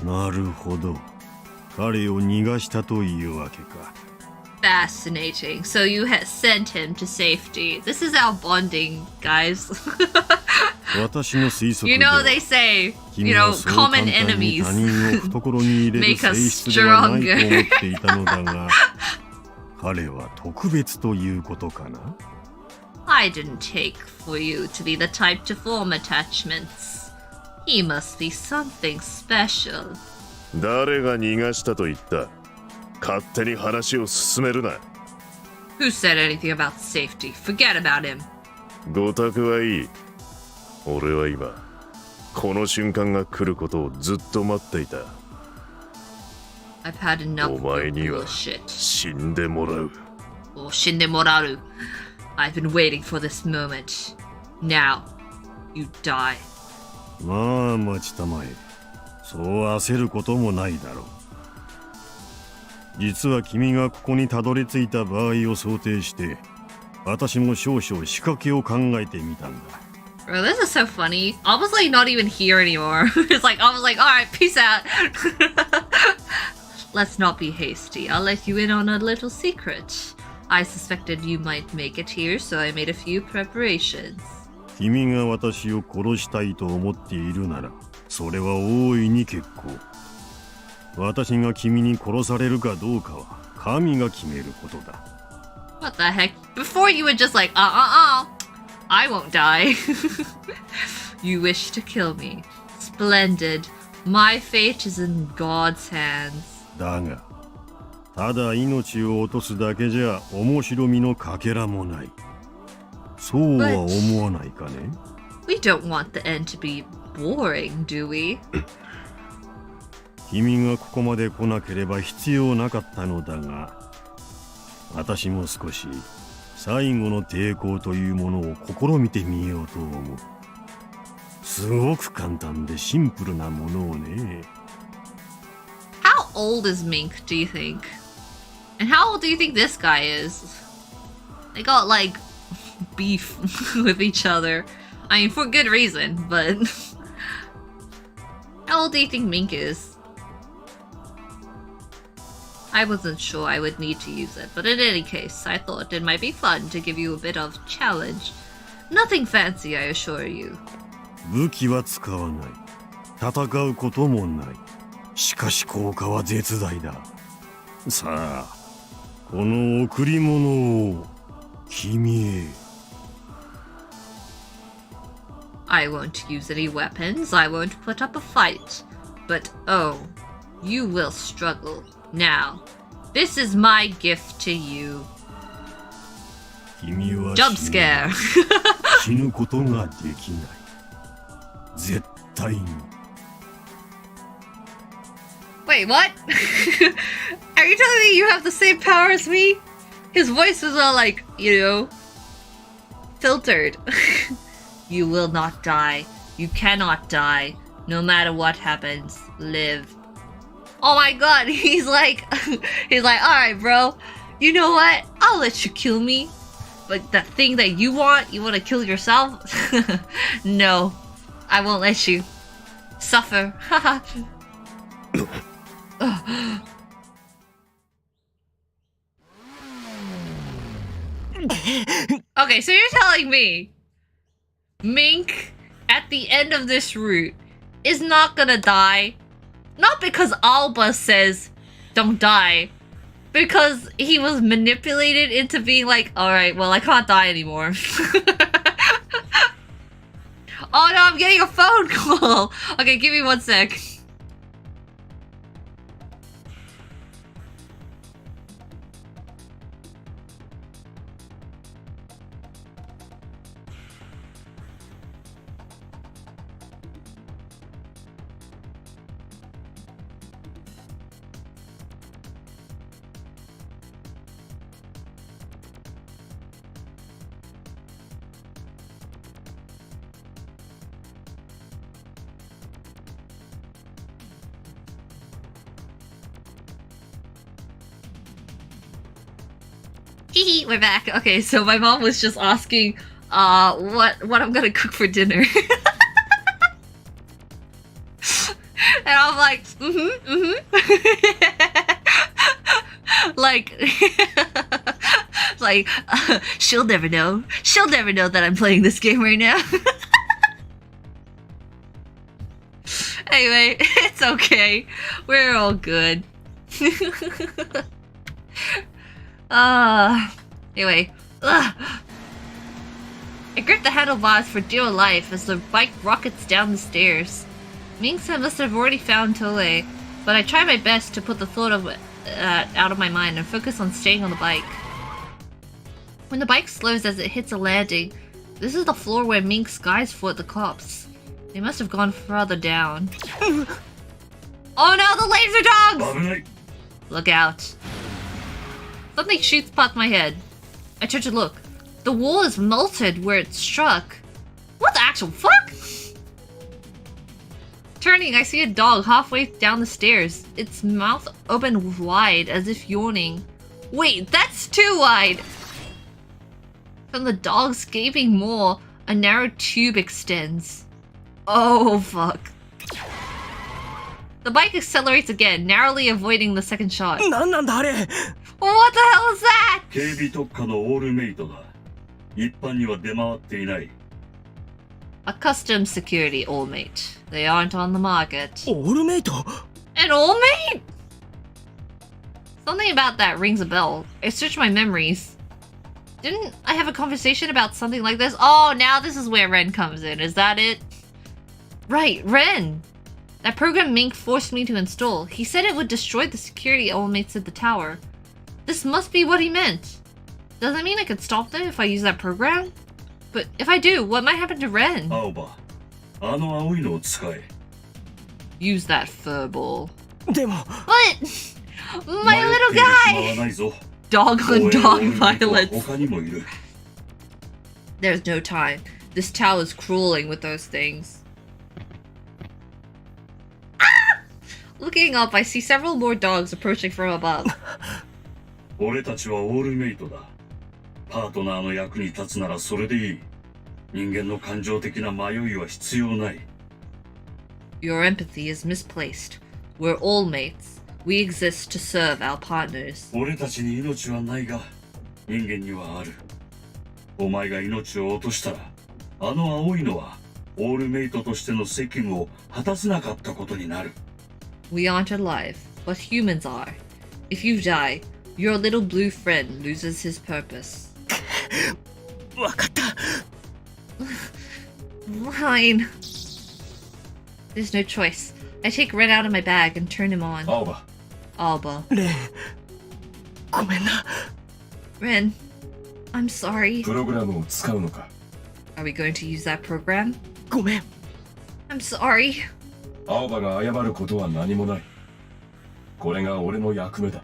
なるほど。彼を逃がしたというわけか。 Fascinating. So you had sent him to safety. This is our bonding, guys. 私の推測 You で know は they say, 君 you は know, そう common 簡単に enemies 他人を懐に入れる make 性 us 質ではないと stronger. 思っていたのだが、彼は特別ということかな。 I didn't take for you to be the type to form attachments. He must be something special. 誰が逃がしたと言った。勝手に話を進めるな。 Who said anything about safety? Forget about him. ごたくはいい。俺は今、この瞬間が来ることをずっと待っていた。 I've had enough お of 前 your には bullshit. 死んでもらう。 Oh, Shindemoraru. I've been waiting for this moment. Now, you die. まあ待ちたまえ。そう焦ることもないだろう。実は君がここにたどり着いた場合を想定して、私も少々仕掛けを考えてみたんだ。 Bro, this is so funny. Almost like not even here anymore. It's like almost like, alright, peace out. Let's not be hasty. I'll let you in on a little secret. I suspected you might make it here, so I made a few preparations. 君が私を殺したいと思っているなら、それは大いに結構。私が君に殺されるかどうかは神が決めることだ。 What the heck? Before you were just like, I won't die. You wish to kill me. Splendid. My fate is in God's hands. だが、ただ命を落とすだけじゃ面白みのかけらもない。そうは思わないかね? We don't want the end to be boring, do we? 君がここまで来なければ必要なかったのだが、私も少し最後の抵抗というものを試みてみようと思う。すごく簡単でシンプルなものをね。 How old is Mink, do you think? And how old do you think this guy is? They got like beef with each other. I mean, for good reason, but how old do you think Mink is? I wasn't sure I would need to use it, but in any case, I thought it might be fun to give you a bit of challenge. Nothing fancy, I assure you. 武器は使わない。戦うこともない。しかし効果は絶大だ。さあ、この贈り物を君へ。 I won't use any weapons, I won't put up a fight. But oh, you will struggle. Now, this is my gift to you. 君は Jump scare. 死ぬことができない。絶対に。 Wait, what? Are you telling me you have the same power as me? His voice was all like, you know, filtered. You will not die. You cannot die. No matter what happens, live. Oh my god, he's like, alright bro, you know what? I'll let you kill me. But the thing that you want to kill yourself? No, I won't let you. Suffer. Okay, so you're telling me Mink at the end of this route is not gonna die? Not because Aoba says don't die, because he was manipulated into being like, alright, well I can't die anymore. Oh no, I'm getting a phone call. Okay, give me 1 sec. Hee, we're back. Okay, so my mom was just asking what I'm gonna cook for dinner. And I'm like, like, she'll never know. She'll never know that I'm playing this game right now. Anyway, it's okay. We're all good. Anyway. I grip the handlebars for dear life as the bike rockets down the stairs. Mink must have already found Toue, but I try my best to put the thought of it out of my mind and focus on staying on the bike. When the bike slows as it hits a landing, this is the floor where Mink's guys fought the cops. They must have gone further down. Oh no, the laser dogs! Look out. Something shoots past my head. I turn to look. The wall is melted where it struck. What the actual fuck? Turning, I see a dog halfway down the stairs. Its mouth open wide as if yawning. Wait, that's too wide! From the dog's gaping maw, a narrow tube extends. Oh, fuck. The bike accelerates again, narrowly avoiding the second shot. What the hell is that? 警備特化のオールメイトだ。一般には出回っていない。A custom security all-mate. They aren't on the market. オールメイト An all-mate? Something about that rings a bell. I searched my memories. Didn't I have a conversation about something like this? Oh, now this is where Ren comes in. Is that it? Right, Ren! That program Mink forced me to install. He said it would destroy the security all-mates at the tower. This must be what he meant. Does that mean I could stop them if I use that program? But if I do, what might happen to Ren? Aoba, あの青いのを使え。Use that furball. でも What? My little guy! Dog on dog violence. 他にもいる。 There's no time. This Toue is crawling with those things. Ah! Looking up, I see several more dogs approaching from above. 俺たちはオールメイトだ。パートナーの役に立つならそれでいい。人間の感情的な迷いは必要ない。Your empathy is misplaced. We're all mates. We exist to serve our partners. 俺たちに命はないが、人間にはある。お前が命を落としたら、あの青いのはオールメイトとしての責務を果たせなかったことになる。We aren't alive, but humans are. If you die, your little blue friend loses his purpose. わかった Fine. There's no choice. I take Ren out of my bag and turn him on. Aoba. Aoba. レンごめんな Ren, I'm sorry. プログラムを使うのか。 Are we going to use that program? ごめん I'm sorry. 青葉が謝ることは何もない。これが俺の役目だ。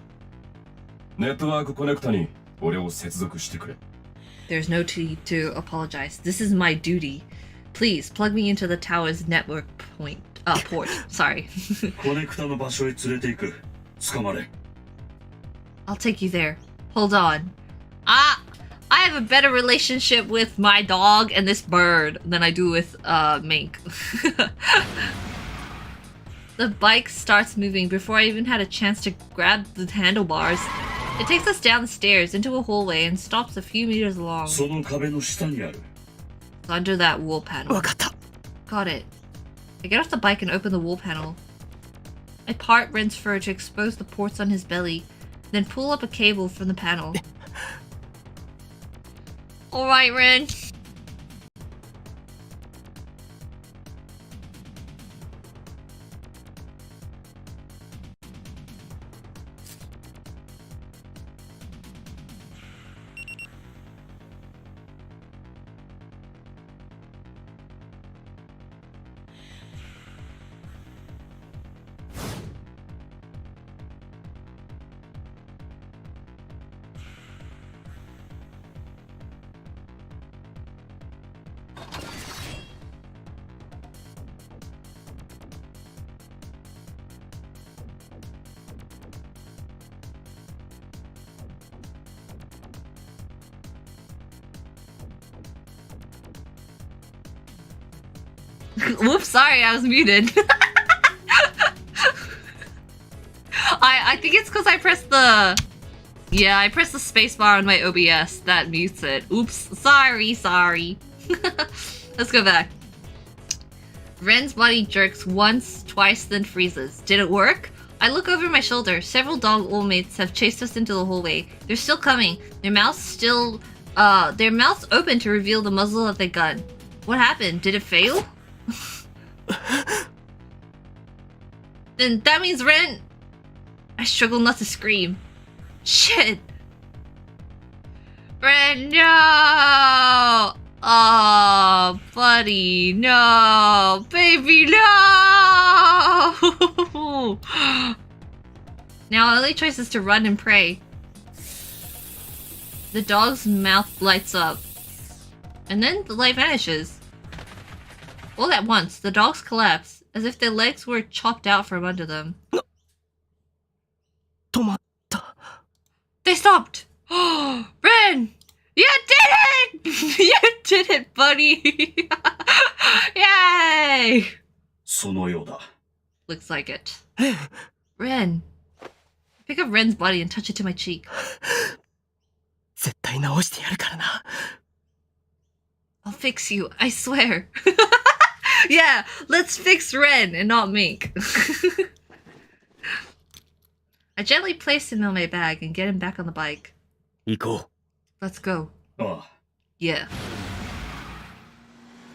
ネットワークコネクタに俺を接続してくれ。There's no need to apologize. This is my duty. Please plug me into the tower's network port. Sorry. コネクタの場所へ連れて行く。捕まれ。I'll take you there. Hold on. I have a better relationship with my dog and this bird than I do with Mink. The bike starts moving before I even had a chance to grab the handlebars. It takes us down the stairs into a hallway and stops a few meters long. その壁の下にある。 It's under that wall panel. わかった Got it. I get off the bike and open the wall panel. I part Ren's fur to expose the ports on his belly, then pull up a cable from the panel. Alright, Ren. Whoops, sorry, I was muted. I think it's because I pressed the... Yeah, I pressed the spacebar on my OBS. That mutes it. Oops, sorry. Let's go back. Ren's body jerks once, twice, then freezes. Did it work? I look over my shoulder. Several dog all-mates have chased us into the hallway. They're still coming. Their mouths open to reveal the muzzle of their gun. What happened? Did it fail? Then that means Ren... I struggle not to scream. Shit! Ren, no! Oh, buddy, no! Baby, no! Now our only choice is to run and pray. The dog's mouth lights up. And then the light vanishes. All at once, the dogs collapse, as if their legs were chopped out from under them. They stopped! Ren! You did it! funny. Yay! そのようだ。 Looks like it. Ren. Pick up Ren's body and touch it to my cheek. 絶対直してやるからな。I'll fix you, I swear. Yeah, let's fix Ren and not Mink. I gently place him in my bag and get him back on the bike. 行こ Let's go. ああ、 Yeah.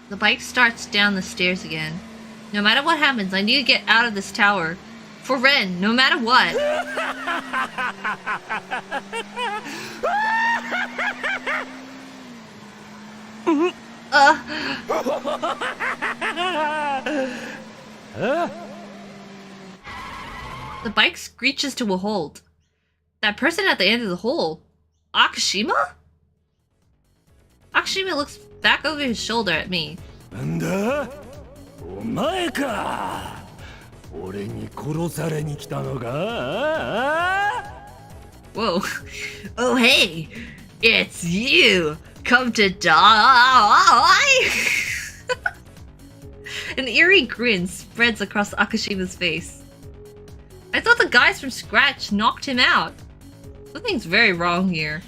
The bike starts down the stairs again. No matter what happens, I need to get out of this tower. For Ren, no matter what. The bike screeches to a halt. That person at the end of the hole. Akashima? Akashima looks back over his shoulder at me. なんだお前か俺に殺されに来たのか Whoa. Oh, hey. It's you. Come to die. An eerie grin spreads across Akashima's face. I thought the guys from Scratch knocked him out. Something's very wrong here.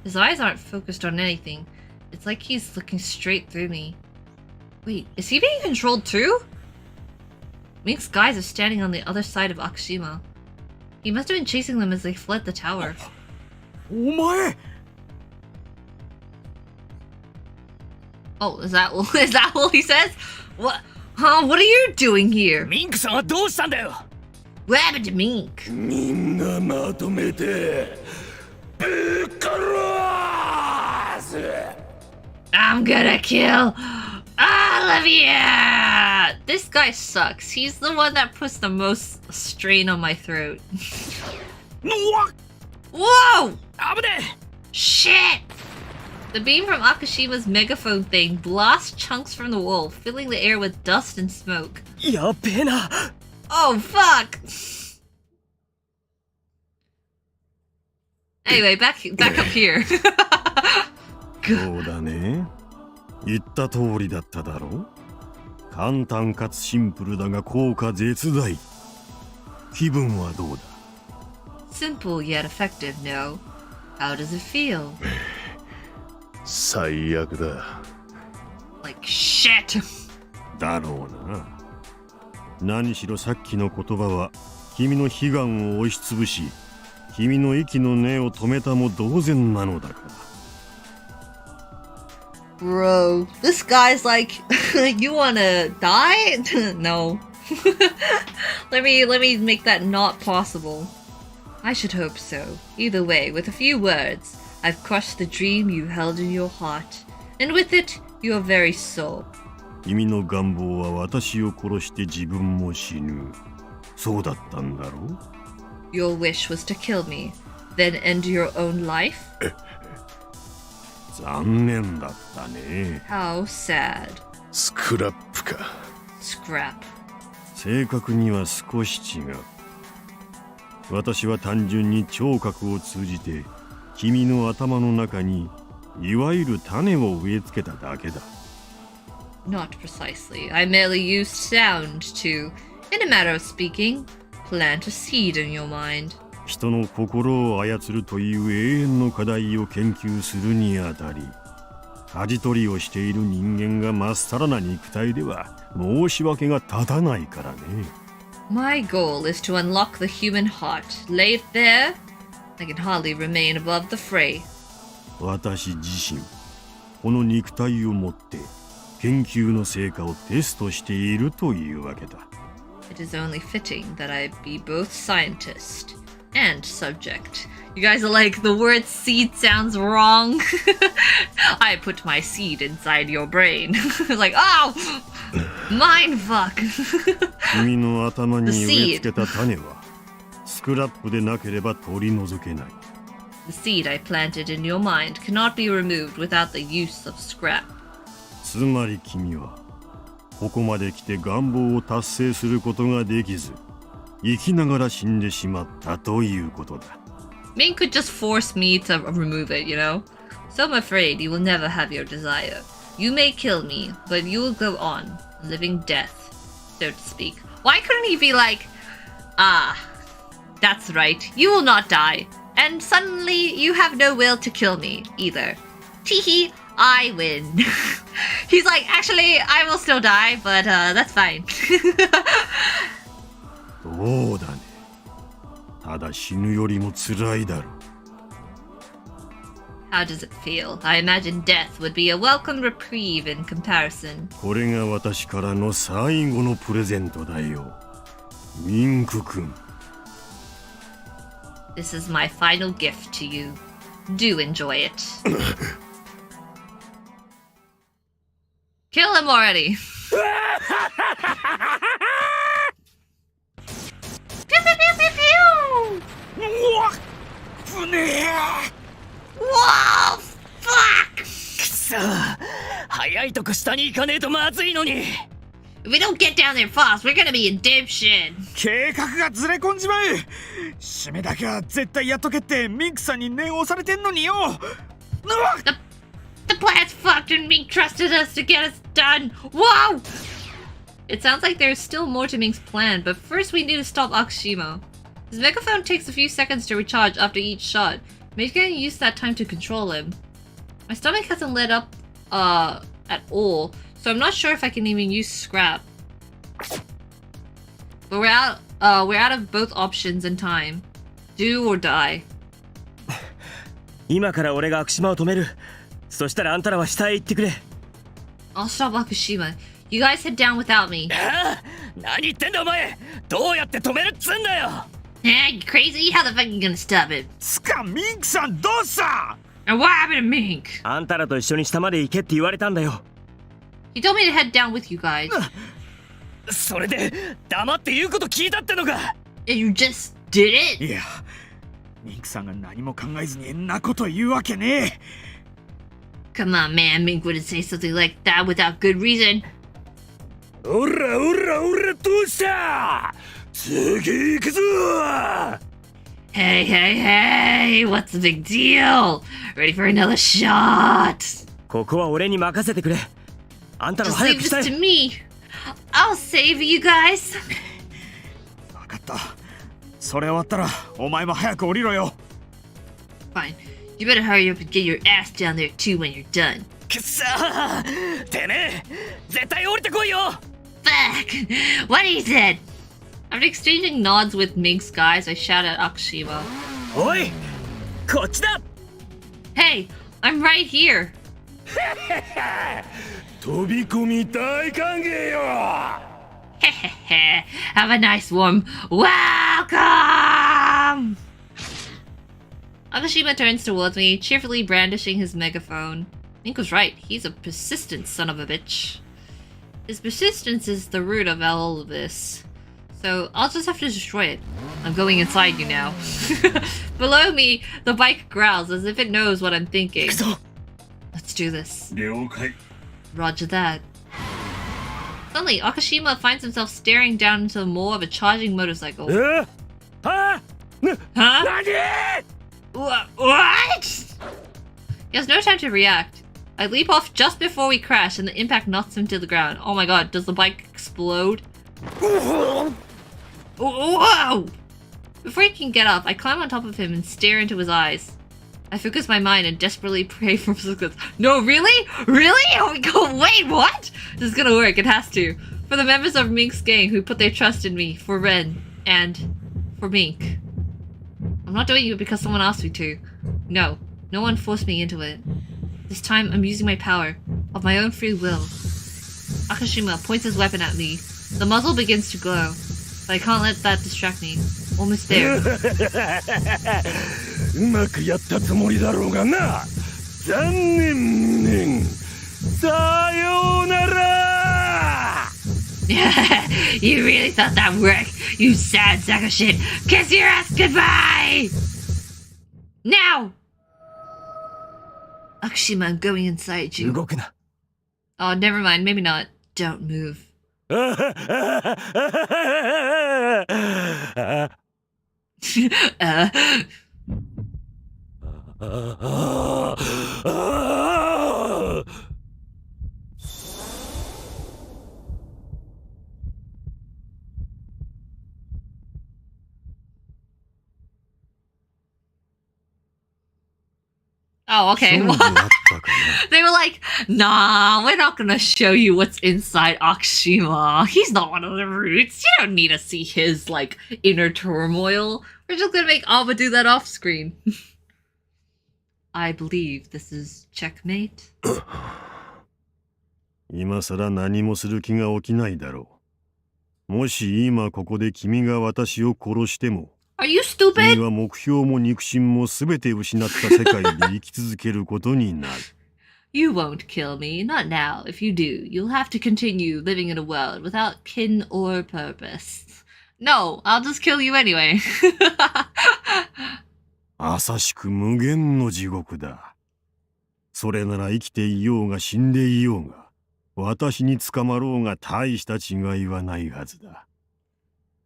His eyes aren't focused on anything. It's like he's looking straight through me. Wait, is he being controlled too? Mink's guys are standing on the other side of Akashima. He must have been chasing them as they fled the tower. お前 Oh, is that what he says? What? Huh? What are you doing here? ミンクさんはどうしたんだよ What happened to Mink? みんなまとめてぶっ殺す I'm gonna kill all of you! This guy sucks. He's the one that puts the most strain on my throat. Whoa! Shit! The beam from Akashima's megaphone thing blasts chunks from the wall, filling the air with dust and smoke. やべえな Oh, fuck! Anyway, back up here. そうだね言った通りだっただろ簡単かつシンプルだが効果絶大気分はどうだ Simple yet effective, no? How does it feel? 最悪だ Like shit! だろうな何しろさっきの言葉は君の悲願を押しつぶし君の息の根を止めたも同然なのだから Bro, this guy's like, you wanna die? No. let me make that not possible. I should hope so. Either way, with a few words, I've crushed the dream you held in your heart, and with it, your very soul. 君の願望は私を殺して自分も死ぬ。そうだったんだろう Your wish was to kill me, then end your own life? 残念だったね。 How sad. スクラップか Scrap. 正確には少し違う。私は単純に聴覚を通じて君の頭の中にいわゆる種を植え付けただけだ。Not precisely. I merely used sound to, in a matter of speaking, plant a seed in your mind. 人の心を操るという永遠の課題を研究するにあたり、舵取りをしている人間がまっさらな肉体では申し訳が立たないからね。My goal is to unlock the human heart. Lay it there, I can hardly remain above the fray. 私自身、この肉体をもって研究の成果をテストしているというわけだ。It is only fitting that I be both scientist and subject. You guys are like, the word seed sounds wrong. I put my seed inside your brain. Like, oh! Mind fuck. 君の頭に植え付けた種はスクラップでなければ取り除けない。The seed I planted in your mind cannot be removed without the use of scrap. つまり君はここまで来て願望を達成することができず生きながら死んでしまったということだ。Mink could just force me to remove it, you know? So I'm afraid you will never have your desire. You may kill me, but you will go on, living death, so to speak. Why couldn't he be like, ah, that's right, you will not die, and suddenly you have no will to kill me either. Teehee, I win. He's like, actually, I will still die, but that's fine. そうだね。ただ死ぬよりも辛いだろう。 How does it feel? I imagine death would be a welcome reprieve in comparison. これが私からの最後のプレゼントだよ。ミンク君。 This is my final gift to you. Do enjoy it. Kill him already. Pew, pew, pew, pew, pew. Whoa, fuck! くそ、早いとこ下に行かねえとまずいのに。 If we don't get down there fast, we're gonna be in deep shit. 計画がずれ込んじまう。締めだけは絶対やっとけってミンクさんに念押されてんのによ。The plan's fucked and Mink trusted us to get us done. Whoa! It sounds like there's still more to Mink's plan, but first we need to stop Akashima. His megaphone takes a few seconds to recharge after each shot. Maybe I can use that time to control him. My stomach hasn't lit up at all, so I'm not sure if I can even use scrap. But we're out of both options and time. Do or die. 今から俺が悪島を止める。そしたらあんたらは下へ行ってくれ。I'll stop Akashima. You guys head down without me. 何言ってんだお前。どうやって止めるっつんだよ。Eh, you crazy? How the fuck are you gonna stop it? つかミンクさんどうした？ And what happened to Mink? あんたらと一緒に下まで行けって言われたんだよ。He told me to head down with you guys. それで黙って言うこと聞いたってのか。 And you just did it? いや、ミンクさんが何も考えずにんなこと言うわけねえ。 Come on, man. Mink wouldn't say something like that without good reason. おらおらおらどうした？次行くぞ！ Hey, hey, hey! What's the big deal? Ready for another shot? ここは俺に任せてくれ。あんたら Just 早 leave く this したい。 to me. I'll save you guys. 分かった。それ終わったらお前も早く降りろよ。 Fine. You better hurry up and get your ass down there too when you're done. くっそー。てめえ、絶対降りてこいよ。 Fuck! What he said? After exchanging nods with Mink's guys, I shout at Akashima. おい、こっちだ。 Hey, I'm right here. 飛び込み大歓迎よ。 Hehehe. Have a nice warm welcome! Akashima turns towards me, cheerfully brandishing his megaphone. Mink was right. He's a persistent son of a bitch. His persistence is the root of all of this. So I'll just have to destroy it. I'm going inside you now. Below me, the bike growls as if it knows what I'm thinking. Let's do this. 了解。 Roger that. Suddenly, Akashima finds himself staring down into the maw of a charging motorcycle. Huh? What? He has no time to react. I leap off just before we crash and the impact knocks him to the ground. Oh my god, does the bike explode? Whoa! Before he can get up, I climb on top of him and stare into his eyes. I focus my mind and desperately pray for success. No, really? Really? Oh, wait, what? This is gonna work, it has to. For the members of Mink's gang who put their trust in me, for Ren, and for Mink. I'm not doing it because someone asked me to. No, no one forced me into it. This time, I'm using my power, of my own free will. Akashima points his weapon at me. The muzzle begins to glow, but I can't let that distract me. Almost there. うまくやったつもりだろうがな。残念ねん。さようなら。You really thought that worked, you sad sack of shit. Kiss your ass goodbye! Now! Akashima, I'm going inside you. 動くな。 Oh, never mind, maybe not. Don't move. Oh, okay. They were like, nah, we're not gonna show you what's inside Akshima. He's not one of the roots. You don't need to see his, like, inner turmoil. We're just gonna make Aoba do that off screen. I believe this is checkmate. 今さら何もする気が起きないだろう。もし今ここで君が私を殺しても、Are you stupid? 君は目標も肉親も全て失った世界で生き続けることになる。You won't kill me, not now. If you do, you'll have to continue living in a world without kin or purpose. No, I'll just kill you anyway. 浅しく無限の地獄だ。それなら生きていようが死んでいようが、私に捕まろうが大した違いはないはずだ。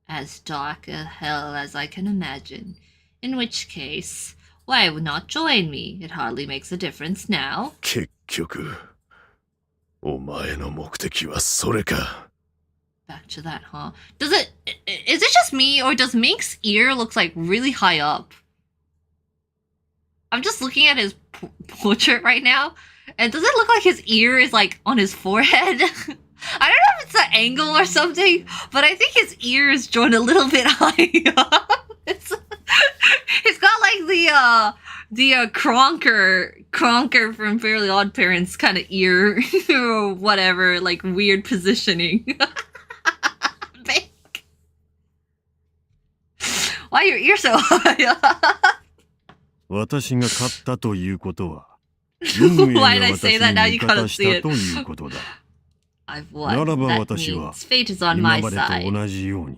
As dark a hell as I can imagine. In which case, why would not join me? It hardly makes a difference now. 結局、お前の目的はそれか。Back to that, huh? Is it just me, or does Mink's ear look like really high up? I'm just looking at his portrait right now, and does it look like his ear is like on his forehead? I don't know if it's an angle or something, but I think his ear is drawn a little bit high up. It's got like the Kronker from Fairly Odd Parents kind of ear or whatever, like weird positioning. Why your ear so high? 私が勝ったということは、運命が私に味方したということだ。ならば私は今までと同じように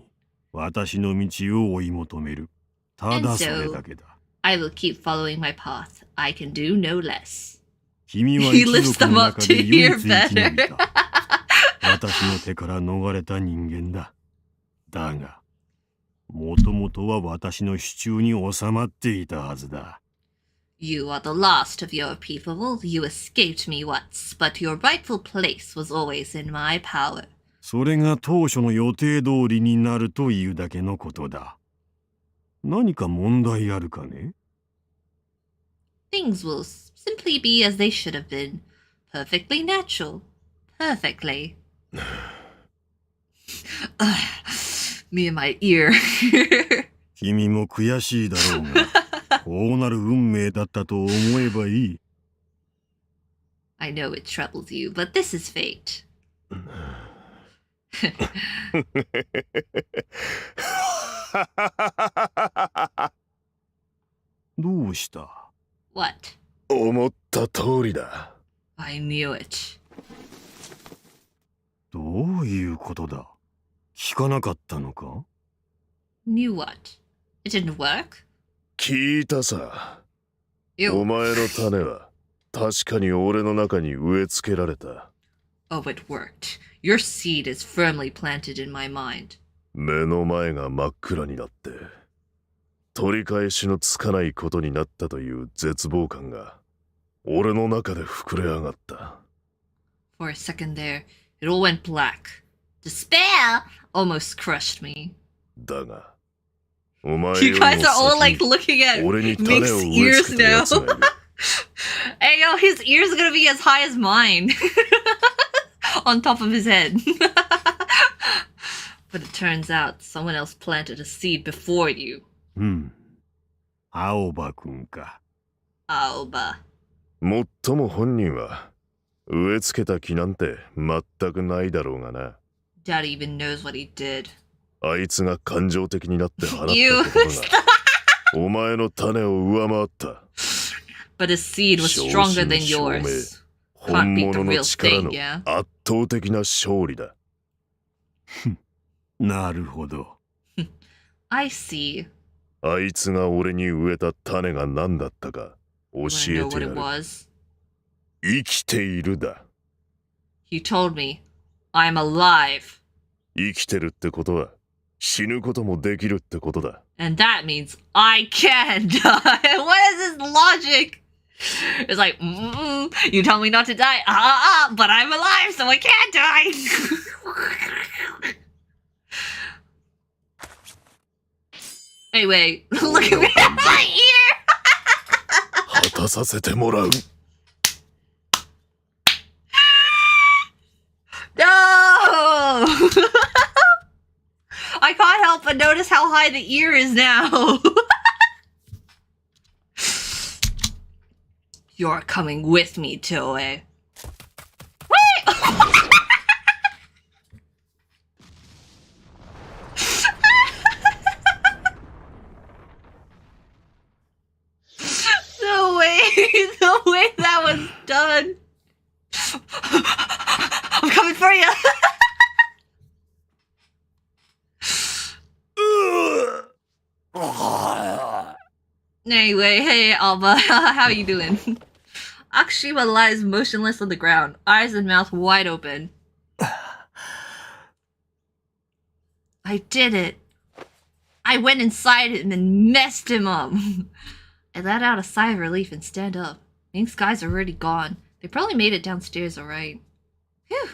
私の道を追い求める。ただそれだけだ。I will keep following my path. I can do no less. 君は一族の中で唯一生き延びた。私の手から逃れた人間だ。だが、もともとは私の手中に収まっていたはずだ。You are the last of your people. You escaped me once, but your rightful place was always in my power. それが当初の予定通りになるというだけのことだ。何か問題あるかね？ Things will simply be as they should have been. Perfectly natural. Perfectly. Me and my ear. 君も悔しいだろうが。こうなる運命だったと思えばいい。I know it troubles you, but this is fate. どうした？ What? 思った通りだ。I knew it. どういうことだ？聞かなかったのか？ Knew what? It didn't work? 聞いたさ。お前の種は確かに俺の中に植え付けられた。Oh, it worked. Your seed is firmly planted in my mind. 目の前が真っ暗になって、取り返しのつかないことになったという絶望感が俺の中で膨れ上がった。For a second there, it all went black. Despair almost crushed me. だが、お前 You guys are all like looking at Mink's ears now. Hey yo, his ears are gonna be as high as mine. On top of his head. But it turns out someone else planted a seed before you. 青葉くんか。Aoba. もっとも本人は植え付けた木なんて全くないだろうがな。Dad even knows what he did. あいつが感情的になって放ったことがお前の種を上回った。But his seed was stronger than yours. 本物の力の圧倒的な勝利だ。なるほど。I see. あいつが俺に植えた種が何だったか教えてやる。生きているだ。He told me, I'm alive. 生きてるってことは死ぬこともできるってことだ。And that means I can die. What is this logic? It's like, you tell me not to die, but I'm alive, so I can't die. Anyway, look at me, my ear. 果たさせてもらう。No! I can't help but notice how high the ear is now. You're coming with me, Toue. Wait! The way that was done. I'm coming for you. Anyway, hey Aoba, how you doing? Akshima lies motionless on the ground, eyes and mouth wide open. I did it. I went inside him and messed him up. I let out a sigh of relief and stand up. Mink's guys are already gone. They probably made it downstairs alright. Phew.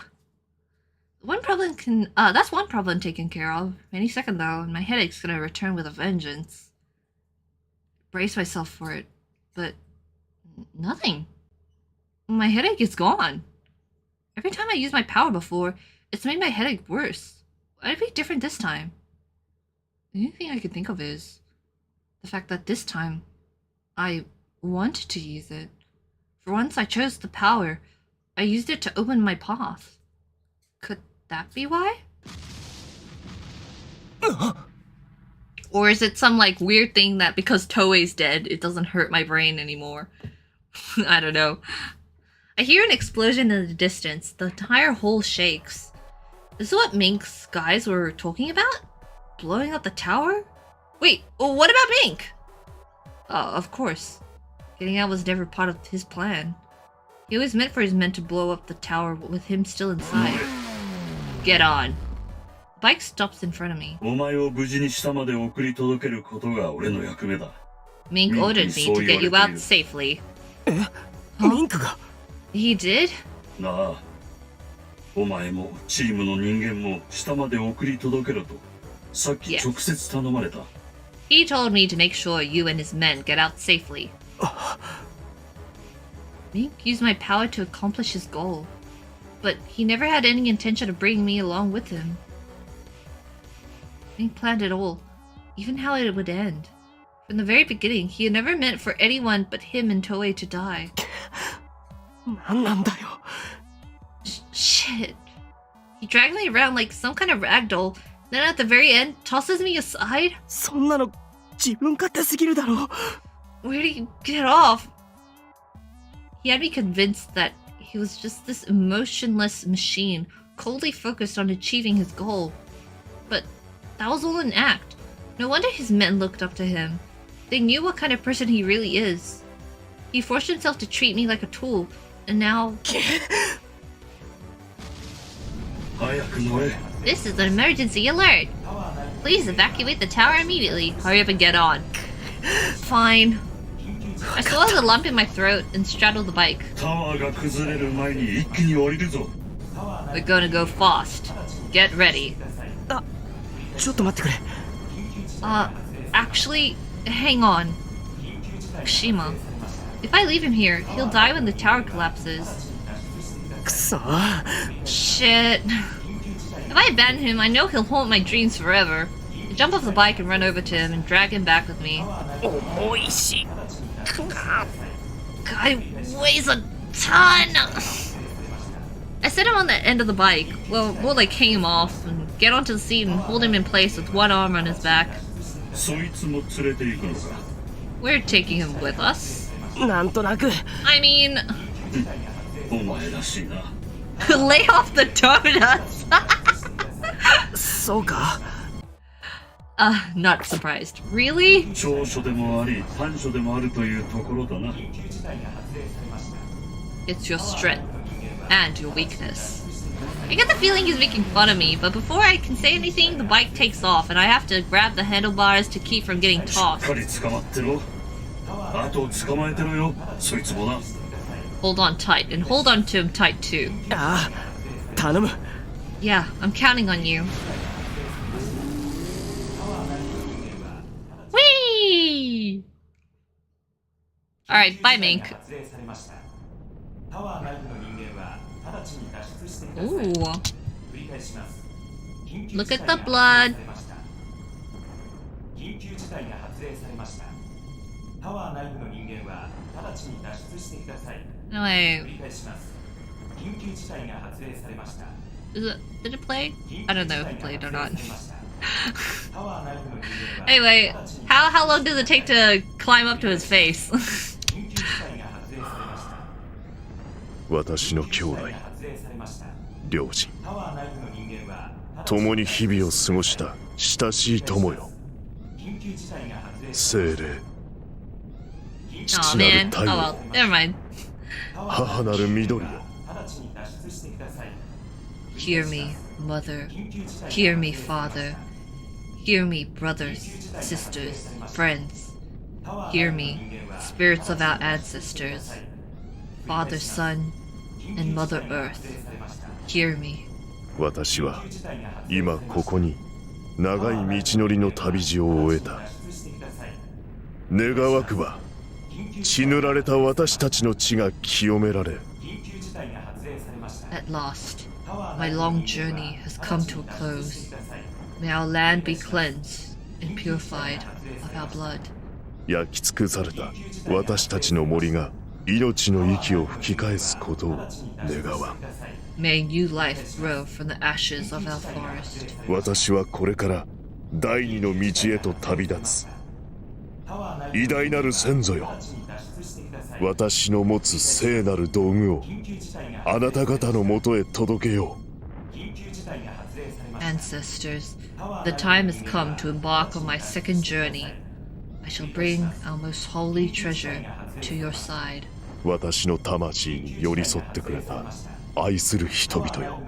That's one problem taken care of. Any second though, and my headache's gonna return with a vengeance. Brace myself for it, but nothing. My headache is gone. Every time I use my power before, it's made my headache worse. Why'd it be different this time? The only thing I can think of is the fact that this time I wanted to use it. For once I chose the power. I used it to open my path. Could that be why? Or is it some like weird thing that because Toue's dead, it doesn't hurt my brain anymore? I don't know. I hear an explosion in the distance. The entire hole shakes. This is what Mink's guys were talking about? Blowing up the tower? Wait, what about Mink? Of course. Getting out was never part of his plan. He always meant for his men to blow up the tower with him still inside. Get on. Bike stops in front of me. Mink ordered me to get you out safely. Huh? He did? Yes. He told me to make sure you and his men get out safely. Mink used my power to accomplish his goal, but he never had any intention of bringing me along with him. Mink planned it all, even how it would end. From the very beginning, he had never meant for anyone but him and Toue to die. Shit. He dragged me around like some kind of ragdoll, then at the very end, tosses me aside? Where did he get off? He had me convinced that he was just this emotionless machine, coldly focused on achieving his goal. But that was all an act. No wonder his men looked up to him. They knew what kind of person he really is. He forced himself to treat me like a tool, and now... This is an emergency alert! Please evacuate the tower immediately. Hurry up and get on. Fine. I swallowed a lump in my throat and straddled the bike. We're gonna go fast. Get ready. Actually, hang on. Shima. If I leave him here, he'll die when the tower collapses. Shit. If I abandon him, I know he'll haunt my dreams forever. I jump off the bike and run over to him and drag him back with me. Guy weighs a ton! I set him on the end of the bike, well, more like hang him off, and get onto the seat and hold him in place with one arm on his back. We're taking him with us. I mean... lay off the donuts! Not surprised. Really? It's your strength and your weakness. I get the feeling he's making fun of me, but before I can say anything, the bike takes off, and I have to grab the handlebars to keep from getting tossed. Hold on tight, and hold on to him tight too. Yeah, I'm counting on you. Whee! Alright, bye Mink. Ooh. Look at the blood. No, wait. Did it play? I don't know if it played or not. Anyway, how long does it take to climb up to his face? 私の兄弟、両親、共に日々を過ごした親しい友よ。精霊、父なる太陽、 well, never mind. 母なる緑よ。Hear me, mother. Hear me, father. Hear me, brothers, sisters, friends. Hear me, spirits of our ancestors. Father, Son, and Mother Earth. Hear me. 私は今ここに長い道のりの旅路を終えた。願わくば血塗られた私たちの血が清められ。At last, my long journey has come to a close. May our land be cleansed and purified of our blood. 焼き尽くされた私たちの森が命の息を吹き返すことを願わん。May new life grow from the ashes of our forest. 私はこれから第二の道へと旅立つ。偉大なる先祖よ、私の持つ聖なる道具をあなた方のもとへ届けよう。Ancestors, the time has come to embark on my second journey. I shall bring our most holy treasure to your side. 私の魂に寄り添ってくれた愛する人々よ。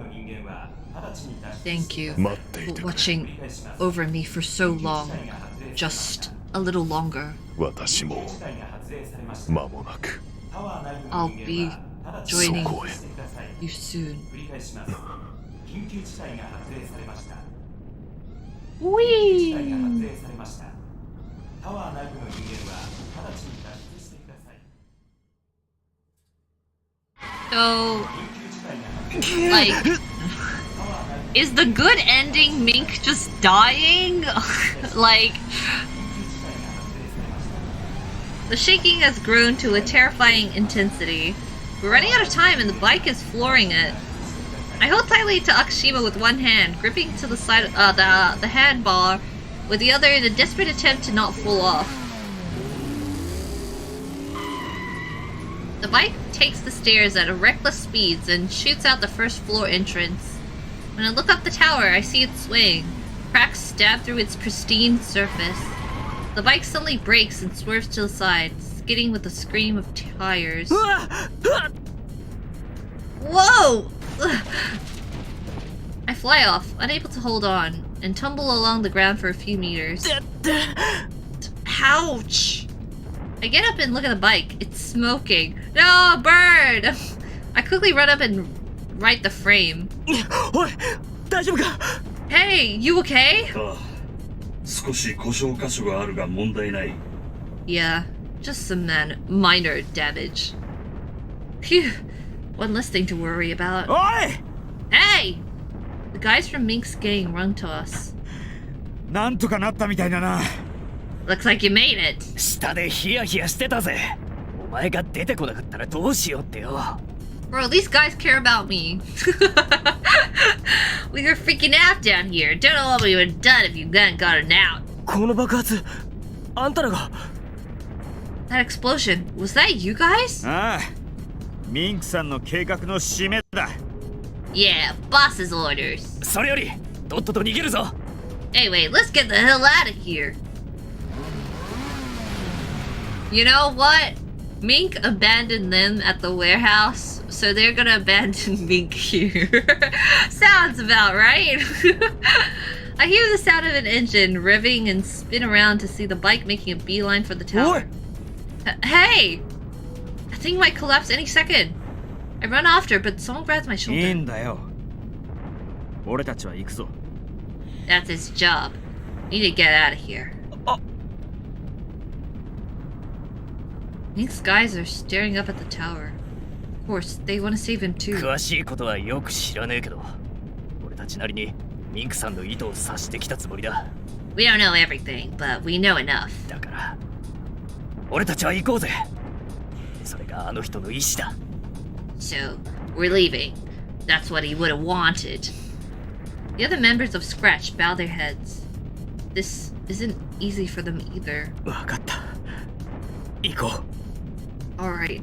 Thank you for 待っていてくれ。 watching over me for so long. Just a little longer. 私も間もなく I'll be そ joining こへ。 you soon. Whee! So, like, is the good ending Mink just dying? Like, the shaking has grown to a terrifying intensity. We're running out of time and the bike is flooring it. I hold tightly to Akashima with one hand, gripping to the side the handbar with the other in a desperate attempt to not fall off. The bike takes the stairs at a reckless speed and shoots out the first floor entrance. When I look up the tower, I see it swaying. Cracks stab through its pristine surface. The bike suddenly brakes and swerves to the side, skidding with a scream of tires. Whoa! I fly off, unable to hold on, and tumble along the ground for a few meters. Ouch! I get up and look at the bike. It's smoking. No, bird! I quickly run up and right the frame. Hey, you okay? Yeah, just some minor damage. Phew, one less thing to worry about. Oi! Hey! The guys from Mink's gang run to us. なんとかなったみたいだな。 Looks like you made it. 下でヒヤヒヤしてたぜ。お前が出てこなかったらどうしようってよ。Bro, these guys care about me. We were freaking out down here. Don't know what we would have done if you hadn't gotten out. この爆発、あんたらが。 That explosion, was that you guys? ああ、ミンクさんの計画の締めだ。 Yeah, boss's orders. それより、とっとと逃げるぞ。 Anyway, let's get the hell out of here. You know what? Mink abandoned them at the warehouse, so they're gonna abandon Mink here. Sounds about right. I hear the sound of an engine revving and spin around to see the bike making a beeline for the tower. Hey! I think it might collapse any second. I run after, but someone grabs my shoulder. いいんだよ。俺たちは行くぞ。That's his job. Need to get out of here. Mink's guys are staring up at the tower. Of course, they want to save him too. 詳しいことはよく知らねえけど、俺たちなりにミンクさんの意図を察してきたつもりだ。We don't know everything, but we know enough. だから、俺たちは行こうぜ。それがあの人の意志だ。So, we're leaving. That's what he would have wanted. The other members of Scratch bow their heads. This isn't easy for them either. わかった。行こう。Alright,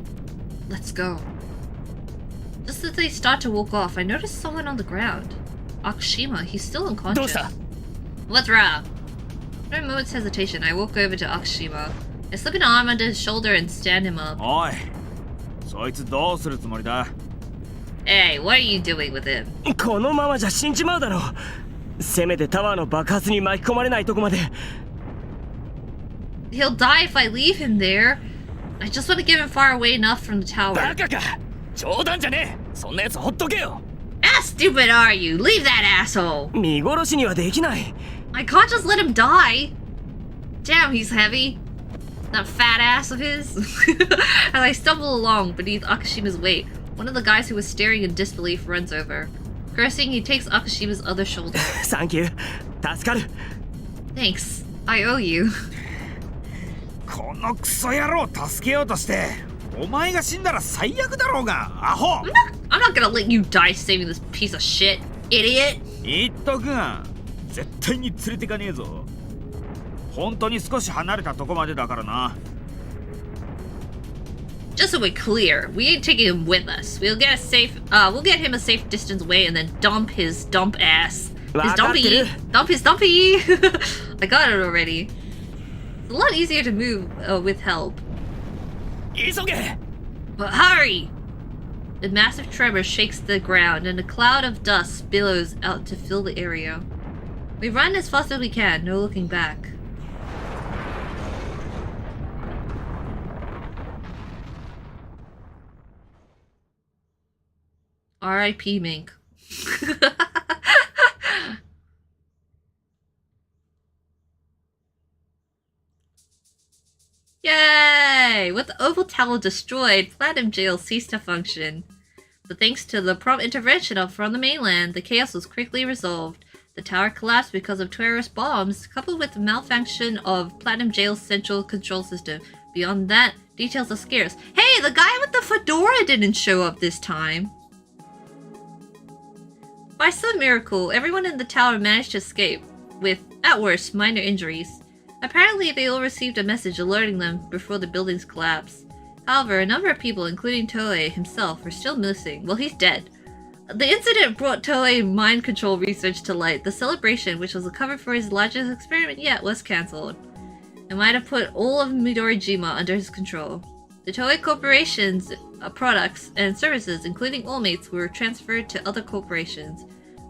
let's go. Just as they start to walk off, I notice someone on the ground. Akishima, he's still unconscious. どうした? What's wrong? After a moment's hesitation, I walk over to Akishima. I slip an arm under his shoulder and stand him up. おい、そいつどうするつもりだ? Hey, what are you doing with him? このままじゃ死んじまうだろう。せめてタワーの爆発に巻き込まれないとこまで。He'll die if I leave him there. I just want to get him far away enough from the tower. バカか。冗談じゃねえ。そんなやつほっとけよ。How stupid are you? Leave that asshole. 見殺しにはできない。I can't just let him die. Damn, he's heavy. That fat ass of his. As I stumble along beneath Akishima's weight, one of the guys who was staring in disbelief runs over. Cursing, he takes Akishima's other shoulder. Thank you. 助かる。Thanks. I owe you. このクソ野郎を助けようとして、お前が死んだら最悪だろうが、アホ。I'm not gonna let you die saving this piece of shit, idiot. 言っとくが、絶対に連れてかねえぞ。本当に少し離れたとこまでだからな。Just so we're clear, we ain't taking him with us. We'll get him a safe distance away and then dump his dump ass. His dumpy. Dump his dumpy. I got it already. It's a lot easier to move with help. But hurry! The massive tremor shakes the ground and a cloud of dust billows out to fill the area. We run as fast as we can, no looking back. R.I.P. Mink. Yay! With the Oval Tower destroyed, Platinum Jail ceased to function. But thanks to the prompt intervention from the mainland, the chaos was quickly resolved. The tower collapsed because of terrorist bombs, coupled with the malfunction of Platinum Jail's central control system. Beyond that, details are scarce. Hey, the guy with the fedora didn't show up this time! By some miracle, everyone in the tower managed to escape, with, at worst, minor injuries. Apparently, they all received a message alerting them before the buildings collapsed. However, a number of people, including Toue himself, are still missing. Well, he's dead. The incident brought Toue mind control research to light. The celebration, which was a cover for his largest experiment yet, was cancelled. It might have put all of Midorijima under his control. The Toei Corporation's products and services, including All Mates, were transferred to other corporations.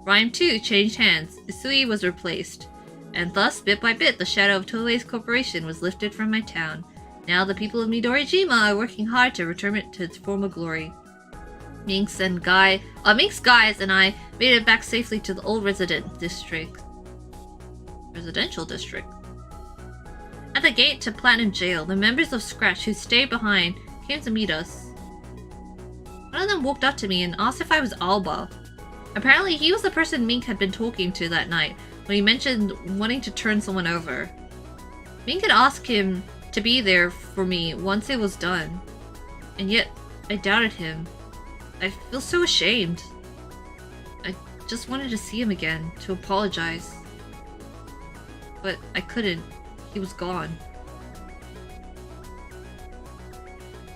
Rhyme 2 changed hands. Isui was replaced. And thus, bit by bit, the shadow of Toei's corporation was lifted from my town. Now the people of Midorijima are working hard to return it to its former glory. Mink's guys and I made it back safely to the old residential district. At the gate to Platinum Jail, the members of Scratch who stayed behind came to meet us. One of them walked up to me and asked if I was Aoba. Apparently, he was the person Mink had been talking to that night when he mentioned wanting to turn someone over. Mink had asked him to be there for me once it was done, and yet I doubted him. I feel so ashamed. I just wanted to see him again, to apologize. But I couldn't. He was gone.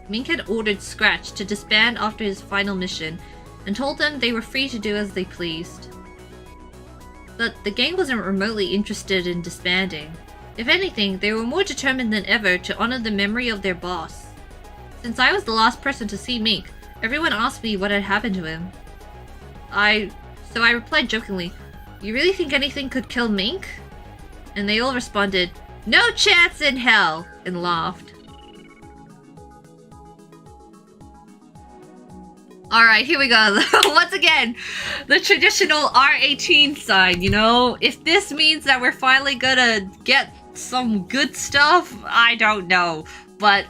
Mink had ordered Scratch to disband after his final mission, and told them they were free to do as they pleased. But the gang wasn't remotely interested in disbanding. If anything, they were more determined than ever to honor the memory of their boss. Since I was the last person to see Mink, everyone asked me what had happened to him. So I replied jokingly, "You really think anything could kill Mink?" And they all responded, "No chance in hell!" and laughed. Alright, here we go. Once again, the traditional R18 sign, you know? If this means that we're finally gonna get some good stuff, I don't know. But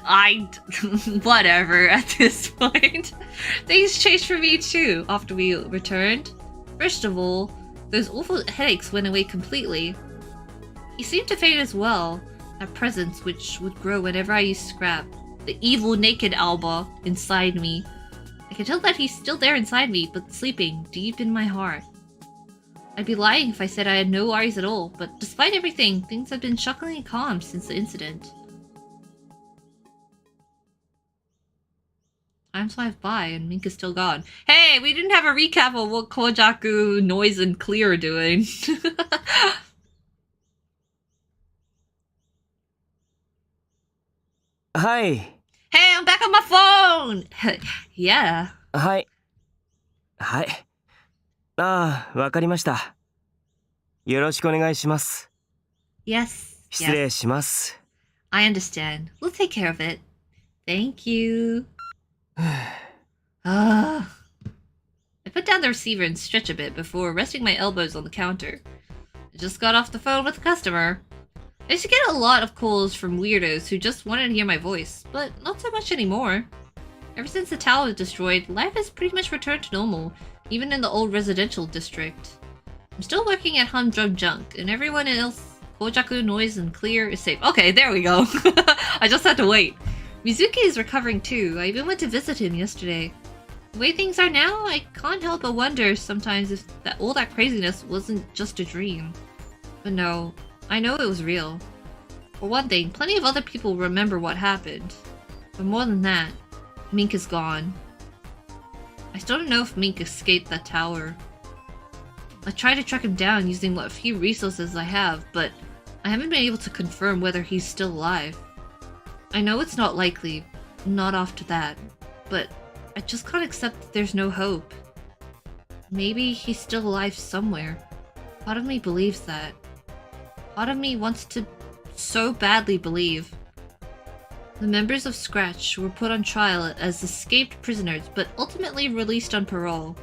whatever at this point. Things changed for me too after we returned. First of all, those awful headaches went away completely. He seemed to fade as well, that presence which would grow whenever I used scrap. The evil naked Aoba inside me. I can tell that he's still there inside me, but sleeping deep in my heart. I'd be lying if I said I had no worries at all, but despite everything, things have been shockingly calm since the incident. Time flies by and Mink is still gone. Hey, we didn't have a recap of what Kojaku, Noise, and Clear are doing. Hi. Hey, I'm back on my phone! Yeah. はい。はい。ああ、わかりました。よろしくお願いします。Yes. 失礼します。I understand. We'll take care of it. Thank you. I put down the receiver and stretch a bit before resting my elbows on the counter. I just got off the phone with a customer. I used to get a lot of calls from weirdos who just wanted to hear my voice, but not so much anymore. Ever since the tower was destroyed, life has pretty much returned to normal, even in the old residential district. I'm still working at Humdrum Junk, and everyone else, Kojaku, Noise, and Clear, is safe. Okay, there we go. I just had to wait. Mizuki is recovering too. I even went to visit him yesterday. The way things are now, I can't help but wonder sometimes if all that craziness wasn't just a dream. But no, I know it was real. For one thing, plenty of other people remember what happened. But more than that, Mink is gone. I still don't know if Mink escaped that tower. I tried to track him down using what few resources I have, but I haven't been able to confirm whether he's still alive. I know it's not likely, not after that, but I just can't accept that there's no hope. Maybe he's still alive somewhere. Part of me believes that. Part of me wants to so badly believe. The members of Scratch were put on trial as escaped prisoners, but ultimately released on parole.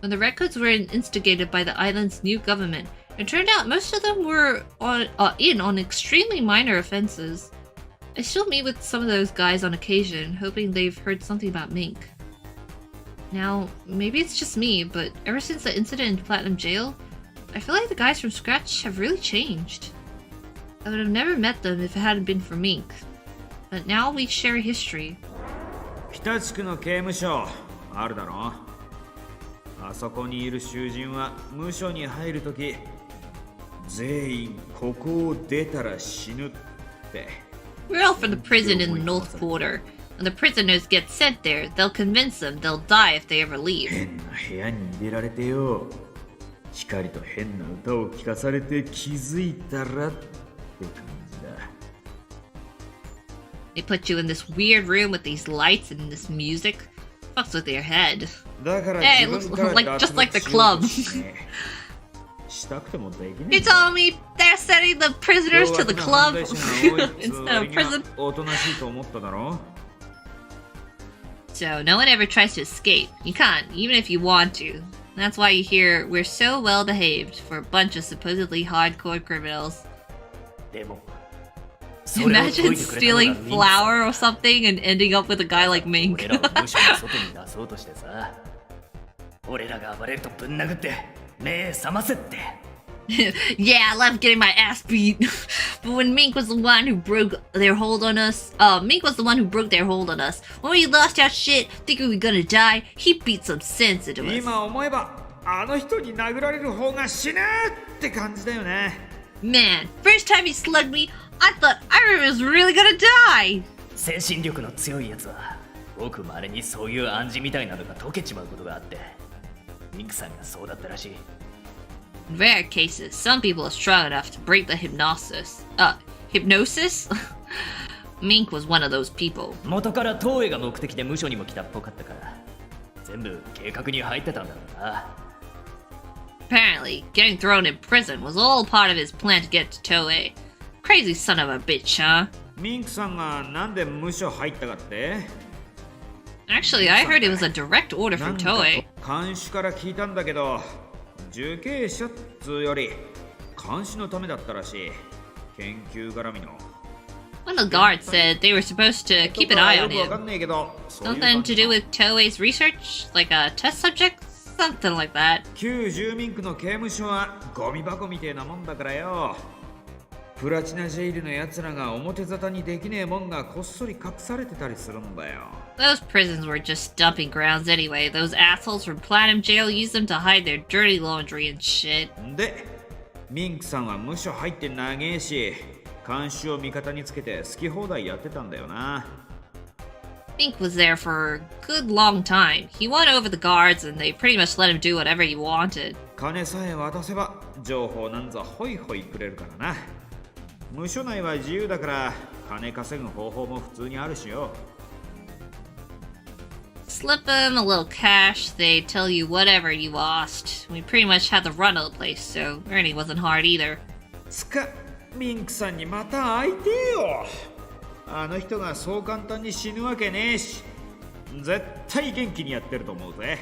When the records were instigated by the island's new government, it turned out most of them were in on extremely minor offenses. I still meet with some of those guys on occasion, hoping they've heard something about Mink. Now, maybe it's just me, but ever since the incident in Platinum Jail, I feel like the guys from Scratch have really changed. I would have never met them if it hadn't been for Mink. But now we share a history. 北地区の刑務所あるだろ。あそこにいる囚人は無所に入るとき、全員ここを出たら死ぬって。We're all from the prison in the North Quarter. When the prisoners get sent there, they'll convince them they'll die if they ever leave. 変な部屋に入れられてよ。光と変な歌を聴かされて気づいたらって感じだ。They put you in this weird room with these lights and this music. Fucks with your head. Hey, it looks just like the club. You telling me they're sending the prisoners to the club instead of prison? So no one ever tries to escape. You can't, even if you want to. That's why you hear we're so well behaved for a bunch of supposedly hardcore criminals. Imagine stealing flour or something and ending up with a guy like Mink. Yeah, I love getting my ass beat. But when Mink was the one who broke their hold on us, Mink was the one who broke their hold on us. When we lost our shit, thinking we were gonna die, he beat some sense into us. Man, first time he slugged me, I thought I was really gonna die. 精神力の強いやつはごく稀にそういう暗示みたいなのが解けちまうことがあって、ミンクさんがそうだったらしい。In rare cases, some people are strong enough to break the hypnosis. Mink was one of those people. 元からトウエが目的で無所にも来たっぽかったから全部計画に入ってたんだろうな。 Apparently, getting thrown in prison was all part of his plan to get to Toue. Crazy son of a bitch, huh? ミンクさんがなんで無所入ったかって？ Actually, I heard it was a direct order from Toue. 監視から聞いたんだけど、受刑者っつうより監視のためだったらしい。研究絡みの。 One of the guards said they were supposed to keep an eye on him. Something to do with Toue's research? Like a test subject? Something like that. 旧住民区の刑務所はゴミ箱みてえなもんだからよ。プラチナジェイルのやつらが表沙汰にできねえもんがこっそり隠されてたりするんだよ。 Those prisons were just dumping grounds anyway. Those assholes from Platinum Jail used them to hide their dirty laundry and shit. で、ミンクさんは無所入って長えし、監視を味方につけて好き放題やってたんだよな。 Mink was there for a good long time. He won over the guards and they pretty much let him do whatever he wanted. 金さえ渡せば情報なんざホイホイくれるからな。無所内は自由だから金稼ぐ方法も普通にあるしよ。 Slip them a little cash, they tell you whatever you lost. We pretty much had the run of the place, so earning wasn't hard either. つか、ミンクさんにまた会いてえよ。あの人がそう簡単に死ぬわけねえし、絶対元気にやってると思うぜ。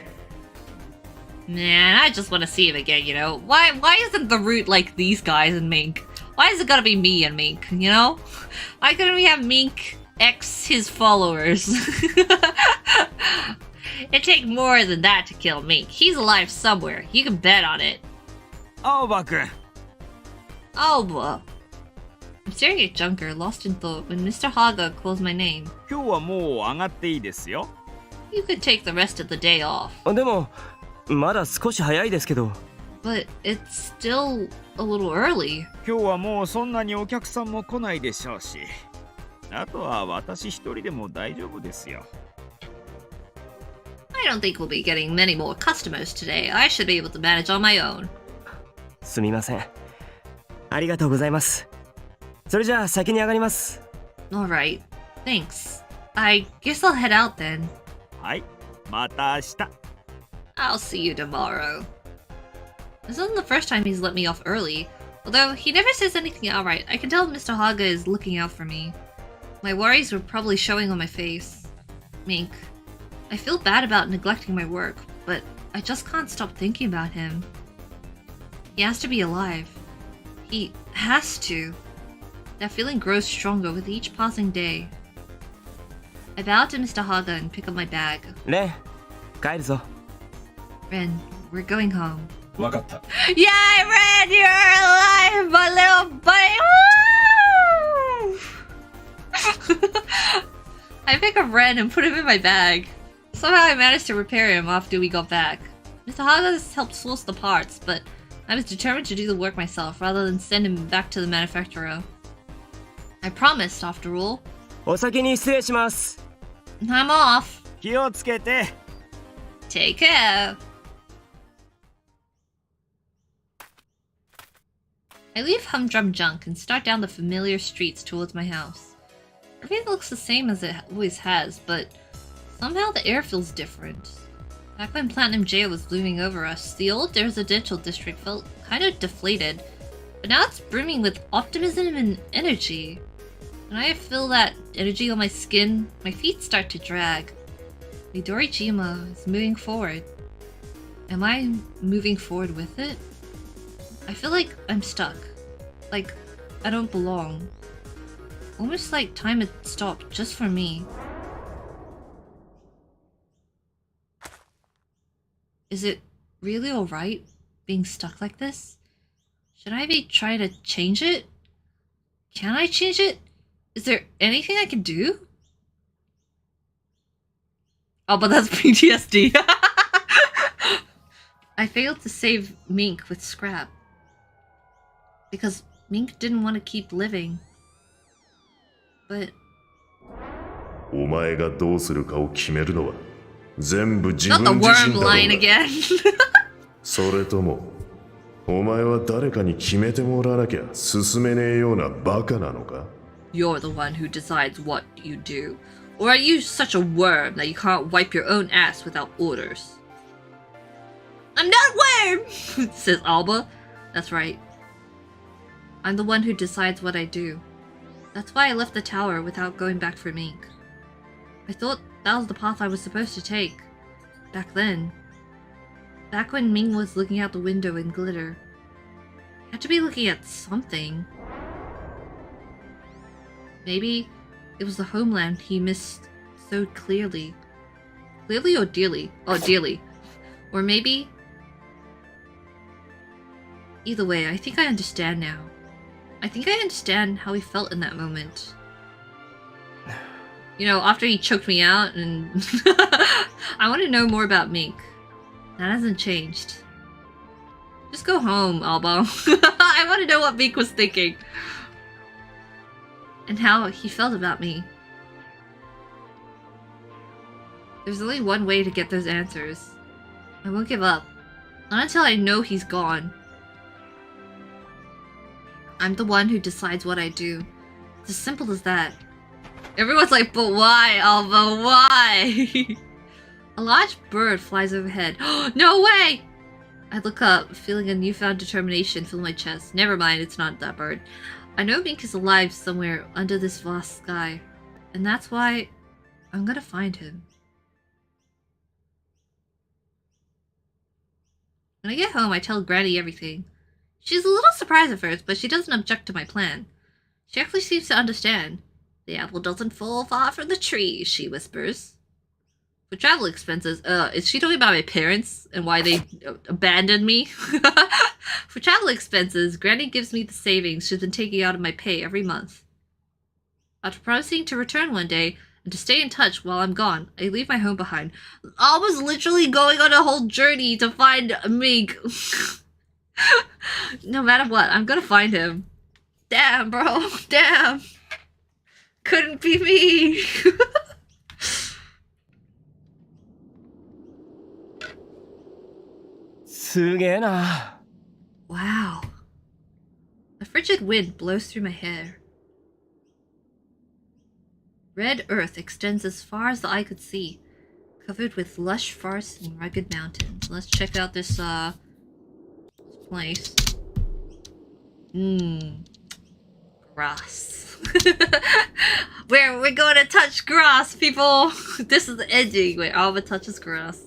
Man, I just want to see him again, you know? Why isn't the route like these guys in Mink? Why is it gotta be me and Mink, you know? Why couldn't we have Mink X his followers? It'd take more than that to kill Mink. He's alive somewhere. You can bet on it. Aoba君。 Aoba. I'm staring at Junker, lost in thought, when Mr. Haga calls my name. 今日はもう上がっていいですよ。 You could take the rest of the day off. でもまだ少し早いですけど。 But it's still a little early. 今日はもうそんなにお客さんも来ないでしょうし、あとは私一人でも大丈夫ですよ。 I don't think we'll be getting many more customers today. I should be able to manage on my own. すみません。ありがとうございます。それじゃあ先に上がります。 Alright, thanks. I guess I'll head out then. はい、また明日。 I'll see you tomorrow. This isn't the first time he's let me off early. Although he never says anything outright, I can tell Mr. Haga is looking out for me. My worries were probably showing on my face. Mink. I feel bad about neglecting my work, but I just can't stop thinking about him. He has to be alive. He has to. That feeling grows stronger with each passing day. I bow to Mr. Haga and pick up my bag. Ren, 帰るぞ。 Ren, we're going home. わかった。 Yeah, Ren, you're alive, my little buddy! I pick up Ren and put him in my bag. Somehow I managed to repair him after we got back. Mr. Haga helped source the parts, but I was determined to do the work myself rather than send him back to the manufacturer. I promised, after all. お先に失礼します。 I'm off. 気をつけて。 Take care. I leave Humdrum Junk and start down the familiar streets towards my house. Everything looks the same as it always has, but somehow the air feels different. Back when Platinum Jail was looming over us, the old residential district felt kind of deflated, but now it's brimming with optimism and energy. When I feel that energy on my skin, my feet start to drag. Midorijima is moving forward. Am I moving forward with it? I feel like I'm stuck. Like I don't belong. Almost like time had stopped just for me. Is it really alright being stuck like this? Should I be trying to change it? Can I change it? Is there anything I can do? Oh, but that's PTSD. I failed to save Mink with Scrap. Because Mink didn't want to keep living. But... お前がどうするかを決めるのは全部自 Not the 分自 worm 身だろう line が。 again. それともお前は誰かに決めてもらわなきゃ進めねえようなバカなのか？ you're the one who decides what you do? Or are you such a worm that you can't wipe your own ass without orders? I'm not a worm, says Aoba. That's right. I'm the one who decides what I do. That's why I left the tower without going back for Mink. I thought that was the path I was supposed to take. Back then. Back when Ming was looking out the window in glitter. He had to be looking at something. Maybe it was the homeland he missed so clearly. Clearly or dearly? Oh, dearly. Or maybe... Either way, I think I understand now. I think I understand how he felt in that moment. You know, after he choked me out and... I want to know more about Mink. That hasn't changed. Just go home, Aoba. I want to know what Mink was thinking. And how he felt about me. There's only one way to get those answers. I won't give up. Not until I know he's gone. I'm the one who decides what I do. It's as simple as that. Everyone's like, but why, Aoba, why? A large bird flies overhead. No way! I look up, feeling a newfound determination fill my chest. Never mind, it's not that bird. I know Mink is alive somewhere under this vast sky. And that's why I'm gonna find him. When I get home, I tell Granny everything. She's a little surprised at first, but she doesn't object to my plan. She actually seems to understand. The apple doesn't fall far from the tree, she whispers. For travel expenses, is she talking about my parents and why they abandoned me? For travel expenses, Granny gives me the savings she's been taking out of my pay every month. After promising to return one day and to stay in touch while I'm gone, I leave my home behind. I was literally going on a whole journey to find Mink. No matter what, I'm gonna find him. Damn, bro. Damn. Couldn't be me. Wow. A frigid wind blows through my hair. Red earth extends as far as the eye could see, covered with lush forests and rugged mountains. Let's check out this place. Grass. We're going to touch grass, people. This is the ending where Aoba touches grass.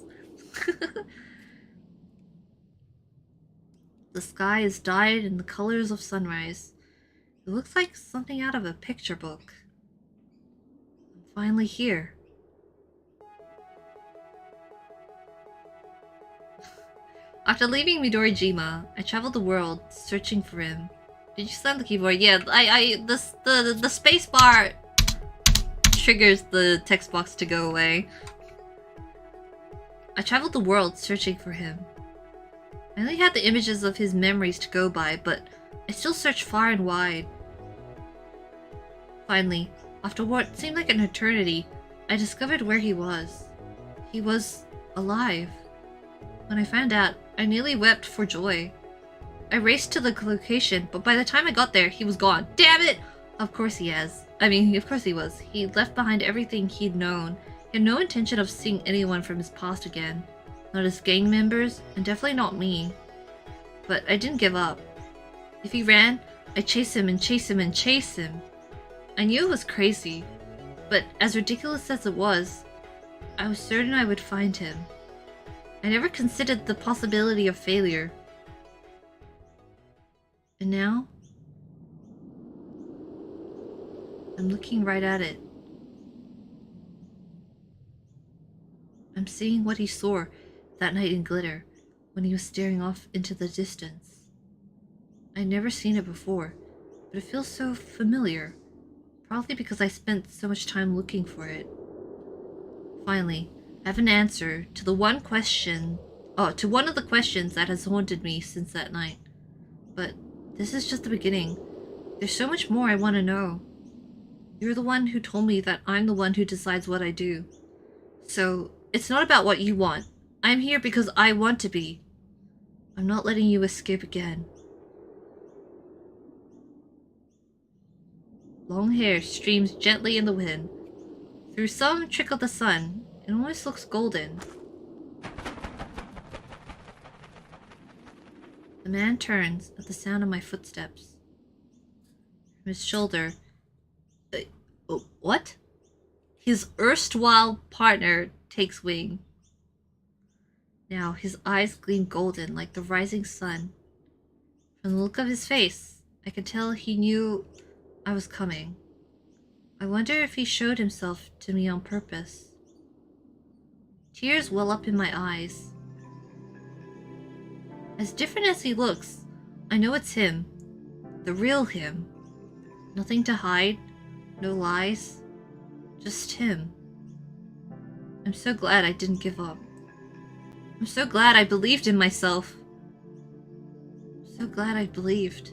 The sky is dyed in the colors of sunrise. It looks like something out of a picture book. I'm finally here. After leaving Midorijima, I traveled the world searching for him. Did you slam the keyboard? Yeah, the space bar triggers the text box to go away. I traveled the world searching for him. I only had the images of his memories to go by, but I still searched far and wide. Finally, after what seemed like an eternity, I discovered where he was. He was alive. When I found out, I nearly wept for joy. I raced to the location, but by the time I got there, he was gone. Damn it! Of course he has. Of course he was. He left behind everything he'd known. He had no intention of seeing anyone from his past again. Not his gang members, and definitely not me. But I didn't give up. If he ran, I'd chase him and chase him and chase him. I knew it was crazy, but as ridiculous as it was, I was certain I would find him. I never considered the possibility of failure. And now, I'm looking right at it. I'm seeing what he saw that night in glitter when he was staring off into the distance. I'd never seen it before, but it feels so familiar, probably because I spent so much time looking for it. Finally, I have an answer to the one of the questions that has haunted me since that night. But this is just the beginning. There's so much more I want to know. You're the one who told me that I'm the one who decides what I do. So, it's not about what you want. I'm here because I want to be. I'm not letting you escape again. Long hair streams gently in the wind. Through some trickle the sun. It almost looks golden. The man turns at the sound of my footsteps. From his shoulder... what? His erstwhile partner takes wing. Now his eyes gleam golden like the rising sun. From the look of his face, I could tell he knew I was coming. I wonder if he showed himself to me on purpose. Tears well up in my eyes. As different as he looks, I know it's him. The real him. Nothing to hide, no lies, just him. I'm so glad I didn't give up. I'm so glad I believed in myself. I'm so glad I believed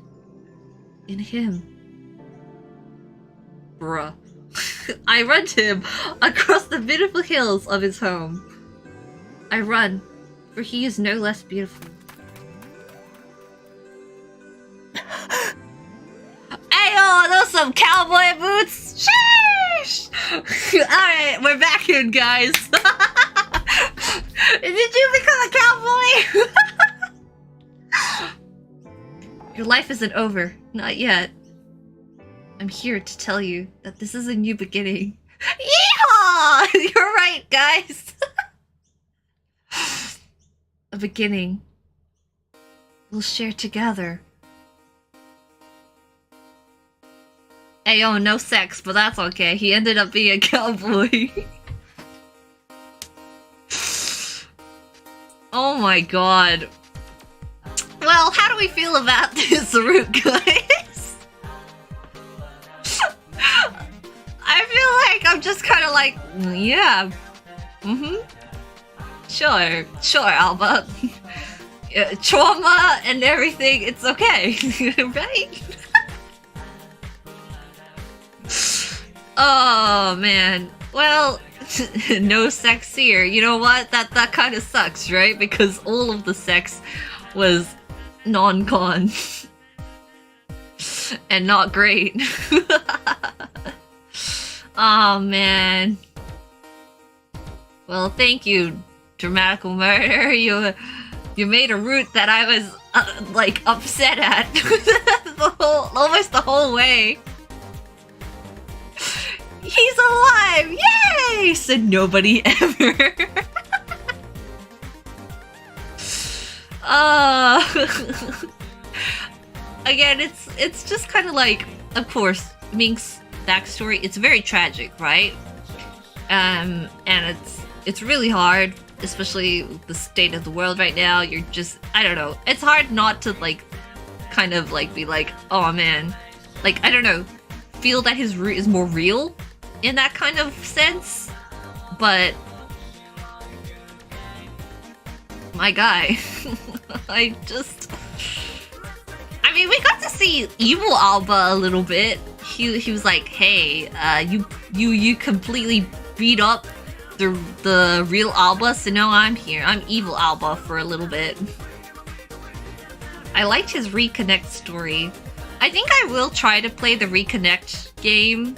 in him. Bruh. I run to him across the beautiful hills of his home. I run, for he is no less beautiful. Ayo, those some cowboy boots! Sheesh! Alright, we're back in, guys. Did you become a cowboy? Your life isn't over. Not yet. I'm here to tell you that this is a new beginning. Yeehaw! You're right, guys. A beginning. We'll share together. Ayo, no sex, but that's okay. He ended up being a cowboy. Oh my god. Well, how do we feel about this route, guys? I feel like I'm just kind of like, yeah. Sure, Aoba. Trauma and everything, it's okay, right? Oh man, well, no sex here. You know what? That kind of sucks, right? Because all of the sex was non-con and not great. Oh man. Well, thank you, Dramatical Murder. You made a route that I was like upset at almost the whole way. He's alive! Yay! Said nobody ever. Again, it's just kind of like, of course, Mink's backstory. It's very tragic, right? And it's really hard, especially the state of the world right now. You're just, I don't know. It's hard not to like, kind of like be like, oh man, like I don't know, feel that his root is more real in that kind of sense, but my guy, I mean, we got to see evil Aoba a little bit. He was like, hey, you completely beat up the real Aoba, so now I'm here. I'm evil Aoba for a little bit. I liked his Reconnect story. I think I will try to play the Reconnect game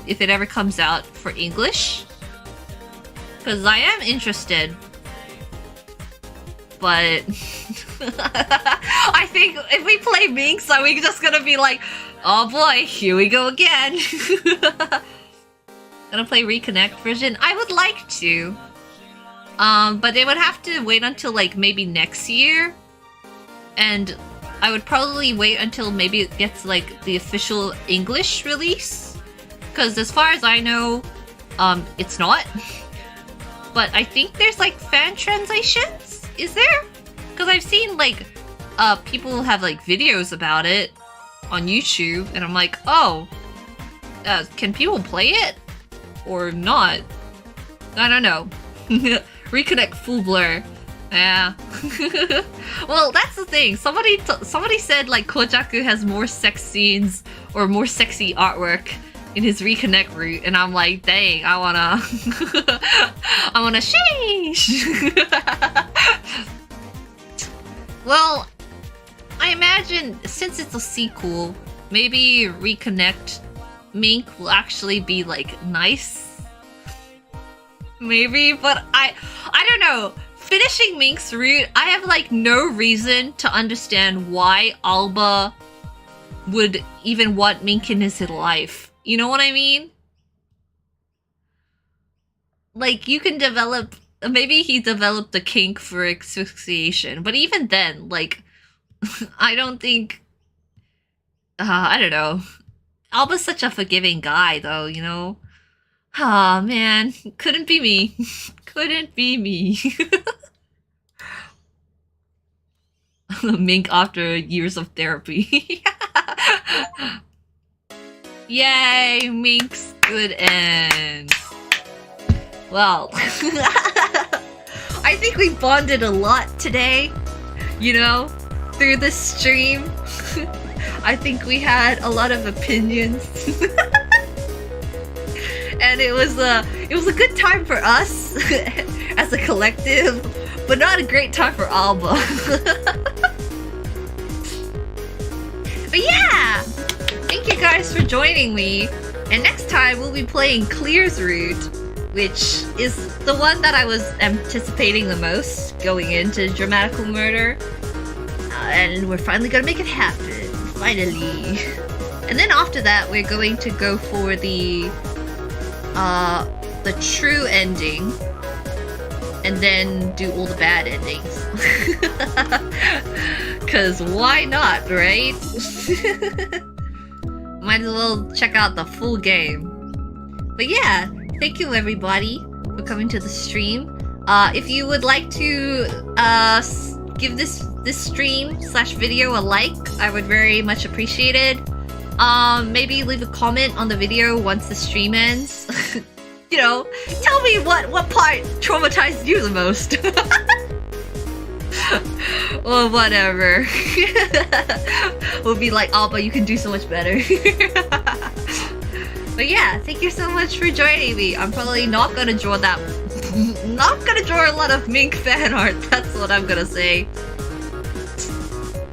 if it ever comes out for English, because I am interested. But I think if we play Minks, are we just gonna be like, oh boy, here we go again. Gonna play Reconnect version? I would like to. But they would have to wait until like maybe next year. And I would probably wait until maybe it gets like the official English release. Because as far as I know, it's not. But I think there's like fan translations. Is there? Because I've seen like people have like videos about it on YouTube, and I'm like, oh, can people play it or not? I don't know. Reconnect full blur. Yeah. Well, that's the thing. Somebody said like Kojaku has more sex scenes or more sexy artwork in his Reconnect route, and I'm like, dang, I wanna sheesh. Well, I imagine since it's a sequel, maybe Reconnect Mink will actually be like nice. Maybe, but I don't know. Finishing Mink's route, I have like no reason to understand why Aoba would even want Mink in his life. You know what I mean? Like, you can develop... Maybe he developed a kink for asphyxiation, but even then, like, I don't think... I don't know. Aoba's such a forgiving guy, though, you know? Ah, man. Couldn't be me. Couldn't be me. Mink after years of therapy. Yay, Mink's good end. Well, I think we bonded a lot today, you know, through this stream. I think we had a lot of opinions. And it was a good time for us as a collective, but not a great time for Aoba. But yeah, thank you guys for joining me. And next time we'll be playing Clear's Route, which is the one that I was anticipating the most going into Dramatical Murder. And we're finally gonna make it happen. Finally. And then after that, we're going to go for the true ending. And then do all the bad endings. Cause why not, right? Might as well check out the full game. But yeah, thank you everybody for coming to the stream. If you would like to give this stream / video a like, I would very much appreciate it. Maybe leave a comment on the video once the stream ends. You know, tell me what part traumatized you the most. Or whatever. We'll be like, oh, but you can do so much better. But yeah, thank you so much for joining me. I'm probably not gonna draw that. Not gonna draw a lot of Mink fan art. That's what I'm gonna say.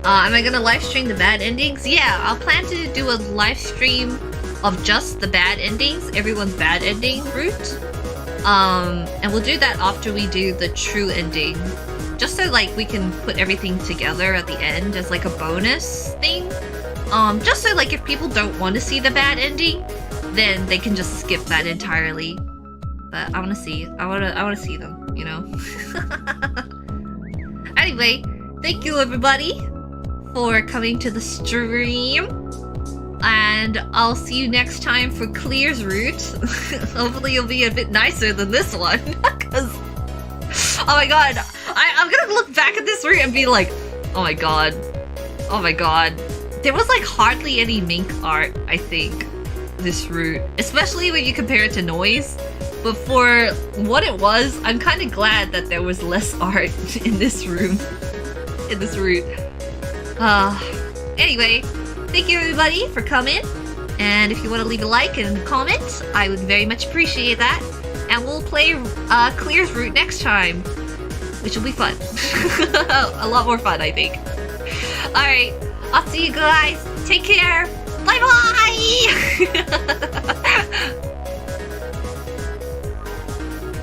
Am I gonna live stream the bad endings? Yeah, I'll plan to do a live stream of just the bad endings, everyone's bad ending route. And we'll do that after we do the true ending. Just so like we can put everything together at the end as like a bonus thing. Just so like if people don't want to see the bad ending, then they can just skip that entirely. But I wanna see them, you know? Anyway, thank you everybody for coming to the stream. And I'll see you next time for Clear's Route. Hopefully it'll be a bit nicer than this one. Cause, oh my god, I'm gonna look back at this route and be like, oh my god. There was like hardly any Mink art, I think, this route. Especially when you compare it to Noise. But for what it was, I'm kind of glad that there was less art in this room. In this route. Anyway, thank you everybody for coming. And if you want to leave a like and a comment, I would very much appreciate that. And we'll play Clear's Route next time, which will be fun. A lot more fun, I think. Alright, I'll see you guys. Take care. Bye bye!